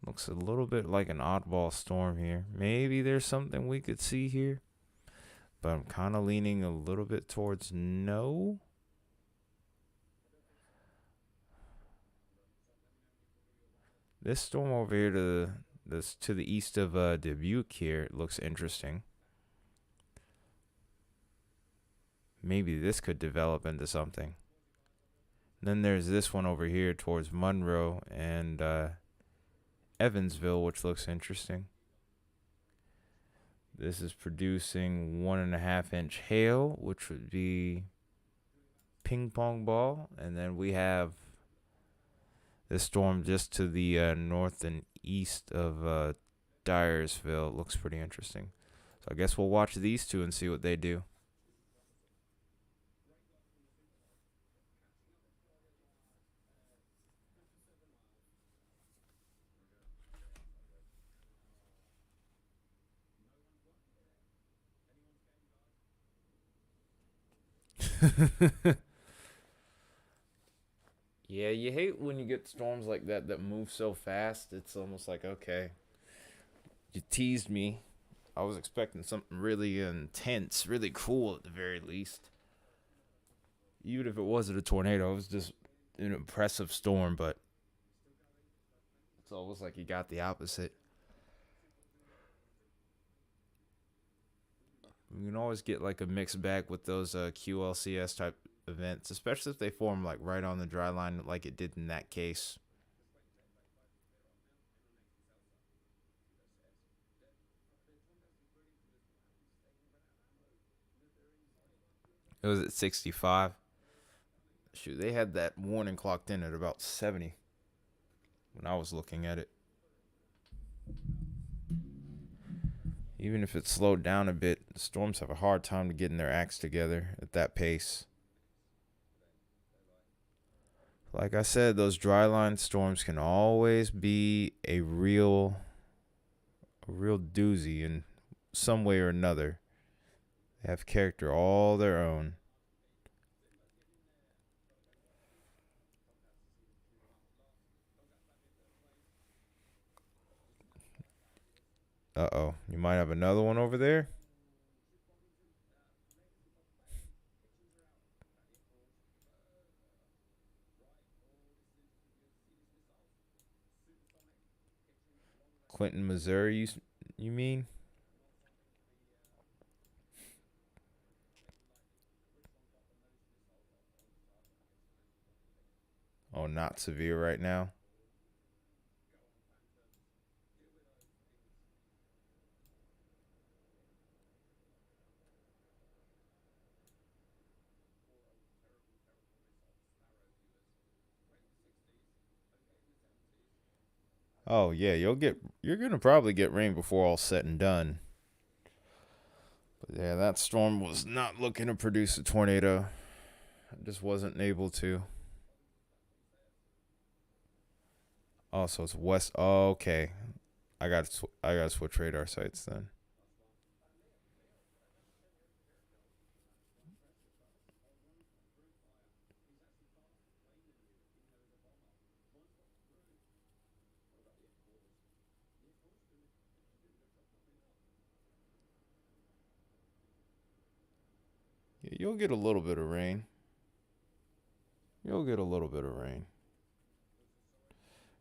Looks a little bit like an oddball storm here. Maybe there's something we could see here, but I'm kind of leaning a little bit towards no. This storm over here to the east of Dubuque here looks interesting. Maybe this could develop into something. Then there's this one over here towards Monroe and Evansville, which looks interesting. This is producing 1.5-inch hail, which would be ping pong ball. And then we have this storm just to the north and east of Dyersville. It looks pretty interesting. So I guess we'll watch these two and see what they do. Yeah, you hate when you get storms like that move so fast. It's almost like, okay, you teased me. I was expecting something really intense, really cool at the very least. Even if it wasn't a tornado, it was just an impressive storm, but it's almost like you got the opposite. You can always get like a mixed bag with those QLCS type events, especially if they form like right on the dry line like it did in that case. It was at 65. Shoot, they had that warning clocked in at about 70 when I was looking at it. Even if it slowed down a bit, the storms have a hard time to getting their acts together at that pace. Like I said, those dry line storms can always be a real doozy in some way or another. They have character all their own. Uh-oh, you might have another one over there. Clinton, Missouri, you mean? Oh, not severe right now. Oh yeah, you're gonna probably get rain before all said and done. But yeah, that storm was not looking to produce a tornado. It just wasn't able to. Oh, so it's west. Oh, okay. I got to switch radar sites then. Yeah, you'll get a little bit of rain. You'll get a little bit of rain.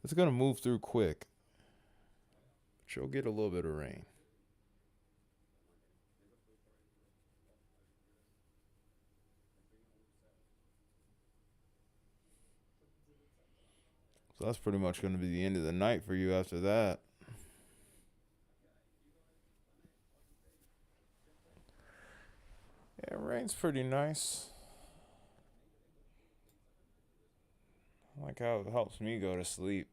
It's gonna move through quick, but you'll get a little bit of rain. So that's pretty much gonna be the end of the night for you after that. Yeah, rain's pretty nice. I like how it helps me go to sleep.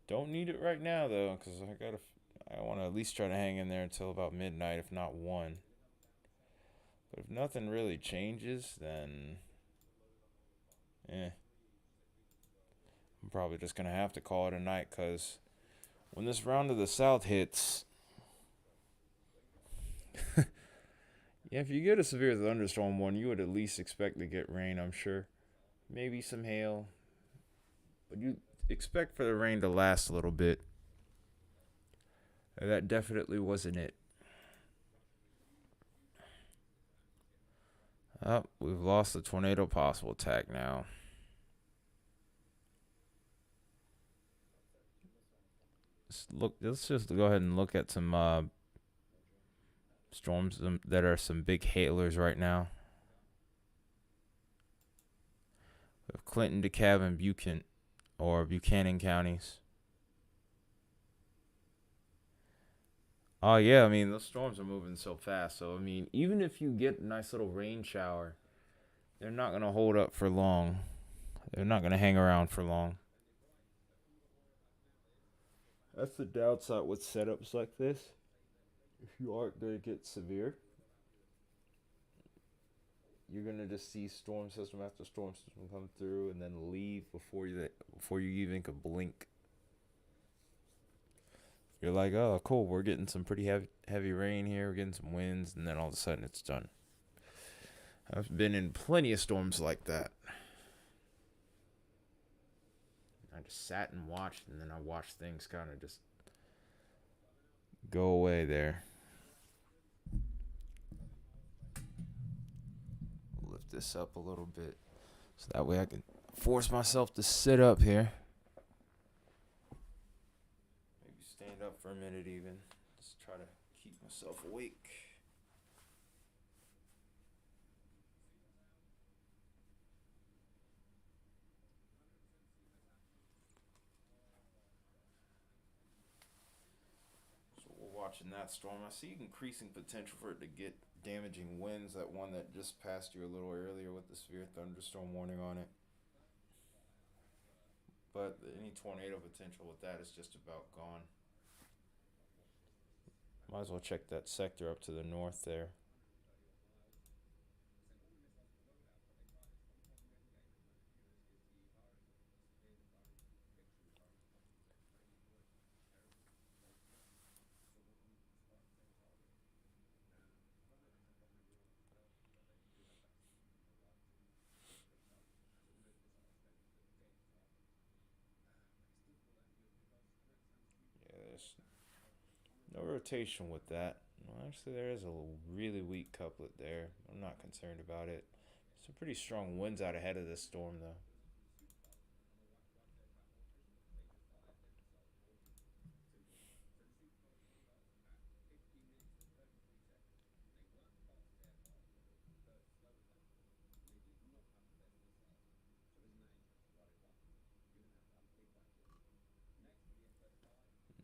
Don't need it right now though, cause I want to at least try to hang in there until about midnight, if not one. But if nothing really changes, then eh, I'm probably just gonna have to call it a night. Cause when this round of the south hits, yeah, if you get a severe thunderstorm one, you would at least expect to get rain. I'm sure, maybe some hail, but you expect for the rain to last a little bit. And that definitely wasn't it. Oh, we've lost the tornado possible tag now. Let's just go ahead and look at some storms that are some big hailers right now. We have Clinton, DeKalb, and Buchanan counties. Oh yeah, I mean those storms are moving so fast. So I mean, even if you get a nice little rain shower, they're not gonna hold up for long. They're not gonna hang around for long. That's the downside with setups like this. If you aren't gonna get severe, you're gonna just see storm system after storm system come through and then leave before you even could blink. You're like, oh, cool, we're getting some pretty heavy rain here, we're getting some winds, and then all of a sudden it's done. I've been in plenty of storms like that. I just sat and watched, and then I watched things kind of just go away there. Lift this up a little bit so that way I can force myself to sit up here. Maybe stand up for a minute even. Just try to keep myself awake. So we're watching that storm. I see increasing potential for it to get damaging winds. That one that just passed you a little earlier with the severe thunderstorm warning on it. But any tornado potential with that is just about gone. Might as well check that sector up to the north there. Yeah, there's no rotation with that. Well, actually, there is a really weak couplet there. I'm not concerned about it. Some pretty strong winds out ahead of this storm, though.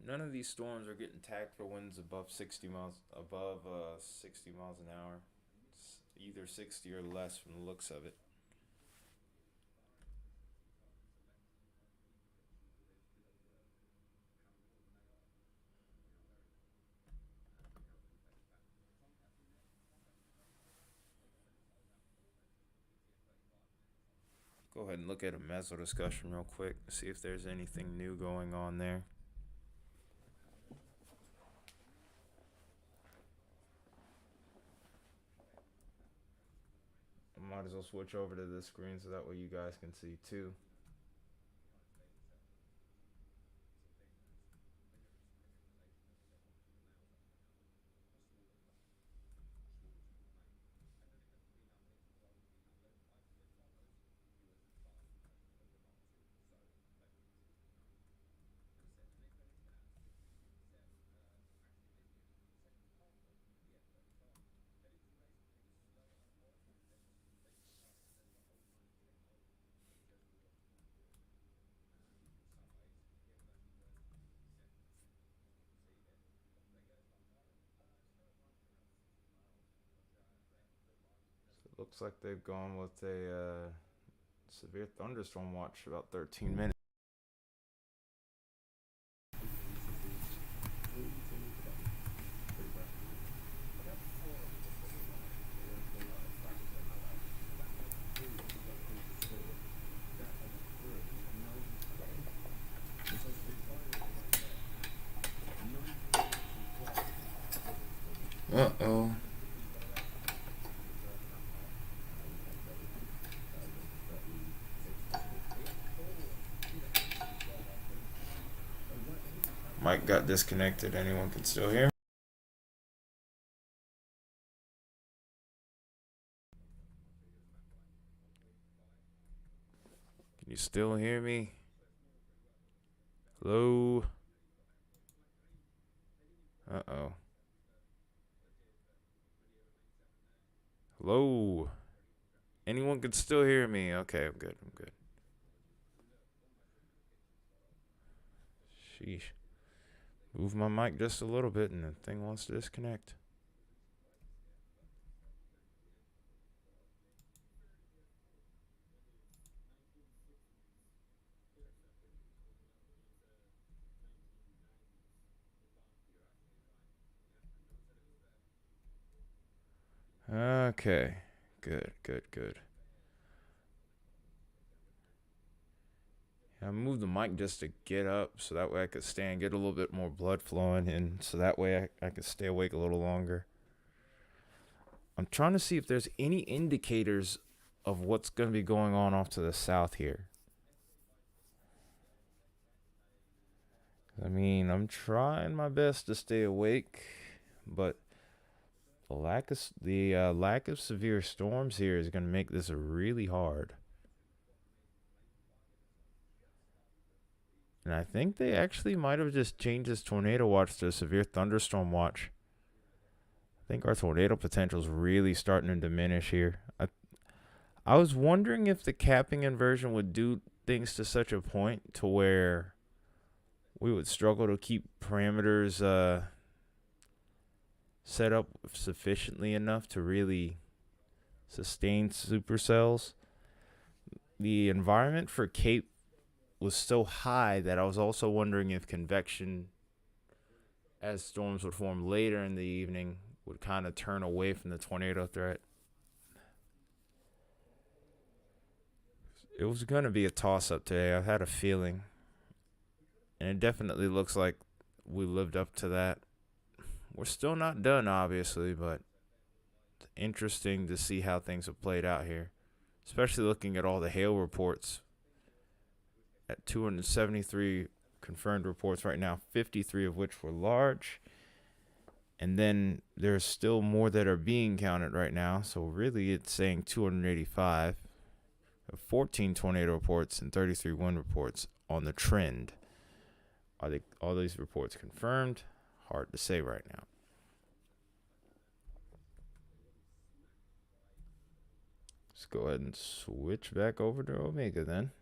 None of these storms are getting tagged for winds above 60 miles an hour. It's either 60 or less from the looks of it. Go ahead and look at a meso discussion real quick. See if there's anything new going on there. I might as well switch over to this screen so that way you guys can see too. It looks like they've gone with a severe thunderstorm watch for about 13 minutes. Uh-oh. Mike got disconnected. Anyone can still hear me? Can you still hear me? Hello? Uh-oh. Hello? Anyone can still hear me? Okay, I'm good. Sheesh. Move my mic just a little bit and the thing wants to disconnect. Okay. Good. I moved the mic just to get up so that way I could stand, get a little bit more blood flowing, and so that way I could stay awake a little longer. I'm trying to see if there's any indicators of what's going to be going on off to the south here. I mean, I'm trying my best to stay awake, but the lack of severe storms here is going to make this really hard. And I think they actually might have just changed this tornado watch to a severe thunderstorm watch. I think our tornado potential is really starting to diminish here. I was wondering if the capping inversion would do things to such a point to where we would struggle to keep parameters set up sufficiently enough to really sustain supercells. The environment for Cape was so high that I was also wondering if convection, as storms would form later in the evening, would kind of turn away from the tornado threat. It was going to be a toss-up today. I had a feeling. And it definitely looks like we lived up to that. We're still not done, obviously, but it's interesting to see how things have played out here, especially looking at all the hail reports. At 273 confirmed reports right now, 53 of which were large. And then there's still more that are being counted right now. So really it's saying 285. 14 tornado reports and 33 wind reports on the trend. Are all these reports confirmed? Hard to say right now. Let's go ahead and switch back over to Omega then.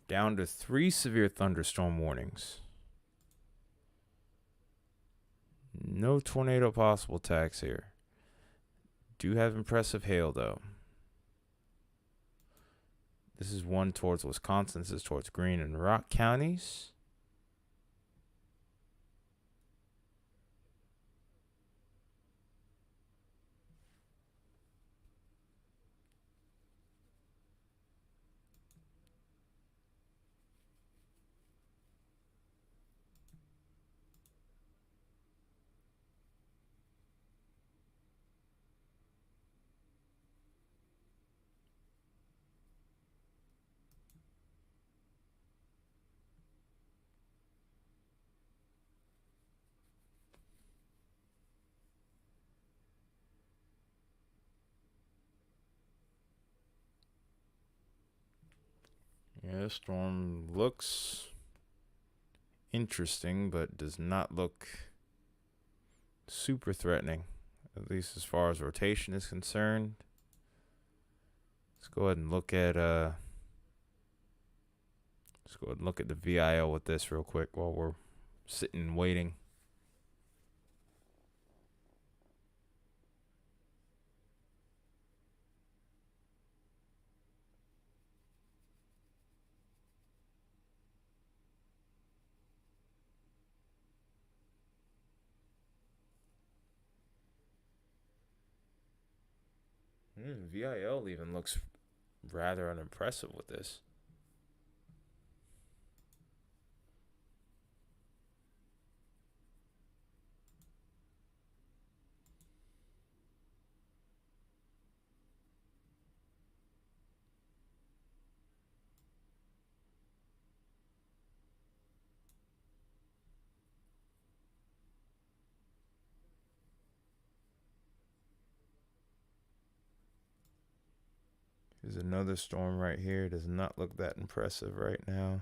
Down to 3 severe thunderstorm warnings. No tornado possible attacks here. Do have impressive hail, though. This is one towards Wisconsin. This is towards Greene and Rock counties. Yeah, storm looks interesting, but does not look super threatening, at least as far as rotation is concerned. Let's go ahead and look at the VIL with this real quick while we're sitting and waiting. VIL even looks rather unimpressive with this. There's another storm right here. Does not look that impressive right now.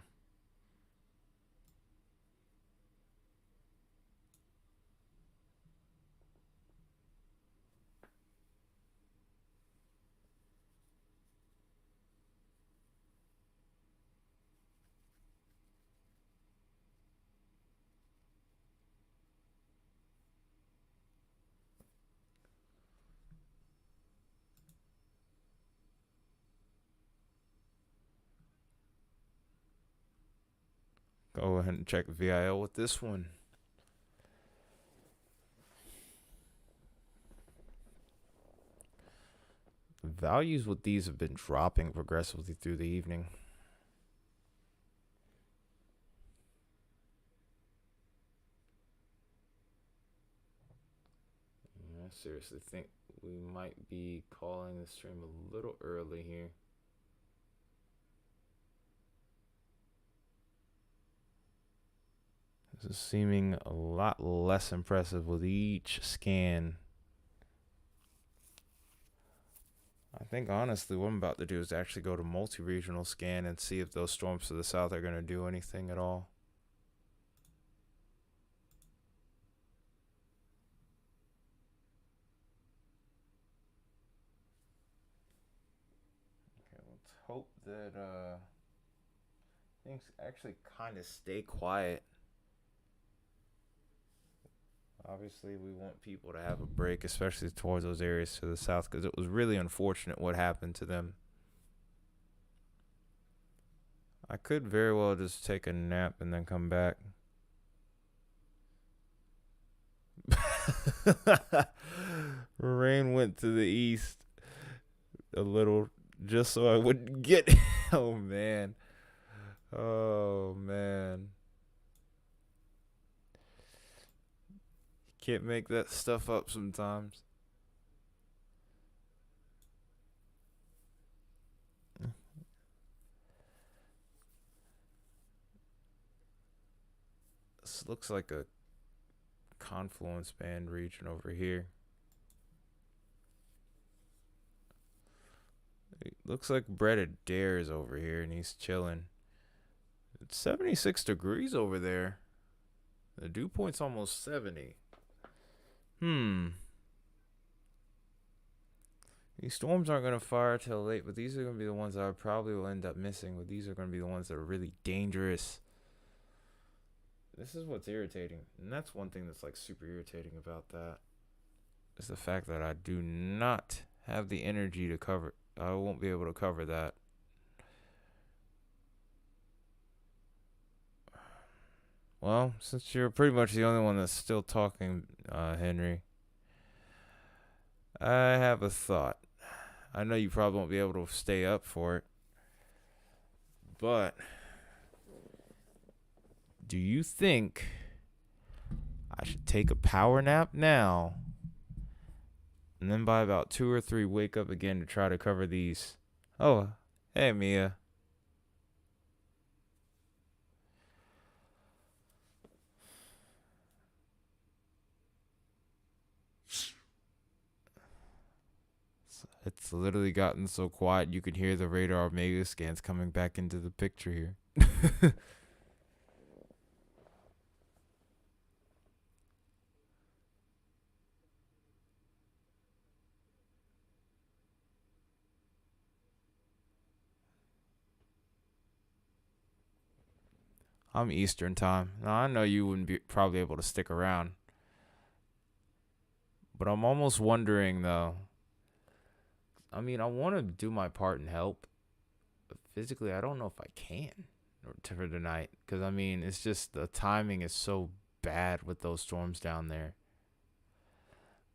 Go ahead and check VIL with this one. The values with these have been dropping progressively through the evening. I seriously think we might be calling this stream a little early here. This is seeming a lot less impressive with each scan. I think honestly what I'm about to do is actually go to multi-regional scan and see if those storms to the south are going to do anything at all. Okay, let's hope that things actually kind of stay quiet. Obviously, we want people to have a break, especially towards those areas to the south, because it was really unfortunate what happened to them. I could very well just take a nap and then come back. Rain went to the east a little just so I wouldn't get... Oh, man. Oh, man. Can't make that stuff up sometimes. This looks like a confluence band region over here. It looks like Brett Adair's over here and he's chilling. It's 76 degrees over there. The dew point's almost 70. These storms aren't going to fire till late, but these are going to be the ones that I probably will end up missing. But these are going to be the ones that are really dangerous. This is what's irritating. And that's one thing that's like super irritating about that. Is the fact that I do not have the energy to cover. I won't be able to cover that. Well, since you're pretty much the only one that's still talking, Henry, I have a thought. I know you probably won't be able to stay up for it, but do you think I should take a power nap now and then by about 2 or 3 wake up again to try to cover these? Oh, hey, Mia. It's literally gotten so quiet you can hear the radar Omega scans coming back into the picture here. I'm Eastern time. Now, I know you wouldn't be probably able to stick around. But I'm almost wondering, though. I mean, I want to do my part and help. But physically, I don't know if I can for tonight. Because, I mean, it's just the timing is so bad with those storms down there.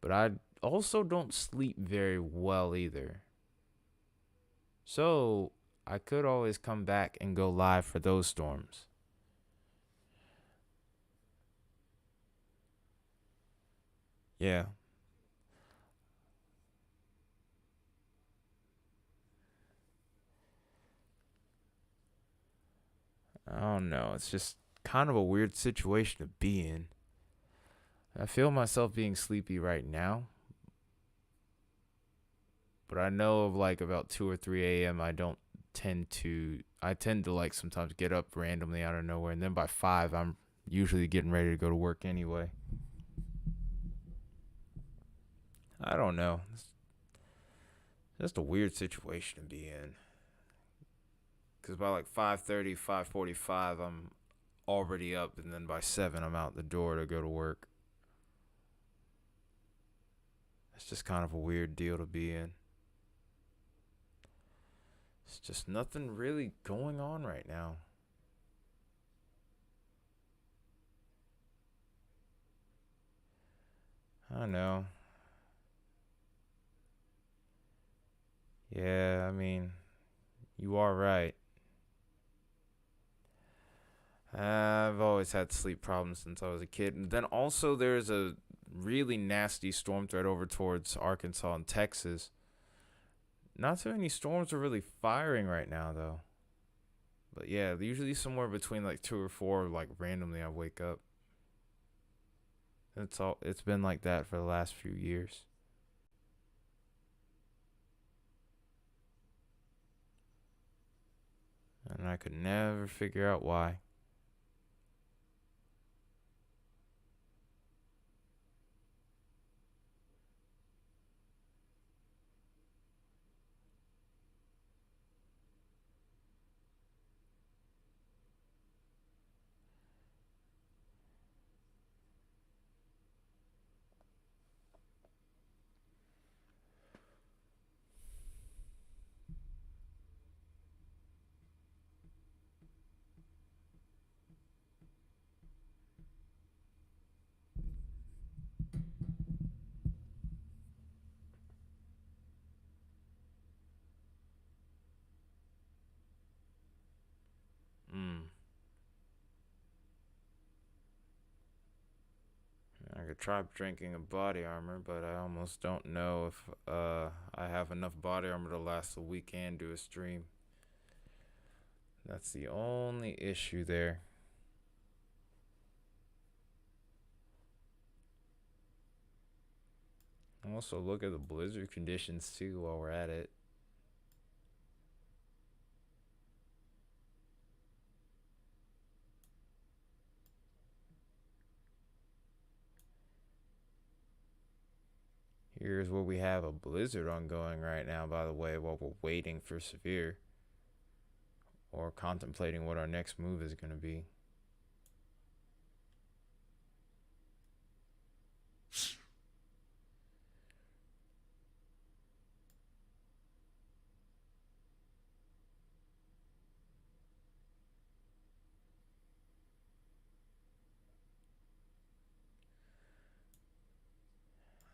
But I also don't sleep very well either. So, I could always come back and go live for those storms. Yeah. I don't know. It's just kind of a weird situation to be in. I feel myself being sleepy right now. But I know of like about 2 or 3 a.m. I tend to like sometimes get up randomly out of nowhere. And then by 5, I'm usually getting ready to go to work anyway. I don't know. It's just a weird situation to be in. Because by like 5:30, 5:45, I'm already up. And then by 7, I'm out the door to go to work. It's just kind of a weird deal to be in. It's just nothing really going on right now. I know. Yeah, I mean, you are right. I've always had sleep problems since I was a kid. And then also there's a really nasty storm threat over towards Arkansas and Texas. Not too many storms are really firing right now, though. But yeah, usually somewhere between like 2 or 4, like randomly I wake up. It's been like that for the last few years. And I could never figure out why. I could try drinking a body armor, but I almost don't know if I have enough body armor to last a week and do a stream. That's the only issue there. Also, look at the blizzard conditions too while we're at it. Here's where we have a blizzard ongoing right now, by the way, while we're waiting for severe or contemplating what our next move is going to be.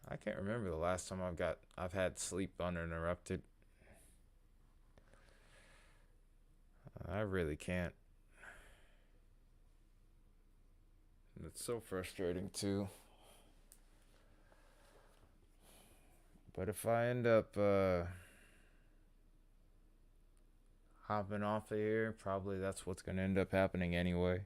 I can't remember the last time I've had sleep uninterrupted. I really can't. It's so frustrating too. But if I end up hopping off of here, probably that's what's gonna end up happening anyway.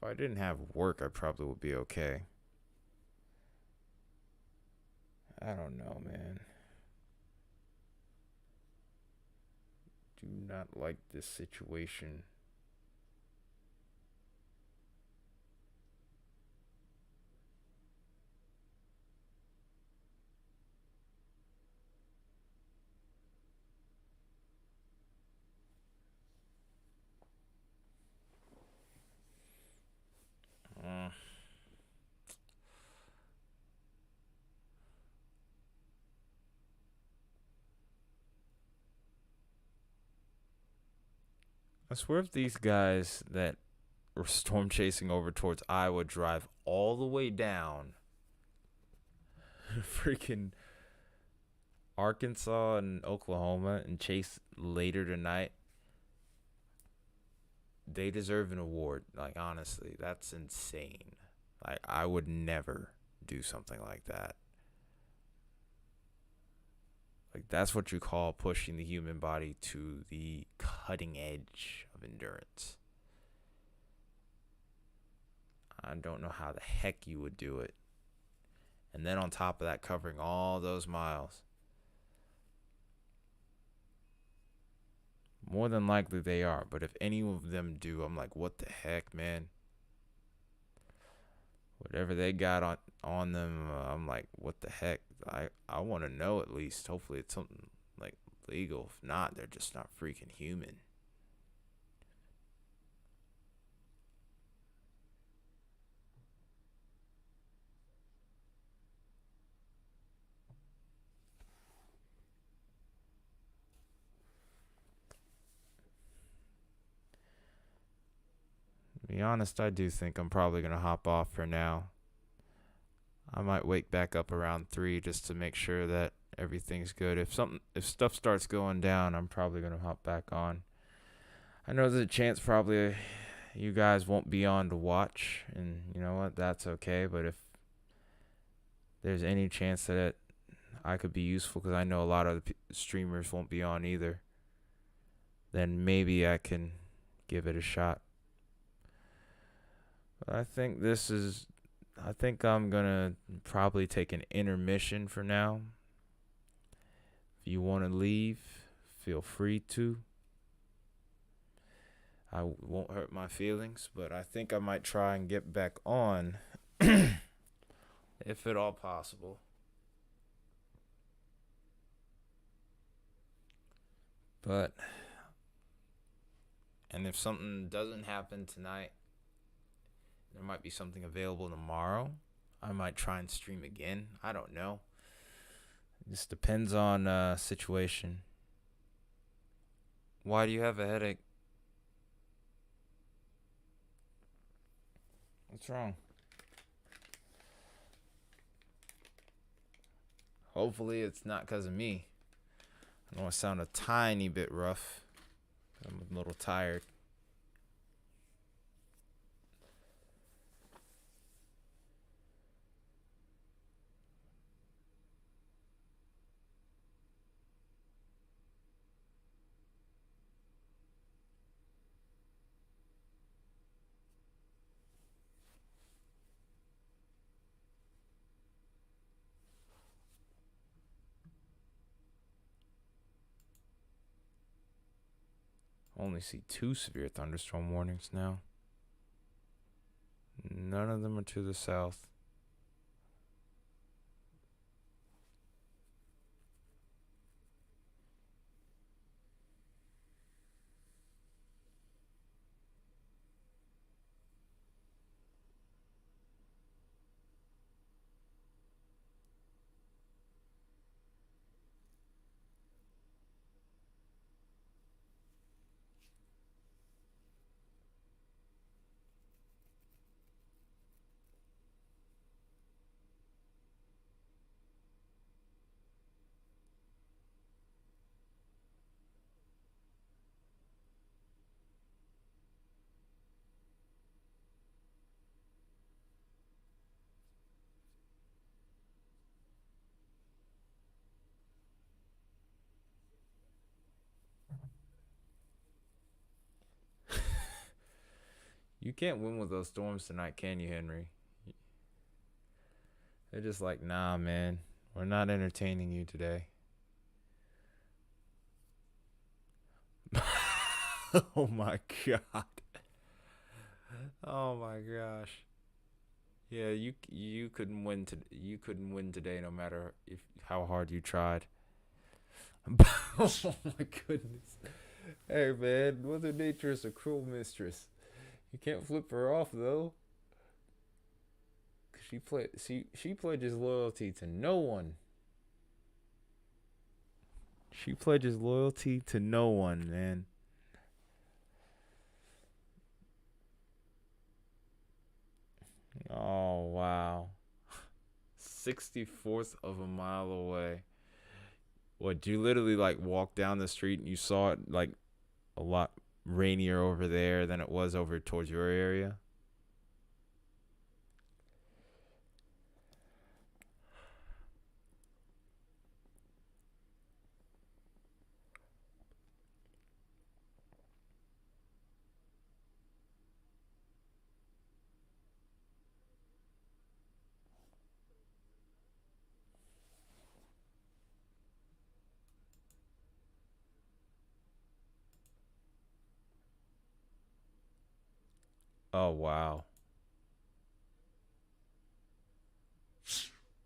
If I didn't have work, I probably would be okay. I don't know, man. Do not like this situation. I swear if these guys that were storm chasing over towards Iowa drive all the way down freaking Arkansas and Oklahoma and chase later tonight, they deserve an award. Like, honestly, that's insane. Like, I would never do something like that. Like, that's what you call pushing the human body to the cutting edge of endurance. I don't know how the heck you would do it. And then on top of that, covering all those miles. More than likely they are. But if any of them do, I'm like, what the heck, man? Whatever they got on them, I'm like, what the heck? I want to know at least. Hopefully it's something like legal. If not, they're just not freaking human. To be honest, I do think I'm probably going to hop off for now. I might wake back up around 3 just to make sure that everything's good. If stuff starts going down, I'm probably going to hop back on. I know there's a chance probably you guys won't be on to watch, and you know what? That's okay. But if there's any chance that I could be useful, because I know a lot of the streamers won't be on either, then maybe I can give it a shot. But I think I'm going to probably take an intermission for now. If you want to leave, feel free to. I won't hurt my feelings, but I think I might try and get back on if at all possible. And if something doesn't happen tonight, there might be something available tomorrow. I might try and stream again. I don't know. It just depends on situation. Why do you have a headache? What's wrong? Hopefully it's not because of me. I know I sound a tiny bit rough. I'm a little tired. Only see 2 severe thunderstorm warnings now. None of them are to the south. You can't win with those storms tonight, can you, Henry? They're just like, nah, man. We're not entertaining you today. Oh my god. Oh my gosh. Yeah, you couldn't win you couldn't win today no matter if how hard you tried. Oh my goodness. Hey man, Mother Nature is a cruel mistress. You can't flip her off though. She pledges loyalty to no one. She pledges loyalty to no one, man. Oh wow. 64th of a mile away. What, you literally like walked down the street and you saw it like a lot rainier over there than it was over towards your area? Oh wow.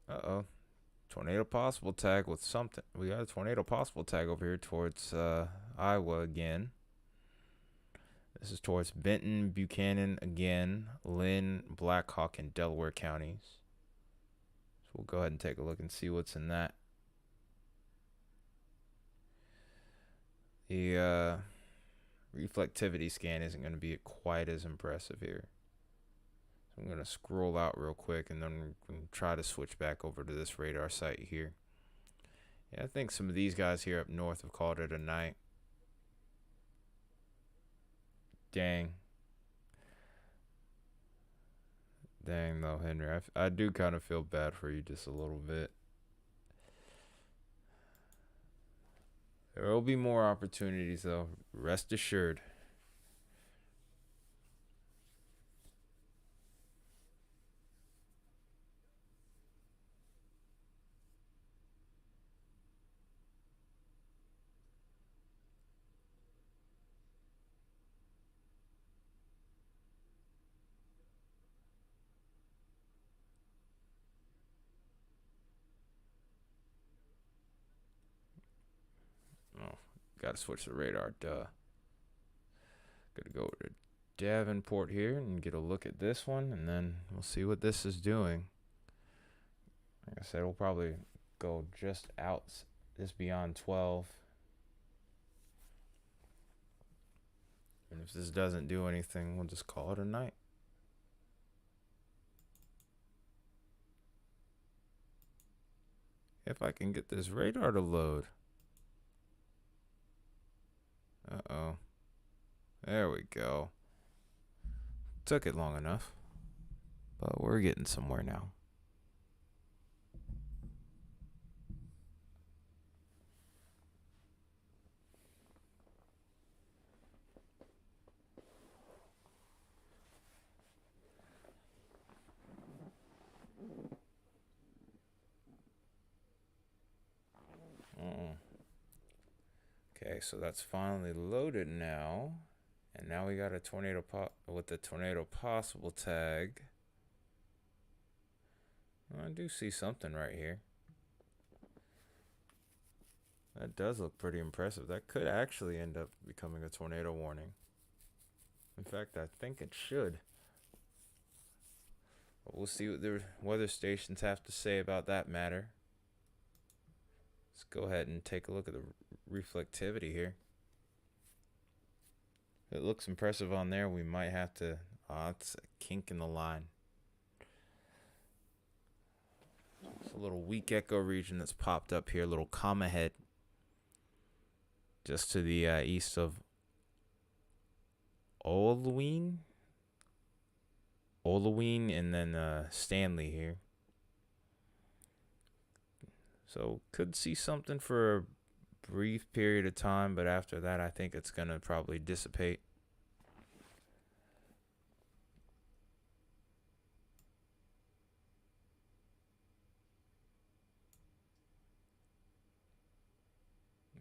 Uh-oh. Tornado possible tag with something. We got a tornado possible tag over here towards Iowa again. This is towards Benton, Buchanan again, Lynn, Blackhawk, and Delaware counties. So we'll go ahead and take a look and see what's in that. The reflectivity scan isn't going to be quite as impressive here. So I'm going to scroll out real quick and then we're going to try to switch back over to this radar site here. Yeah, I think some of these guys here up north have called it a night. Dang. Dang, though, Henry. I do kind of feel bad for you just a little bit. There will be more opportunities, though. Rest assured. Oh, gotta switch the radar, duh. Gotta go to Davenport here and get a look at this one, and then we'll see what this is doing. Like I said, we'll probably go just beyond 12. And if this doesn't do anything, we'll just call it a night. If I can get this radar to load. Uh-oh. There we go. Took it long enough. But we're getting somewhere now. Okay, so that's finally loaded now. And now we got a tornado with the tornado possible tag. I do see something right here. That does look pretty impressive. That could actually end up becoming a tornado warning. In fact, I think it should. But we'll see what the weather stations have to say about that matter. Let's go ahead and take a look at the reflectivity here. If it looks impressive on there, we might have to... it's a kink in the line. It's a little weak echo region that's popped up here, a little comma head. Just to the east of Olween, and then Stanley here. So could see something for a brief period of time, but after that I think it's gonna probably dissipate.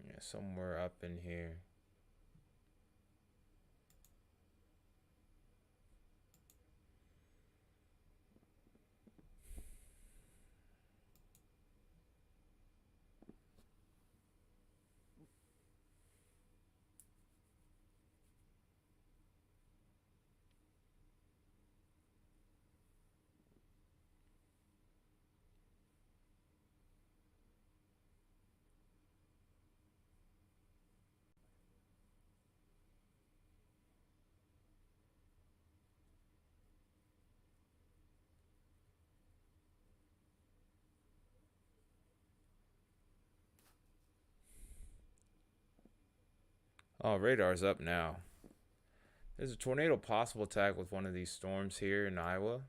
Yeah, somewhere up in here. Oh, radar's up now. There's a tornado possible tag with one of these storms here in Iowa.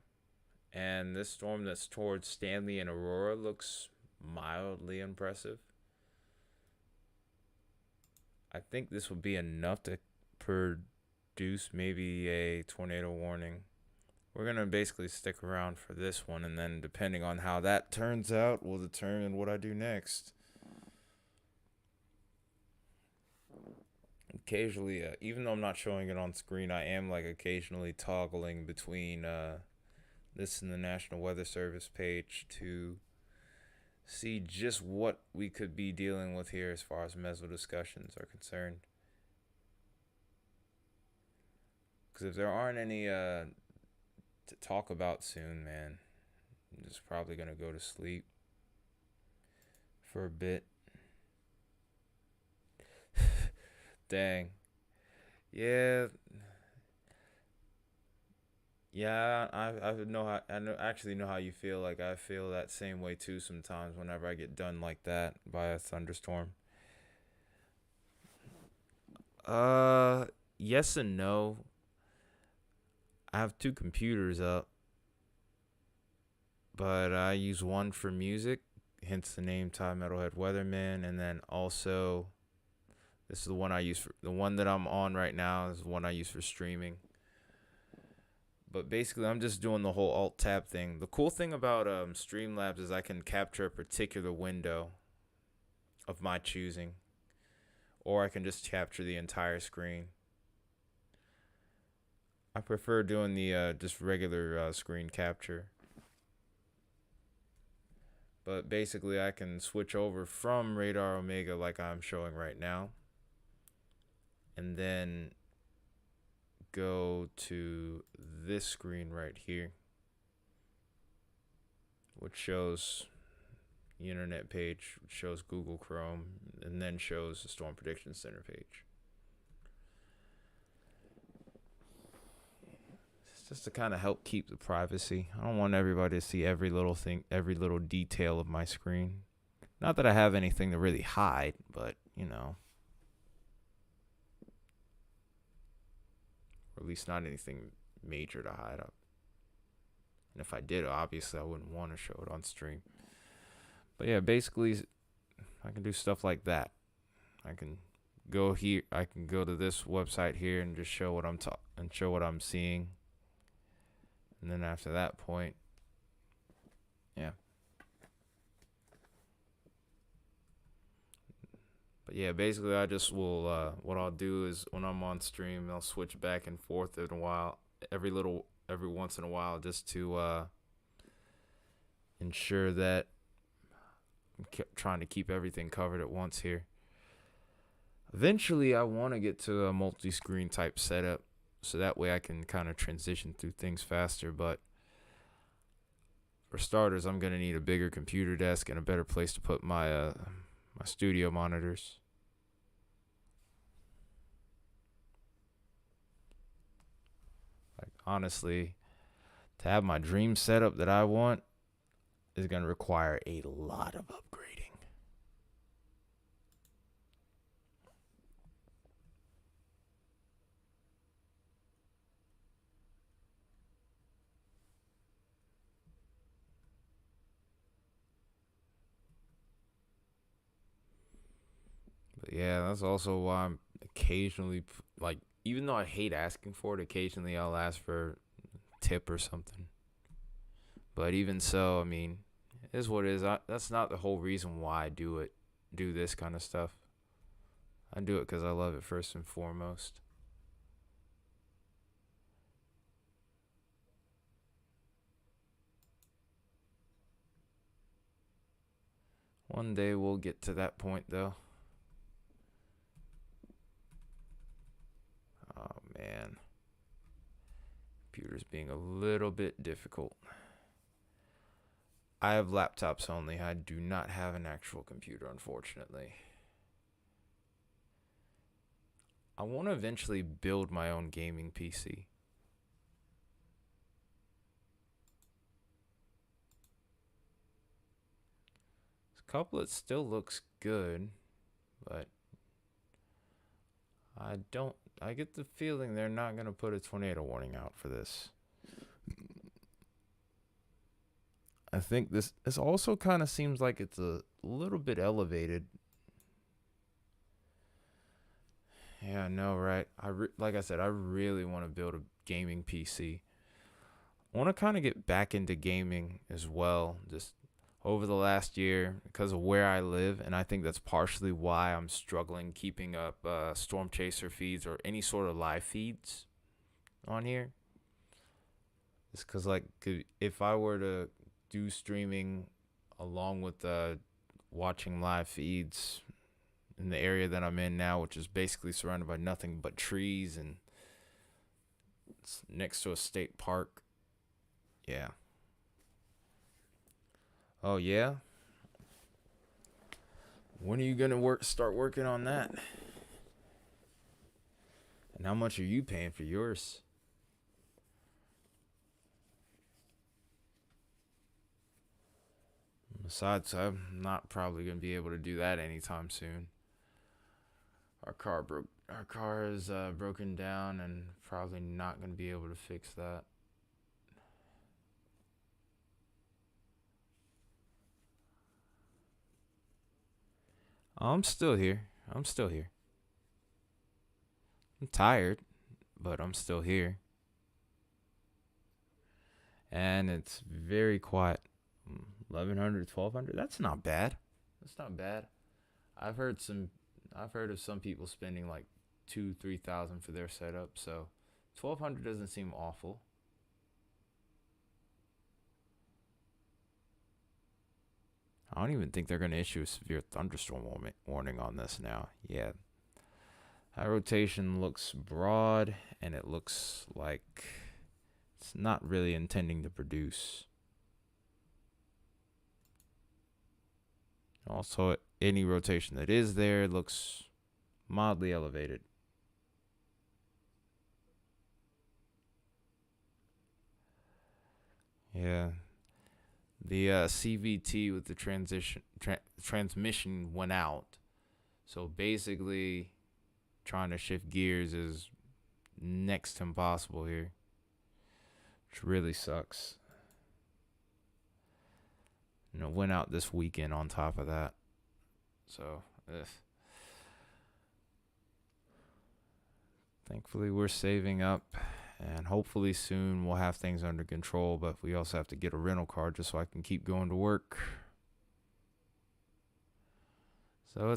And this storm that's towards Stanley and Aurora looks mildly impressive. I think this would be enough to produce maybe a tornado warning. We're going to basically stick around for this one, and then depending on how that turns out will determine what I do next. Occasionally, even though I'm not showing it on screen, I am like occasionally toggling between this and the National Weather Service page to see just what we could be dealing with here as far as meso discussions are concerned. Because if there aren't any to talk about soon, man, I'm just probably going to go to sleep for a bit. Dang. Yeah. Yeah, I actually know how you feel. Like, I feel that same way too sometimes whenever I get done like that by a thunderstorm. Yes and no. I have two computers up, but I use one for music, hence the name Ty Metalhead Weatherman, and then also this is the one I use for the one that I'm on right now is the one I use for streaming. But basically, I'm just doing the whole alt tab thing. The cool thing about Streamlabs is I can capture a particular window of my choosing, or I can just capture the entire screen. I prefer doing the just regular screen capture. But basically, I can switch over from Radar Omega like I'm showing right now, and then go to this screen right here, which shows the internet page, which shows Google Chrome, and then shows the Storm Prediction Center page. It's just to kind of help keep the privacy. I don't want everybody to see every little thing, every little detail of my screen. Not that I have anything to really hide, but, you know. Or at least not anything major to hide up. And if I did, obviously I wouldn't want to show it on stream. But yeah, basically I can do stuff like that. I can go here, I can go to this website here and just show what I'm seeing. And then after that point, yeah. But yeah, basically I just will what I'll do is when I'm on stream, I'll switch back and forth in a while, every once in a while, just to ensure that I'm trying to keep everything covered at once here. Eventually I want to get to a multi-screen type setup so that way I can kind of transition through things faster, but for starters, I'm going to need a bigger computer desk and a better place to put my my studio monitors. Like honestly, to have my dream setup that I want is going to require a lot of upgrading. But yeah, that's also why I'm occasionally like, even though I hate asking for it, occasionally I'll ask for a tip or something. But even so, I mean, it is what it is. That's not the whole reason why I do this kind of stuff. I do it because I love it first and foremost. One day we'll get to that point, though. Oh, man. Computer's being a little bit difficult. I have laptops only. I do not have an actual computer, unfortunately. I want to eventually build my own gaming PC. This couplet still looks good, but I get the feeling they're not going to put a tornado warning out for this. I think this also kind of seems like it's a little bit elevated. Yeah, I know, right? Like I said, I really want to build a gaming PC. I want to kind of get back into gaming as well, just over the last year because of where I live, and I think that's partially why I'm struggling keeping up Storm Chaser feeds or any sort of live feeds on here. It's because, like, if I were to do streaming along with watching live feeds in the area that I'm in now, which is basically surrounded by nothing but trees and it's next to a state park. Yeah. Oh, yeah? When are you going to start working on that? And how much are you paying for yours? Besides, I'm not probably going to be able to do that anytime soon. Our car is broken down and probably not going to be able to fix that. I'm still here. I'm tired, but I'm still here. And it's very quiet. 1,100, 1,200. That's not bad. I've heard of some people spending like 2,000-3,000 for their setup, so 1,200 doesn't seem awful. I don't even think they're going to issue a severe thunderstorm warning on this now. Yeah. That rotation looks broad, and it looks like it's not really intending to produce. Also, any rotation that is there looks mildly elevated. Yeah. The CVT with the transmission went out. So basically, trying to shift gears is next to impossible here, which really sucks. And it went out this weekend on top of that. So, thankfully, we're saving up. And hopefully soon we'll have things under control. But we also have to get a rental car just so I can keep going to work. So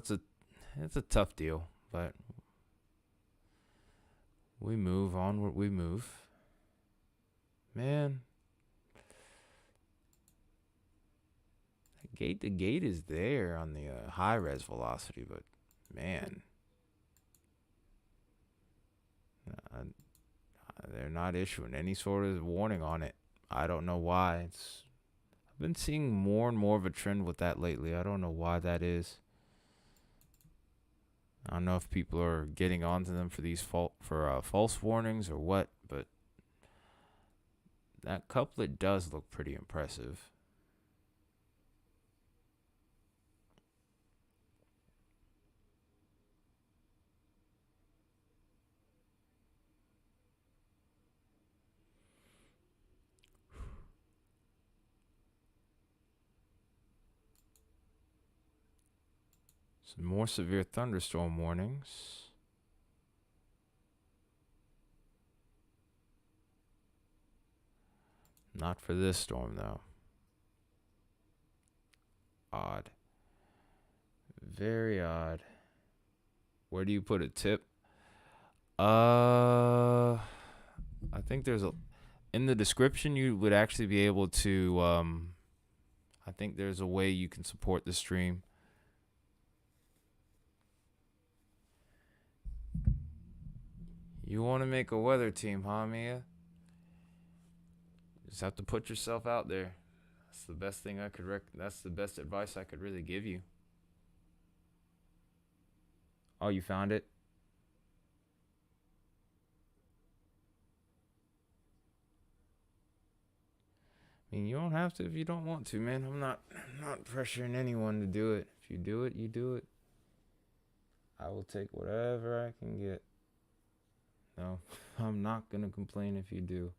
it's a tough deal, but we move onward. We move, man. The gate is there on the high res velocity, but man, uh, they're not issuing any sort of warning on it. I don't know why. I've been seeing more and more of a trend with that lately. I don't know why that is. I don't know if people are getting onto them for these false warnings or what, but that couplet does look pretty impressive. Some more severe thunderstorm warnings. Not for this storm, though. Odd. Very odd. Where do you put a tip? I think there's in the description you would actually be able to I think there's a way you can support the stream. You want to make a weather team, huh, Mia? Just have to put yourself out there. That's the best thing I could that's the best advice I could really give you. Oh, you found it? I mean, you don't have to if you don't want to, man. I'm not pressuring anyone to do it. If you do it, you do it. I will take whatever I can get. No, I'm not going to complain if you do.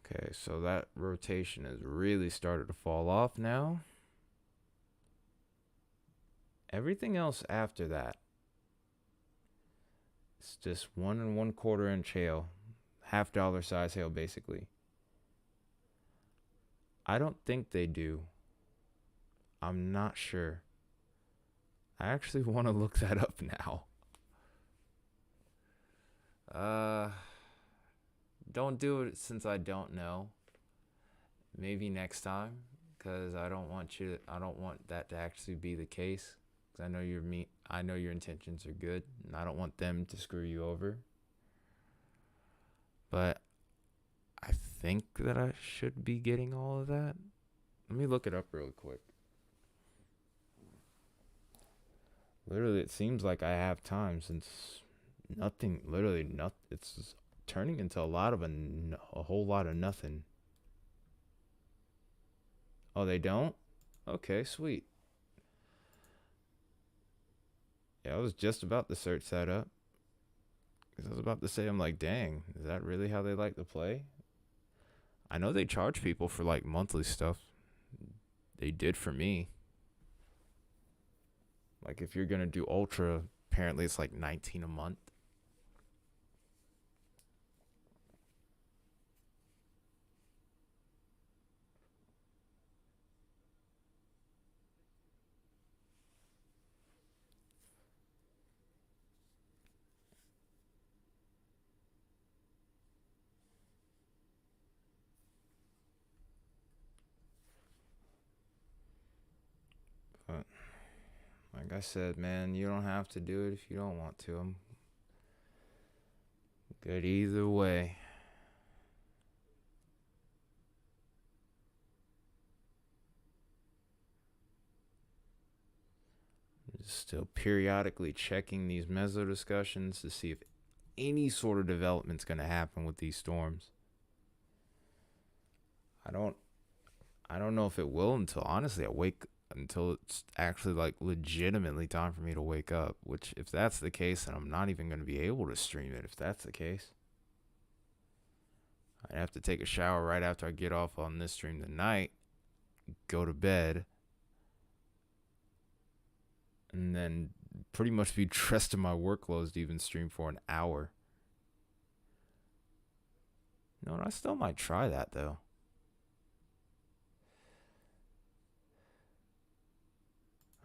Okay, so that rotation has really started to fall off now. Everything else after that, it's just 1 1/4 inch hail, $half size hail basically. I don't think they do. I'm not sure. I actually want to look that up now. Don't do it since I don't know. Maybe next time, because I don't want that to actually be the case. Because I know your intentions are good, and I don't want them to screw you over. But I think that I should be getting all of that. Let me look it up real quick. Literally, it seems like I have time since literally nothing. It's turning into a whole lot of nothing. Oh, they don't? Okay, sweet. Yeah, I was just about to search that up. Because I was about to say, I'm like, dang, is that really how they like to play? I know they charge people for like monthly stuff. They did for me. Like if you're going to do Ultra, apparently it's like $19 a month. But like I said, man, you don't have to do it if you don't want to. I'm good either way. Still periodically checking these meso discussions to see if any sort of development's going to happen with these storms. I don't know if it will until it's actually like legitimately time for me to wake up, which if that's the case, then I'm not even going to be able to stream it if that's the case. I'd have to take a shower right after I get off on this stream tonight, go to bed, and then pretty much be dressed in my work clothes to even stream for an hour. No, I still might try that though.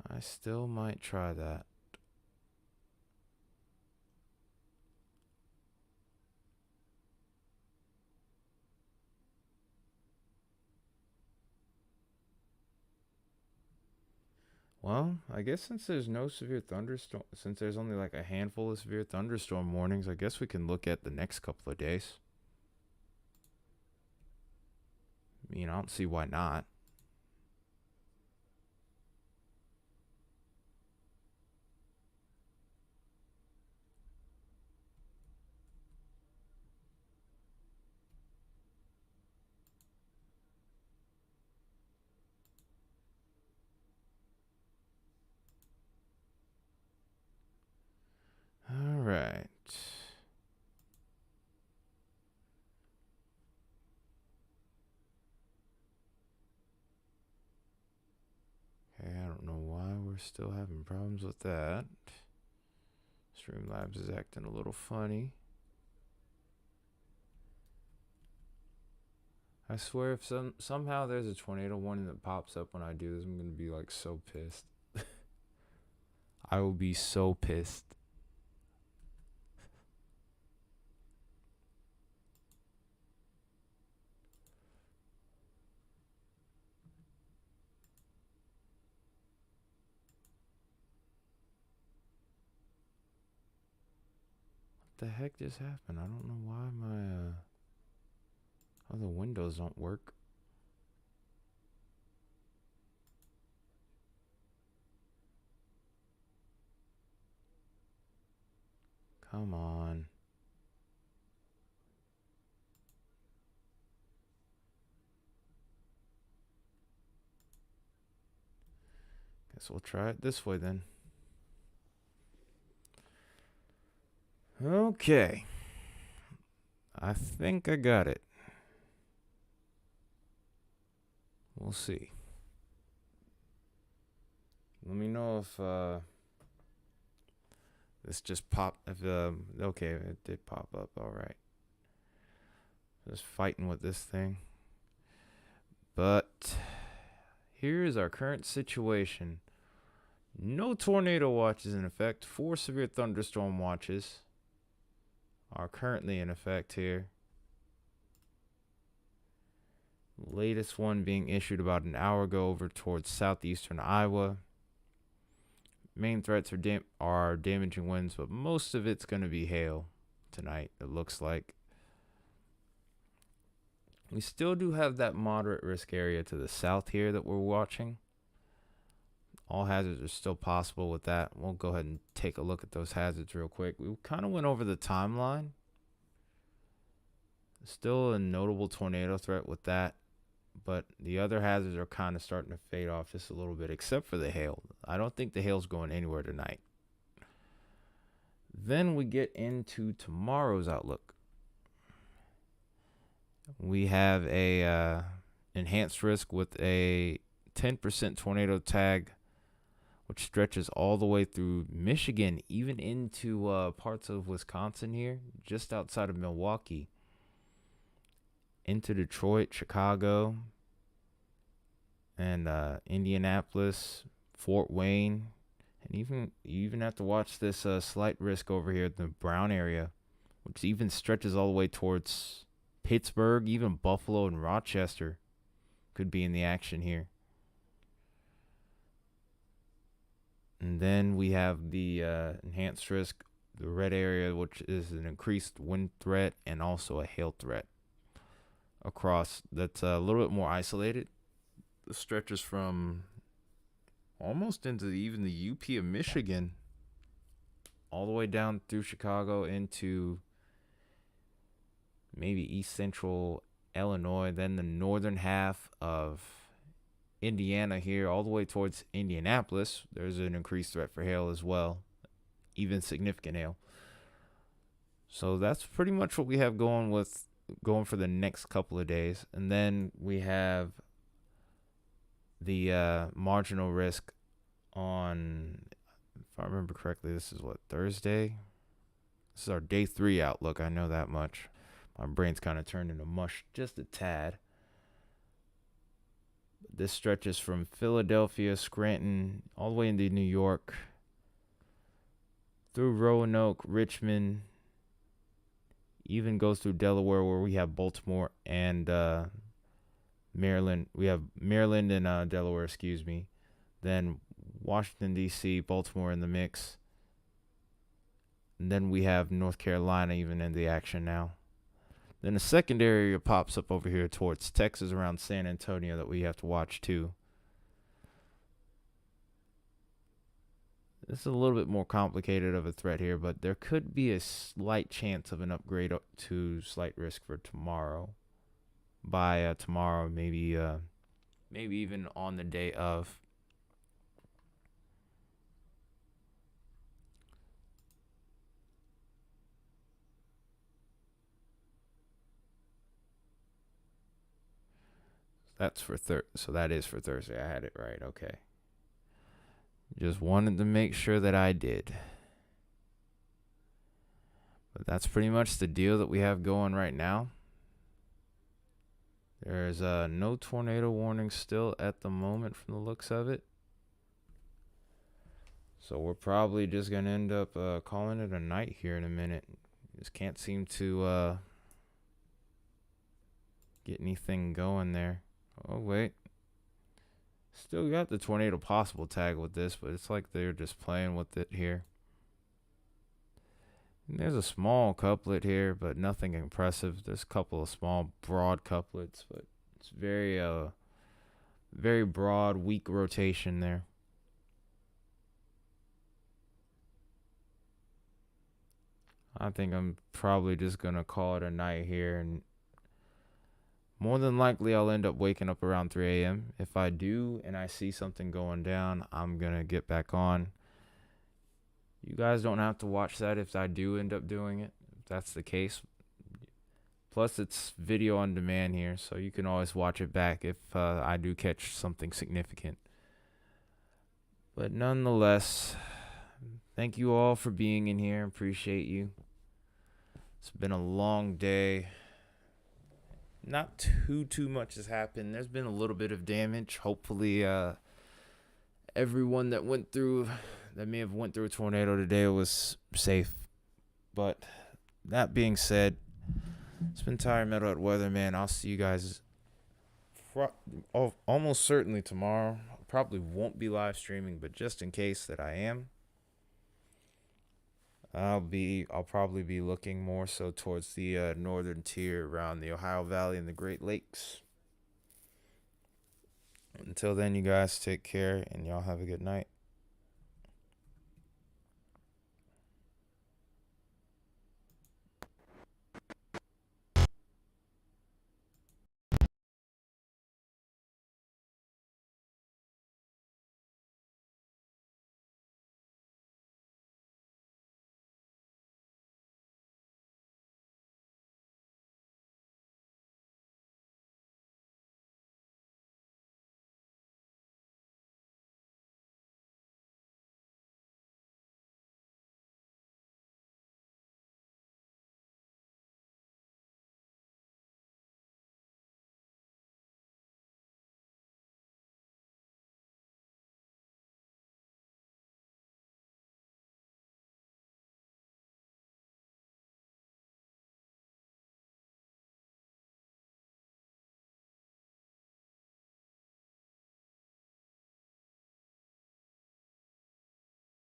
I still might try that. Well, I guess since there's no severe thunderstorm, since there's only like a handful of severe thunderstorm warnings, I guess we can look at the next couple of days. I mean, I don't see why not. All right. Okay, I don't know why we're still having problems with that. Streamlabs is acting a little funny. I swear if somehow there's a tornado warning that pops up when I do this, I'm going to be like so pissed. I will be so pissed. What the heck just happened? I don't know why my other windows don't work. Come on. Guess we'll try it this way then. Okay. I think I got it. We'll see. Let me know if this just popped. If okay, it did pop up. All right. Just fighting with this thing. But here is our current situation. No tornado watches in effect. 4 severe thunderstorm watches are currently in effect here. Latest one being issued about an hour ago over towards southeastern Iowa. Main threats are damaging winds, but most of it's going to be hail tonight, it looks like. We still do have that moderate risk area to the south here that we're watching. All hazards are still possible with that. We'll go ahead and take a look at those hazards real quick. We kind of went over the timeline. Still a notable tornado threat with that, but the other hazards are kind of starting to fade off just a little bit, except for the hail. I don't think the hail's going anywhere tonight. Then we get into tomorrow's outlook. We have a enhanced risk with a 10% tornado tag, which stretches all the way through Michigan, even into parts of Wisconsin here, just outside of Milwaukee, into Detroit, Chicago, and Indianapolis, Fort Wayne, and you even have to watch this slight risk over here in the Brown area, which even stretches all the way towards Pittsburgh, even Buffalo and Rochester could be in the action here. And then we have the enhanced risk, the red area, which is an increased wind threat and also a hail threat across. That's a little bit more isolated. The stretches from almost into even the UP of Michigan, all the way down through Chicago into maybe east central Illinois, then the northern half of Indiana here, all the way towards Indianapolis. There's an increased threat for hail as well, even significant hail. So that's pretty much what we have going for the next couple of days. And then we have the marginal risk on, if I remember correctly, this is what, Thursday? This is our day 3 outlook. I know that much. My brain's kind of turned into mush just a tad. This stretches from Philadelphia, Scranton, all the way into New York, through Roanoke, Richmond, even goes through Delaware, where we have Baltimore and Maryland. We have Maryland and Delaware, excuse me. Then Washington, D.C., Baltimore in the mix. And then we have North Carolina even in the action now. Then the second area pops up over here towards Texas around San Antonio that we have to watch too. This is a little bit more complicated of a threat here, but there could be a slight chance of an upgrade to slight risk for tomorrow. By tomorrow, maybe even on the day of. So that is for Thursday. I had it right. Okay. Just wanted to make sure that I did. But that's pretty much the deal that we have going right now. There's no tornado warning still at the moment from the looks of it. So we're probably just going to end up calling it a night here in a minute. Just can't seem to get anything going there. Oh, wait. Still got the tornado possible tag with this, but it's like they're just playing with it here. And there's a small couplet here, but nothing impressive. There's a couple of small, broad couplets, but it's very broad, weak rotation there. I think I'm probably just going to call it a night here, and more than likely, I'll end up waking up around 3 a.m. If I do and I see something going down, I'm going to get back on. You guys don't have to watch that if I do end up doing it, if that's the case. Plus, it's video on demand here, so you can always watch it back if I do catch something significant. But nonetheless, thank you all for being in here. Appreciate you. It's been a long day. Not too much has happened. There's been a little bit of damage. Hopefully, everyone that may have went through a tornado today was safe. But that being said, it's been Tire Metal at Weatherman. I'll see you guys almost certainly tomorrow. Probably won't be live streaming, but just in case that I am, I'll probably be looking more so towards the northern tier around the Ohio Valley and the Great Lakes. Until then, you guys take care and y'all have a good night.